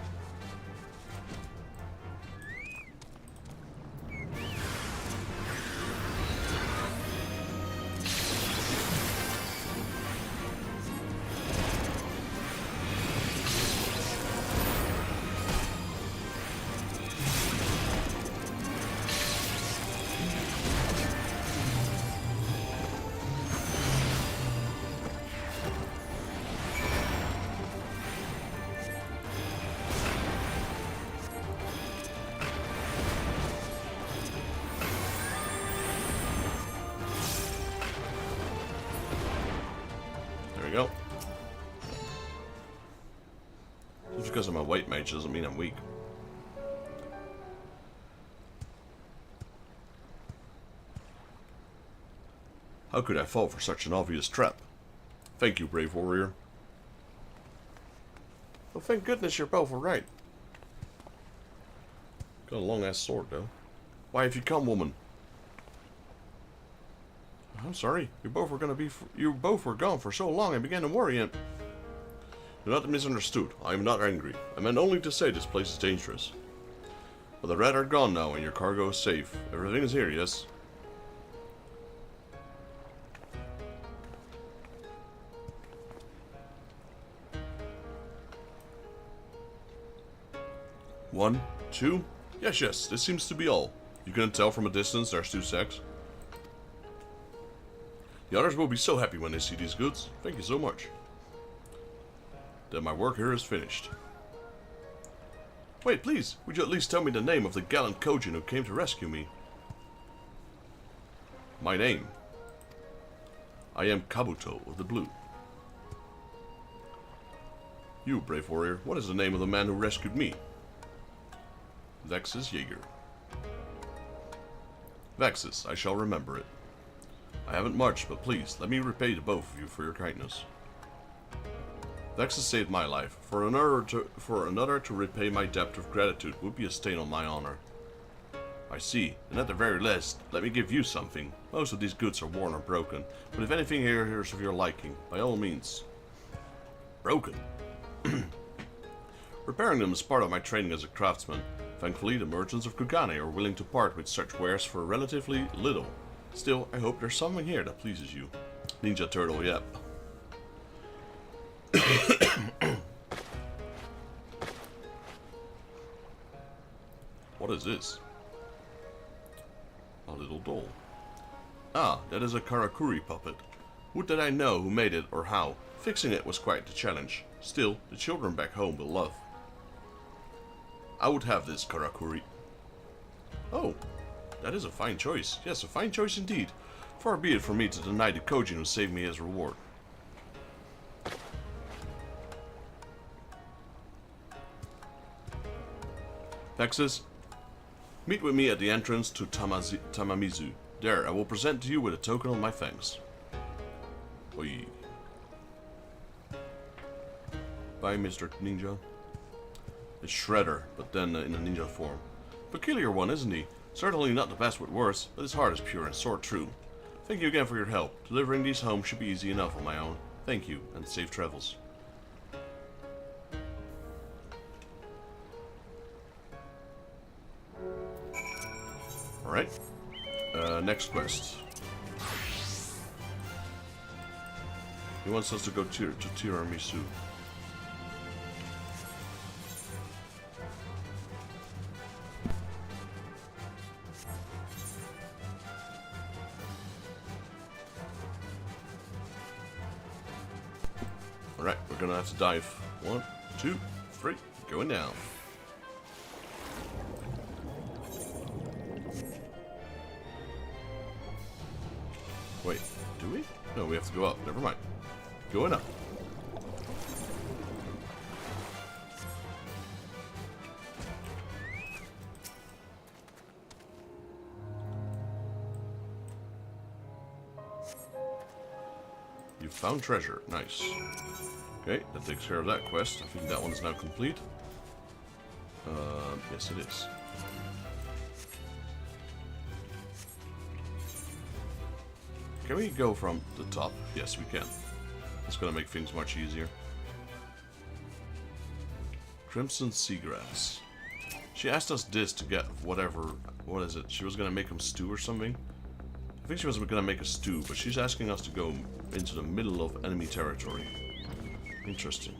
Go. Just because I'm a white mage doesn't mean I'm weak. How could I fall for such an obvious trap? Thank you, brave warrior. Oh, thank goodness you're both alright. Got a long ass sword though. Why have you come, woman? I'm sorry. You both were gone for so long I began to worry and... Do not be misunderstood. I am not angry. I meant only to say this place is dangerous. But the rat are gone now and your cargo is safe. Everything is here, yes? One, two? Yes, this seems to be all. You couldn't tell from a distance there's 2 sacks? The others will be so happy when they see these goods. Thank you so much. Then my work here is finished. Wait, please, would you at least tell me the name of the gallant Kojin who came to rescue me? My name? I am Kabuto of the Blue. You, brave warrior, what is the name of the man who rescued me? Vexus Jaeger. Vexus, I shall remember it. I haven't much, but please, let me repay the both of you for your kindness. Vexus saved my life. For another to repay my debt of gratitude would be a stain on my honor. I see, and at the very least, let me give you something. Most of these goods are worn or broken, but if anything here is of your liking, by all means. Broken? Repairing them is part of my training as a craftsman. Thankfully, the merchants of Kugane are willing to part with such wares for relatively little. Still, I hope there's something here that pleases you. Ninja Turtle, yep. What is this? A little doll. Ah, that is a Karakuri puppet. Would that I know who made it or how. Fixing it was quite the challenge. Still, the children back home will love. I would have this Karakuri. Oh, that is a fine choice. Yes, a fine choice indeed. Far be it from me to deny the Kojin who saved me his reward. Vexus, meet with me at the entrance to Tamamizu. There, I will present to you with a token of my thanks. Oi. Bye, Mr. Ninja. It's Shredder, but then in a ninja form. Peculiar one, isn't he? Certainly not the best with words, but his heart is pure and sword true. Thank you again for your help. Delivering these home should be easy enough on my own. Thank you, and safe travels. Alright. Next quest. He wants us to go to Tiramisu. Alright, we're gonna have to dive. 1, 2, 3, going down. Wait, do we? No, we have to go up. Never mind. Going up. You found treasure. Nice. Okay, that takes care of that quest. I think that one's now complete. Yes, it is. Can we go from the top? Yes, we can. It's gonna make things much easier. Crimson Seagrass. She asked us this to get whatever... What is it? She was gonna make him stew or something? I think she was gonna make a stew, but she's asking us to go into the middle of enemy territory. Interesting.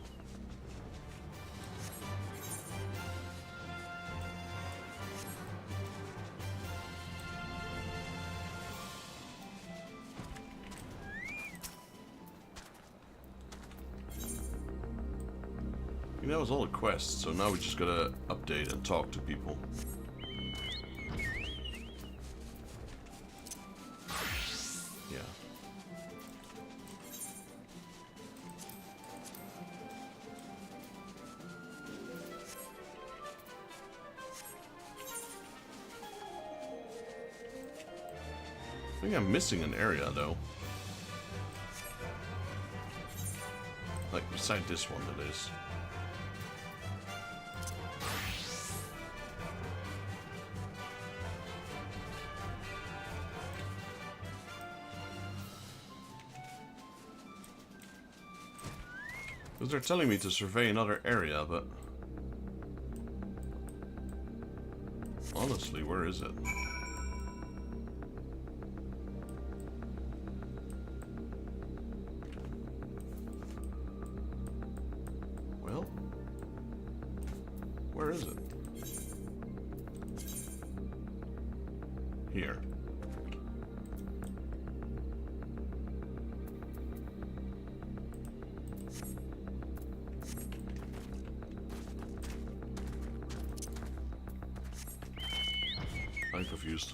That was all the quests, so now we just gotta update and talk to people. Yeah. I think I'm missing an area though. Like, beside this one, that is. Because they're telling me to survey another area, but... honestly, where is it? Well... where is it? Here. I'm confused.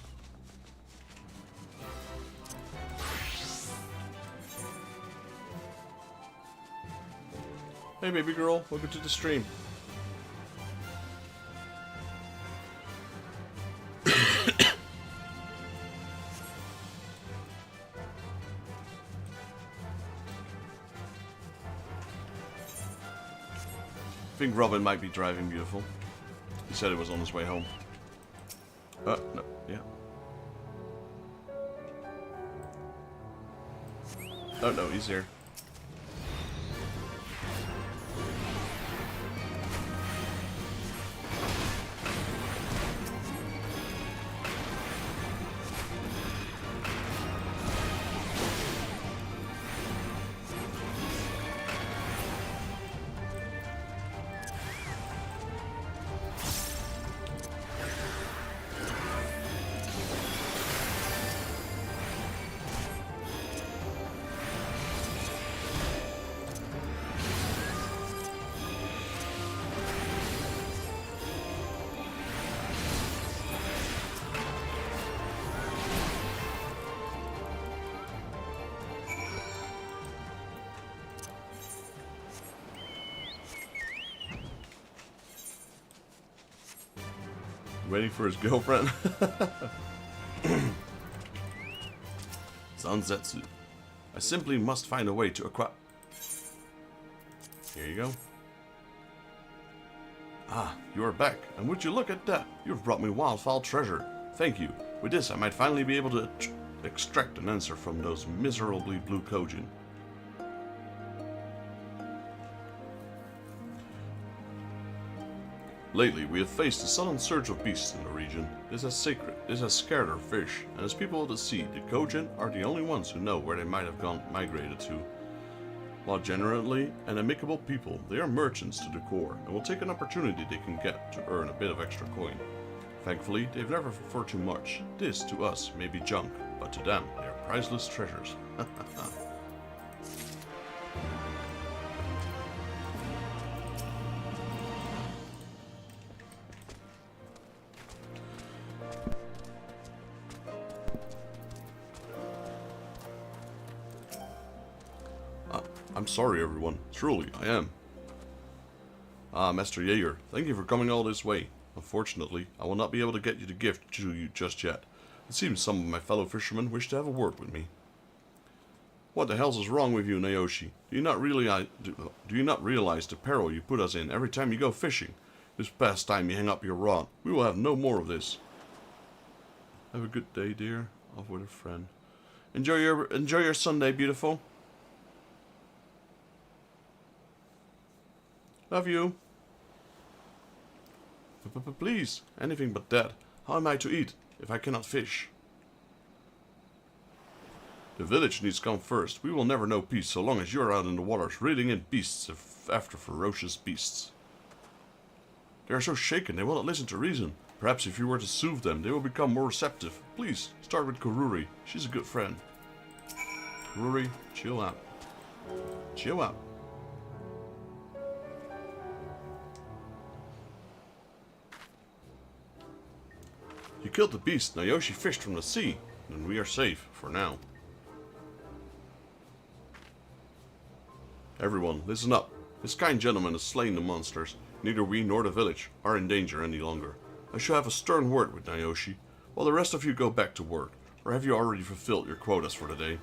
Hey baby girl, welcome to the stream. I think Robin might be driving beautiful. He said it was on his way home. No, yeah. Oh no, he's here. Waiting for his girlfriend. Zanzetsu. I simply must find a way to acquire. Here you go. Ah, you are back. And would you look at that? You've brought me wildfowl treasure. Thank you. With this, I might finally be able to extract an answer from those miserably blue Kojin. Lately, we have faced a sudden surge of beasts in the region. This has scared our fish, and as people of the sea, the Kojin are the only ones who know where they might have migrated to. While generally an amicable people, they are merchants to the core, and will take an opportunity they can get to earn a bit of extra coin. Thankfully, they've never for too much. This, to us, may be junk, but to them, they are priceless treasures. I'm sorry, everyone. Truly, I am. Ah, Master Jaeger, thank you for coming all this way. Unfortunately, I will not be able to get you the gift to you just yet. It seems some of my fellow fishermen wish to have a word with me. What the hell is wrong with you, Naoshi? Do you not realize the peril you put us in every time you go fishing? This past time you hang up your rod. We will have no more of this. Have a good day, dear. Off with a friend. Enjoy your Sunday, beautiful. Love you. Please, anything but that. How am I to eat if I cannot fish? The village needs to come first. We will never know peace so long as you're out in the waters reeling in beasts after ferocious beasts. They are so shaken they will not listen to reason. Perhaps if you were to soothe them, they will become more receptive. Please, start with Kururi. She's a good friend. Kururi, chill out. Chill out. You killed the beast. Naoshi fished from the sea. And we are safe, for now. Everyone, listen up. This kind gentleman has slain the monsters. Neither we nor the village are in danger any longer. I shall have a stern word with Naoshi, while the rest of you go back to work. Or have you already fulfilled your quotas for the day?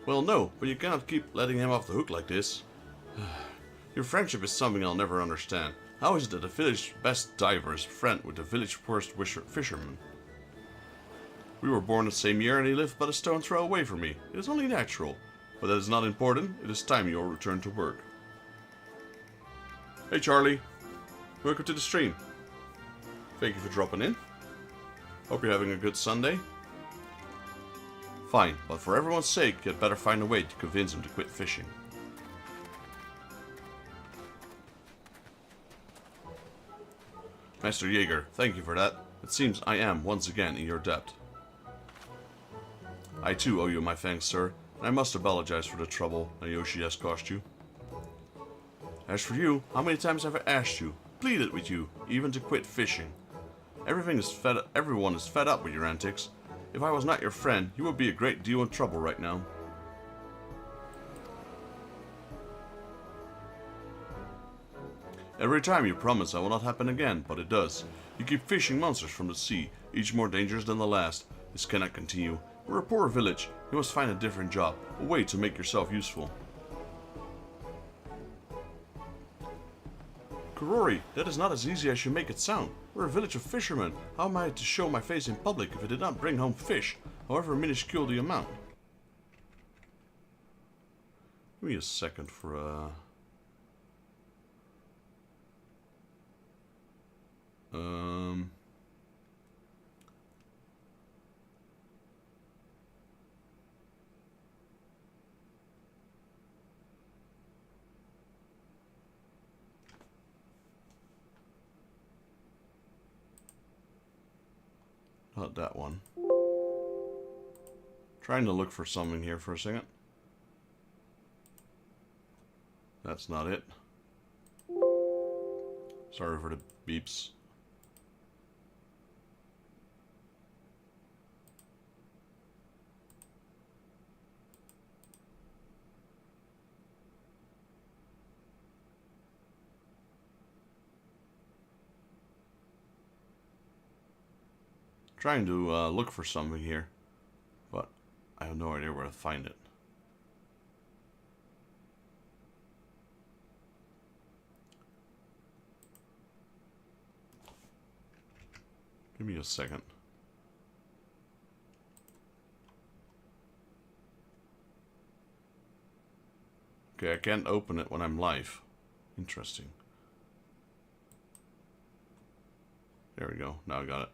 Well, no, but you cannot keep letting him off the hook like this. Your friendship is something I'll never understand. How is it that the village's best diver is friend with the village's worst fisherman? We were born the same year and he lived but a stone's throw away from me. It is only natural. But that is not important. It is time you all return to work. Hey Charlie. Welcome to the stream. Thank you for dropping in. Hope you're having a good Sunday. Fine, but for everyone's sake, you'd better find a way to convince him to quit fishing. Master Jaeger, thank you for that. It seems I am, once again, in your debt. I too owe you my thanks, sir, and I must apologize for the trouble Naoki has caused you. As for you, how many times have I asked you, pleaded with you, even to quit fishing? Everyone is fed up with your antics. If I was not your friend, you would be a great deal in trouble right now. Every time you promise that will not happen again, but it does. You keep fishing monsters from the sea, each more dangerous than the last. This cannot continue. We're a poor village. You must find a different job, a way to make yourself useful. Kurori, that is not as easy as you make it sound. We're a village of fishermen. How am I to show my face in public if I did not bring home fish, however minuscule the amount? Give me a second for not that one. Trying to look for something here for a second. That's not it. Sorry for the beeps. Trying to look for something here, but I have no idea where to find it. Give me a second. Okay, I can't open it when I'm live. Interesting. There we go. Now I got it.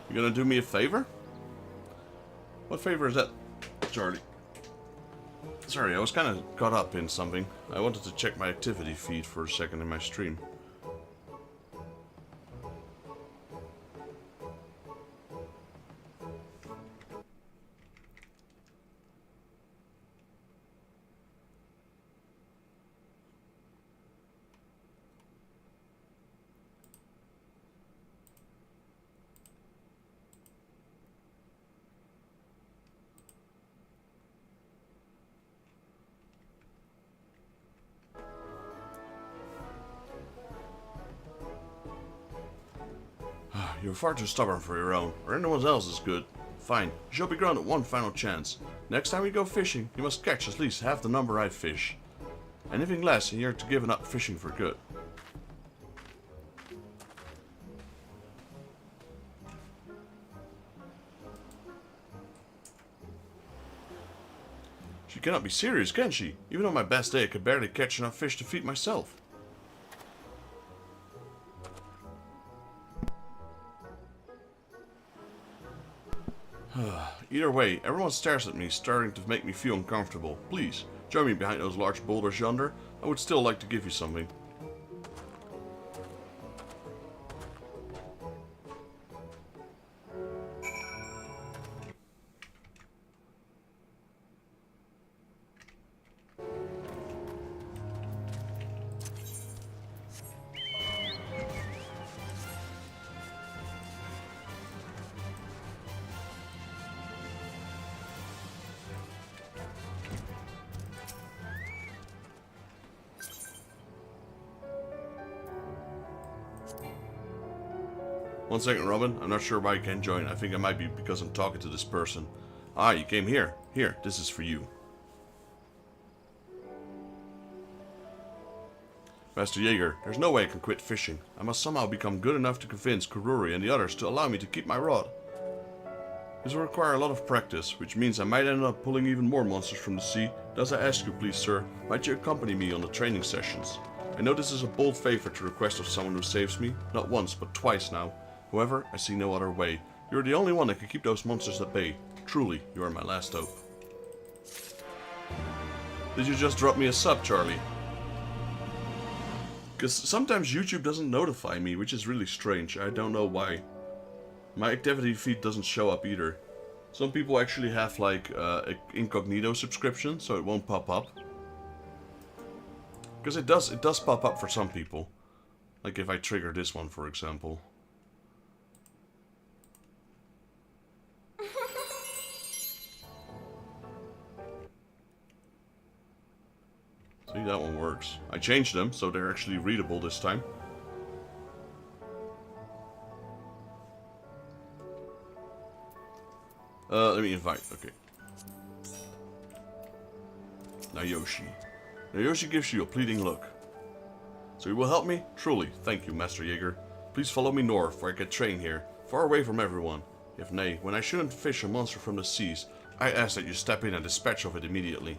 You gonna do me a favor? What favor is that, Charlie? Sorry, I was kind of caught up in something. I wanted to check my activity feed for a second in my stream. You're far too stubborn for your own, or anyone else is good. Fine, you shall be granted one final chance. Next time we go fishing, you must catch at least half the number I fish. Anything less, and you're to give up fishing for good. She cannot be serious, can she? Even on my best day, I could barely catch enough fish to feed myself. Either way, everyone stares at me, starting to make me feel uncomfortable. Please, join me behind those large boulders yonder. I would still like to give you something. 1 second, Robin. I'm not sure why you can't join. I think it might be because I'm talking to this person. Ah, you came here. Here, this is for you. Master Jaeger, there's no way I can quit fishing. I must somehow become good enough to convince Kururi and the others to allow me to keep my rod. This will require a lot of practice, which means I might end up pulling even more monsters from the sea. Thus I ask you, please sir, might you accompany me on the training sessions? I know this is a bold favor to request of someone who saves me, not once but twice now. However, I see no other way. You're the only one that can keep those monsters at bay. Truly, you are my last hope. Did you just drop me a sub, Charlie? Because sometimes YouTube doesn't notify me, which is really strange. I don't know why. My activity feed doesn't show up either. Some people actually have like an incognito subscription, so it won't pop up. Because it does pop up for some people. Like if I trigger this one, for example. See, that one works. I changed them, so they're actually readable this time. Let me invite, okay. Naoshi. Naoshi gives you a pleading look. So you will help me? Truly, thank you, Master Jaeger. Please follow me north, where I can train here, far away from everyone. If nay, when I shouldn't fish a monster from the seas, I ask that you step in and dispatch of it immediately.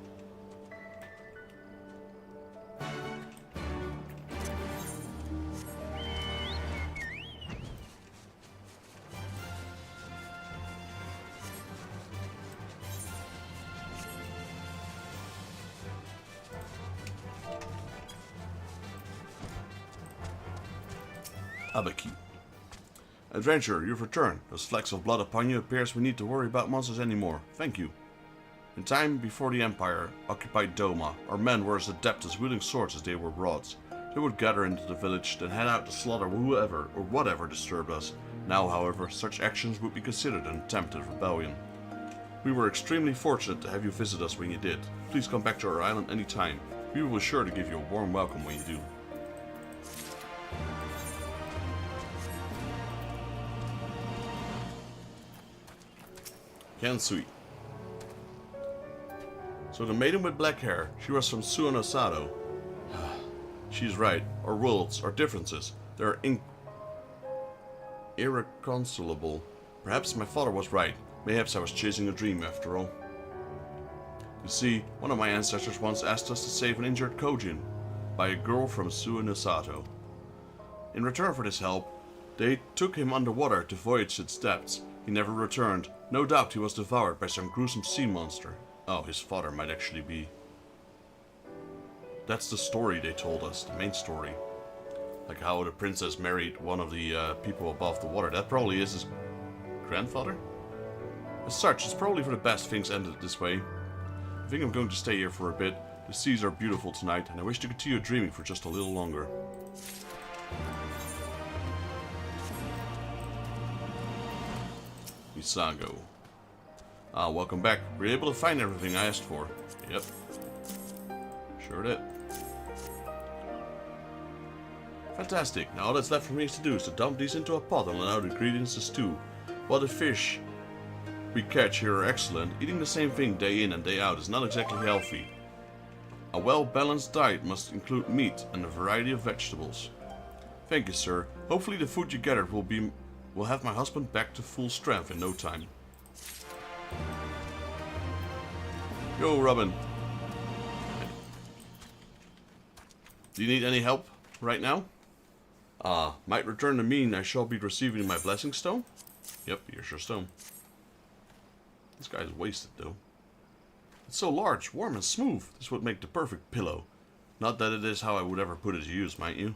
Abaki. Adventurer, you've returned. Those flecks of blood upon you appears we need to worry about monsters anymore. Thank you. In time before the Empire occupied Doma, our men were as adept as wielding swords as they were rods. They would gather into the village, then head out to slaughter whoever or whatever disturbed us. Now, however, such actions would be considered an attempted rebellion. We were extremely fortunate to have you visit us when you did. Please come back to our island anytime. We will be sure to give you a warm welcome when you do. Kansui. So the maiden with black hair, she was from Suonosado. She's right. Our worlds, our differences, they're irreconcilable. Perhaps my father was right. Mayhaps I was chasing a dream after all. You see, one of my ancestors once asked us to save an injured Kojin by a girl from Suonosado. In return for this help, they took him underwater to voyage its depths. He never returned. No doubt he was devoured by some gruesome sea monster. Oh, his father might actually be. That's the story they told us, the main story. Like how the princess married one of the people above the water. That probably is his grandfather? As such, it's probably for the best things ended this way. I think I'm going to stay here for a bit. The seas are beautiful tonight, and I wish to continue dreaming for just a little longer. Misago. Ah, welcome back. Were you able to find everything I asked for? Yep. Sure did. Fantastic. Now all that's left for me to do is to dump these into a pot and allow the ingredients to stew. While the fish we catch here are excellent, eating the same thing day in and day out is not exactly healthy. A well-balanced diet must include meat and a variety of vegetables. Thank you, sir. Hopefully the food you gathered will have my husband back to full strength in no time. Yo, Robin. Do you need any help right now? Might return to mean I shall be receiving my blessing stone? Yep, here's your stone. This guy's wasted though. It's so large, warm and smooth. This would make the perfect pillow. Not that it is how I would ever put it to use, mind you.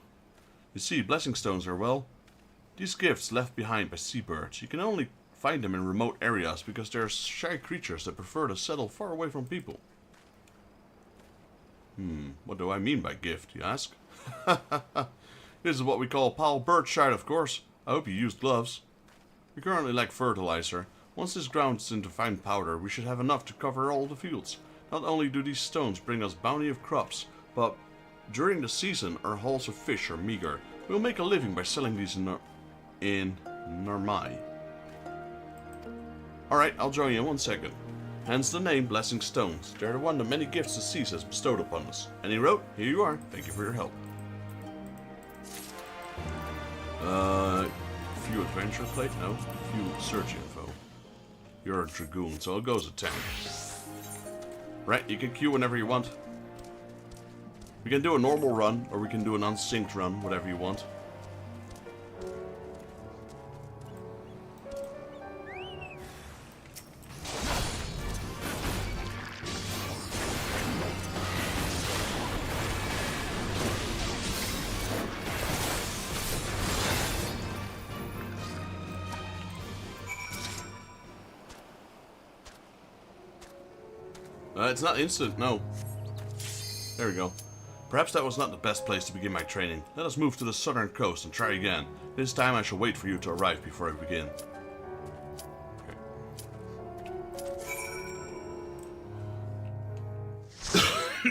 You see, blessing stones are, well, these gifts left behind by seabirds. You can only find them in remote areas because they are shy creatures that prefer to settle far away from people. What do I mean by gift, you ask? This is what we call pile bird shite, of course. I hope you used gloves. We currently lack fertilizer. Once this grounds into fine powder, we should have enough to cover all the fields. Not only do these stones bring us bounty of crops, but during the season our hauls of fish are meager. We'll make a living by selling these in Narmai. Alright, I'll join you in 1 second. Hence the name Blessing Stones. They're one of the many gifts the seas has bestowed upon us. And he wrote, here you are. Thank you for your help. Few adventure plate? No. Few search info. You're a dragoon, so it goes to 10. Right, you can queue whenever you want. We can do a normal run, or we can do an unsynced run, whatever you want. It's not instant, no. There we go. Perhaps that was not the best place to begin my training. Let us move to the southern coast and try again. This time I shall wait for you to arrive before I begin.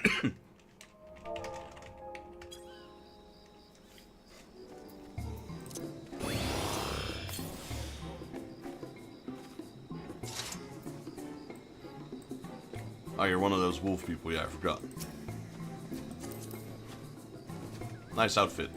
Okay. Oh, you're one of those wolf people. Yeah, I forgot. Nice outfit.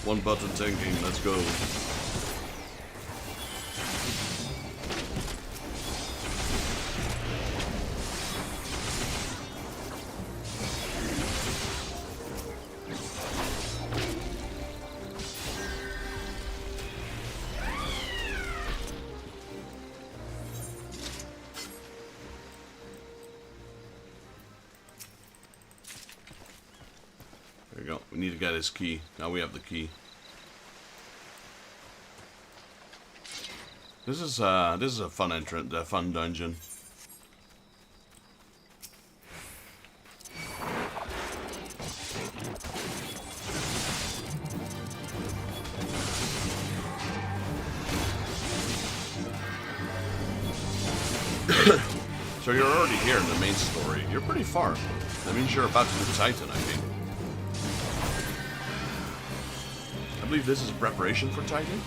One button tanking, let's go. There we go. We need to get his key. Now we have the key. This is a fun entrant, a fun dungeon. So you're already here in the main story. You're pretty far. That means you're about to do Titan, I think. I believe this is preparation for Titan.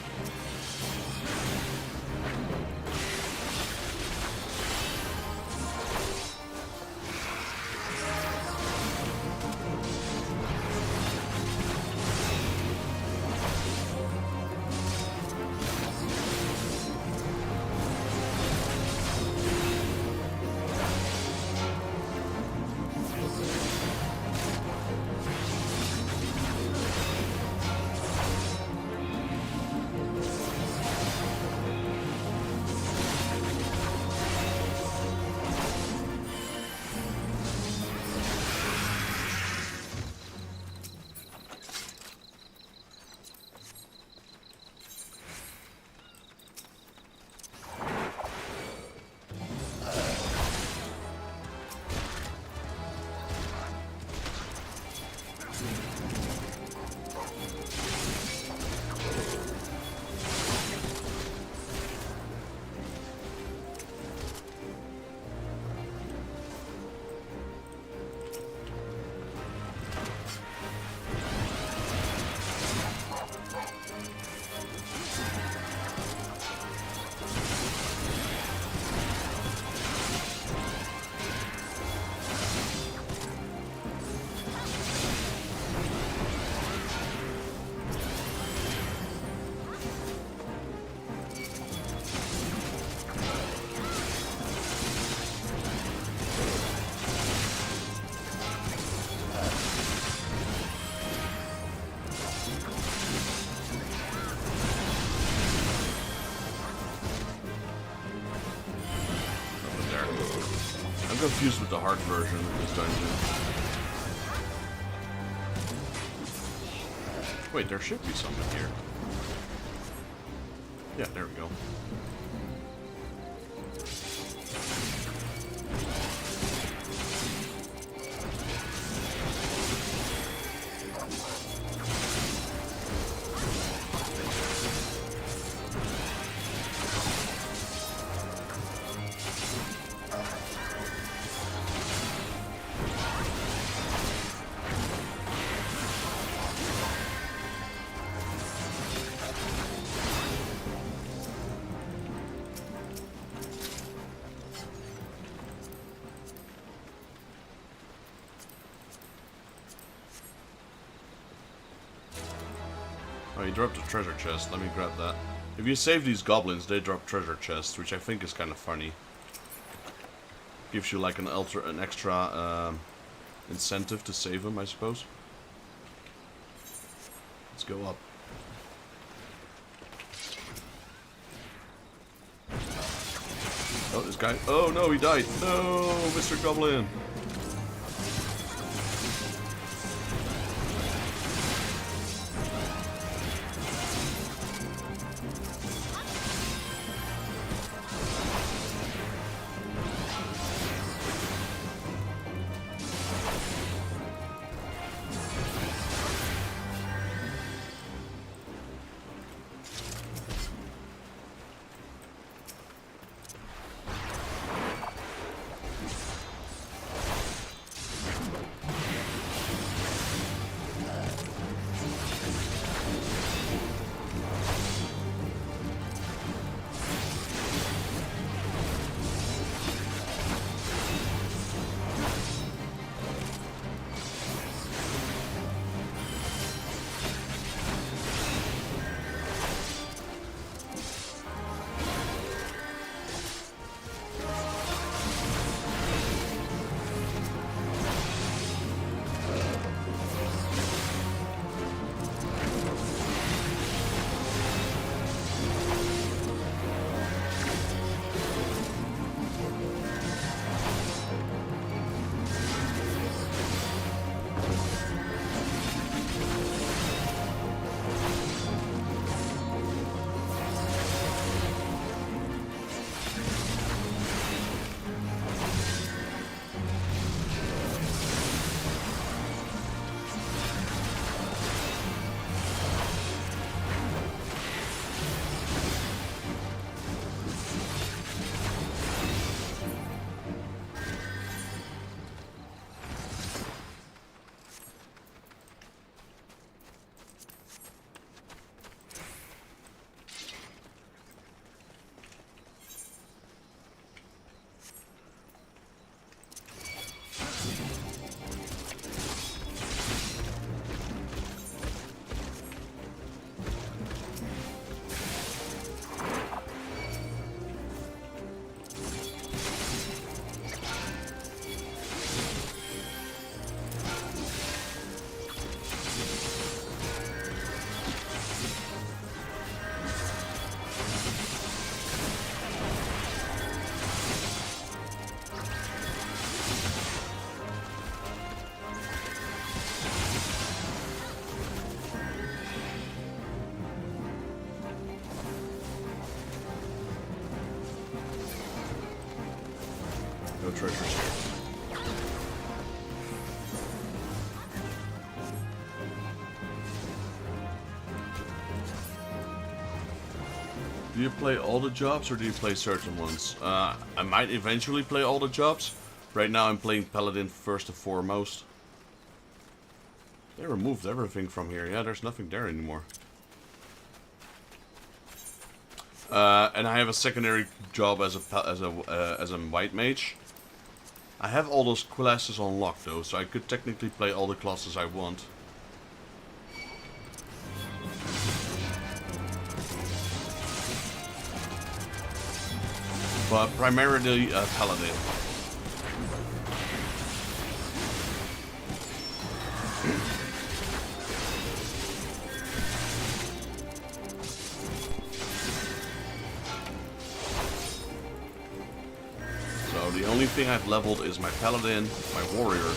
confused with the hard version of this dungeon. Wait, there should be something here. Yeah, there we go. Oh, he dropped a treasure chest. Let me grab that. If you save these goblins, they drop treasure chests, which I think is kind of funny. Gives you like an extra incentive to save them, I suppose. Let's go up. Oh, this guy. Oh no, he died. No, Mr. Goblin. No treasures here. Do you play all the jobs or do you play certain ones? I might eventually play all the jobs. Right now I'm playing Paladin first and foremost. They removed everything from here. Yeah, there's nothing there anymore. And I have a secondary job as a white mage. I have all those classes unlocked though, so I could technically play all the classes I want. But primarily Paladin. The only thing I've leveled is my Paladin, my Warrior.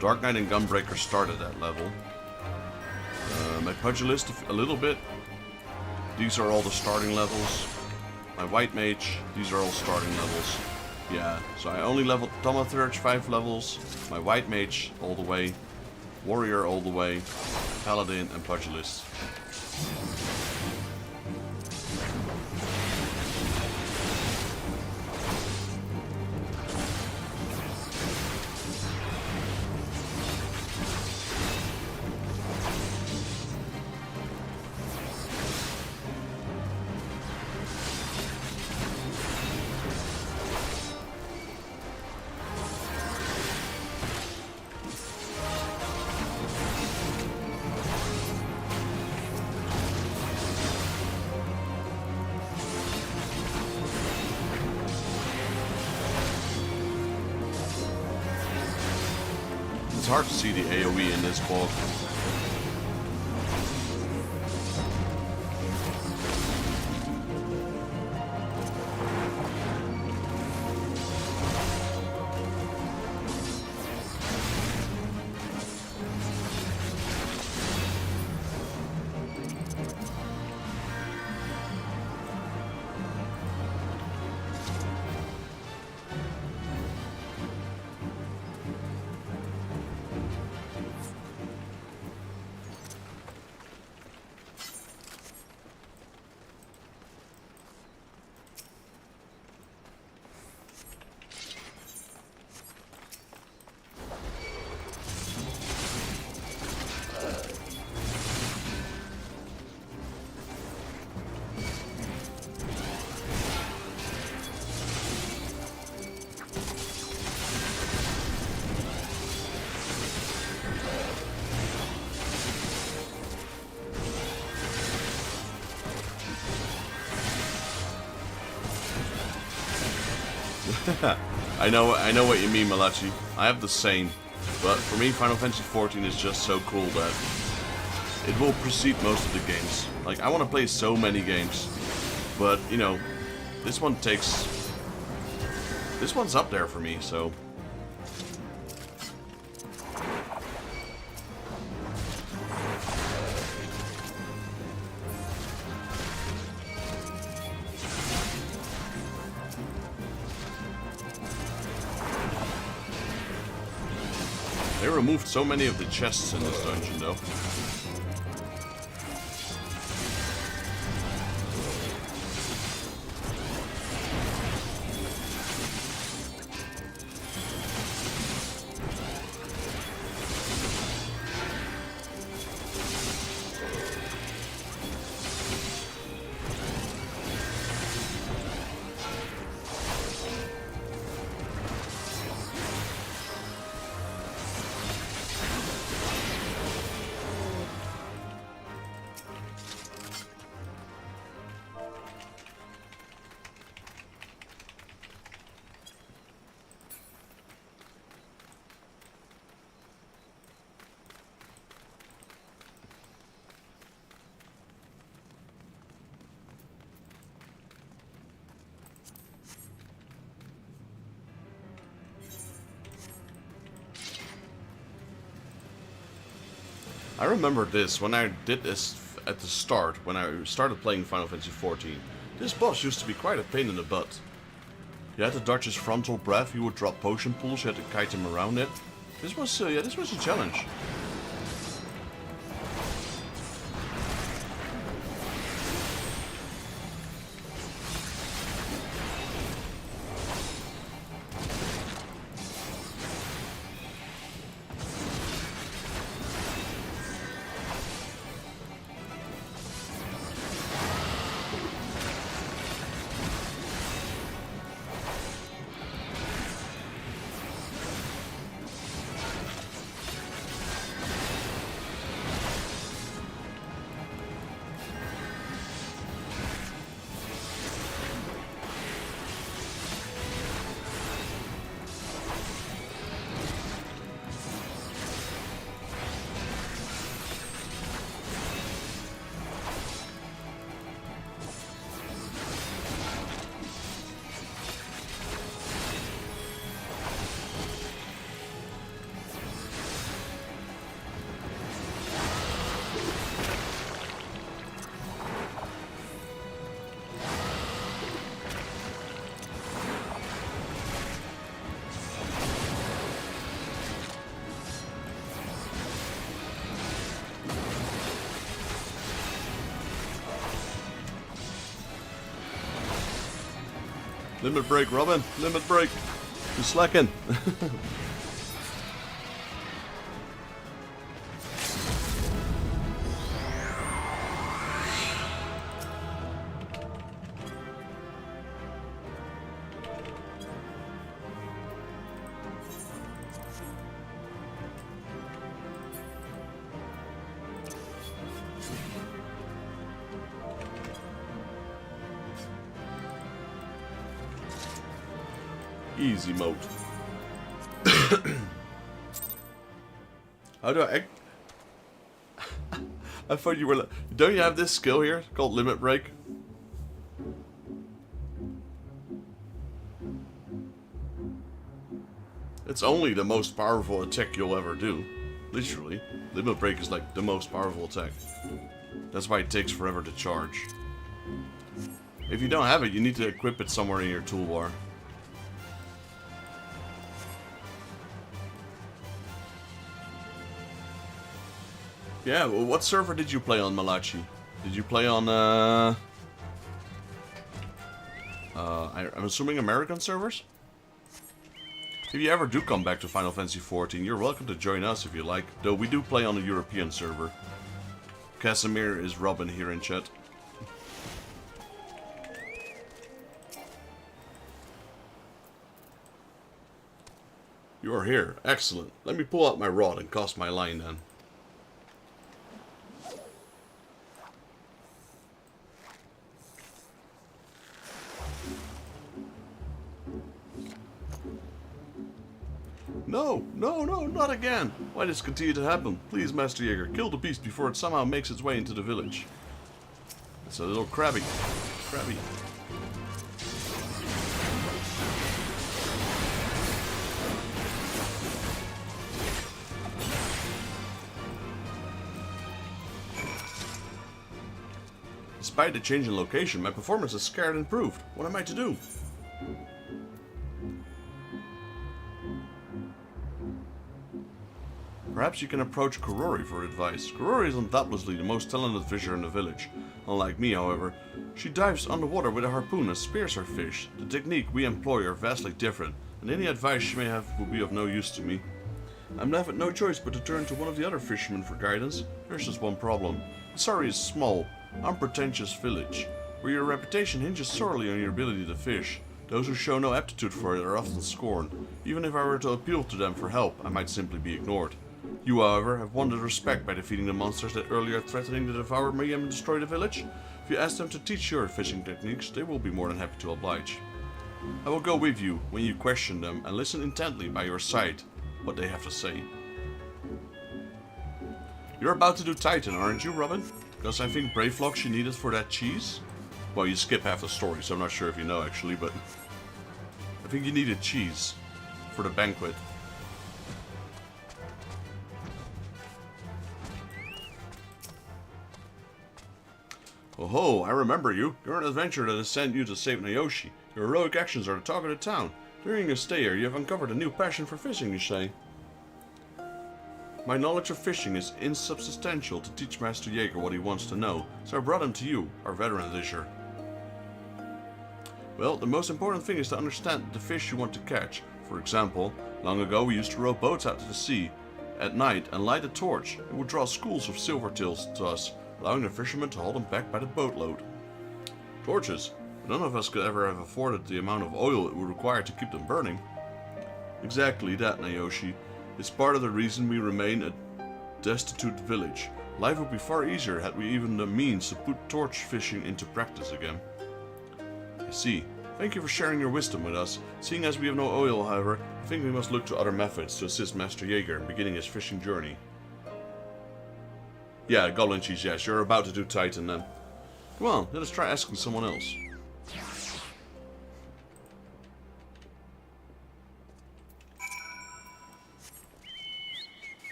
Dark Knight and Gunbreaker start at that level. My Pugilist a little bit. These are all the starting levels. My White Mage, these are all starting levels. Yeah, so I only leveled Thaumaturge 5 levels, my White Mage all the way, Warrior all the way, Paladin and Pugilist. It's hard to see the AoE in this boss. I know what you mean, Malachi. I have the same, but for me, Final Fantasy XIV is just so cool that it will precede most of the games. Like, I want to play so many games, but you know, this one's up there for me. So. They removed so many of the chests in this dungeon, though. I remember this when I did this at the start, when I started playing Final Fantasy XIV. This boss used to be quite a pain in the butt. You had to dodge his frontal breath, he would drop potion pools, you had to kite him around it. This was a challenge. Limit break, Robin. Limit break. You're slacking. Easy mode. How do I... I thought you were... Don't you have this skill here called Limit Break? It's only the most powerful attack you'll ever do. Literally. Limit Break is like the most powerful attack. That's why it takes forever to charge. If you don't have it, you need to equip it somewhere in your toolbar. Yeah, well, what server did you play on, Malachi? Did you play on, I'm assuming American servers? If you ever do come back to Final Fantasy XIV, you're welcome to join us if you like, though we do play on a European server. Casimir is Robin here in chat. You are here. Excellent. Let me pull out my rod and cast my line then. No, no, no, not again! Why does this continue to happen? Please, Master Jaeger, kill the beast before it somehow makes its way into the village. It's a little crabby. Crabby. Despite the change in location, my performance has scared and improved. What am I to do? Perhaps you can approach Kurori for advice. Kurori is undoubtedly the most talented fisher in the village. Unlike me, however, she dives underwater with a harpoon and spears her fish. The technique we employ are vastly different, and any advice she may have will be of no use to me. I'm left with no choice but to turn to one of the other fishermen for guidance. There's just one problem. Sorry is small, unpretentious village, where your reputation hinges sorely on your ability to fish. Those who show no aptitude for it are often scorned. Even if I were to appeal to them for help, I might simply be ignored. You, however, have won their respect by defeating the monsters that earlier threatening to devour me and destroy the village. If you ask them to teach your fishing techniques, they will be more than happy to oblige. I will go with you when you question them and listen intently by your side what they have to say. You're about to do Titan, aren't you, Robin? Because I think Bravelock she needed for that cheese? Well, you skip half the story, so I'm not sure if you know actually, but I think you needed cheese for the banquet. Oh ho, I remember you. You're an adventurer that has sent you to save Naoshi. Your heroic actions are the talk of the town. During your stay here, you have uncovered a new passion for fishing, you say. My knowledge of fishing is insubstantial to teach Master Jaeger what he wants to know, so I brought him to you, our veteran fisher. Well, the most important thing is to understand the fish you want to catch. For example, long ago we used to row boats out to the sea at night and light a torch. It would draw schools of silvertails to us, allowing the fishermen to haul them back by the boatload. Torches? None of us could ever have afforded the amount of oil it would require to keep them burning. Exactly that, Naoshi. It's part of the reason we remain a destitute village. Life would be far easier had we even the means to put torch fishing into practice again. I see. Thank you for sharing your wisdom with us. Seeing as we have no oil, however, I think we must look to other methods to assist Master Jaeger in beginning his fishing journey. Yeah, goblin cheese, yes, you're about to do Titan then. Come on, let us try asking someone else.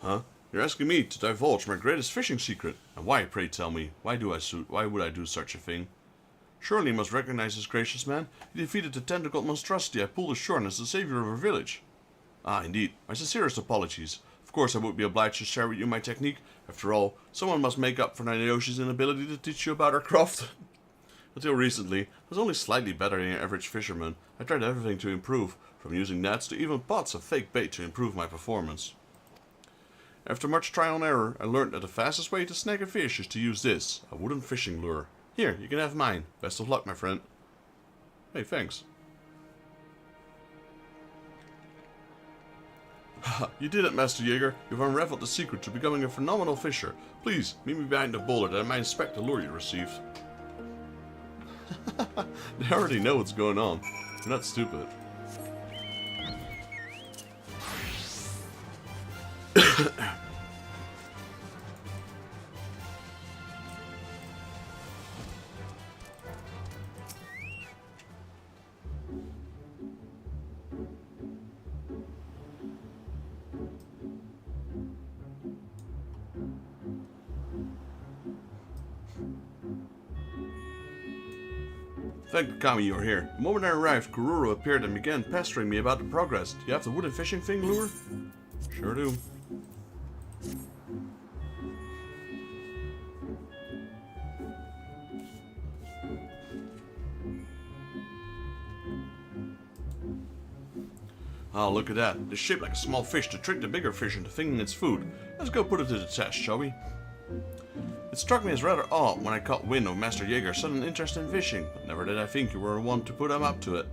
Huh? You're asking me to divulge my greatest fishing secret? And why, pray tell me? Why would I do such a thing? Surely you must recognize this gracious man. He defeated the tentacled monstrosity I pulled ashore as the savior of our village. Ah, indeed. My sincerest apologies. Of course, I would be obliged to share with you my technique. After all, someone must make up for Nayoshi's inability to teach you about her craft. Until recently, I was only slightly better than your average fisherman. I tried everything to improve, from using nets to even pots of fake bait to improve my performance. After much trial and error, I learned that the fastest way to snag a fish is to use this, a wooden fishing lure. Here, you can have mine. Best of luck, my friend. Hey, thanks. Haha, you did it, Master Jaeger. You've unraveled the secret to becoming a phenomenal fisher. Please, meet me behind the boulder that I might inspect the lure you received. They already know what's going on. They're not stupid. Thank Kami you're here. The moment I arrived, Kururu appeared and began pestering me about the progress. Do you have the wooden fishing thing lure? Sure do. Oh, look at that. It's shaped like a small fish to trick the bigger fish into thinking it's food. Let's go put it to the test, shall we? It struck me as rather odd when I caught wind of Master Jaeger's sudden interest in fishing, but never did I think you were the one to put him up to it.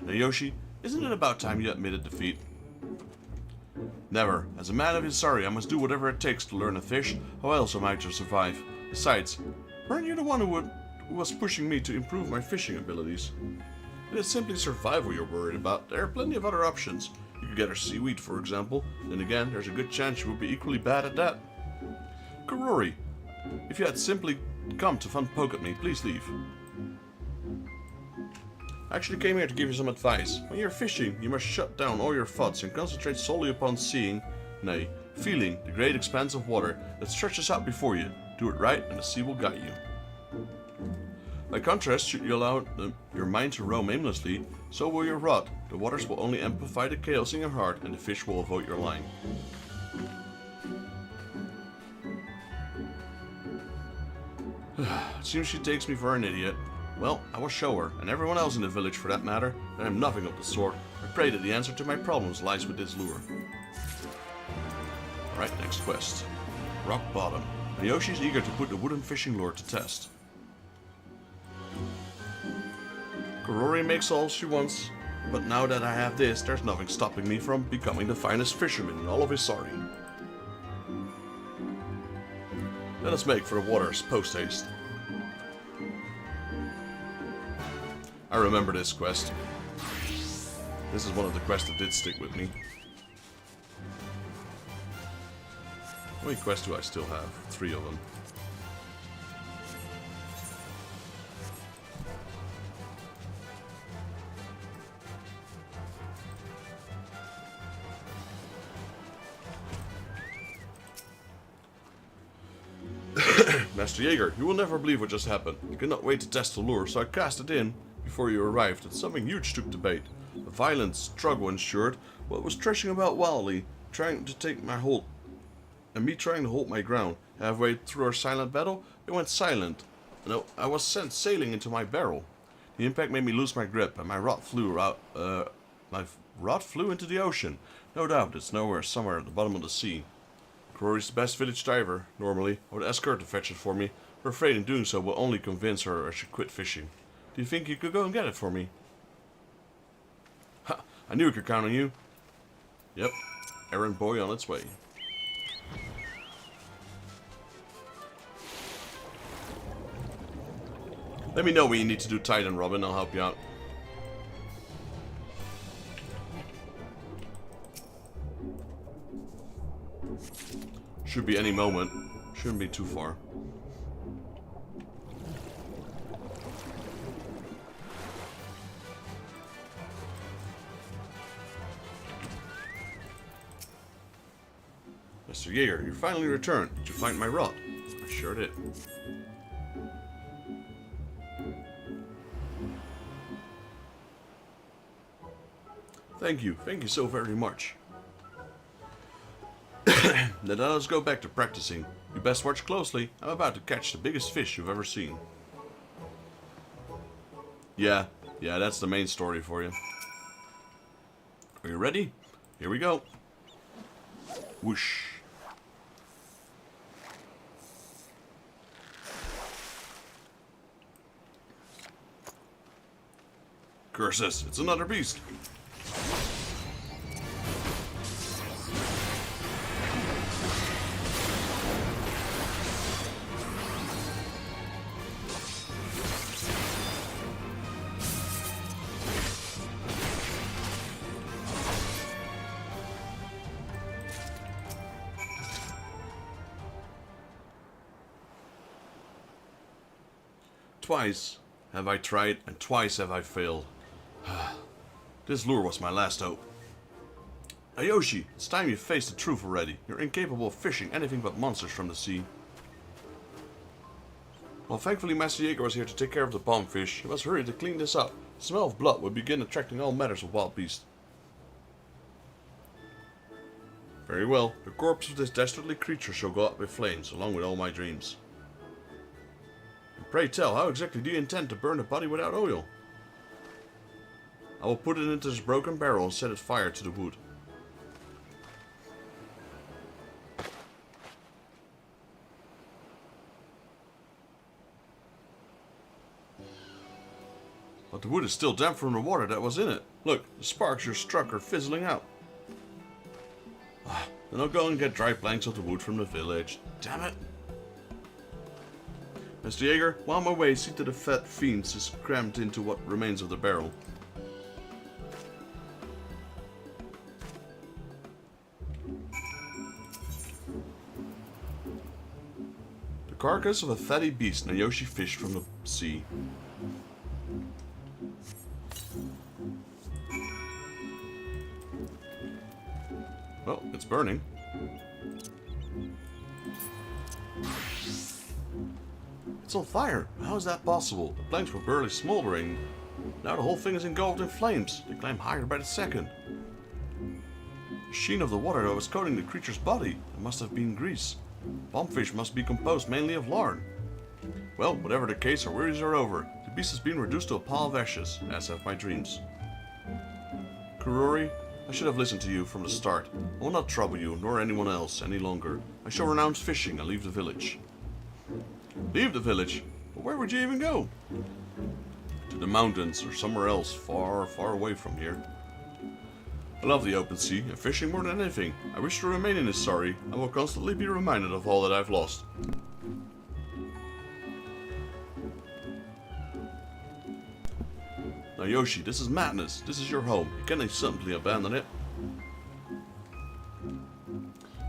Naoshi, isn't it about time you admitted defeat? Never. As a man of his sorry, I must do whatever it takes to learn to fish. How else am I to survive? Besides, weren't you the one who was pushing me to improve my fishing abilities? It is simply survival you're worried about. There are plenty of other options. You could get her seaweed, for example. Then again, there's a good chance you would be equally bad at that. Kurori, if you had simply come to fun poke at me, please leave. I actually came here to give you some advice. When you're fishing, you must shut down all your thoughts and concentrate solely upon seeing, nay, feeling the great expanse of water that stretches out before you. Do it right and the sea will guide you. By contrast, should you allow your mind to roam aimlessly, so will your rod. The waters will only amplify the chaos in your heart and the fish will avoid your line. It seems she takes me for an idiot. Well, I will show her, and everyone else in the village for that matter, that I am nothing of the sort. I pray that the answer to my problems lies with this lure. Alright, next quest. Rock Bottom. Naoshi is eager to put the wooden fishing lure to test. Kurori makes all she wants, but now that I have this, there's nothing stopping me from becoming the finest fisherman in all of Isari. Let us make for the waters post-haste. I remember this quest. This is one of the quests that did stick with me. How many quests do I still have? 3 of them. Master Jaeger, you will never believe what just happened. I could not wait to test the lure, so I cast it in before you arrived, and something huge took the bait. A violent struggle ensued, while it was thrashing about wildly, trying to take my hold, and me trying to hold my ground. Halfway through our silent battle, it went silent, and I was sent sailing into my barrel. The impact made me lose my grip, and my rod flew out. My rod flew into the ocean. No doubt, it's somewhere at the bottom of the sea. Kurori's the best village diver. Normally, I would ask her to fetch it for me, but afraid in doing so will only convince her I should quit fishing. Do you think you could go and get it for me? Ha! I knew I could count on you. Yep, errand boy on its way. Let me know when you need to do Titan, Robin. I'll help you out. Should be any moment. Shouldn't be too far. Mr. Jaeger, you finally returned. Did you find my rod? I sure did. Thank you so very much. Now let's go back to practicing. You best watch closely. I'm about to catch the biggest fish you've ever seen. Yeah, that's the main story for you. Are you ready? Here we go. Whoosh. Curses, it's another beast. Twice have I tried, and twice have I failed. This lure was my last hope. Ayoshi, it's time you face the truth already. You're incapable of fishing anything but monsters from the sea. Well, thankfully Master Jaeger was here to take care of the bombfish. He must hurry to clean this up. The smell of blood would begin attracting all matters of wild beasts. Very well, the corpse of this dastardly creature shall go up with flames, along with all my dreams. And pray tell, how exactly do you intend to burn the body without oil? I will put it into this broken barrel and set it fire to the wood. But the wood is still damp from the water that was in it. Look, the sparks you struck are fizzling out. Then I'll go and get dry planks of the wood from the village. Damn it! Mr. Jaeger, while I'm away, see that the fat fiends is crammed into what remains of the barrel. The carcass of a fatty beast Naoki fished from the sea. Well, it's burning. It's on fire. How is that possible? The planks were barely smoldering. Now the whole thing is engulfed in flames. They climb higher by the second. The sheen of the water that was coating the creature's body. It must have been grease. Bombfish must be composed mainly of lard. Well, whatever the case, our worries are over. The beast has been reduced to a pile of ashes, as have my dreams. Kurori, I should have listened to you from the start. I will not trouble you, nor anyone else, any longer. I shall renounce fishing and leave the village. Leave the village? But where would you even go? To the mountains, or somewhere else, far, far away from here. I love the open sea, and fishing more than anything. I wish to remain in this sorry. I will constantly be reminded of all that I've lost. Now Yoshi, this is madness. This is your home. You cannot simply abandon it.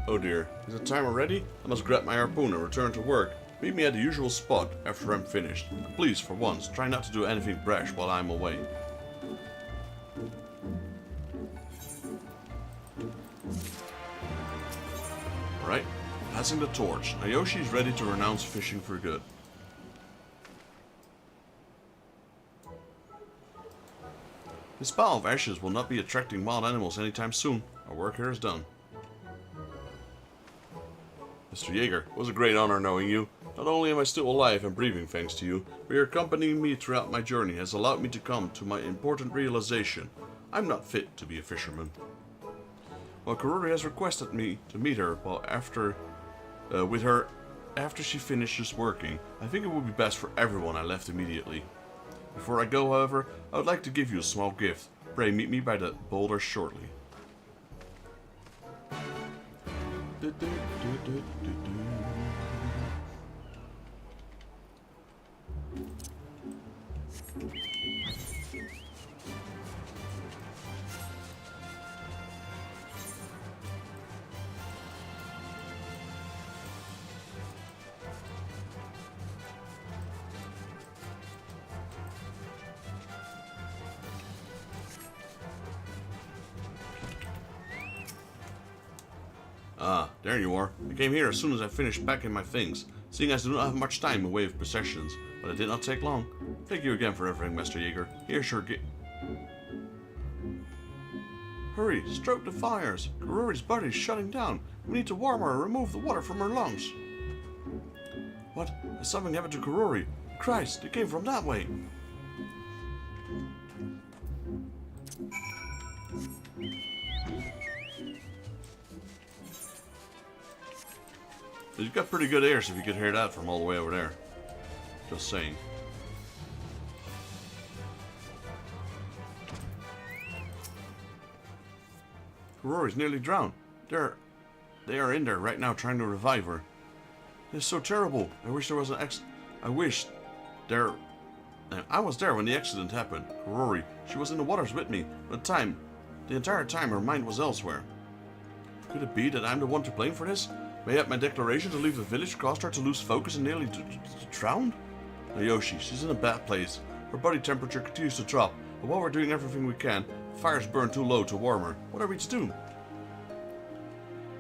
Oh dear, is it time already? I must grab my harpoon and return to work. Meet me at the usual spot after I'm finished. Please, for once, try not to do anything brash while I'm away. Alright, passing the torch. Now Yoshi is ready to renounce fishing for good. This pile of ashes will not be attracting wild animals anytime soon. Our work here is done. Mr. Jaeger, it was a great honor knowing you. Not only am I still alive and breathing thanks to you, but your accompanying me throughout my journey has allowed me to come to my important realization. I'm not fit to be a fisherman. While Kurori has requested me to meet her with her after she finishes working, I think it would be best for everyone I left immediately. Before I go, however, I would like to give you a small gift. Pray meet me by the boulder shortly. Ah, there you are. I came here as soon as I finished packing my things, seeing as I do not have much time in way of possessions, but it did not take long. Thank you again for everything, Master Jaeger. Here's your Hurry, stroke the fires. Kurori's body is shutting down. We need to warm her and remove the water from her lungs. What? Has something happened to Kurori? Christ, it came from that way. You've got pretty good ears if you could hear that from all the way over there. Just saying. Kurori's nearly drowned. They are in there right now trying to revive her. It's so terrible. I wish there was an I was there when the accident happened. Kurori, she was in the waters with me. The entire time her mind was elsewhere. Could it be that I'm the one to blame for this? Mayhap my declaration to leave the village caused her to lose focus and nearly drowned? Naoshi, she's in a bad place. Her body temperature continues to drop, but while we're doing everything we can, the fire's burned too low to warm her. What are we to do?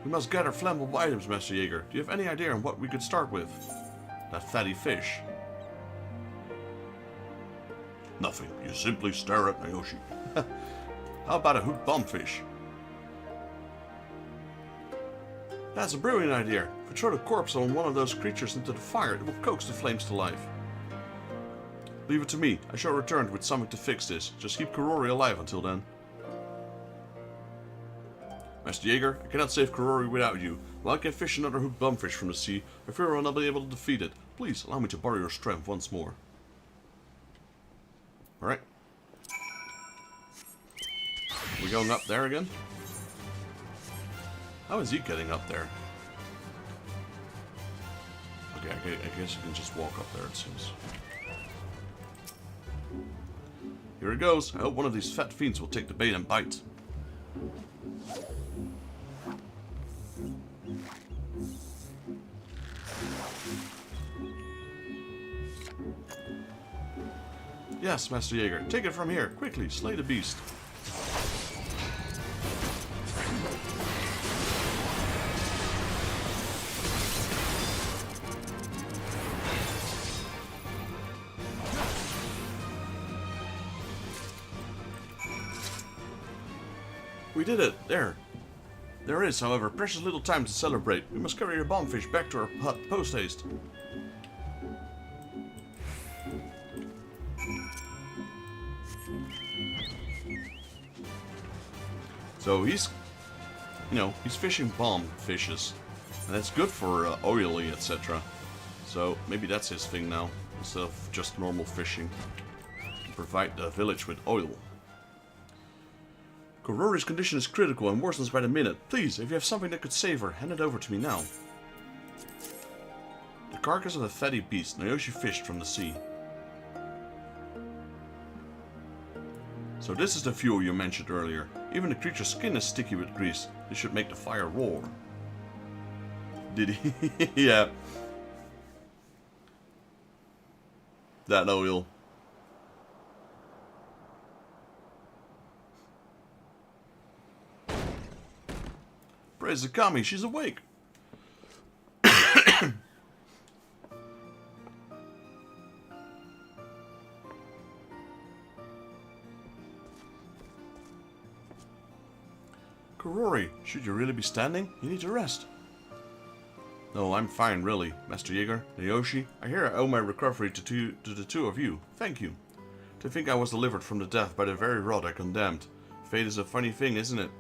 We must gather flammable items, Master Jaeger. Do you have any idea on what we could start with? That fatty fish. Nothing. You simply stare at Naoshi. How about a hoot bombfish? That's a brilliant idea. If we throw the corpse on one of those creatures into the fire, it will coax the flames to life. Leave it to me. I shall return with something to fix this. Just keep Kurori alive until then. Master Jaeger, I cannot save Kurori without you. While I can fish another hooked bombfish from the sea, I fear I will not be able to defeat it. Please, allow me to borrow your strength once more. Alright. We're going up there again? How is he getting up there? Okay, I guess you can just walk up there, it seems. Here it goes. I hope one of these fat fiends will take the bait and bite. Yes, Master Jaeger. Take it from here. Quickly, slay the beast. We did it! There! There is, however, precious little time to celebrate. We must carry your bombfish back to our hut post-haste. So he's, he's fishing bomb fishes. And that's good for oily, etc. So maybe that's his thing now, instead of just normal fishing. Provide the village with oil. Kurori's condition is critical and worsens by the minute. Please, if you have something that could save her, hand it over to me now. The carcass of a fatty beast Naoshi fished from the sea. So this is the fuel you mentioned earlier. Even the creature's skin is sticky with grease. This should make the fire roar. Did he? Yeah. That oil. Praise the kami, she's awake. Kurori, should you really be standing? You need to rest. No, I'm fine, really. Master Jaeger, Naoshi, I hear I owe my recovery to the two of you. Thank you. To think I was delivered from the death by the very rod I condemned. Fate is a funny thing, isn't it?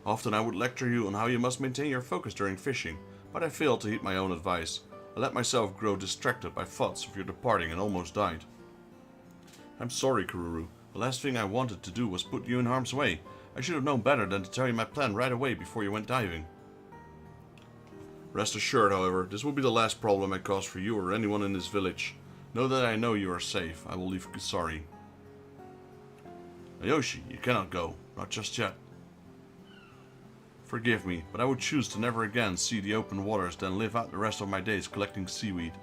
Often I would lecture you on how you must maintain your focus during fishing, but I failed to heed my own advice. I let myself grow distracted by thoughts of your departing and almost died. I'm sorry, Kururu. The last thing I wanted to do was put you in harm's way. I should have known better than to tell you my plan right away before you went diving. Rest assured, however, this will be the last problem I cause for you or anyone in this village. Know that I know you are safe. I will leave Kusari. Naoshi, you cannot go. Not just yet. Forgive me, but I would choose to never again see the open waters than live out the rest of my days collecting seaweed.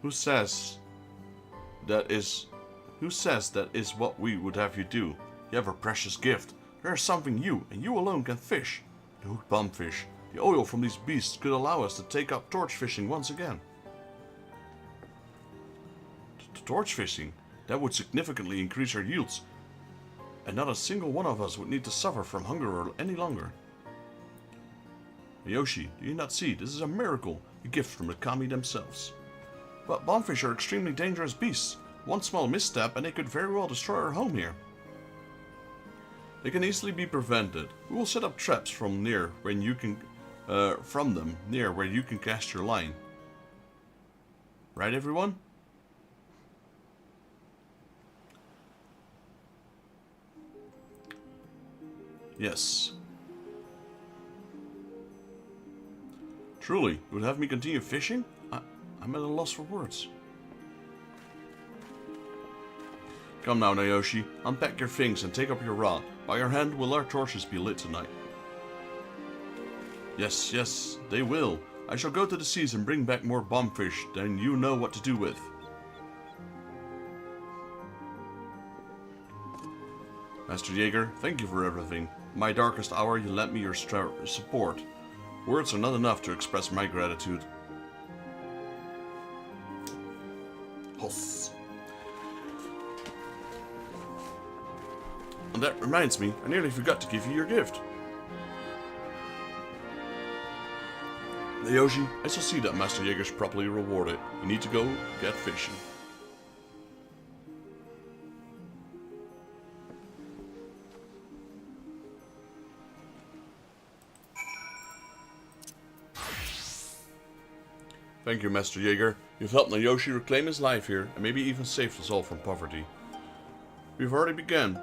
Who says that is what we would have you do? You have a precious gift. There is something you, and you alone, can fish. The hooked bombfish. The oil from these beasts could allow us to take up torch fishing once again. Torch fishing? That would significantly increase our yields, and not a single one of us would need to suffer from hunger any longer. Yoshi, do you not see? This is a miracle, a gift from the kami themselves. But bombfish are extremely dangerous beasts. One small misstep and they could very well destroy our home here. They can easily be prevented. We will set up traps from them near where you can cast your line. Right, everyone? Yes. Truly, you would have me continue fishing? I'm at a loss for words. Come now, Naoshi. Unpack your things and take up your rod. By your hand will our torches be lit tonight. Yes, yes, they will. I shall go to the seas and bring back more bombfish than you know what to do with. Master Jaeger, thank you for everything. In my darkest hour, you lent me your support. Words are not enough to express my gratitude. Hoss. And that reminds me, I nearly forgot to give you your gift. Naoshi, I shall see that Master Jaeger's properly rewarded. You need to go get fishing. Thank you, Master Jaeger. You've helped Naoshi reclaim his life here, and maybe even saved us all from poverty. We've already begun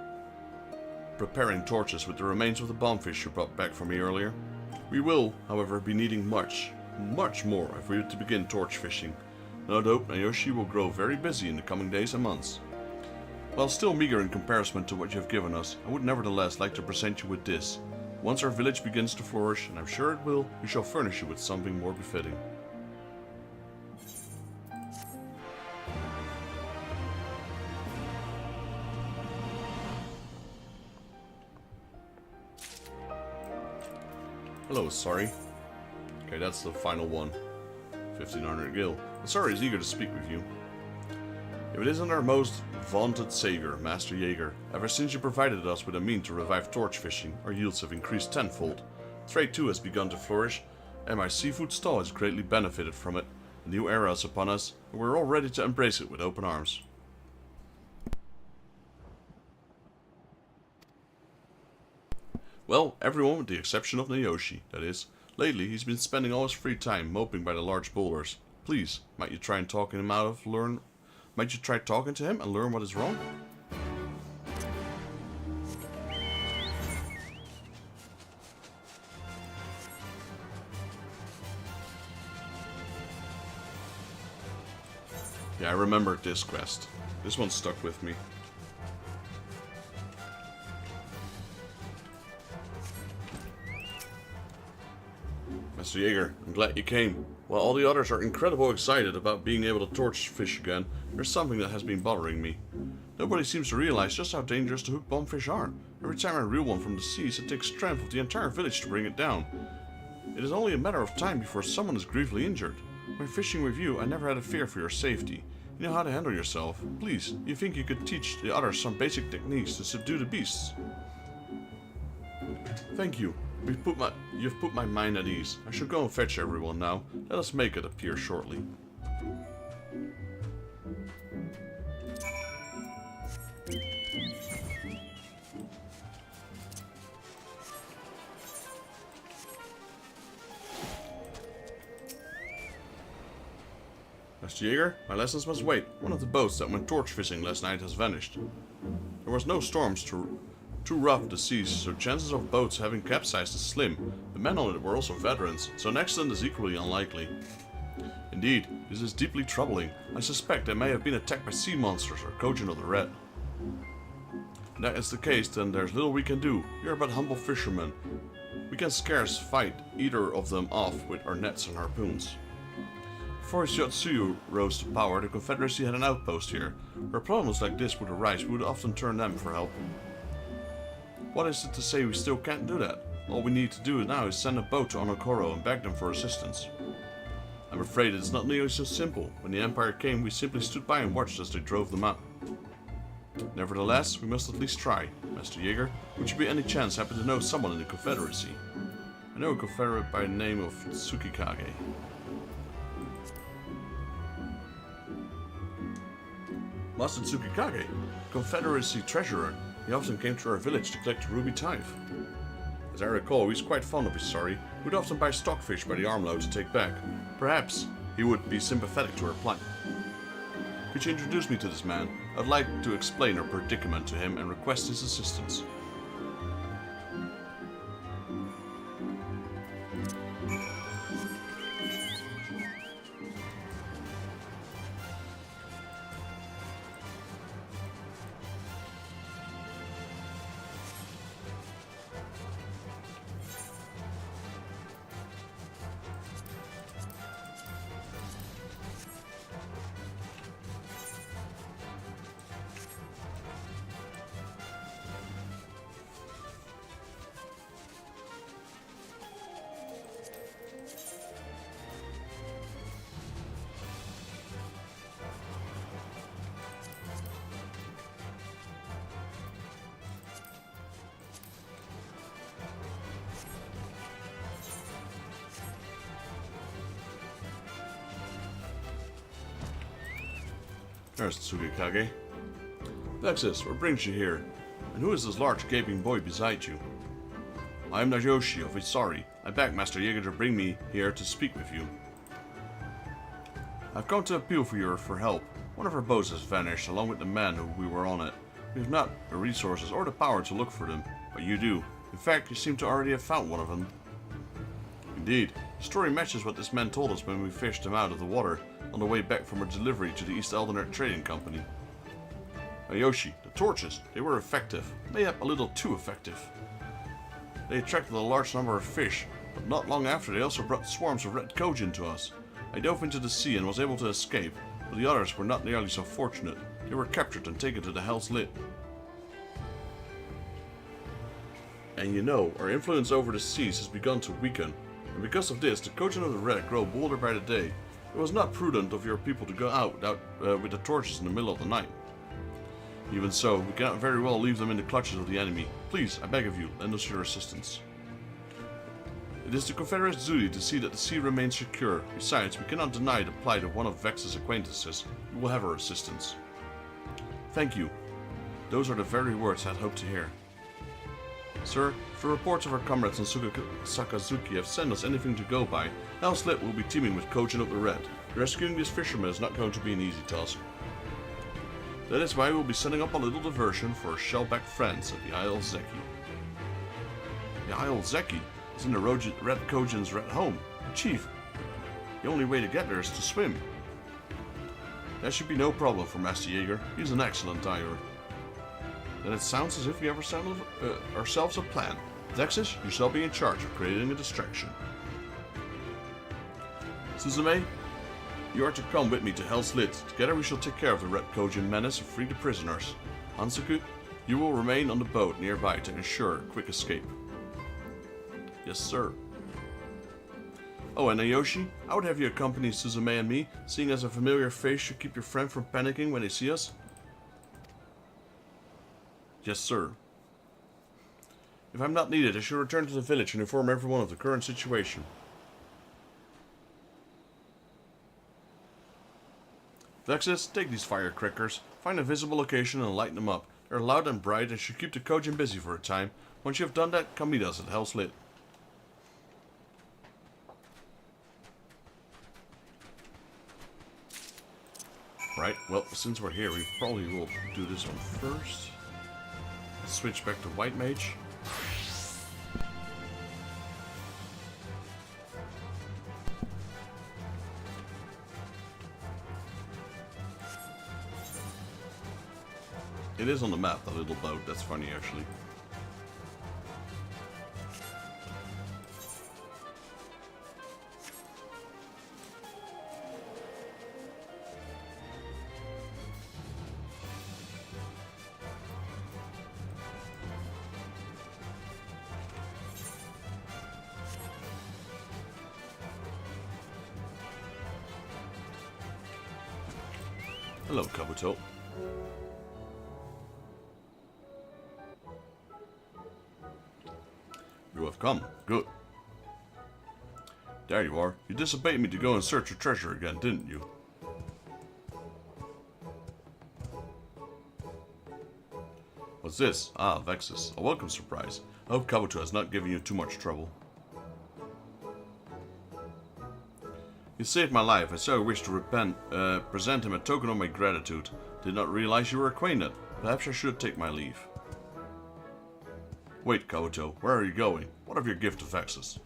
preparing torches with the remains of the bombfish you brought back for me earlier. We will, however, be needing much more if we are to begin torch fishing. No doubt Naoshi will grow very busy in the coming days and months. While still meager in comparison to what you have given us, I would nevertheless like to present you with this. Once our village begins to flourish, and I'm sure it will, we shall furnish you with something more befitting. Hello, sorry. Okay, that's the final one. 1500 gil. Sorry is eager to speak with you. If it isn't our most vaunted savior, Master Jaeger, ever since you provided us with a mean to revive torch fishing, our yields have increased tenfold. Trade too has begun to flourish, and my seafood stall has greatly benefited from it. A new era is upon us, and we're all ready to embrace it with open arms. Well, everyone with the exception of Naoshi, that is. Lately, he's been spending all his free time moping by the large boulders. Please, might you try talking to him and learn what is wrong? Yeah, I remembered this quest. This one stuck with me. Master Jaeger, I'm glad you came. While all the others are incredibly excited about being able to torch fish again, there's something that has been bothering me. Nobody seems to realize just how dangerous the hooked bombfish are. Every time I reel one from the seas, it takes strength of the entire village to bring it down. It is only a matter of time before someone is gravely injured. When fishing with you, I never had a fear for your safety. You know how to handle yourself. Please, you think you could teach the others some basic techniques to subdue the beasts? Thank you. You've put my mind at ease. I shall go and fetch everyone now. Let us make it appear shortly. Master Jaeger, my lessons must wait. One of the boats that went torch fishing last night has vanished. There was no storms too rough the seas, so chances of boats having capsized is slim. The men on it were also veterans, so an accident is equally unlikely. Indeed, this is deeply troubling. I suspect they may have been attacked by sea monsters or Kojin of the Red. If that is the case, then there's little we can do. We are but humble fishermen. We can scarce fight either of them off with our nets and harpoons. Before Yotsuyu rose to power, the Confederacy had an outpost here. Where problems like this would arise, we would often turn them for help. What is it to say we still can't do that? All we need to do now is send a boat to Onokoro and beg them for assistance. I'm afraid it's not nearly so simple. When the Empire came, we simply stood by and watched as they drove them out. Nevertheless, we must at least try. Master Jaeger, would you by any chance happen to know someone in the Confederacy? I know a Confederate by the name of Tsukikage. Master Tsukikage, Confederacy treasurer. He often came to our village to collect ruby tithe. As I recall, he's quite fond of his sorry. Would often buy stockfish by the armload to take back. Perhaps he would be sympathetic to our plight. Could you introduce me to this man? I'd like to explain our predicament to him and request his assistance. There's Tsukikage. Vexus, what brings you here? And who is this large gaping boy beside you? I am Naoki of Isari. I begged Master Jaeger to bring me here to speak with you. I've come to appeal for help. One of our boats has vanished, along with the men who we were on it. We have not the resources or the power to look for them, but you do. In fact, you seem to already have found one of them. Indeed, the story matches what this man told us when we fished him out of the water on the way back from our delivery to the East Eldener Trading Company. Yoshi, the torches, they were effective, mayhap a little too effective. They attracted a large number of fish, but not long after they also brought swarms of red kojin to us. I dove into the sea and was able to escape, but the others were not nearly so fortunate. They were captured and taken to the Hell's Lit. And you know, our influence over the seas has begun to weaken, and because of this, the kojin of the red grow bolder by the day. It was not prudent of your people to go out with the torches in the middle of the night. Even so, we cannot very well leave them in the clutches of the enemy. Please, I beg of you, lend us your assistance. It is the Confederate's duty to see that the sea remains secure. Besides, we cannot deny the plight of one of Vex's acquaintances. We will have our assistance. Thank you. Those are the very words I had hoped to hear. Sir, if the reports of our comrades in Sakazuki have sent us anything to go by, Hell's Lit will be teeming with Kojin of the Red. Rescuing these fishermen is not going to be an easy task. That is why we will be setting up a little diversion for our shellback friends at the Isle Zeki. The Isle Zeki is in the Red Kojin's Red home. Chief, the only way to get there is to swim. That should be no problem for Master Jaeger. He's an excellent diver. Then it sounds as if we have ourselves a plan. Vexus, you shall be in charge of creating a distraction. Suzume, you are to come with me to Hell's Lit. Together we shall take care of the Red Kojin menace and free the prisoners. Hansaku, you will remain on the boat nearby to ensure a quick escape. Yes, sir. Oh, and Naoki, I would have you accompany Suzume and me, seeing as a familiar face should keep your friend from panicking when they see us. Yes, sir. If I'm not needed, I shall return to the village and inform everyone of the current situation. Vexus, take these firecrackers, find a visible location and light them up. They're loud and bright and should keep the Kojin busy for a time. Once you have done that, come meet us at Hell's Lit. Right, well, since we're here, we probably will do this one first. Switch back to White Mage. It is on the map, that little boat. That's funny, actually. Hello, Kabuto. come. Good. There you are. You disobeyed me to go and search your treasure again, didn't you? What's this? Ah, Vexus. A welcome surprise. I hope Kabuto has not given you too much trouble. You saved my life, and so I wish to present him a token of my gratitude. Did not realize you were acquainted. Perhaps I should take my leave. Wait, Kabuto, where are you going? What of your gift to Vexus?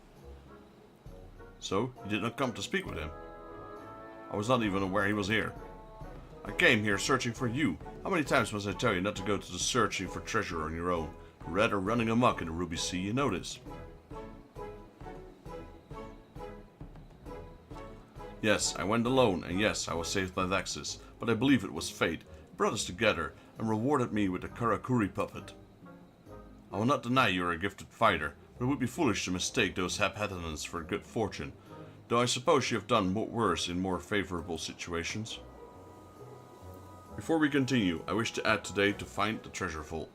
So, you did not come to speak with him? I was not even aware he was here. I came here searching for you. How many times must I tell you not to go to the searching for treasure on your own? Rather running amok in the Ruby Sea, you know this. Yes, I went alone, and yes, I was saved by Vexus, but I believe it was fate. It brought us together, and rewarded me with a Karakuri puppet. I will not deny you are a gifted fighter, but it would be foolish to mistake those haphazardness for good fortune, though I suppose you have done worse in more favorable situations. Before we continue, I wish to add today to find the treasure vault.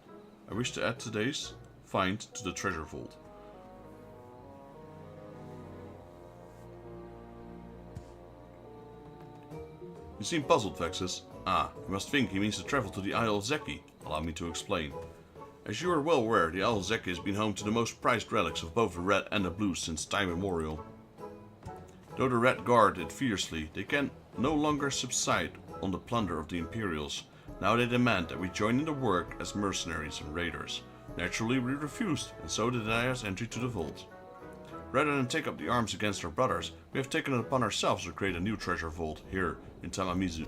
I wish to add today's find to the treasure vault. You seem puzzled, Vexus. Ah, you must think he means to travel to the Isle of Zeki. Allow me to explain. As you are well aware, the Isle of Zeki has been home to the most prized relics of both the red and the blue since time immemorial. Though the red guard it fiercely, they can no longer subside on the plunder of the Imperials. Now they demand that we join in the work as mercenaries and raiders. Naturally we refused, and so they deny us entry to the vault. Rather than take up the arms against our brothers, we have taken it upon ourselves to create a new treasure vault here in Tamamizu.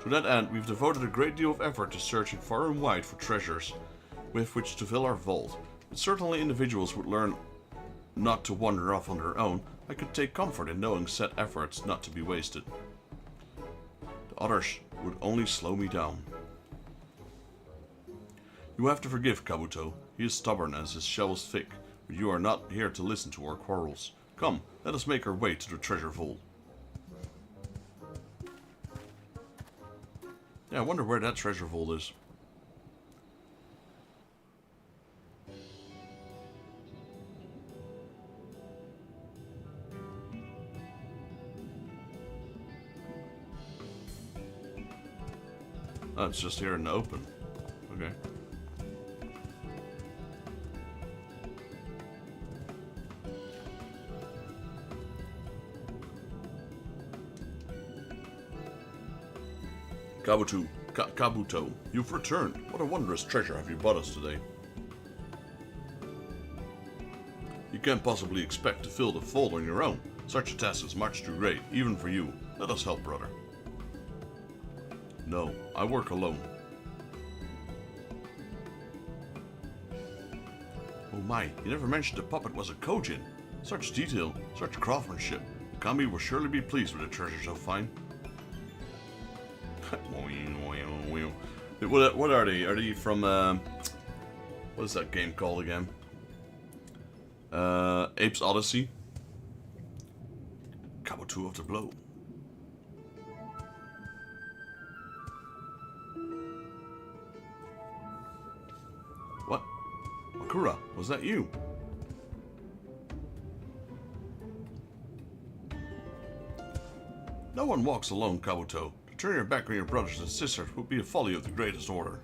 To that end, we've devoted a great deal of effort to searching far and wide for treasures with which to fill our vault. But certainly individuals would learn not to wander off on their own. I could take comfort in knowing set efforts not to be wasted. The others would only slow me down. You have to forgive Kabuto. He is stubborn as his shell is thick, but you are not here to listen to our quarrels. Come, let us make our way to the treasure vault. Yeah, I wonder where that treasure vault is. Oh, it's just here in the open. Okay. Kabuto, you've returned. What a wondrous treasure have you brought us today. You can't possibly expect to fill the vault on your own. Such a task is much too great, even for you. Let us help, brother. No, I work alone. Oh my, you never mentioned the puppet was a Kojin. Such detail, such craftsmanship. Kami will surely be pleased with a treasure so fine. What are they? Are they from, what is that game called again? Ape's Odyssey? Kabuto of the Blow. What? Makura, was that you? No one walks alone, Kabuto. To turn your back on your brothers and sisters would be a folly of the greatest order.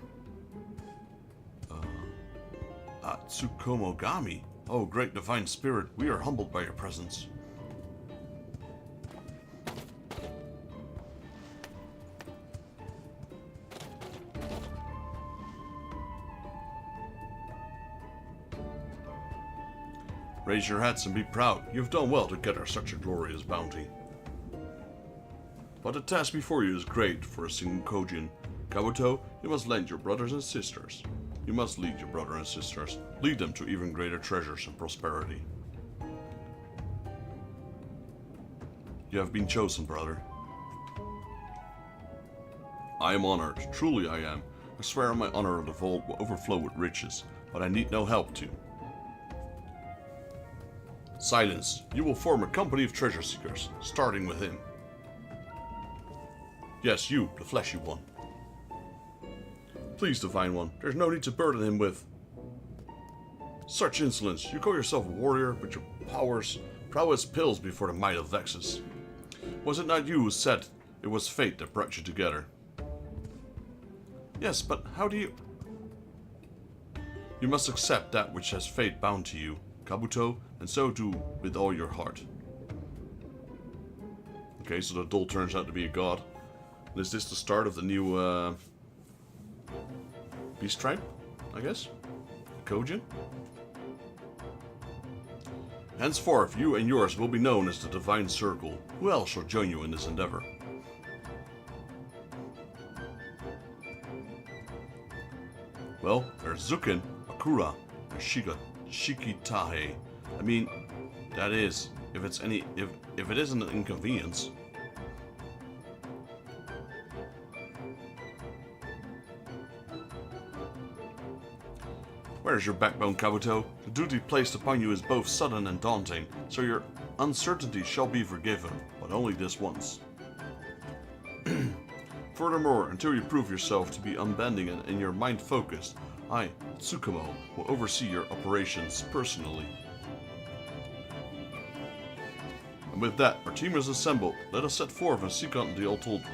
Tsukumogami. Oh, great divine spirit, we are humbled by your presence. Raise your hats and be proud. You've done well to get her such a glorious bounty. But the task before you is great for a single Kojin. Kabuto, you must lend your brothers and sisters. You must lead your brother and sisters. Lead them to even greater treasures and prosperity. You have been chosen, brother. I am honored. Truly I am. I swear on my honor the vault will overflow with riches, but I need no help to. Silence. You will form a company of treasure seekers, starting with him. Yes, you, the fleshy one. Please, Divine One, there's no need to burden him with... Such insolence! You call yourself a warrior, but your prowess pills before the might of Vexus. Was it not you who said it was fate that brought you together? Yes, but how do you... You must accept that which has fate bound to you, Kabuto, and so do with all your heart. Okay, so the doll turns out to be a god. And is this the start of the new beast tribe, I guess? Kojin? Henceforth, you and yours will be known as the Divine Circle. Who else shall join you in this endeavor? Well, there's Zukin, Akura, and Shikitahe. I mean, that is, if it isn't an inconvenience. Where's your backbone, Kabuto? The duty placed upon you is both sudden and daunting, so your uncertainty shall be forgiven, but only this once. Furthermore, until you prove yourself to be unbending and your mind focused, I, Tsukumo, will oversee your operations personally. And with that, our team is assembled. Let us set forth and seek out the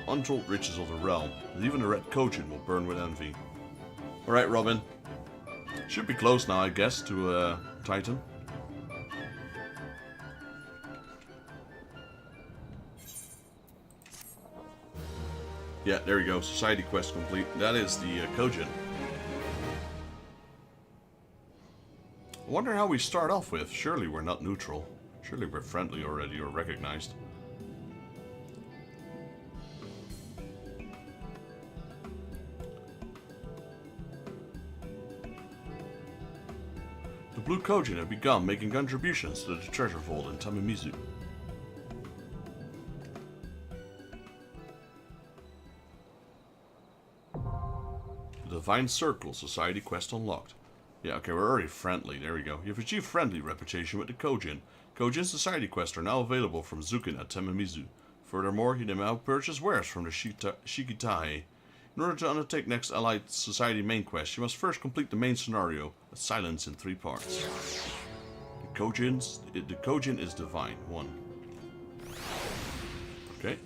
untold riches of the realm, and even the Red Kojin will burn with envy. Alright, Robin. Should be close now, I guess, to Titan. Yeah, there we go. Society quest complete. That is the Kojin. I wonder how we start off with. Surely we're not neutral. Surely we're friendly already or recognized. The Blue Kojin have begun making contributions to the treasure vault in Tamamizu. The Divine Circle Society quest unlocked. Yeah, okay, we're already friendly. There we go. You've achieved friendly reputation with the Kojin. Kojin Society quests are now available from Zukin at Tamamizu. Furthermore, you may now purchase wares from the Shikitae. In order to undertake next Allied Society main quest, you must first complete the main scenario, A Silence in 3 parts. The Kojin is divine. 1. Okay.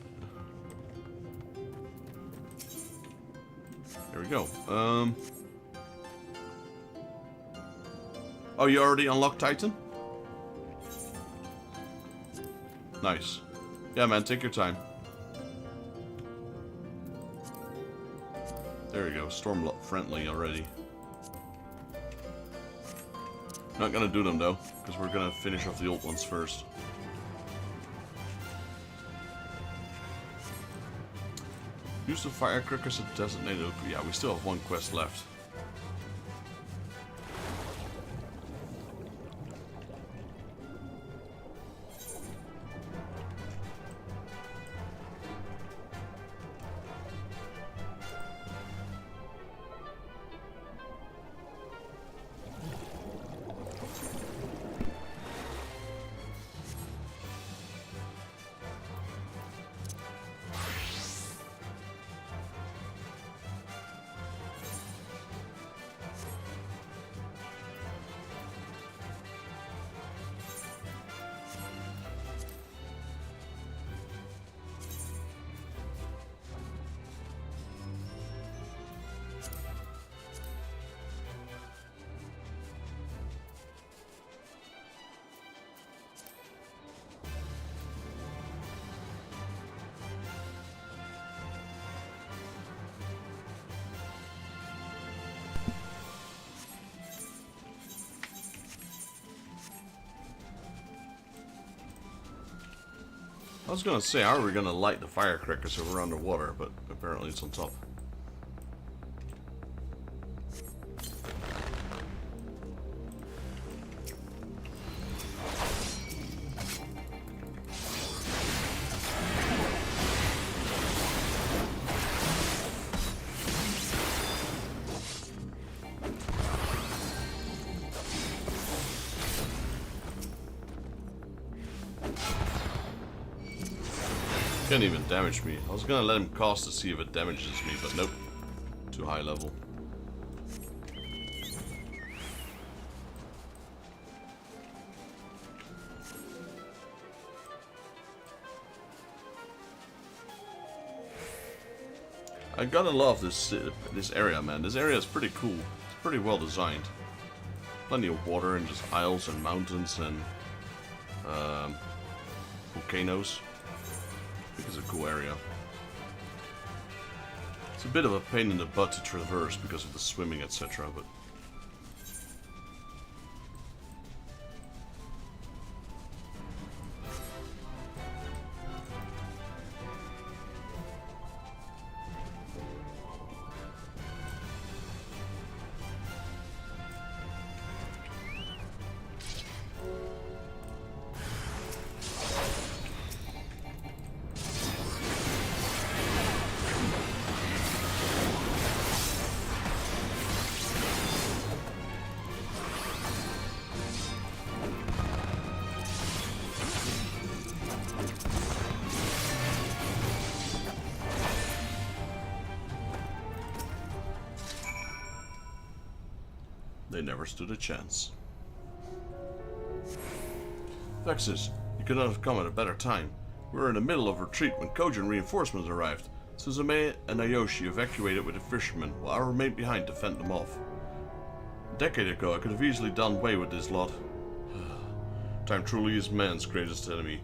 There we go. Oh, you already unlocked Titan? Nice. Yeah, man, take your time. There we go, Stormlock friendly already. Not gonna do them though, because we're gonna finish off the old ones first. Use the firecrackers at designated. Yeah, we still have 1 quest left. I was gonna say, how are we gonna light the firecrackers if we're underwater, but apparently it's on top. Can't even damage me. I was gonna let him cast to see if it damages me, but nope. Too high level. I gotta love this area, man. This area is pretty cool. It's pretty well designed. Plenty of water and just isles and mountains and volcanoes. I think it's a cool area. It's a bit of a pain in the butt to traverse because of the swimming, etc. But they never stood a chance. Vexus, you could not have come at a better time. We were in the middle of retreat when Kojin reinforcements arrived. Suzume and Naoshi evacuated with the fishermen, while I remained behind to fend them off. A decade ago, I could have easily done away with this lot. Time truly is man's greatest enemy.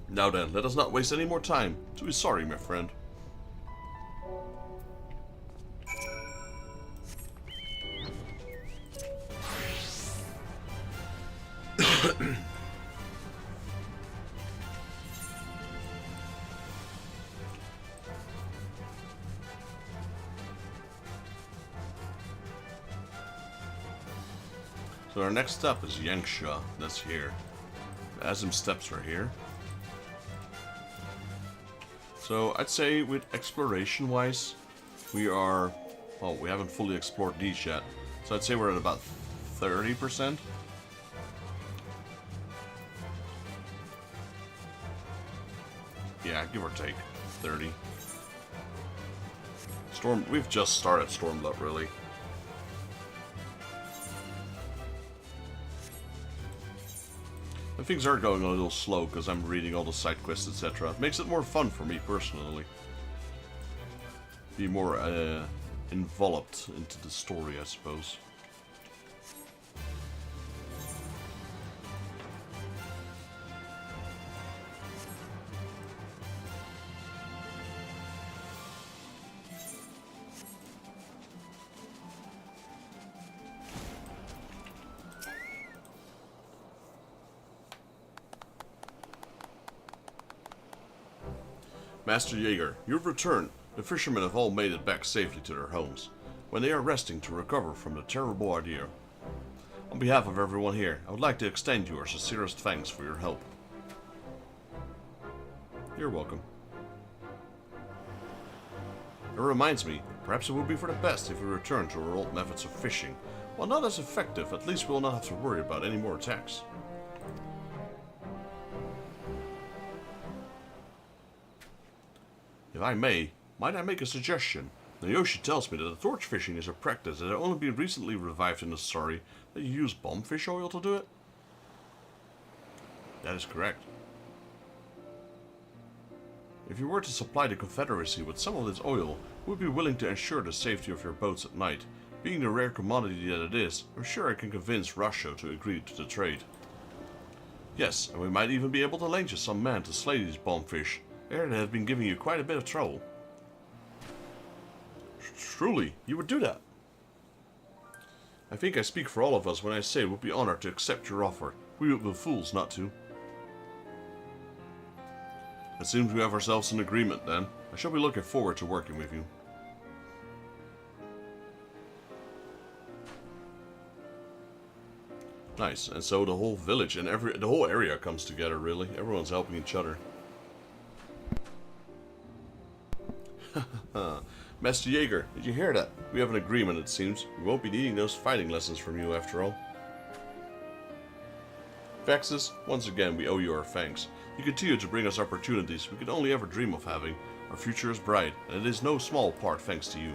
Now then, let us not waste any more time. To be sorry, my friend. So our next step is Yangsha, that's here. The Azim steps are here. So I'd say with exploration wise, we are, well, we haven't fully explored these yet. So I'd say we're at about 30%. Yeah, give or take 30. We've just started Stormblood, really. And things are going a little slow because I'm reading all the side quests, etc. It makes it more fun for me personally. Be more enveloped into the story, I suppose. Master Jaeger, you've returned. The fishermen have all made it back safely to their homes, when they are resting to recover from the terrible ordeal. On behalf of everyone here, I would like to extend you our sincerest thanks for your help. You're welcome. It reminds me, perhaps it would be for the best if we return to our old methods of fishing. While not as effective, at least we'll not have to worry about any more attacks. If I may, might I make a suggestion? Naoshi tells me that the torch fishing is a practice that had only been recently revived in the story, that you use bombfish oil to do it? That is correct. If you were to supply the Confederacy with some of this oil, we would be willing to ensure the safety of your boats at night. Being the rare commodity that it is, I'm sure I can convince Russia to agree to the trade. Yes, and we might even be able to lend you some men to slay these bombfish. They have been giving you quite a bit of trouble. Truly, you would do that. I think I speak for all of us when I say we'd be honored to accept your offer. We would be fools not to. It seems we have ourselves an agreement then. I shall be looking forward to working with you. Nice, and so the whole village and the whole area comes together really. Everyone's helping each other. Master Jaeger, did you hear that? We have an agreement, it seems. We won't be needing those fighting lessons from you after all. Vexus, once again we owe you our thanks. You continue to bring us opportunities we could only ever dream of having. Our future is bright, and it is no small part thanks to you.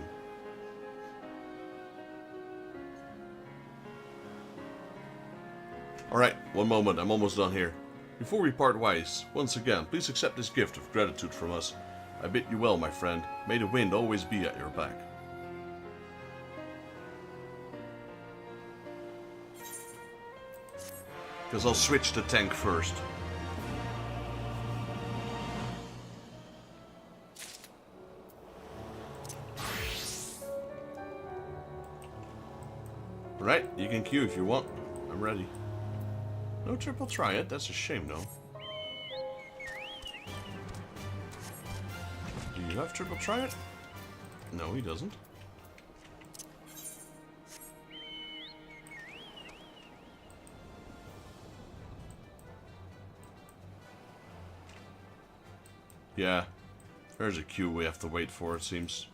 Alright, one moment, I'm almost done here. Before we part ways, once again, please accept this gift of gratitude from us. I bid you well, my friend. May the wind always be at your back. Because I'll switch the tank first. Right, you can queue if you want. I'm ready. No triple triad, that's a shame though. Do you have triple triad? No, he doesn't. Yeah, there's a queue we have to wait for, it seems.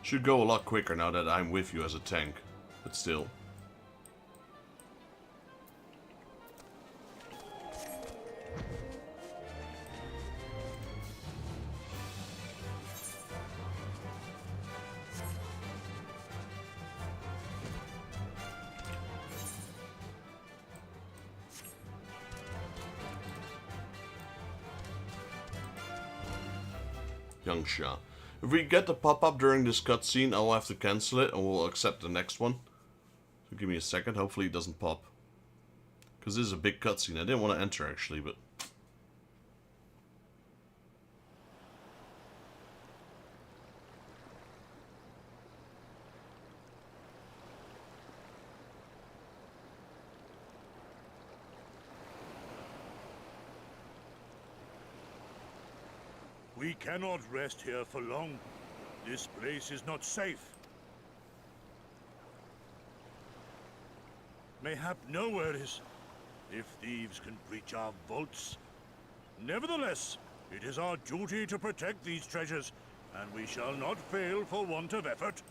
Should go a lot quicker now that I'm with you as a tank, but still. Young Shah. If we get the pop-up during this cutscene, I'll have to cancel it and we'll accept the next one. So give me a second, hopefully it doesn't pop. Because this is a big cutscene, I didn't want to enter actually, but... We cannot rest here for long. This place is not safe. Mayhap nowhere is, if thieves can breach our vaults. Nevertheless, it is our duty to protect these treasures, and we shall not fail for want of effort.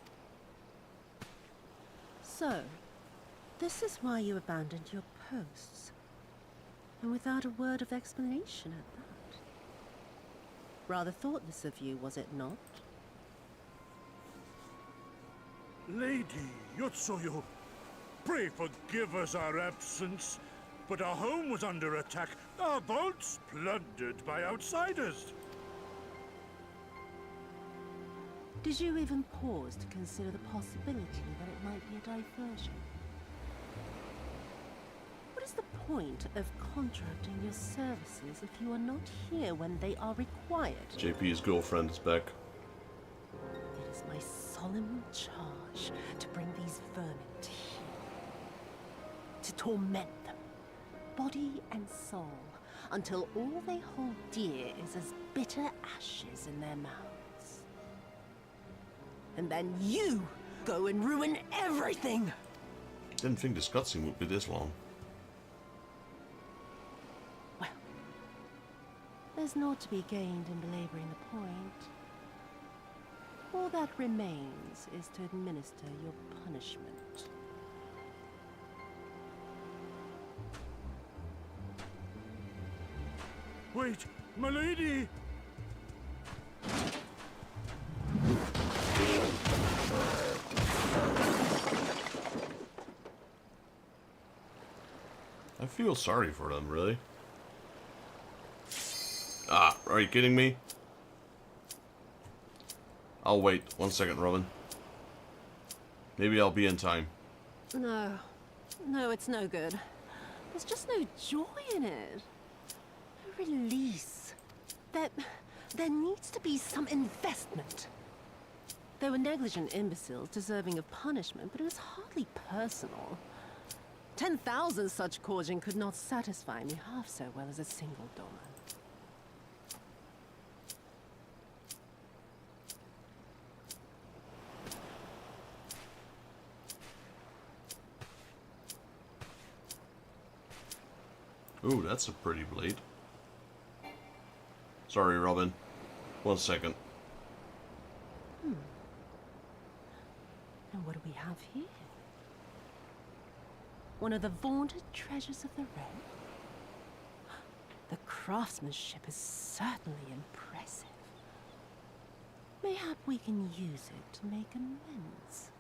So, this is why you abandoned your posts. And without a word of explanation at that. Rather thoughtless of you, was it not? Lady Eorzea, pray forgive us our absence, but our home was under attack, our vaults plundered by outsiders. Did you even pause to consider the possibility that it might be a diversion? What is the point of contracting your services if you are not here when they are required? JP's girlfriend is back. It is my solemn charge to bring these vermin to here. To torment them, body and soul, until all they hold dear is as bitter ashes in their mouths. And then you go and ruin everything! Didn't think this cutscene would be this long. There's naught to be gained in belaboring the point. All that remains is to administer your punishment. Wait, my lady! I feel sorry for them, really. Ah, are you kidding me? I'll wait. 1 second, Robin. Maybe I'll be in time. No. No, it's no good. There's just no joy in it. No release. There needs to be some investment. They were negligent imbeciles deserving of punishment, but it was hardly personal. 10,000 such courting could not satisfy me half so well as a single dollar. Ooh, that's a pretty blade. Sorry, Robin. 1 second. And what do we have here? One of the vaunted treasures of the realm? The craftsmanship is certainly impressive. Mayhap we can use it to make amends.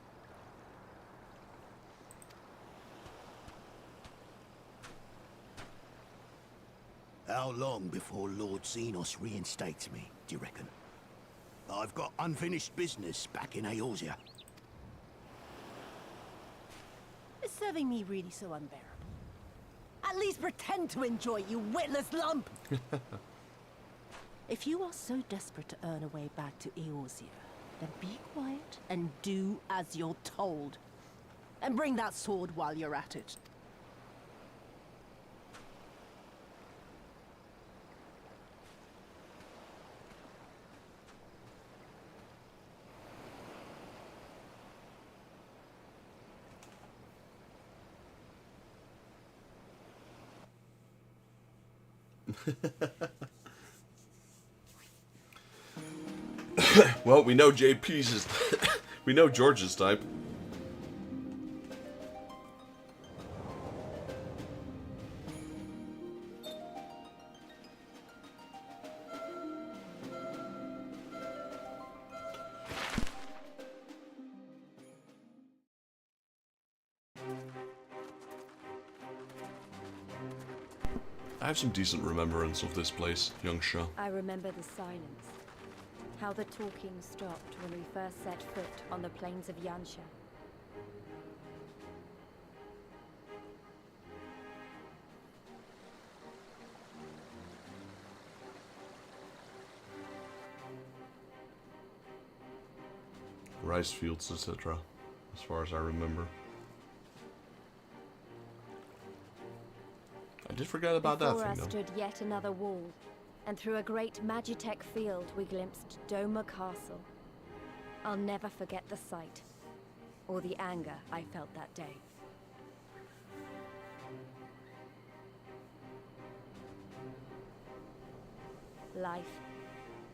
How long before Lord Xenos reinstates me, do you reckon? I've got unfinished business back in Eorzea. Is serving me really so unbearable? At least pretend to enjoy, you witless lump! If you are so desperate to earn a way back to Eorzea, then be quiet and do as you're told. And bring that sword while you're at it. Well, we know JP's is... we know George's type. I have some decent remembrance of this place, Eorzea. I remember the silence. How the talking stopped when we first set foot on the plains of Yansha. Rice fields, etc. As far as I remember. I did forget about that Before thing, us though. stood yet another wall, and through a great Magitech field we glimpsed Doma Castle. I'll never forget the sight, or the anger I felt that day. Life,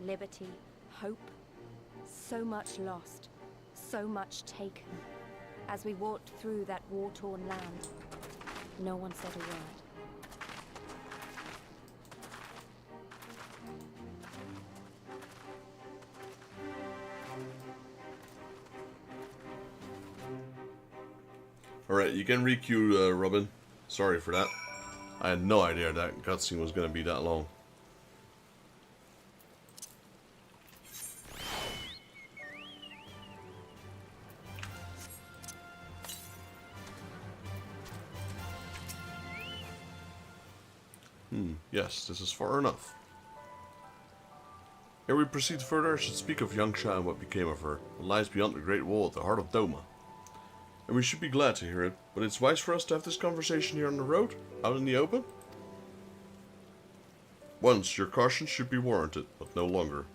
liberty, hope, so much lost, so much taken. As we walked through that war-torn land, no one said a word. Alright, you can re-queue, Robin. Sorry for that. I had no idea that cutscene was gonna be that long. Yes, this is far enough. Ere we proceed further, I should speak of Eorzea and what became of her. It lies beyond the Great Wall at the heart of Doma. And we should be glad to hear it, but it's wise for us to have this conversation here on the road, out in the open. Once, your caution should be warranted, but no longer.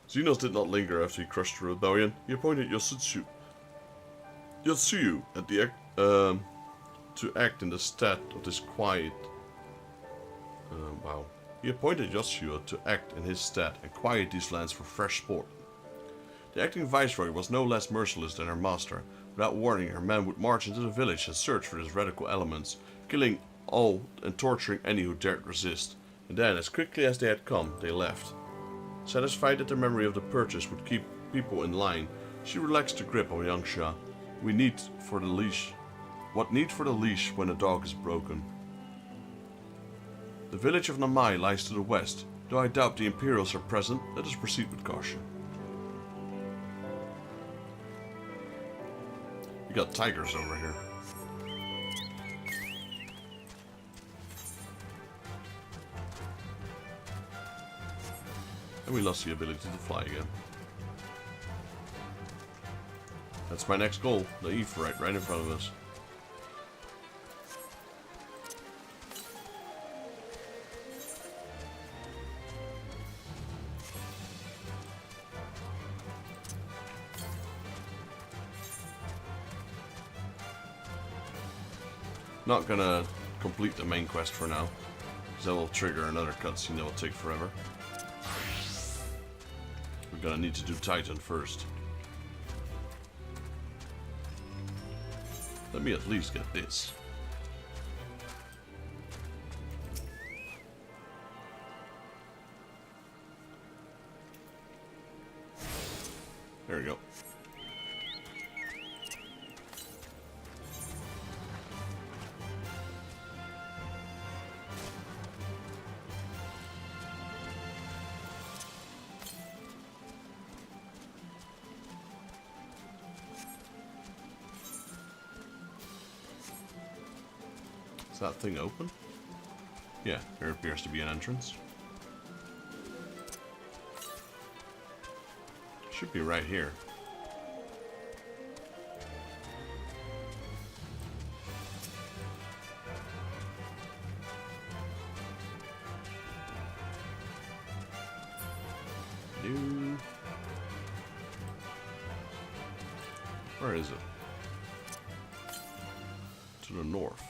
Xenos did not linger after he crushed the rebellion. He appointed Yotsuyu at the to act in the stead of this quiet. He appointed Yotsuyu to act in his stead and quiet these lands for fresh sport. The acting viceroy was no less merciless than her master. Without warning, her men would march into the village and search for these radical elements, killing all and torturing any who dared resist. And then, as quickly as they had come, they left. Satisfied that the memory of the purchase would keep people in line, she relaxed the grip on Eorzea. What need for the leash when a dog is broken? The village of Namai lies to the west. Though I doubt the Imperials are present, let us proceed with caution. We got tigers over here. And we lost the ability to fly again. That's my next goal, the Aephorite right in front of us. Not gonna complete the main quest for now, because that will trigger another cutscene that will take forever. We're gonna need to do Titan first. Let me at least get this. There we go. that thing open? Yeah, there appears to be an entrance. Should be right here. Where is it? To the north.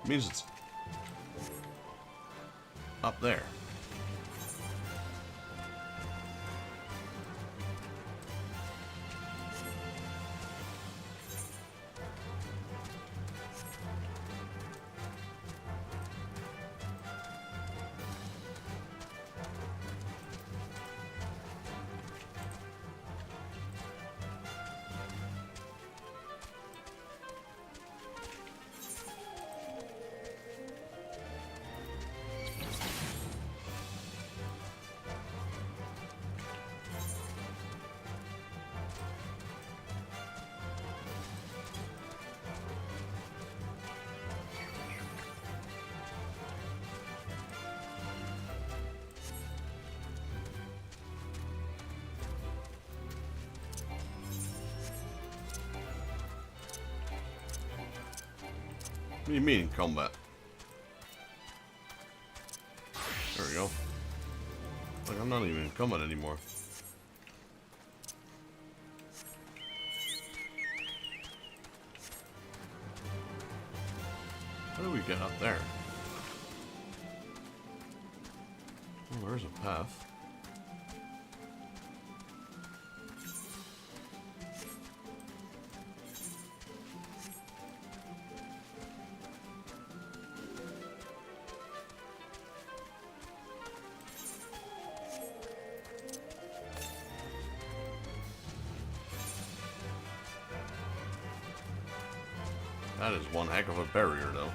Means it's up there. What do you mean, combat? There we go. Like, I'm not even in combat anymore. How do we get up there? Oh, there's a path. That is one heck of a barrier, though.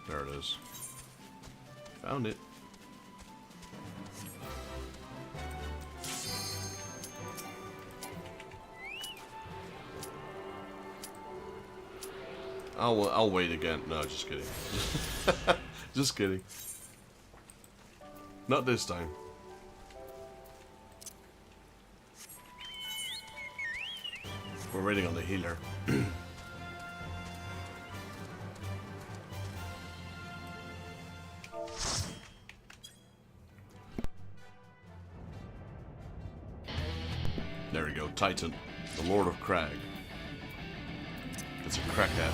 There it is. Found it. I'll wait again. No, just kidding. Just kidding. Not this time. We're waiting on the healer. There we go, Titan, the Lord of Crag. It's a crackhead.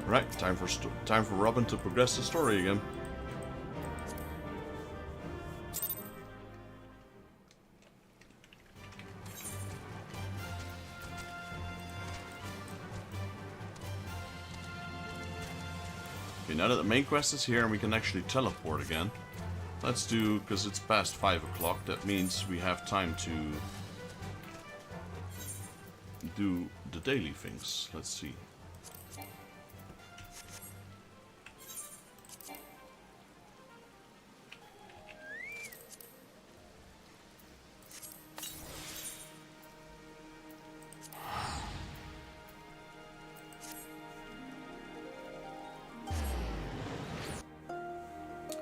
Right, time for Robin to progress the story again. Okay, now that the main quest is here and we can actually teleport again, let's do, because it's past 5 o'clock, that means we have time to do the daily things. Let's see.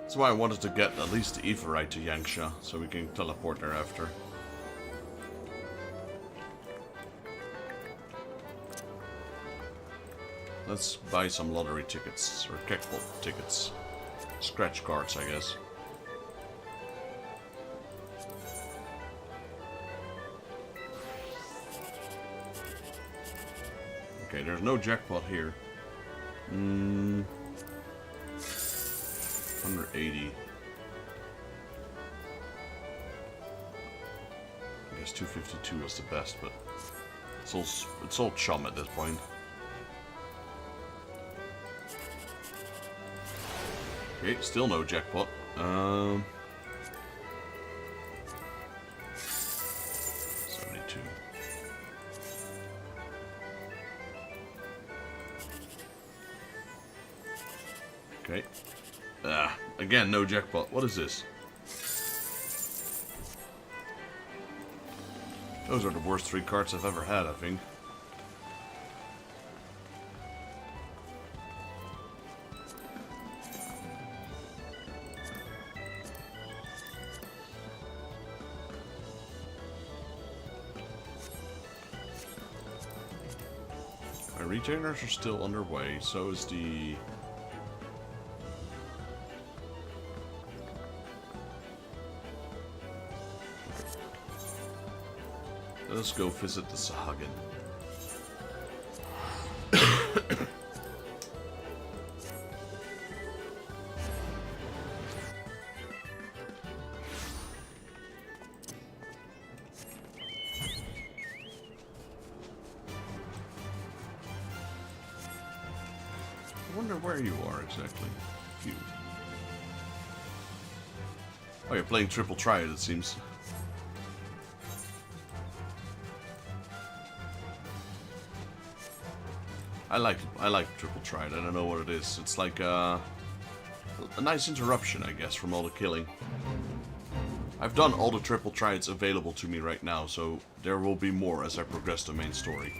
That's why I wanted to get at least the Everite to Yangsha, so we can teleport there after. Let's buy some lottery tickets, or jackpot tickets. Scratch cards, I guess. Okay, there's no jackpot here. 180. I guess 252 was the best, but it's all chum at this point. Okay, still no jackpot. 72. Okay. Again, no jackpot. What is this? Those are the worst 3 cards I've ever had, I think. My retainers are still underway, so is the... Let's go visit the Sahagin. I wonder where you are exactly. Phew. Oh, you're playing Triple Triad, it seems. I like Triple Triad. I don't know what it is. It's like a nice interruption, I guess, from all the killing. I've done all the Triple Triads available to me right now, so there will be more as I progress the main story.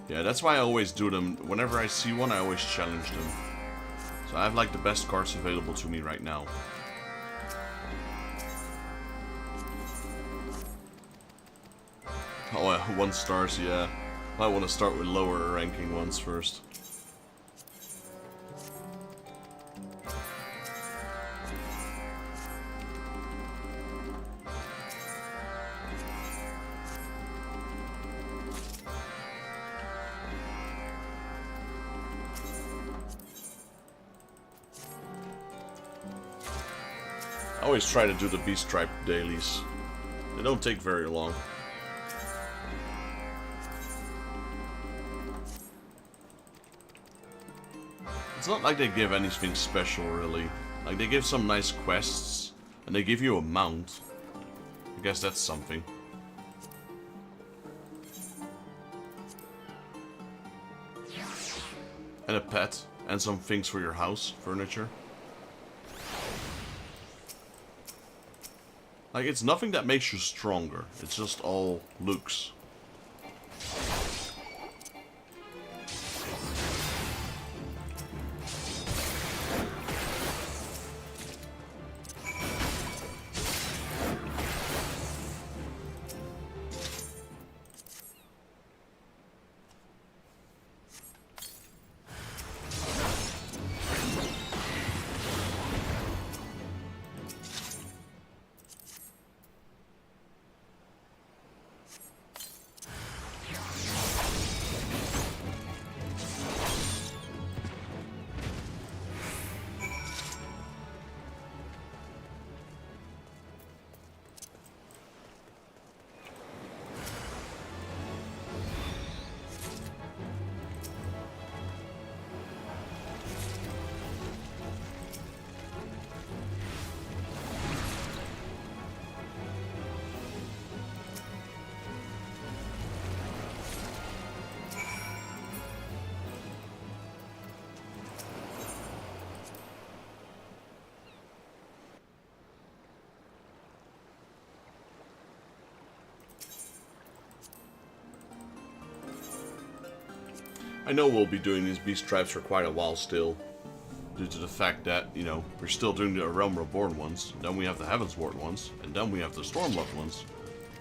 Yeah, that's why I always do them. Whenever I see one, I always challenge them. So I have like the best cards available to me right now. Oh, 1 stars, yeah. I want to start with lower ranking ones first. I always try to do the Beast Tribe dailies. They don't take very long. It's not like they give anything special, really. Like, they give some nice quests, and they give you a mount. I guess that's something. And a pet, and some things for your house, furniture. Like, it's nothing that makes you stronger. It's just all looks. I know we'll be doing these beast tribes for quite a while still, due to the fact that, you know, we're still doing the A Realm Reborn ones, then we have the Heavensward ones, and then we have the Stormblood ones.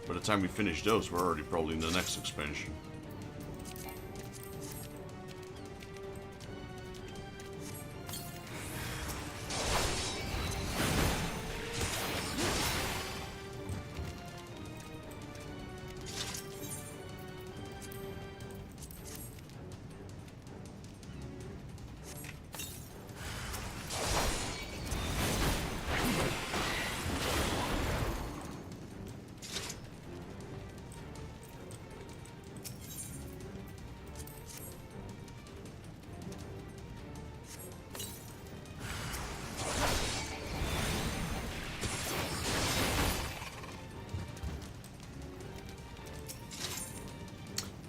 By the time we finish those, we're already probably in the next expansion.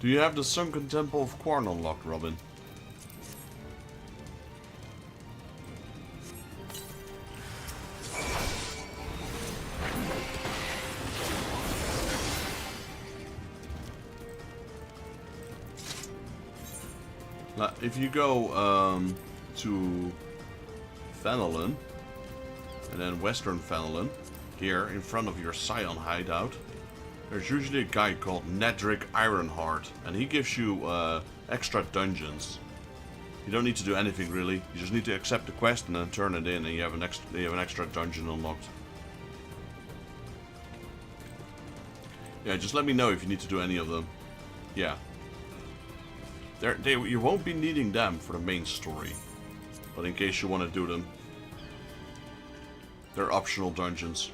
Do you have the Sunken Temple of Quarn unlocked, Robin? If you go to Fenelon, and then Western Fenelon, here in front of your Scion hideout, there's usually a guy called Nedrick Ironheart, and he gives you extra dungeons. You don't need to do anything really. You just need to accept the quest and then turn it in, and you have an extra dungeon unlocked. Yeah, just let me know if you need to do any of them. Yeah. You won't be needing them for the main story, but in case you want to do them, they're optional dungeons.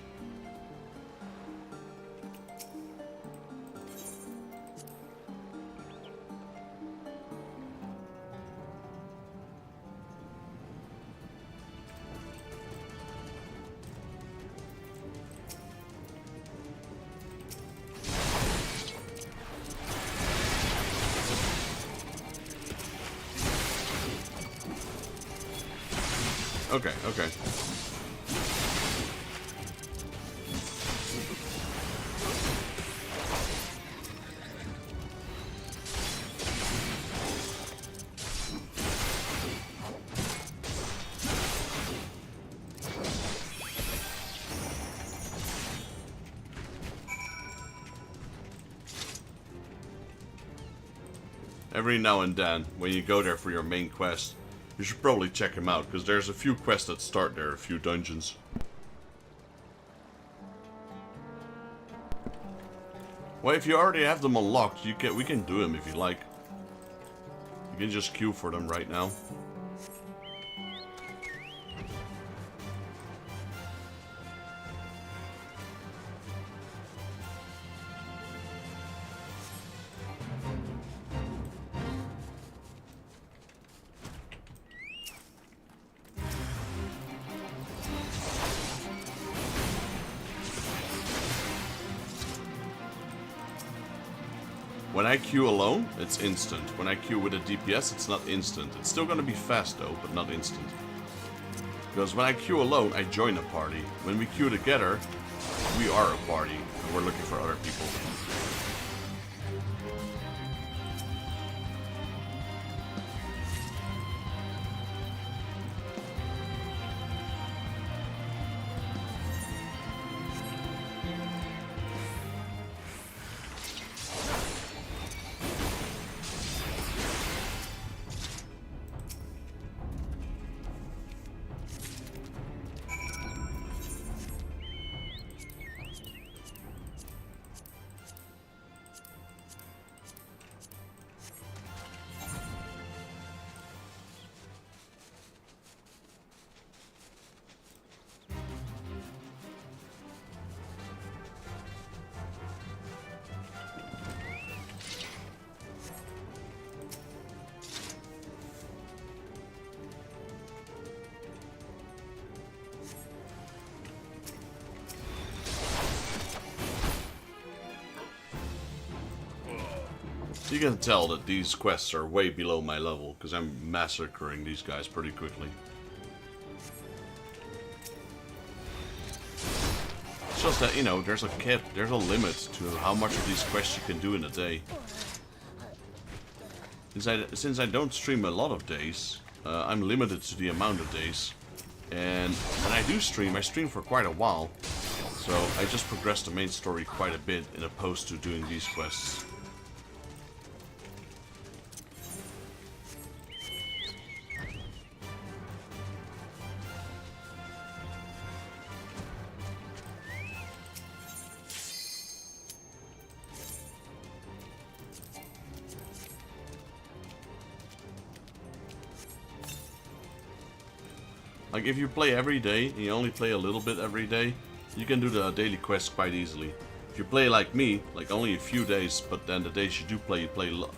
Okay, okay. Every now and then, when you go there for your main quest, you should probably check him out, because there's a few quests that start there, a few dungeons. Well, if you already have them unlocked, we can do them if you like. You can just queue for them right now. When I queue alone, it's instant. When I queue with a DPS, it's not instant. It's still gonna be fast though, but not instant. Because when I queue alone, I join a party. When we queue together, we are a party, and we're looking for other people. You can tell that these quests are way below my level, because I'm massacring these guys pretty quickly. It's just that, you know, there's a cap, there's a limit to how much of these quests you can do in a day. since I don't stream a lot of days, I'm limited to the amount of days. And when I do stream, I stream for quite a while. So I just progress the main story quite a bit in opposed to doing these quests. Like, if you play every day, and you only play a little bit every day, you can do the daily quests quite easily. If you play like me, like only a few days, but then the days you play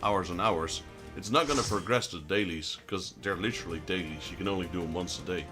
hours and hours, it's not gonna progress to the dailies, because they're literally dailies. You can only do them once a day.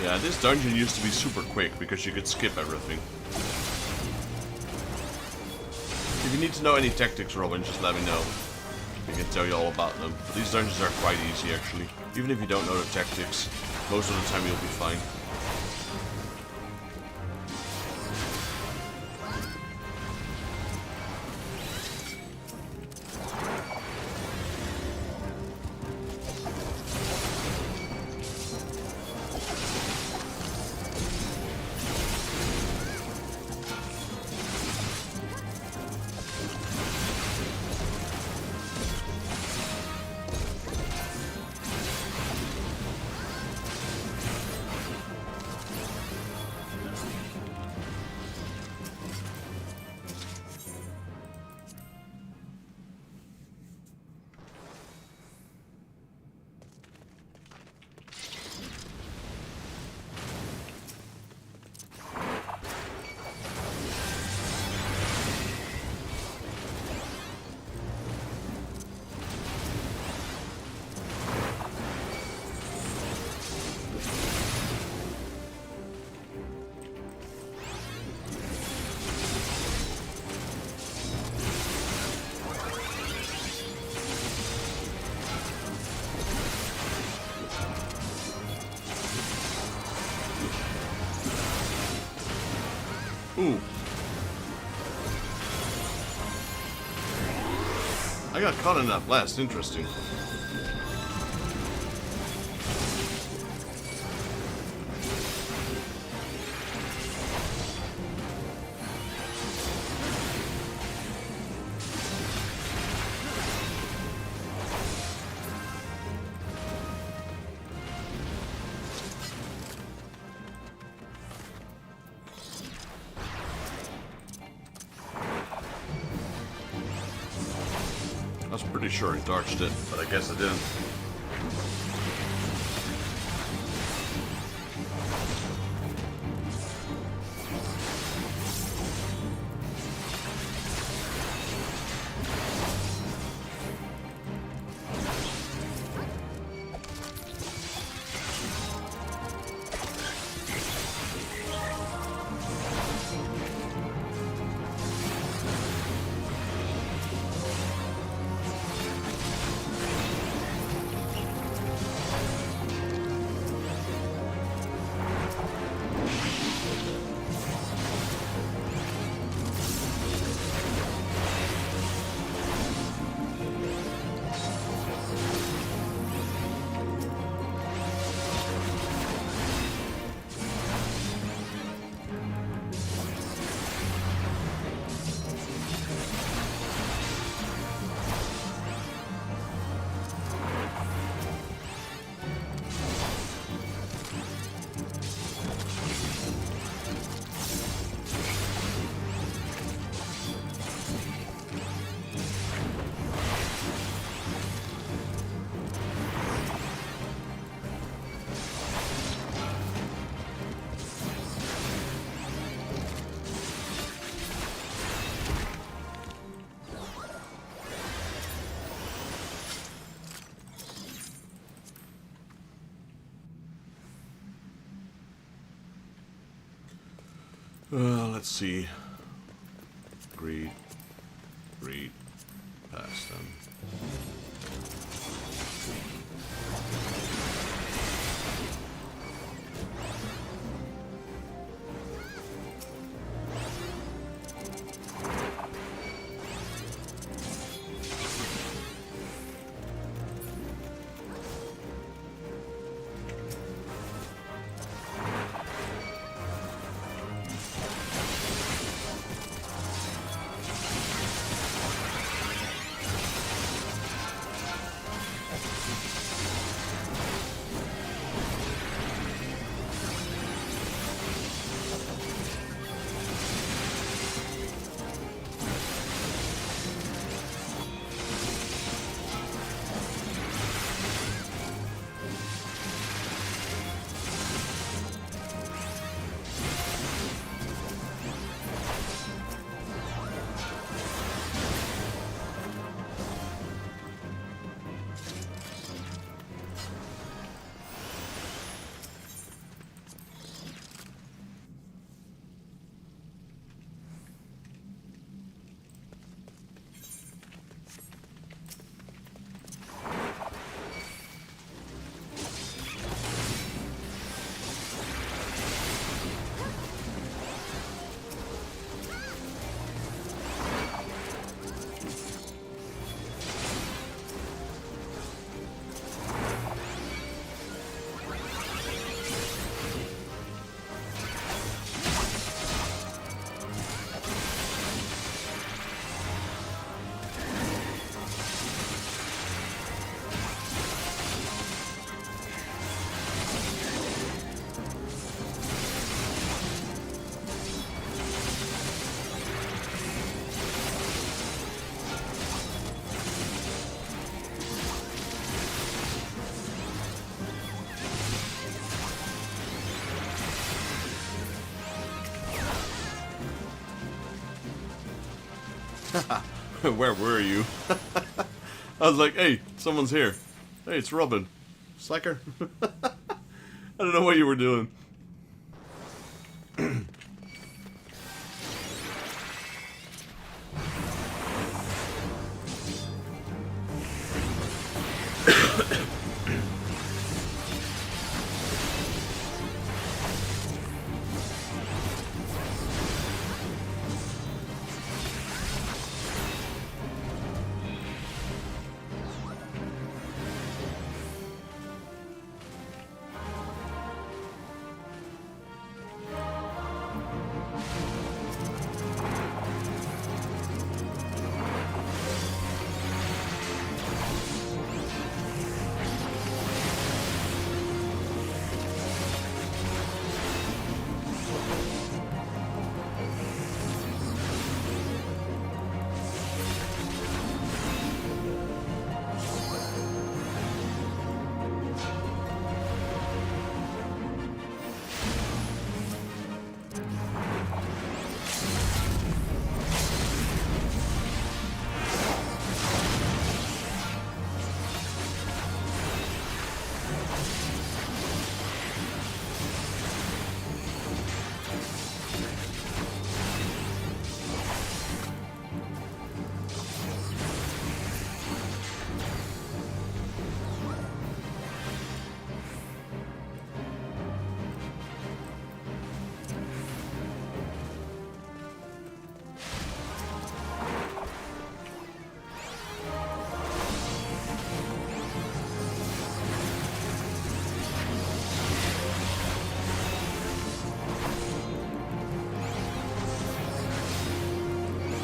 Yeah, this dungeon used to be super quick because you could skip everything. If you need to know any tactics, Robin, just let me know. I can tell you all about them. But these dungeons are quite easy, actually. Even if you don't know the tactics, most of the time you'll be fine. Ooh. I got caught in that blast. Interesting. I was pretty sure I dodged it, but I guess I didn't. Let's see. Read, pass them. Where were you? I was like, hey, someone's here. Hey, it's Robin. Slacker. I don't know what you were doing.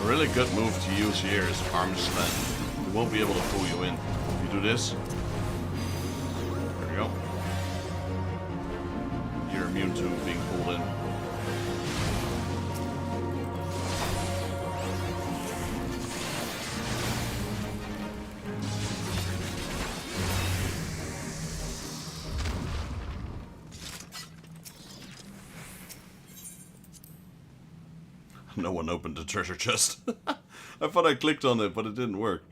A really good move to use here is arm slam. It won't be able to pull you in. If you do this, there we go. You're immune to being pulled in. No one opened the treasure chest. I thought I clicked on it, but it didn't work.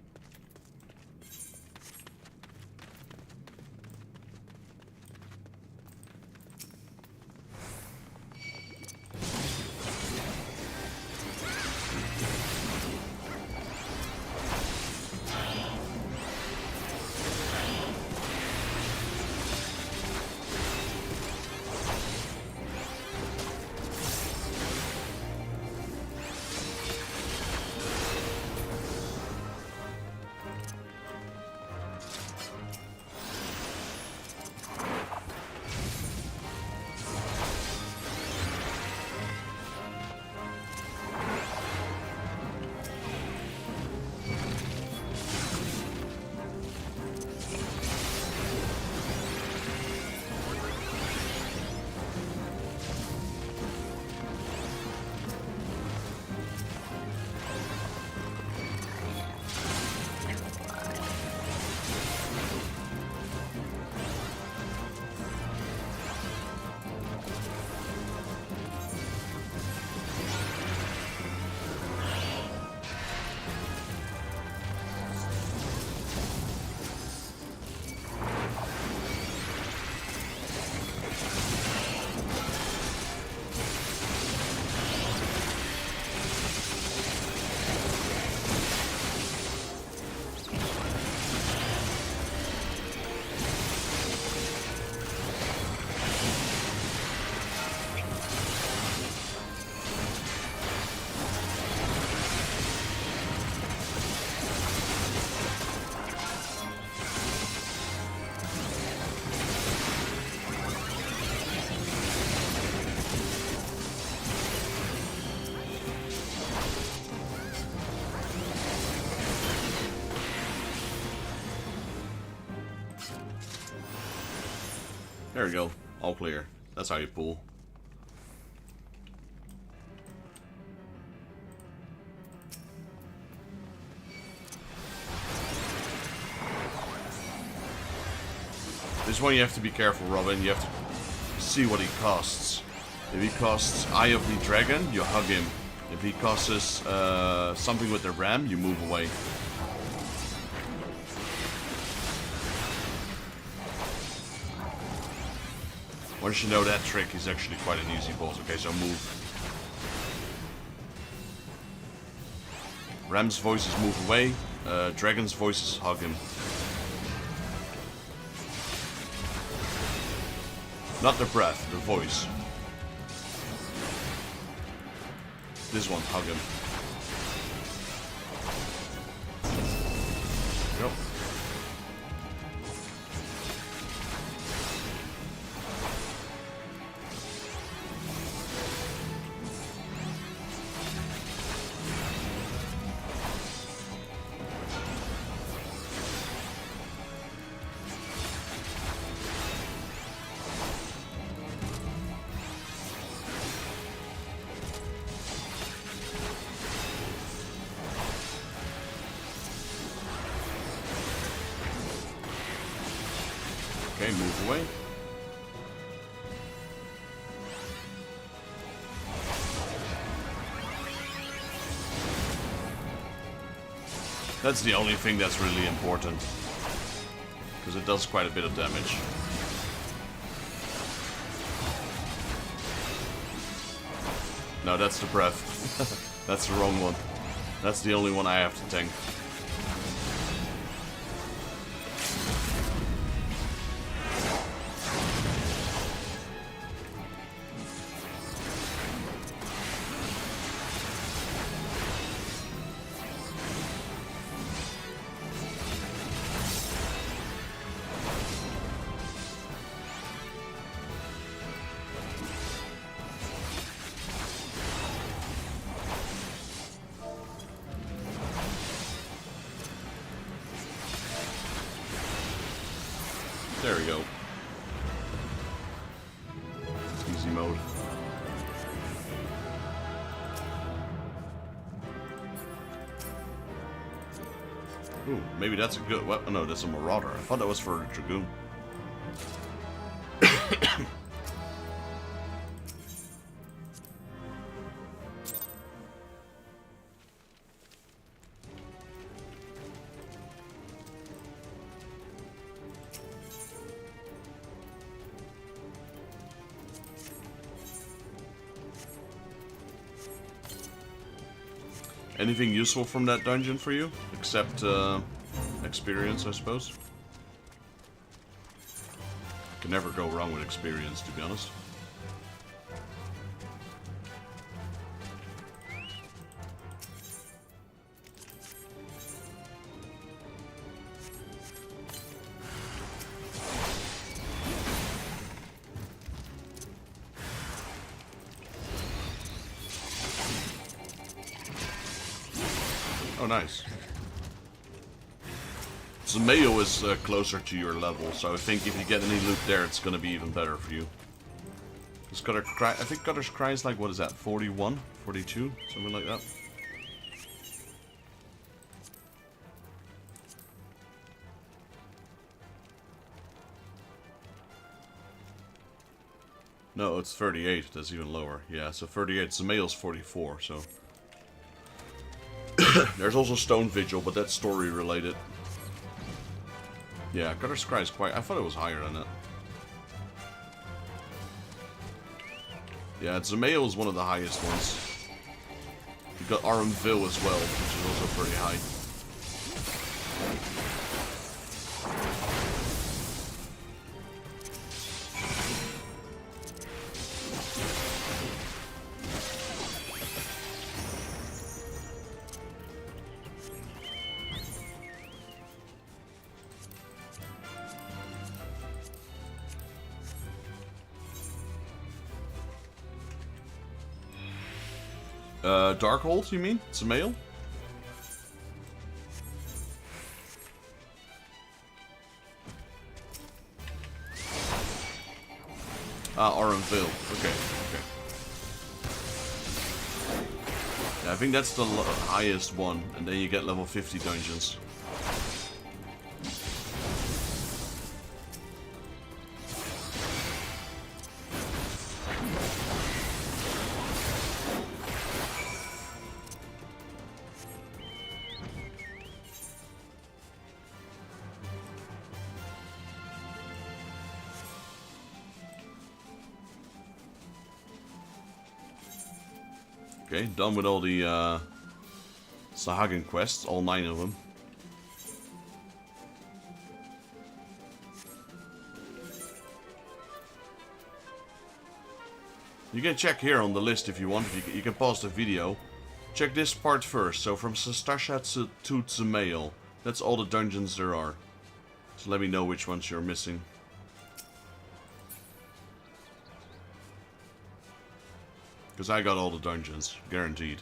There we go. All clear. That's how you pull. This one you have to be careful, Robin. You have to see what he costs. If he costs Eye of the Dragon, you hug him. If he costs something with the ram, you move away. Once you know that trick, he's actually quite an easy boss. Okay, so move. Ram's voices move away. Dragon's voices hug him. Not the breath, the voice. This one, hug him. Go. Okay, move away. That's the only thing that's really important. Because it does quite a bit of damage. No, that's the breath. That's the wrong one. That's the only one I have to tank. There we go. Easy mode. Ooh, maybe that's a good weapon. No, that's a Marauder. I thought that was for a Dragoon. Anything useful from that dungeon for you? Except experience, I suppose? Can never go wrong with experience, to be honest. Oh, nice. Zameo is closer to your level, so I think if you get any loot there, it's gonna be even better for you. This Cutter's Cry, I think Cutter's Cry is like, what is that, 41? 42? Something like that. No, it's 38, that's even lower. Yeah, so 38, Zameo's 44, so... There's also Stone Vigil, but that's story related. Yeah, Cutter's Cry is quite... I thought it was higher than that. Yeah, Zameo is one of the highest ones. You've got Aramville as well, which is also pretty high. Darkhold, you mean? It's a male? Orange Veil. Okay, okay. Yeah, I think that's the highest one, and then you get level 50 dungeons. Okay, done with all the Sahagin quests, all 9 of them. You can check here on the list if you want. You can pause the video. Check this part first. So from Sastasha to Tsumeo, that's all the dungeons there are. So let me know which ones you're missing. Because I got all the dungeons, guaranteed.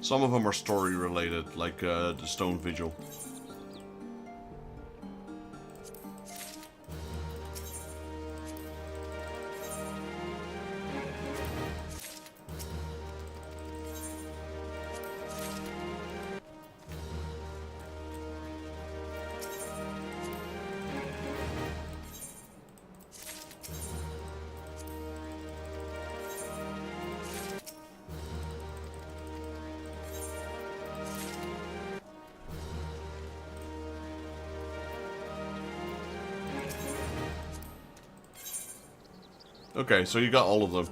Some of them are story related, like the Stone Vigil. Okay, so you got all of them.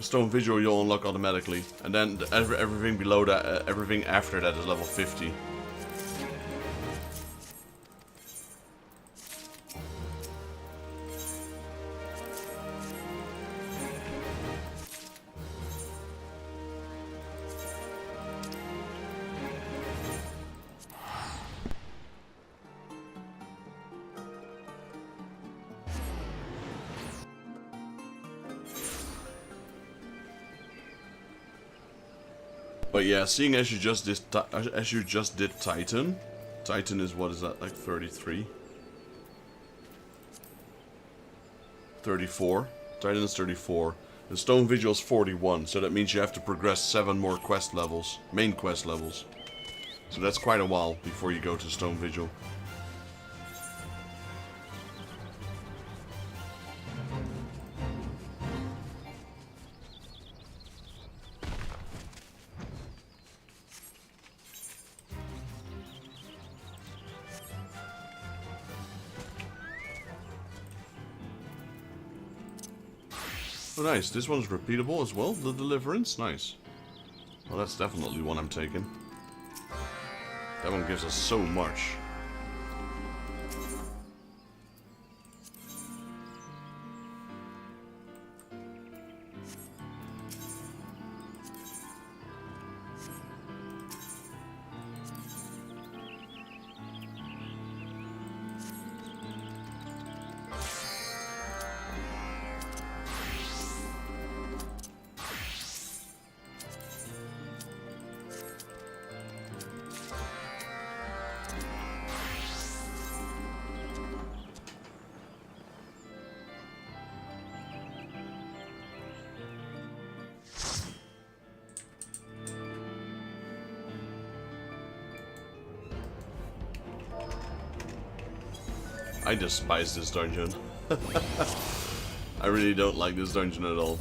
Stone Vigil you'll unlock automatically, and then everything below that, everything after that is level 50. But yeah, seeing as you just did Titan. Titan is, what is that, like 33? 34. Titan is 34. The Stone Vigil is 41, so that means you have to progress 7 more quest levels, main quest levels. So that's quite a while before you go to Stone Vigil. Oh, nice. This one's repeatable as well. The Deliverance. Nice. Well, that's definitely one I'm taking. That one gives us so much. I despise this dungeon. I really don't like this dungeon at all.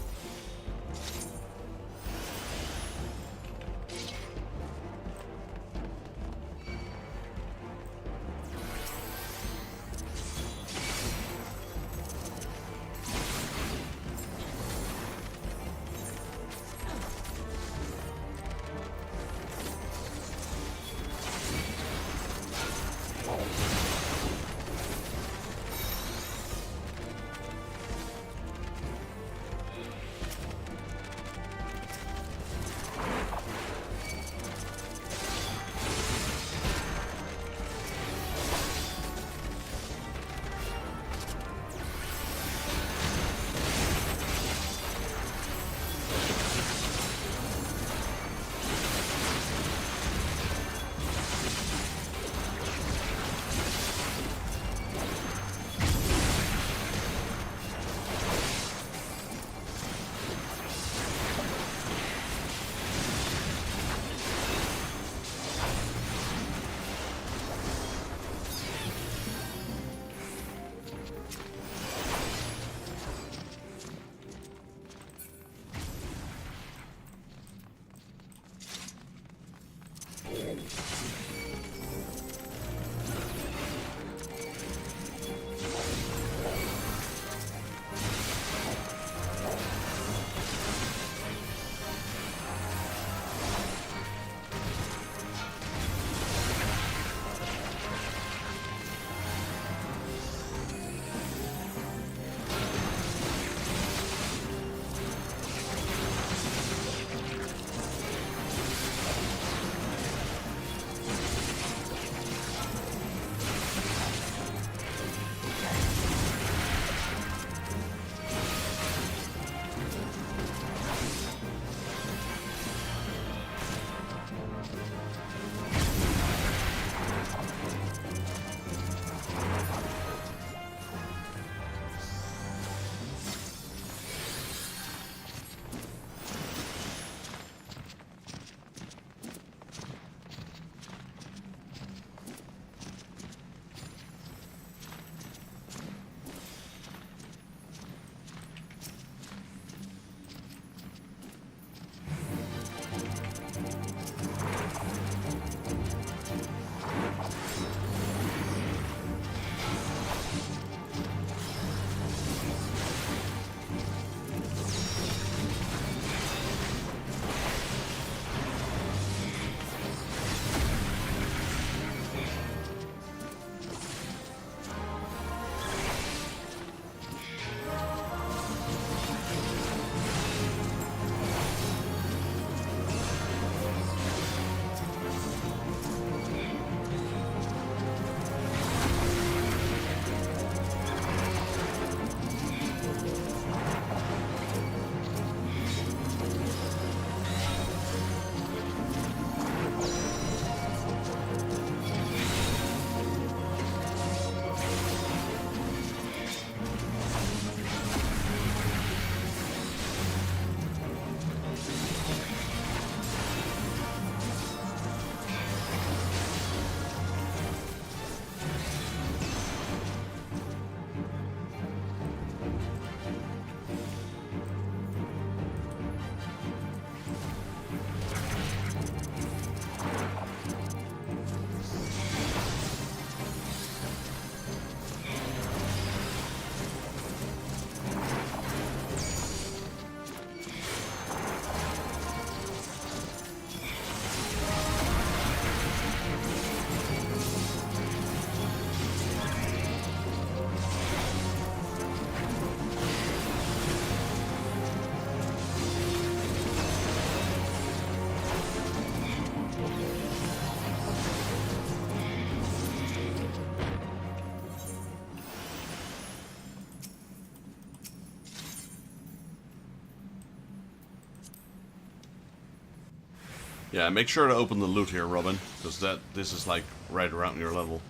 Yeah, make sure to open the loot here, Robin, because this is like right around your level.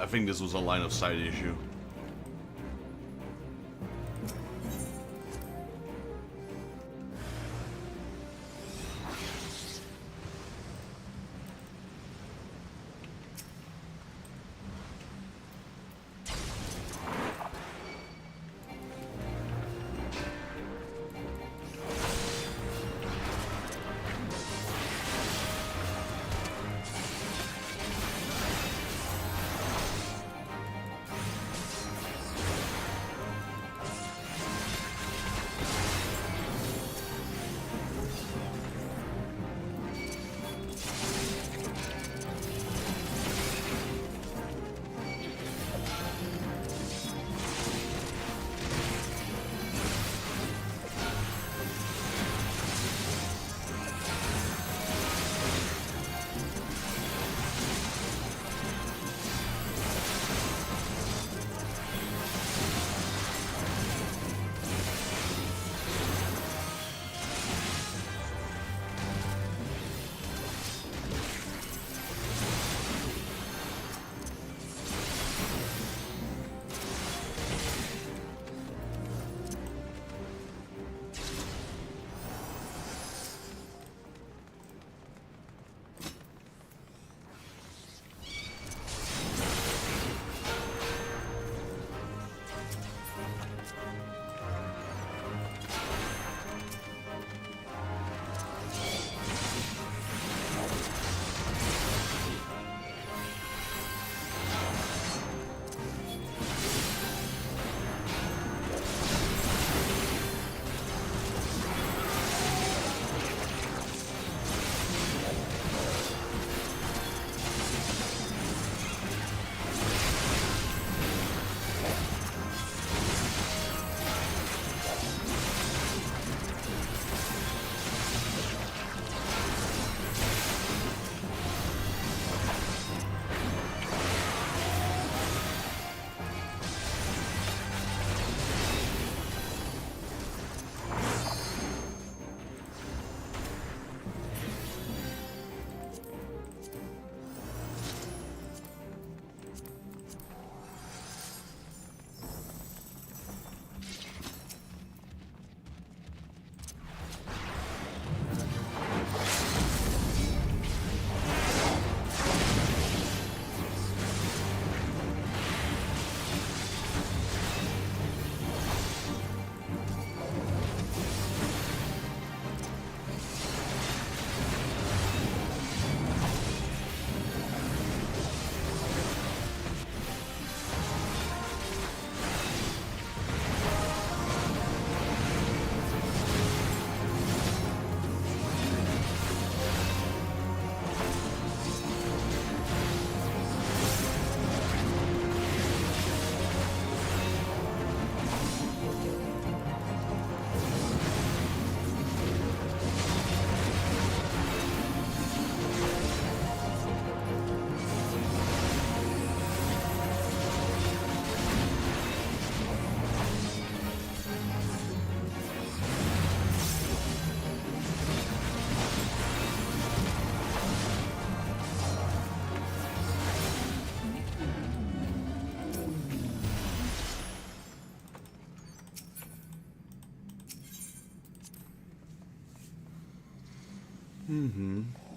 I think this was a line of sight issue.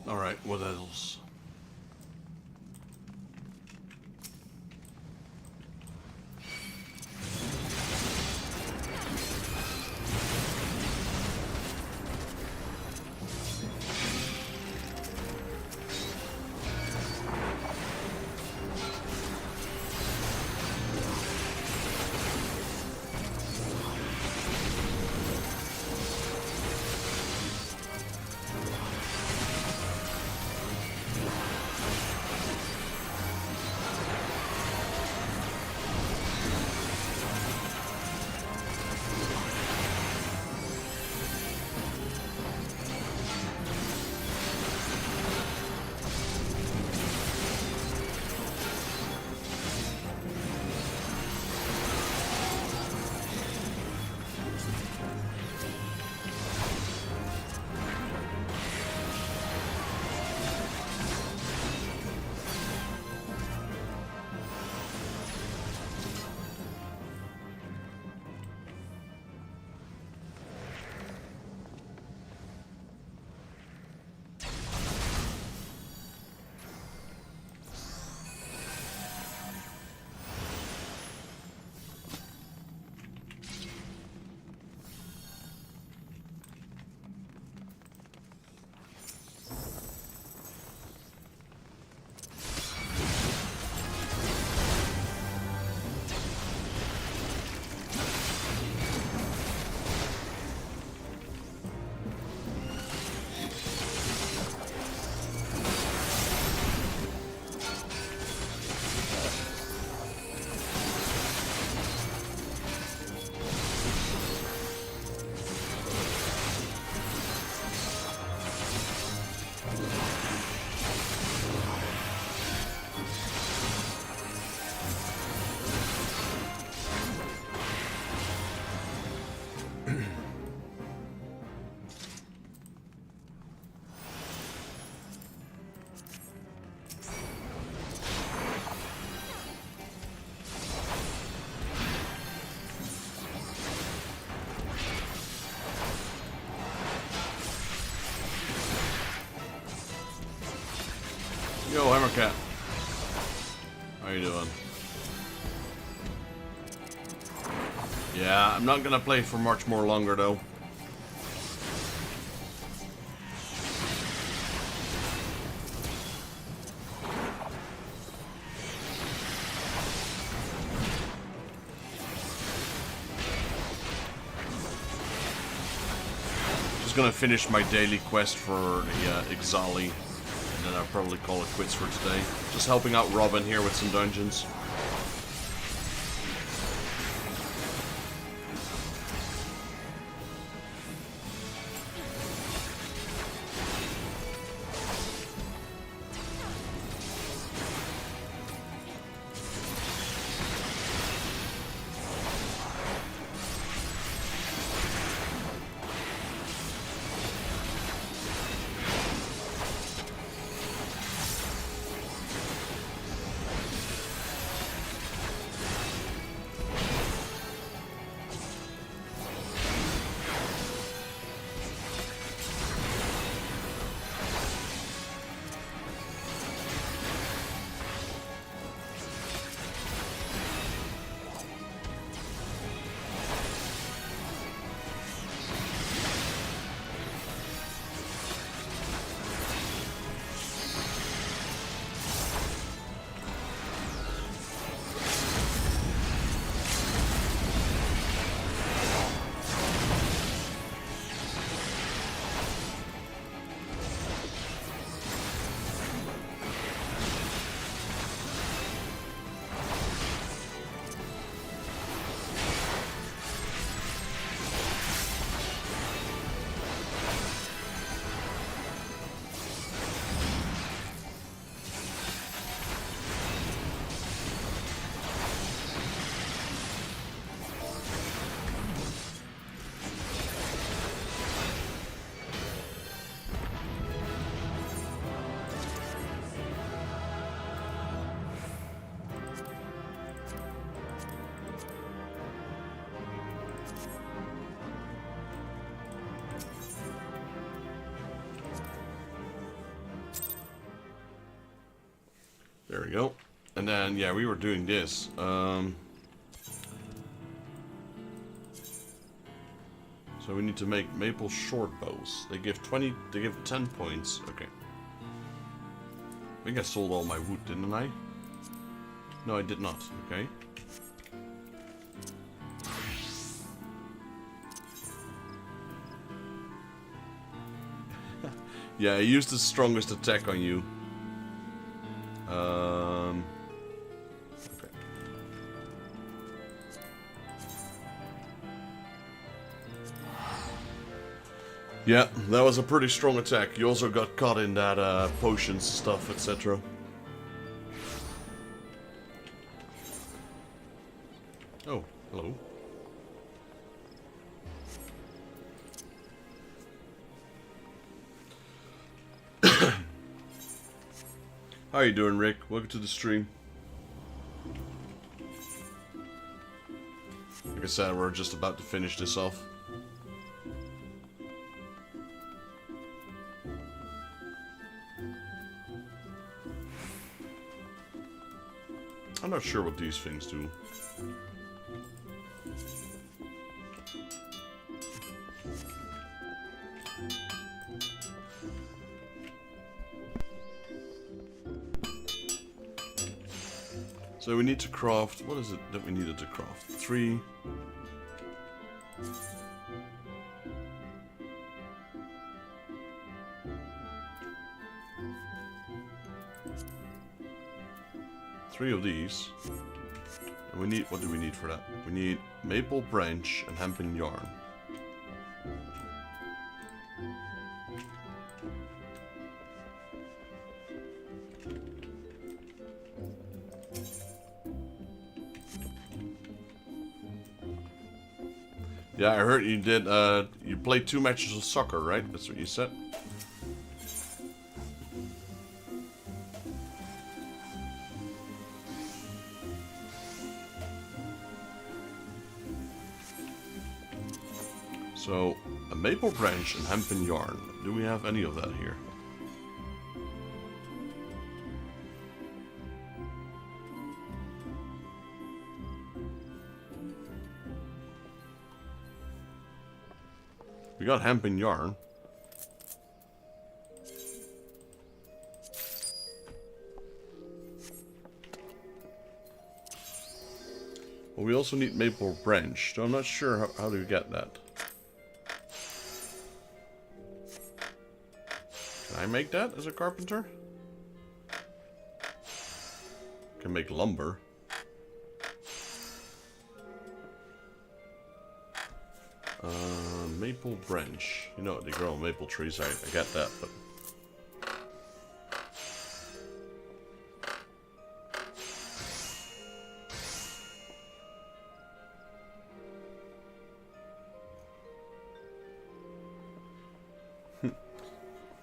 Alright, what else? Yo, Hammercat. How you doing? Yeah, I'm not gonna play for much more longer though. Just gonna finish my daily quest for the Ixali. And then I'll probably call it quits for today. Just helping out Robin here with some dungeons. There we go. And then, yeah, we were doing this. So we need to make maple short bows. They give 10 points. Okay. I think I sold all my wood, didn't I? No, I did not. Okay. Yeah, I used the strongest attack on you. Okay. Yeah, that was a pretty strong attack. You also got caught in that potions stuff, etc. Oh, hello. How you doing, Rick? Welcome to the stream. Like I said, we're just about to finish this off. I'm not sure what these things do. So we need to craft, what is it that we needed to craft? 3. Three of these. And we need, what do we need for that? We need maple branch and hempen yarn. Yeah, I heard you did, you played 2 matches of soccer, right? That's what you said? So, a maple branch and hempen yarn. Do we have any of that here? We got hempen yarn. Well, we also need maple branch, so I'm not sure how do we get that. Can I make that as a carpenter? Can make lumber. Maple branch. You know, they grow on maple trees, I get that, but...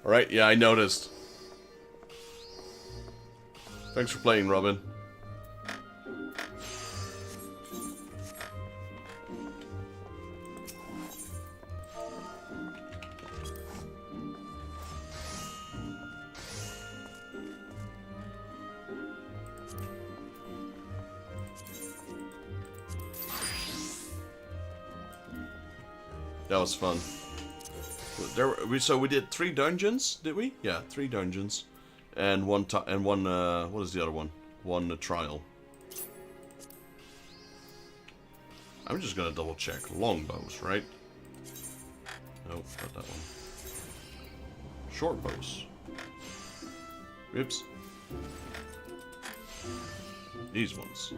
Alright, yeah, I noticed. Thanks for playing, Robin. That was fun. So we did 3 dungeons, did we? Yeah, 3 dungeons, and one. What is the other one? One trial. I'm just gonna double check. Longbows, right? Nope, not that one. Short bows. Oops. These ones.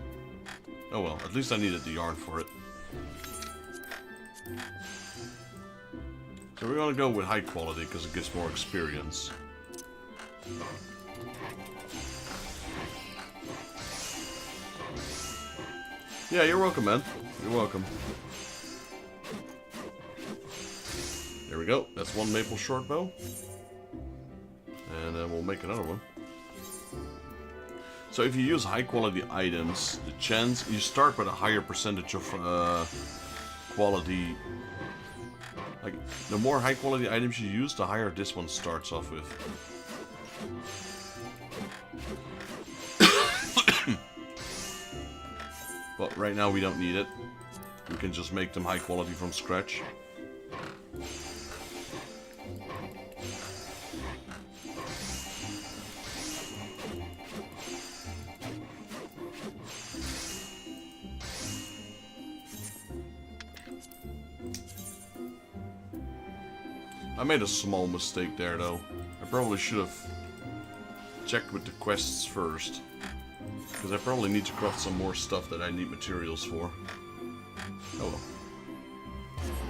Oh well, at least I needed the yarn for it. So we're gonna go with high quality because it gives more experience. Yeah, you're welcome, man. You're welcome. There we go. That's 1 maple short bow. And then we'll make another one. So if you use high quality items, the chance you start with a higher percentage of quality. Like, the more high quality items you use, the higher this one starts off with. right now we don't need it. We can just make them high quality from scratch. I made a small mistake there though. I probably should have checked with the quests first. Because I probably need to craft some more stuff that I need materials for. Oh well.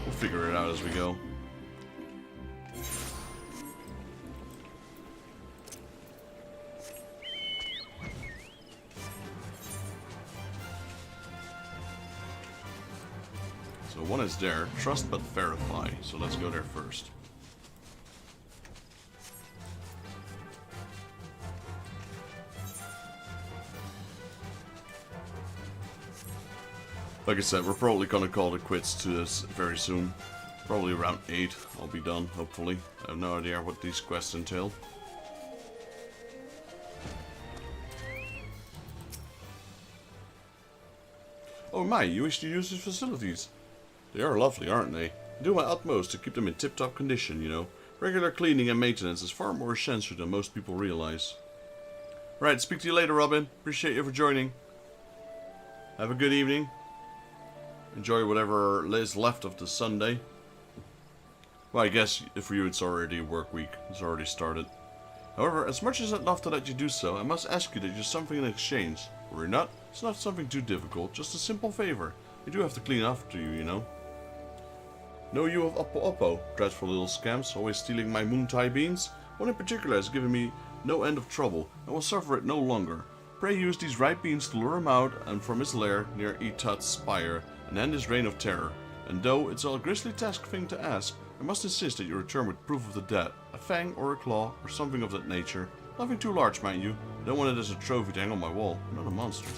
We'll figure it out as we go. So one is there. Trust but verify. So let's go there first. Like I said, we're probably gonna call it quits to this very soon. Probably around 8, I'll be done, hopefully. I have no idea what these quests entail. Oh my, you wish to use these facilities? They are lovely, aren't they? I do my utmost to keep them in tip-top condition, you know. Regular cleaning and maintenance is far more essential than most people realize. Right, speak to you later, Robin. Appreciate you for joining. Have a good evening. Enjoy whatever is left of the Sunday. Well, I guess for you it's already a work week. It's already started. However, as much as I'd love to let you do so, I must ask you to do something in exchange. Worry not, it's not something too difficult, just a simple favor. You do have to clean after you, you know. Know you of Oppo, dreadful little scamps, always stealing my Moontai beans? One in particular has given me no end of trouble, and will suffer it no longer. Pray use these ripe beans to lure him out and from his lair near Etat's spire, and end his reign of terror. And though it's a grisly task thing to ask, I must insist that you return with proof of the debt, a fang or a claw, or something of that nature. Nothing too large, mind you. I don't want it as a trophy to hang on my wall. I'm not a monster.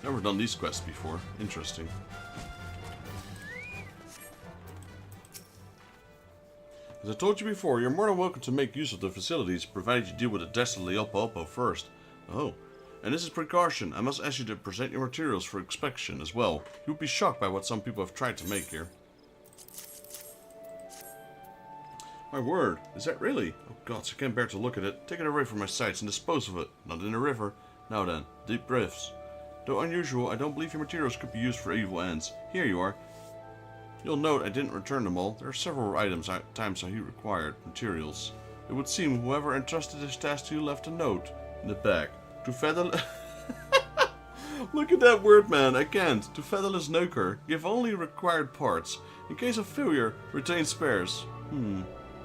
Never done these quests before. Interesting. As I told you before, you're more than welcome to make use of the facilities, provided you deal with the dastardly Oppo first. Oh, and this is precaution. I must ask you to present your materials for inspection as well. You would be shocked by what some people have tried to make here. My word, is that really? Oh gods, I can't bear to look at it. Take it away from my sights and dispose of it. Not in the river. Now then, deep breaths. Though unusual, I don't believe your materials could be used for evil ends. Here you are. You'll note I didn't return them all. There are several times I required materials. It would seem whoever entrusted this task to you left a note in the bag. To feather... Look at that word, man. I can't. To featherless Noker, give only required parts. In case of failure, retain spares.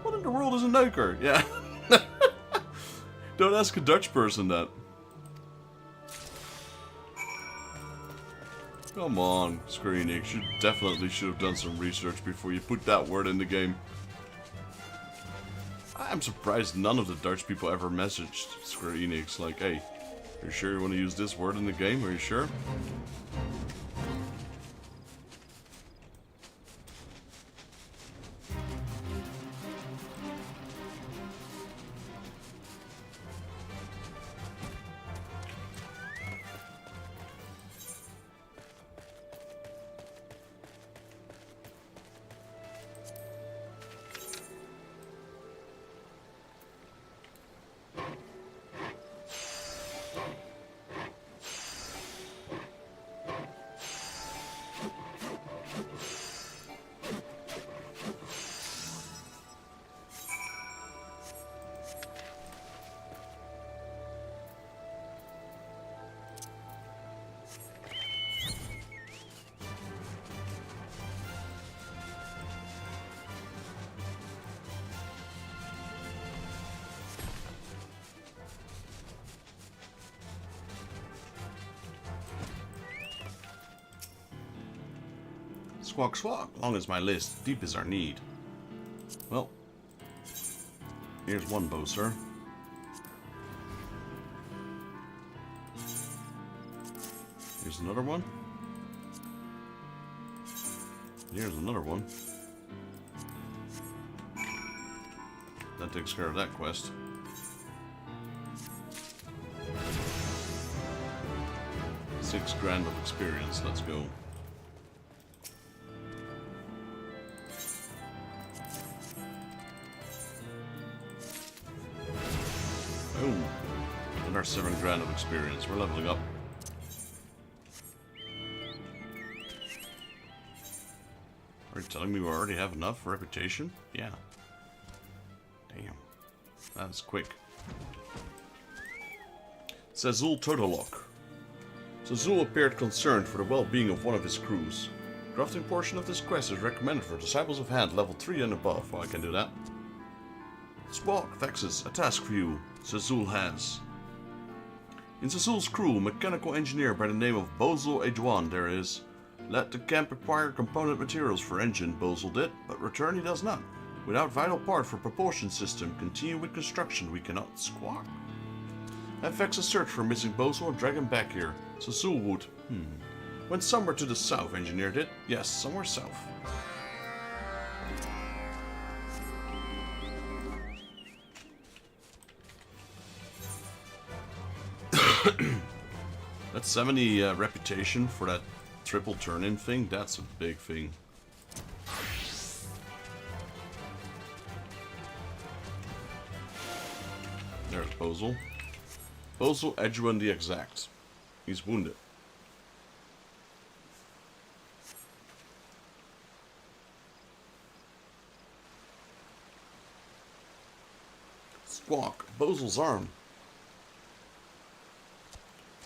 What in the world is a Noker? Yeah. Don't ask a Dutch person that. Come on, Square Enix, you definitely should have done some research before you put that word in the game. I'm surprised none of the Dutch people ever messaged Square Enix like, hey, are you sure you want to use this word in the game? Are you sure? Squawk, squawk. Long as my list, deep is our need. Well, here's one bow, sir. Here's another one. Here's another one. That takes care of that quest. $6 grand of experience. Let's go. Boom. Another 7 grand of experience. We're leveling up. Are you telling me we already have enough reputation? Yeah. Damn. That's quick. Zazul Totolok. Zazul appeared concerned for the well-being of one of his crews. Crafting portion of this quest is recommended for Disciples of Hand level 3 and above. Well, I can do that. Squawk, Vexus, a task for you. Zazul has. In Zazul's crew, mechanical engineer by the name of Bozel Edouan there is. Let the camp acquire component materials for engine, Bozel did, but return he does not. Without vital part for propulsion system, continue with construction, we cannot. Squawk. Have Vexus search for missing Bozel and drag him back here. Zazul would. Went somewhere to the south, engineer did. Yes, somewhere south. That's 70 reputation for that triple turn-in thing. That's a big thing. There's Bozel. Bozel Edouan the exact. He's wounded. Squawk, Bozel's arm.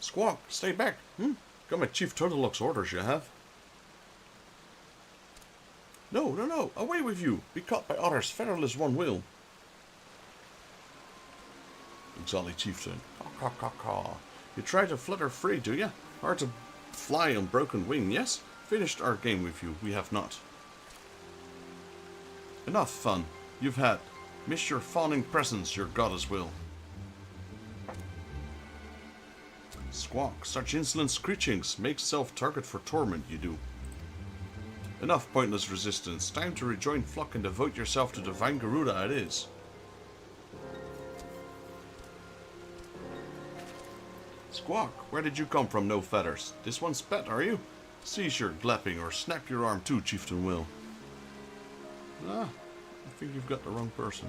Squawk, stay back. Got my Chief Totolok's orders, you have. No, away with you. Be caught by others, featherless one will. Jolly Chieftain. Caw, caw, caw, caw. You try to flutter free, do ya? Hard to fly on broken wing, yes? Finished our game with you, we have not. Enough fun you've had. Miss your fawning presence, your goddess will. Squawk, such insolent screechings make self-target for torment, you do. Enough pointless resistance. Time to rejoin flock and devote yourself to divine Garuda it is. Squawk, where did you come from, no feathers? This one's pet, are you? Cease your glapping or snap your arm too, Chieftain Will. I think you've got the wrong person.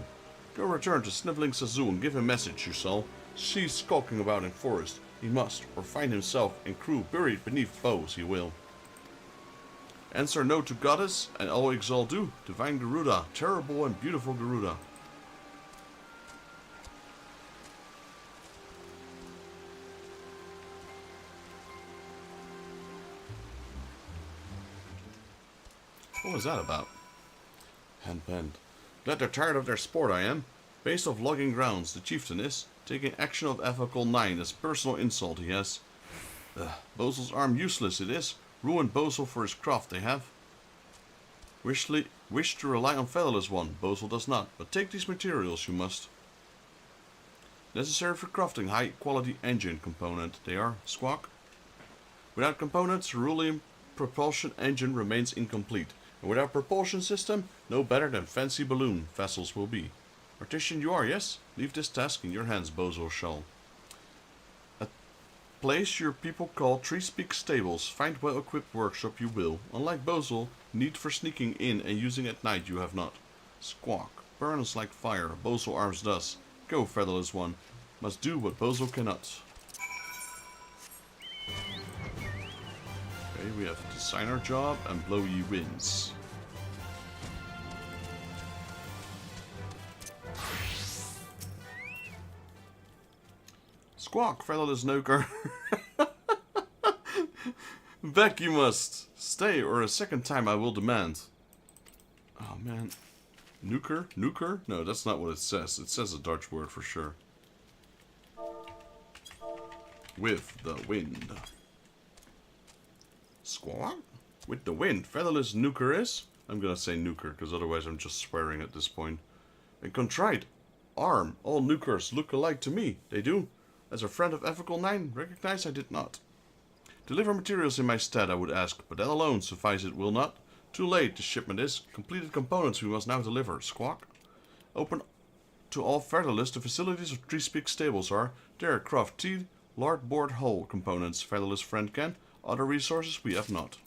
Go return to Sniveling Zazul and give him message, you saw. She's skulking about in forest. He must, or find himself and crew buried beneath bows, he will. Answer no to goddess, and all exalt do. Divine Garuda, terrible and beautiful Garuda. What was that about? Handbend. Glad they're tired of their sport, I am. Based off logging grounds, the chieftain is taking action of ethical 9 as personal insult he has. Bozel's arm useless it is. Ruined Bozel for his craft they have. Wish to rely on featherless one, Bozel does not, but take these materials you must. Necessary for crafting high quality engine component they are. Squawk. Without components, Cerulean propulsion engine remains incomplete. And without propulsion system, no better than fancy balloon vessels will be. Artisan you are, yes? Leave this task in your hands, Bozel shall. A place your people call Tree Speak Stables. Find well-equipped workshop you will. Unlike Bozel, need for sneaking in and using at night you have not. Squawk. Burns like fire. Bozel arms thus. Go, featherless one. Must do what Bozel cannot. Okay, we have to sign our job and blow ye winds. Squawk, featherless noker. Back you must. Stay, or a second time I will demand. Oh man. Nuker? Nuker? No, that's not what it says. It says a Dutch word for sure. With the wind. Squawk? With the wind, featherless nuker is. I'm gonna say nuker, because otherwise I'm just swearing at this point. And contrite. Arm. All nukers look alike to me. They do. As a friend of ethical 9, recognize I did not. Deliver materials in my stead, I would ask, but that alone suffice it will not. Too late, the shipment is. Completed components we must now deliver. Squawk. Open to all featherless. The facilities of Three Peaks stables are. There, craft tea, larboard hull components. Featherless friend can. Other resources we have not.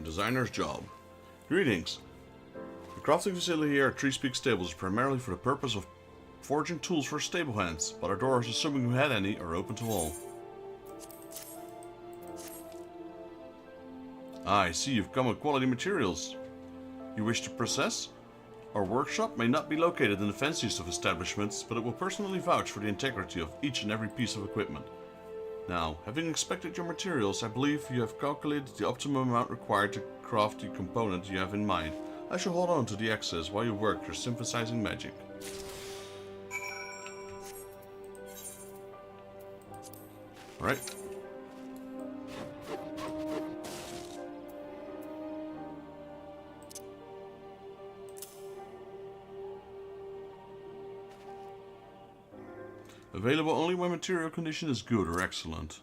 Designer's job. Greetings. The crafting facility here at Three Peaks Stables is primarily for the purpose of forging tools for stable hands, but our doors, assuming we had any, are open to all. I see you've come with quality materials. You wish to process? Our workshop may not be located in the fanciest of establishments, but it will personally vouch for the integrity of each and every piece of equipment. Now, having inspected your materials, I believe you have calculated the optimum amount required to craft the component you have in mind. I shall hold on to the excess while you work your synthesizing magic. Alright. Available only when material condition is good or excellent.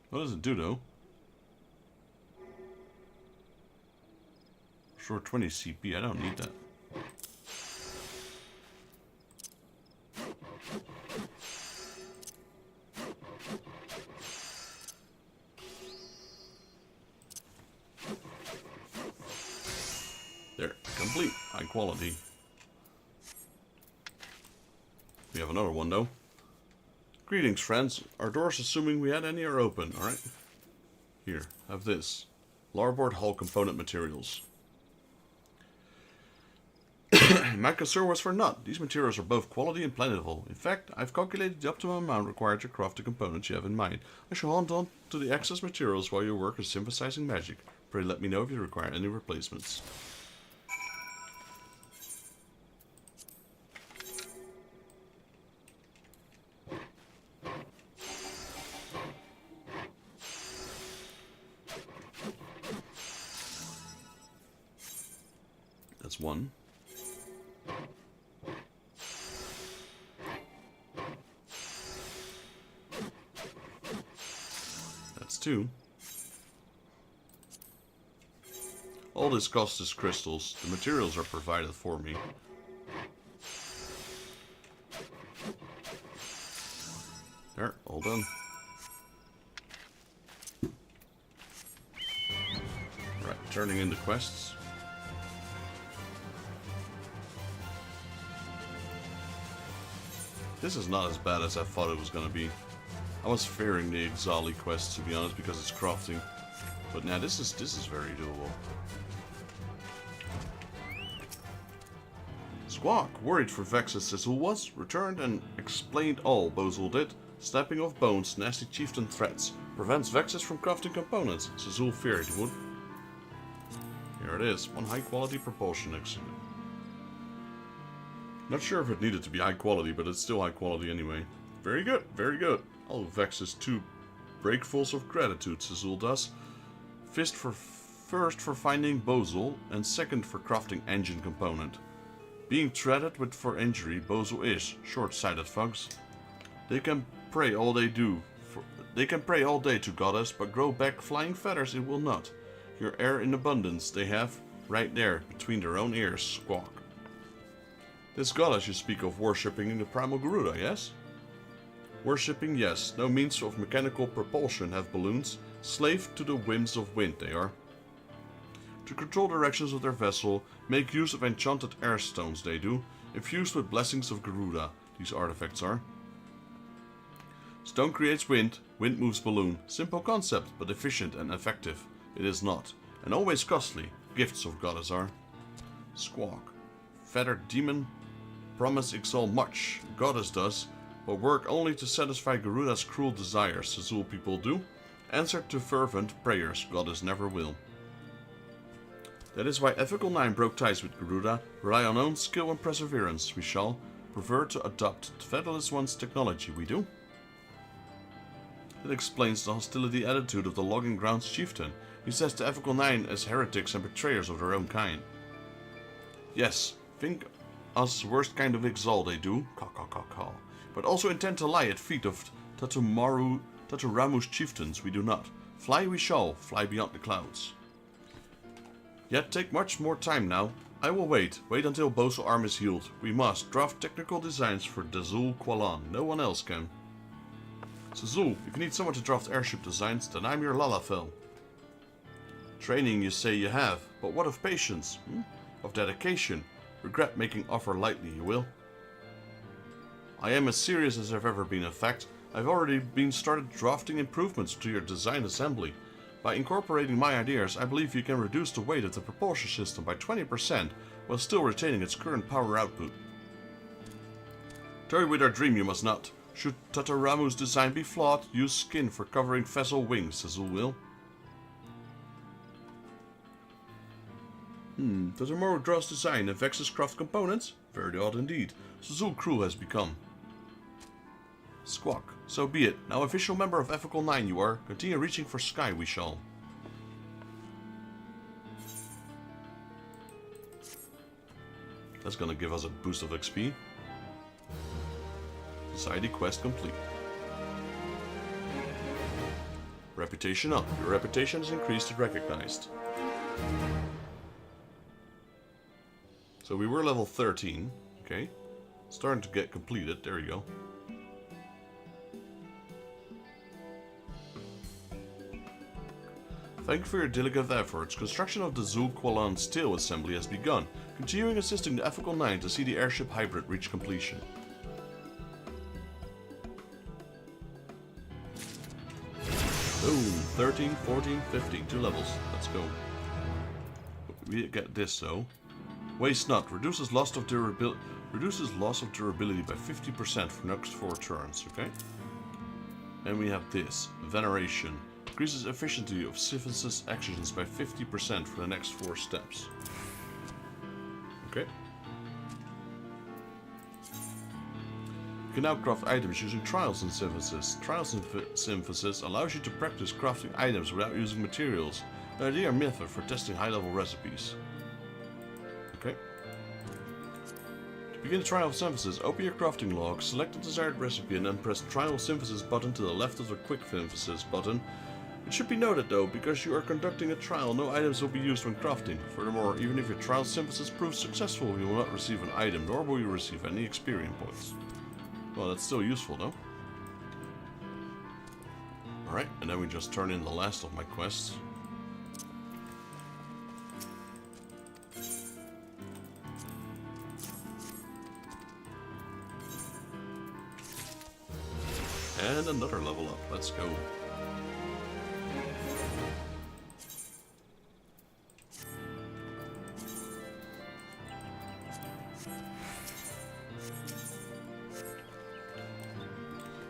What does it do though? Short 20 CP, I don't need that. There, complete, high quality. We have another one though. Greetings, friends. Our doors, assuming we had any, are open, alright? Here, have this. Larboard hull component materials. My concern was for naught. These materials are both quality and plentiful. In fact, I've calculated the optimum amount required to craft the components you have in mind. I shall hold on to the excess materials while you work on synthesizing magic. Pray let me know if you require any replacements. That's one. That's two. All this costs is crystals. The materials are provided for me. There, all done. Right, turning into quests. This is not as bad as I thought it was going to be. I was fearing the Exali quest, to be honest, because it's crafting. But now this is very doable. Squawk, worried for Vex's Sizzle was, returned and explained all Bozul did. Snapping off bones, nasty chieftain threats. Prevents Vexus from crafting components. Sizzle feared he would. Here it is, one high quality propulsion exhibit. Not sure if it needed to be high quality, but it's still high quality anyway. Very good, very good. I'll Vexus 2 breakfuls of gratitude, Sizzle does. First for finding Bozul, and second for crafting engine component. Being threatened with for injury, Bozul is short-sighted thugs. They can pray all they do. They can pray all day to goddess, but grow back flying feathers it will not. Your air in abundance they have right there between their own ears. Squawk. This goddess you speak of worshipping in the primal Garuda, yes? Worshipping, yes. No means of mechanical propulsion have balloons. Slave to the whims of wind they are. To control directions of their vessel, make use of enchanted air stones they do, infused with blessings of Garuda, these artifacts are. Stone creates wind, wind moves balloon. Simple concept, but efficient and effective. It is not. And always costly, gifts of goddess are. Squawk. Feathered demon, promise exalt much, goddess does, but work only to satisfy Garuda's cruel desires, Azul people do. Answer to fervent prayers, goddess never will. That is why Ethical 9 broke ties with Garuda, rely on own skill and perseverance. We shall prefer to adopt the Featherless One's technology, we do. It explains the hostility attitude of the Logging Grounds chieftain. He says the Ethical 9 as heretics and betrayers of their own kind. Yes, think us worst kind of exalt they do, but also intend to lie at feet of Taturamu's chieftains we do not. Fly we shall, fly beyond the clouds. Yet take much more time now. I will wait until Bo's arm is healed. We must draft technical designs for Dazul Qualan, no one else can. So Zul, if you need someone to draft airship designs, then I'm your Lalafell. Training you say you have, but what of patience? Of dedication? Regret making offer lightly, you will. I am as serious as I've ever been. In fact, I've already been started drafting improvements to your design assembly. By incorporating my ideas, I believe you can reduce the weight of the propulsion system by 20% while still retaining its current power output. Toy with our dream you must not. Should Tataramu's design be flawed, use skin for covering vessel wings, Azul will. Tataramu draws design and vexes craft components? Very odd indeed. Azul cruel has become. Squawk. So be it. Now official member of Ethical 9 you are. Continue reaching for sky we shall. That's gonna give us a boost of XP. Society quest complete. Reputation up. Your reputation is increased and recognized. So we were level 13. Okay. Starting to get completed. There you go. Thank you for your diligent efforts. Construction of the Zul Qualan steel assembly has begun, continuing assisting the Ethical 9 to see the airship hybrid reach completion. Boom! 13, 14, 15, 2 levels. Let's go. We get this though. Waste not. Reduces loss of durability by 50% for next 4 turns. Okay. And we have this veneration. Increases efficiency of Sivus' actions by 50% for the next 4 steps. Okay. You can now craft items using Trials and Synthesis. Trials and Synthesis allows you to practice crafting items without using materials, an ideal method for testing high-level recipes. Okay. To begin the Trial of Synthesis, open your crafting log, select the desired recipe and then press Trial Synthesis button to the left of the Quick Synthesis button. It should be noted though, because you are conducting a trial, no items will be used when crafting. Furthermore, even if your trial synthesis proves successful, you will not receive an item, nor will you receive any experience points. Well, that's still useful though. Alright, and then we just turn in the last of my quests. And another level up, let's go.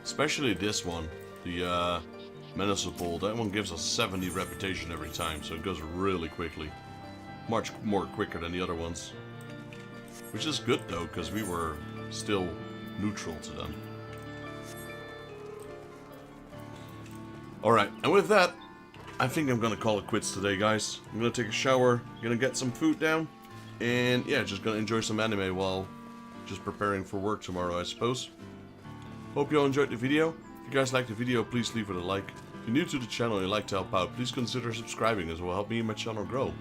Especially this one, the Municipal, that one gives us 70 reputation every time, so it goes really quickly. Much more quicker than the other ones. Which is good though, because we were still neutral to them. Alright, and with that, I think I'm gonna call it quits today, guys. I'm gonna take a shower, gonna get some food down, and yeah, just gonna enjoy some anime while just preparing for work tomorrow, I suppose. Hope you all enjoyed the video. If you guys liked the video, please leave it a like. If you're new to the channel and you'd like to help out, please consider subscribing, as it will help me and my channel grow.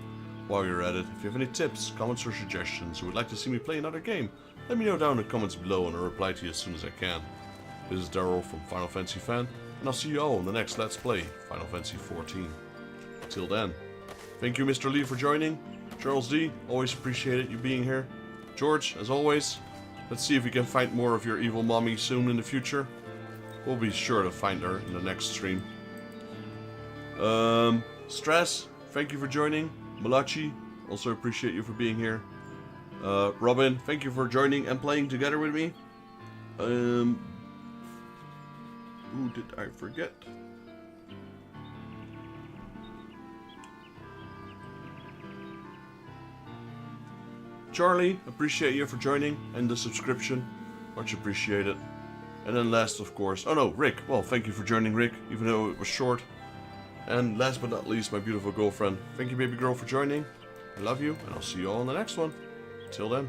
While you're at it, if you have any tips, comments or suggestions, or would like to see me play another game, let me know down in the comments below and I'll reply to you as soon as I can. This is Daryl from Final Fantasy Fan, and I'll see you all in the next Let's Play, Final Fantasy XIV. Till then, thank you Mr. Lee for joining. Charles D, always appreciated you being here. George, as always, let's see if we can find more of your evil mommy soon in the future. We'll be sure to find her in the next stream. Stress, thank you for joining. Malachi, also appreciate you for being here. Robin, thank you for joining and playing together with me. Who did I forget? Charlie, appreciate you for joining and the subscription. Much appreciated. And then last, of course, oh no, Rick. Well, thank you for joining, Rick, even though it was short. And last but not least, my beautiful girlfriend. Thank you, baby girl, for joining. I love you, and I'll see you all in the next one. Till then.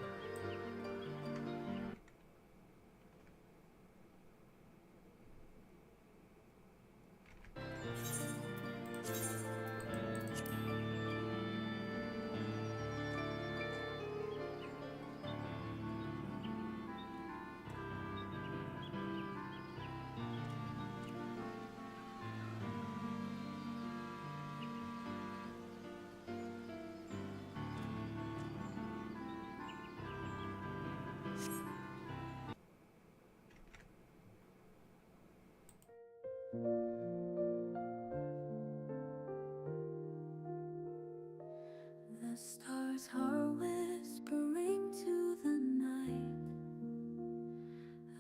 The stars are whispering to the night,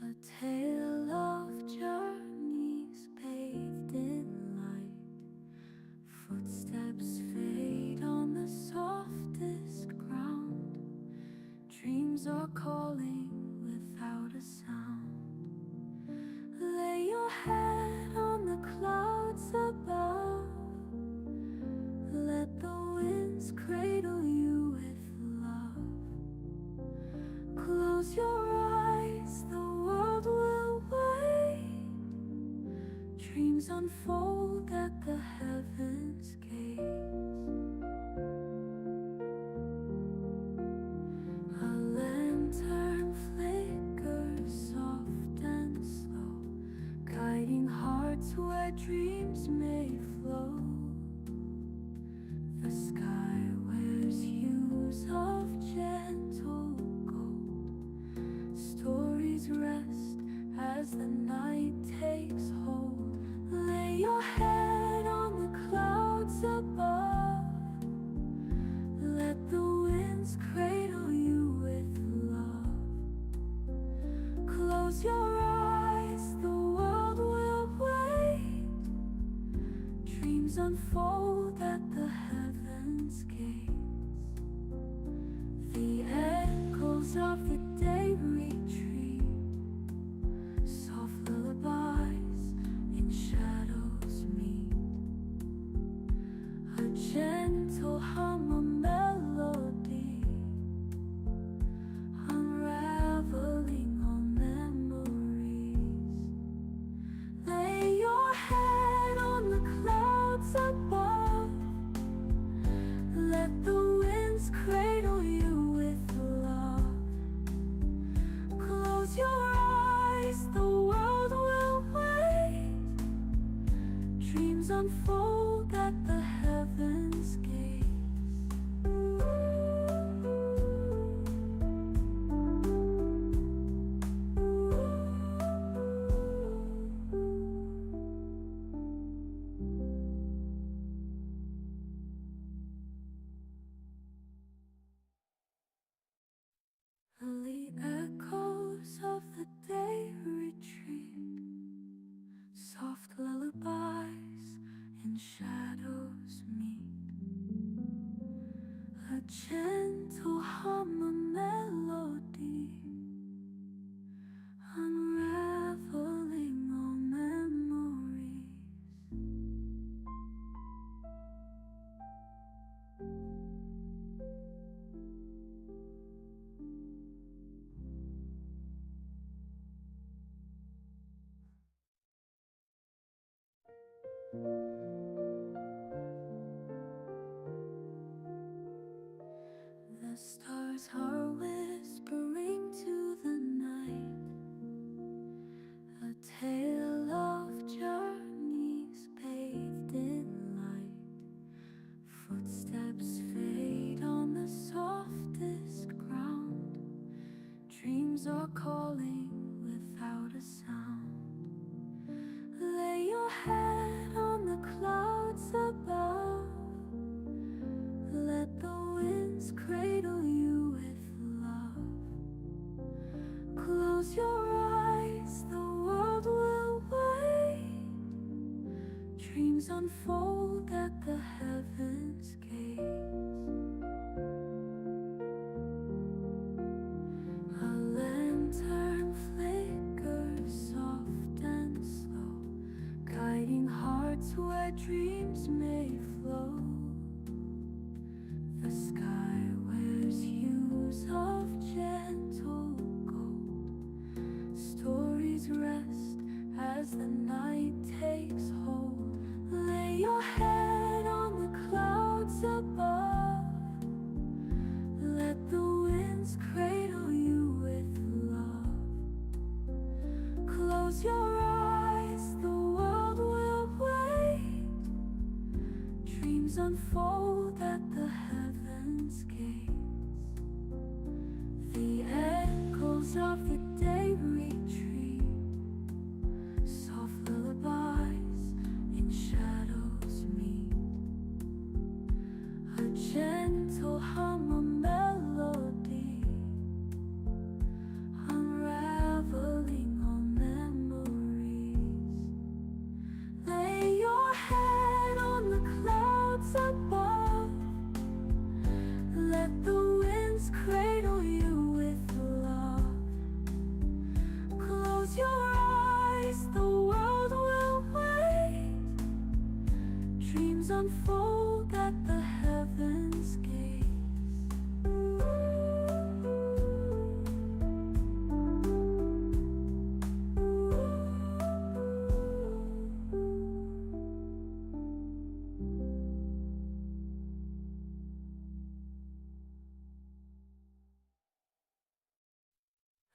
a tale of journeys bathed in light. Footsteps fade on the softest ground. Dreams are calling without a sound. Lay your head on the clouds above. Let the winds cradle you with love. Close your eyes, the world will wait. Dreams unfold at the heavens' gates. A lantern flickers soft and slow, guiding hearts where dreams may flow. The sky wears hues of gentle gold. Stories rest as the night takes hold. Lay your head on the clouds above. Let the winds cradle you with love. Close your eyes, the world will wait. Dreams unfold at the heavens' gates. The echoes of the day retreat. Soft lullabies in shadows meet. A gentle hum, a melody, unraveling all memories. Lay your head on the clouds above. Let the winds cradle you with love. Close your eyes, the world will wait. Dreams unfold at the heavens' gates. The echoes of the day retreat. Soft lullabies in shadows meet. A gentle hum, a melody, unraveling all memories. The stars are whispering to the night, a tale of journeys bathed in light. Footsteps fade on the softest ground. Dreams are calling without a sound. Lay your head on the clouds above. Let the winds cradle you with love. Close your eyes, the world will wait. Dreams unfold at the heavens' gates. A lantern flickers soft and slow, guiding hearts where dreams may flow. The sky wears hues of gentle gold. Stories rest as the night takes hold. Lay your head on the clouds above. Let the winds cradle you with love. Close your eyes, the world will wait. Dreams unfold at the heavens' gates. The echoes of the day retreat. Soft lullabies in shadows meet. A gentle hum, a melody, unraveling all memories. Lay your head on the clouds above. Let the winds cradle you with love. Close your eyes, the world will wait. Dreams unfold at the heavens' gates.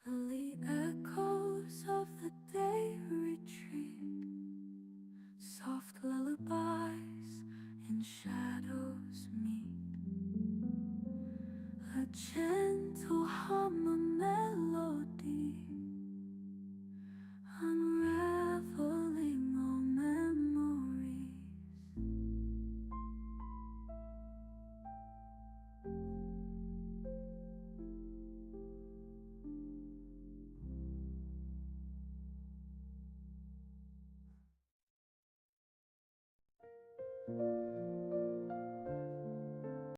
The echoes of the day retreat. Soft lullabies in shadows meet. A gentle hum,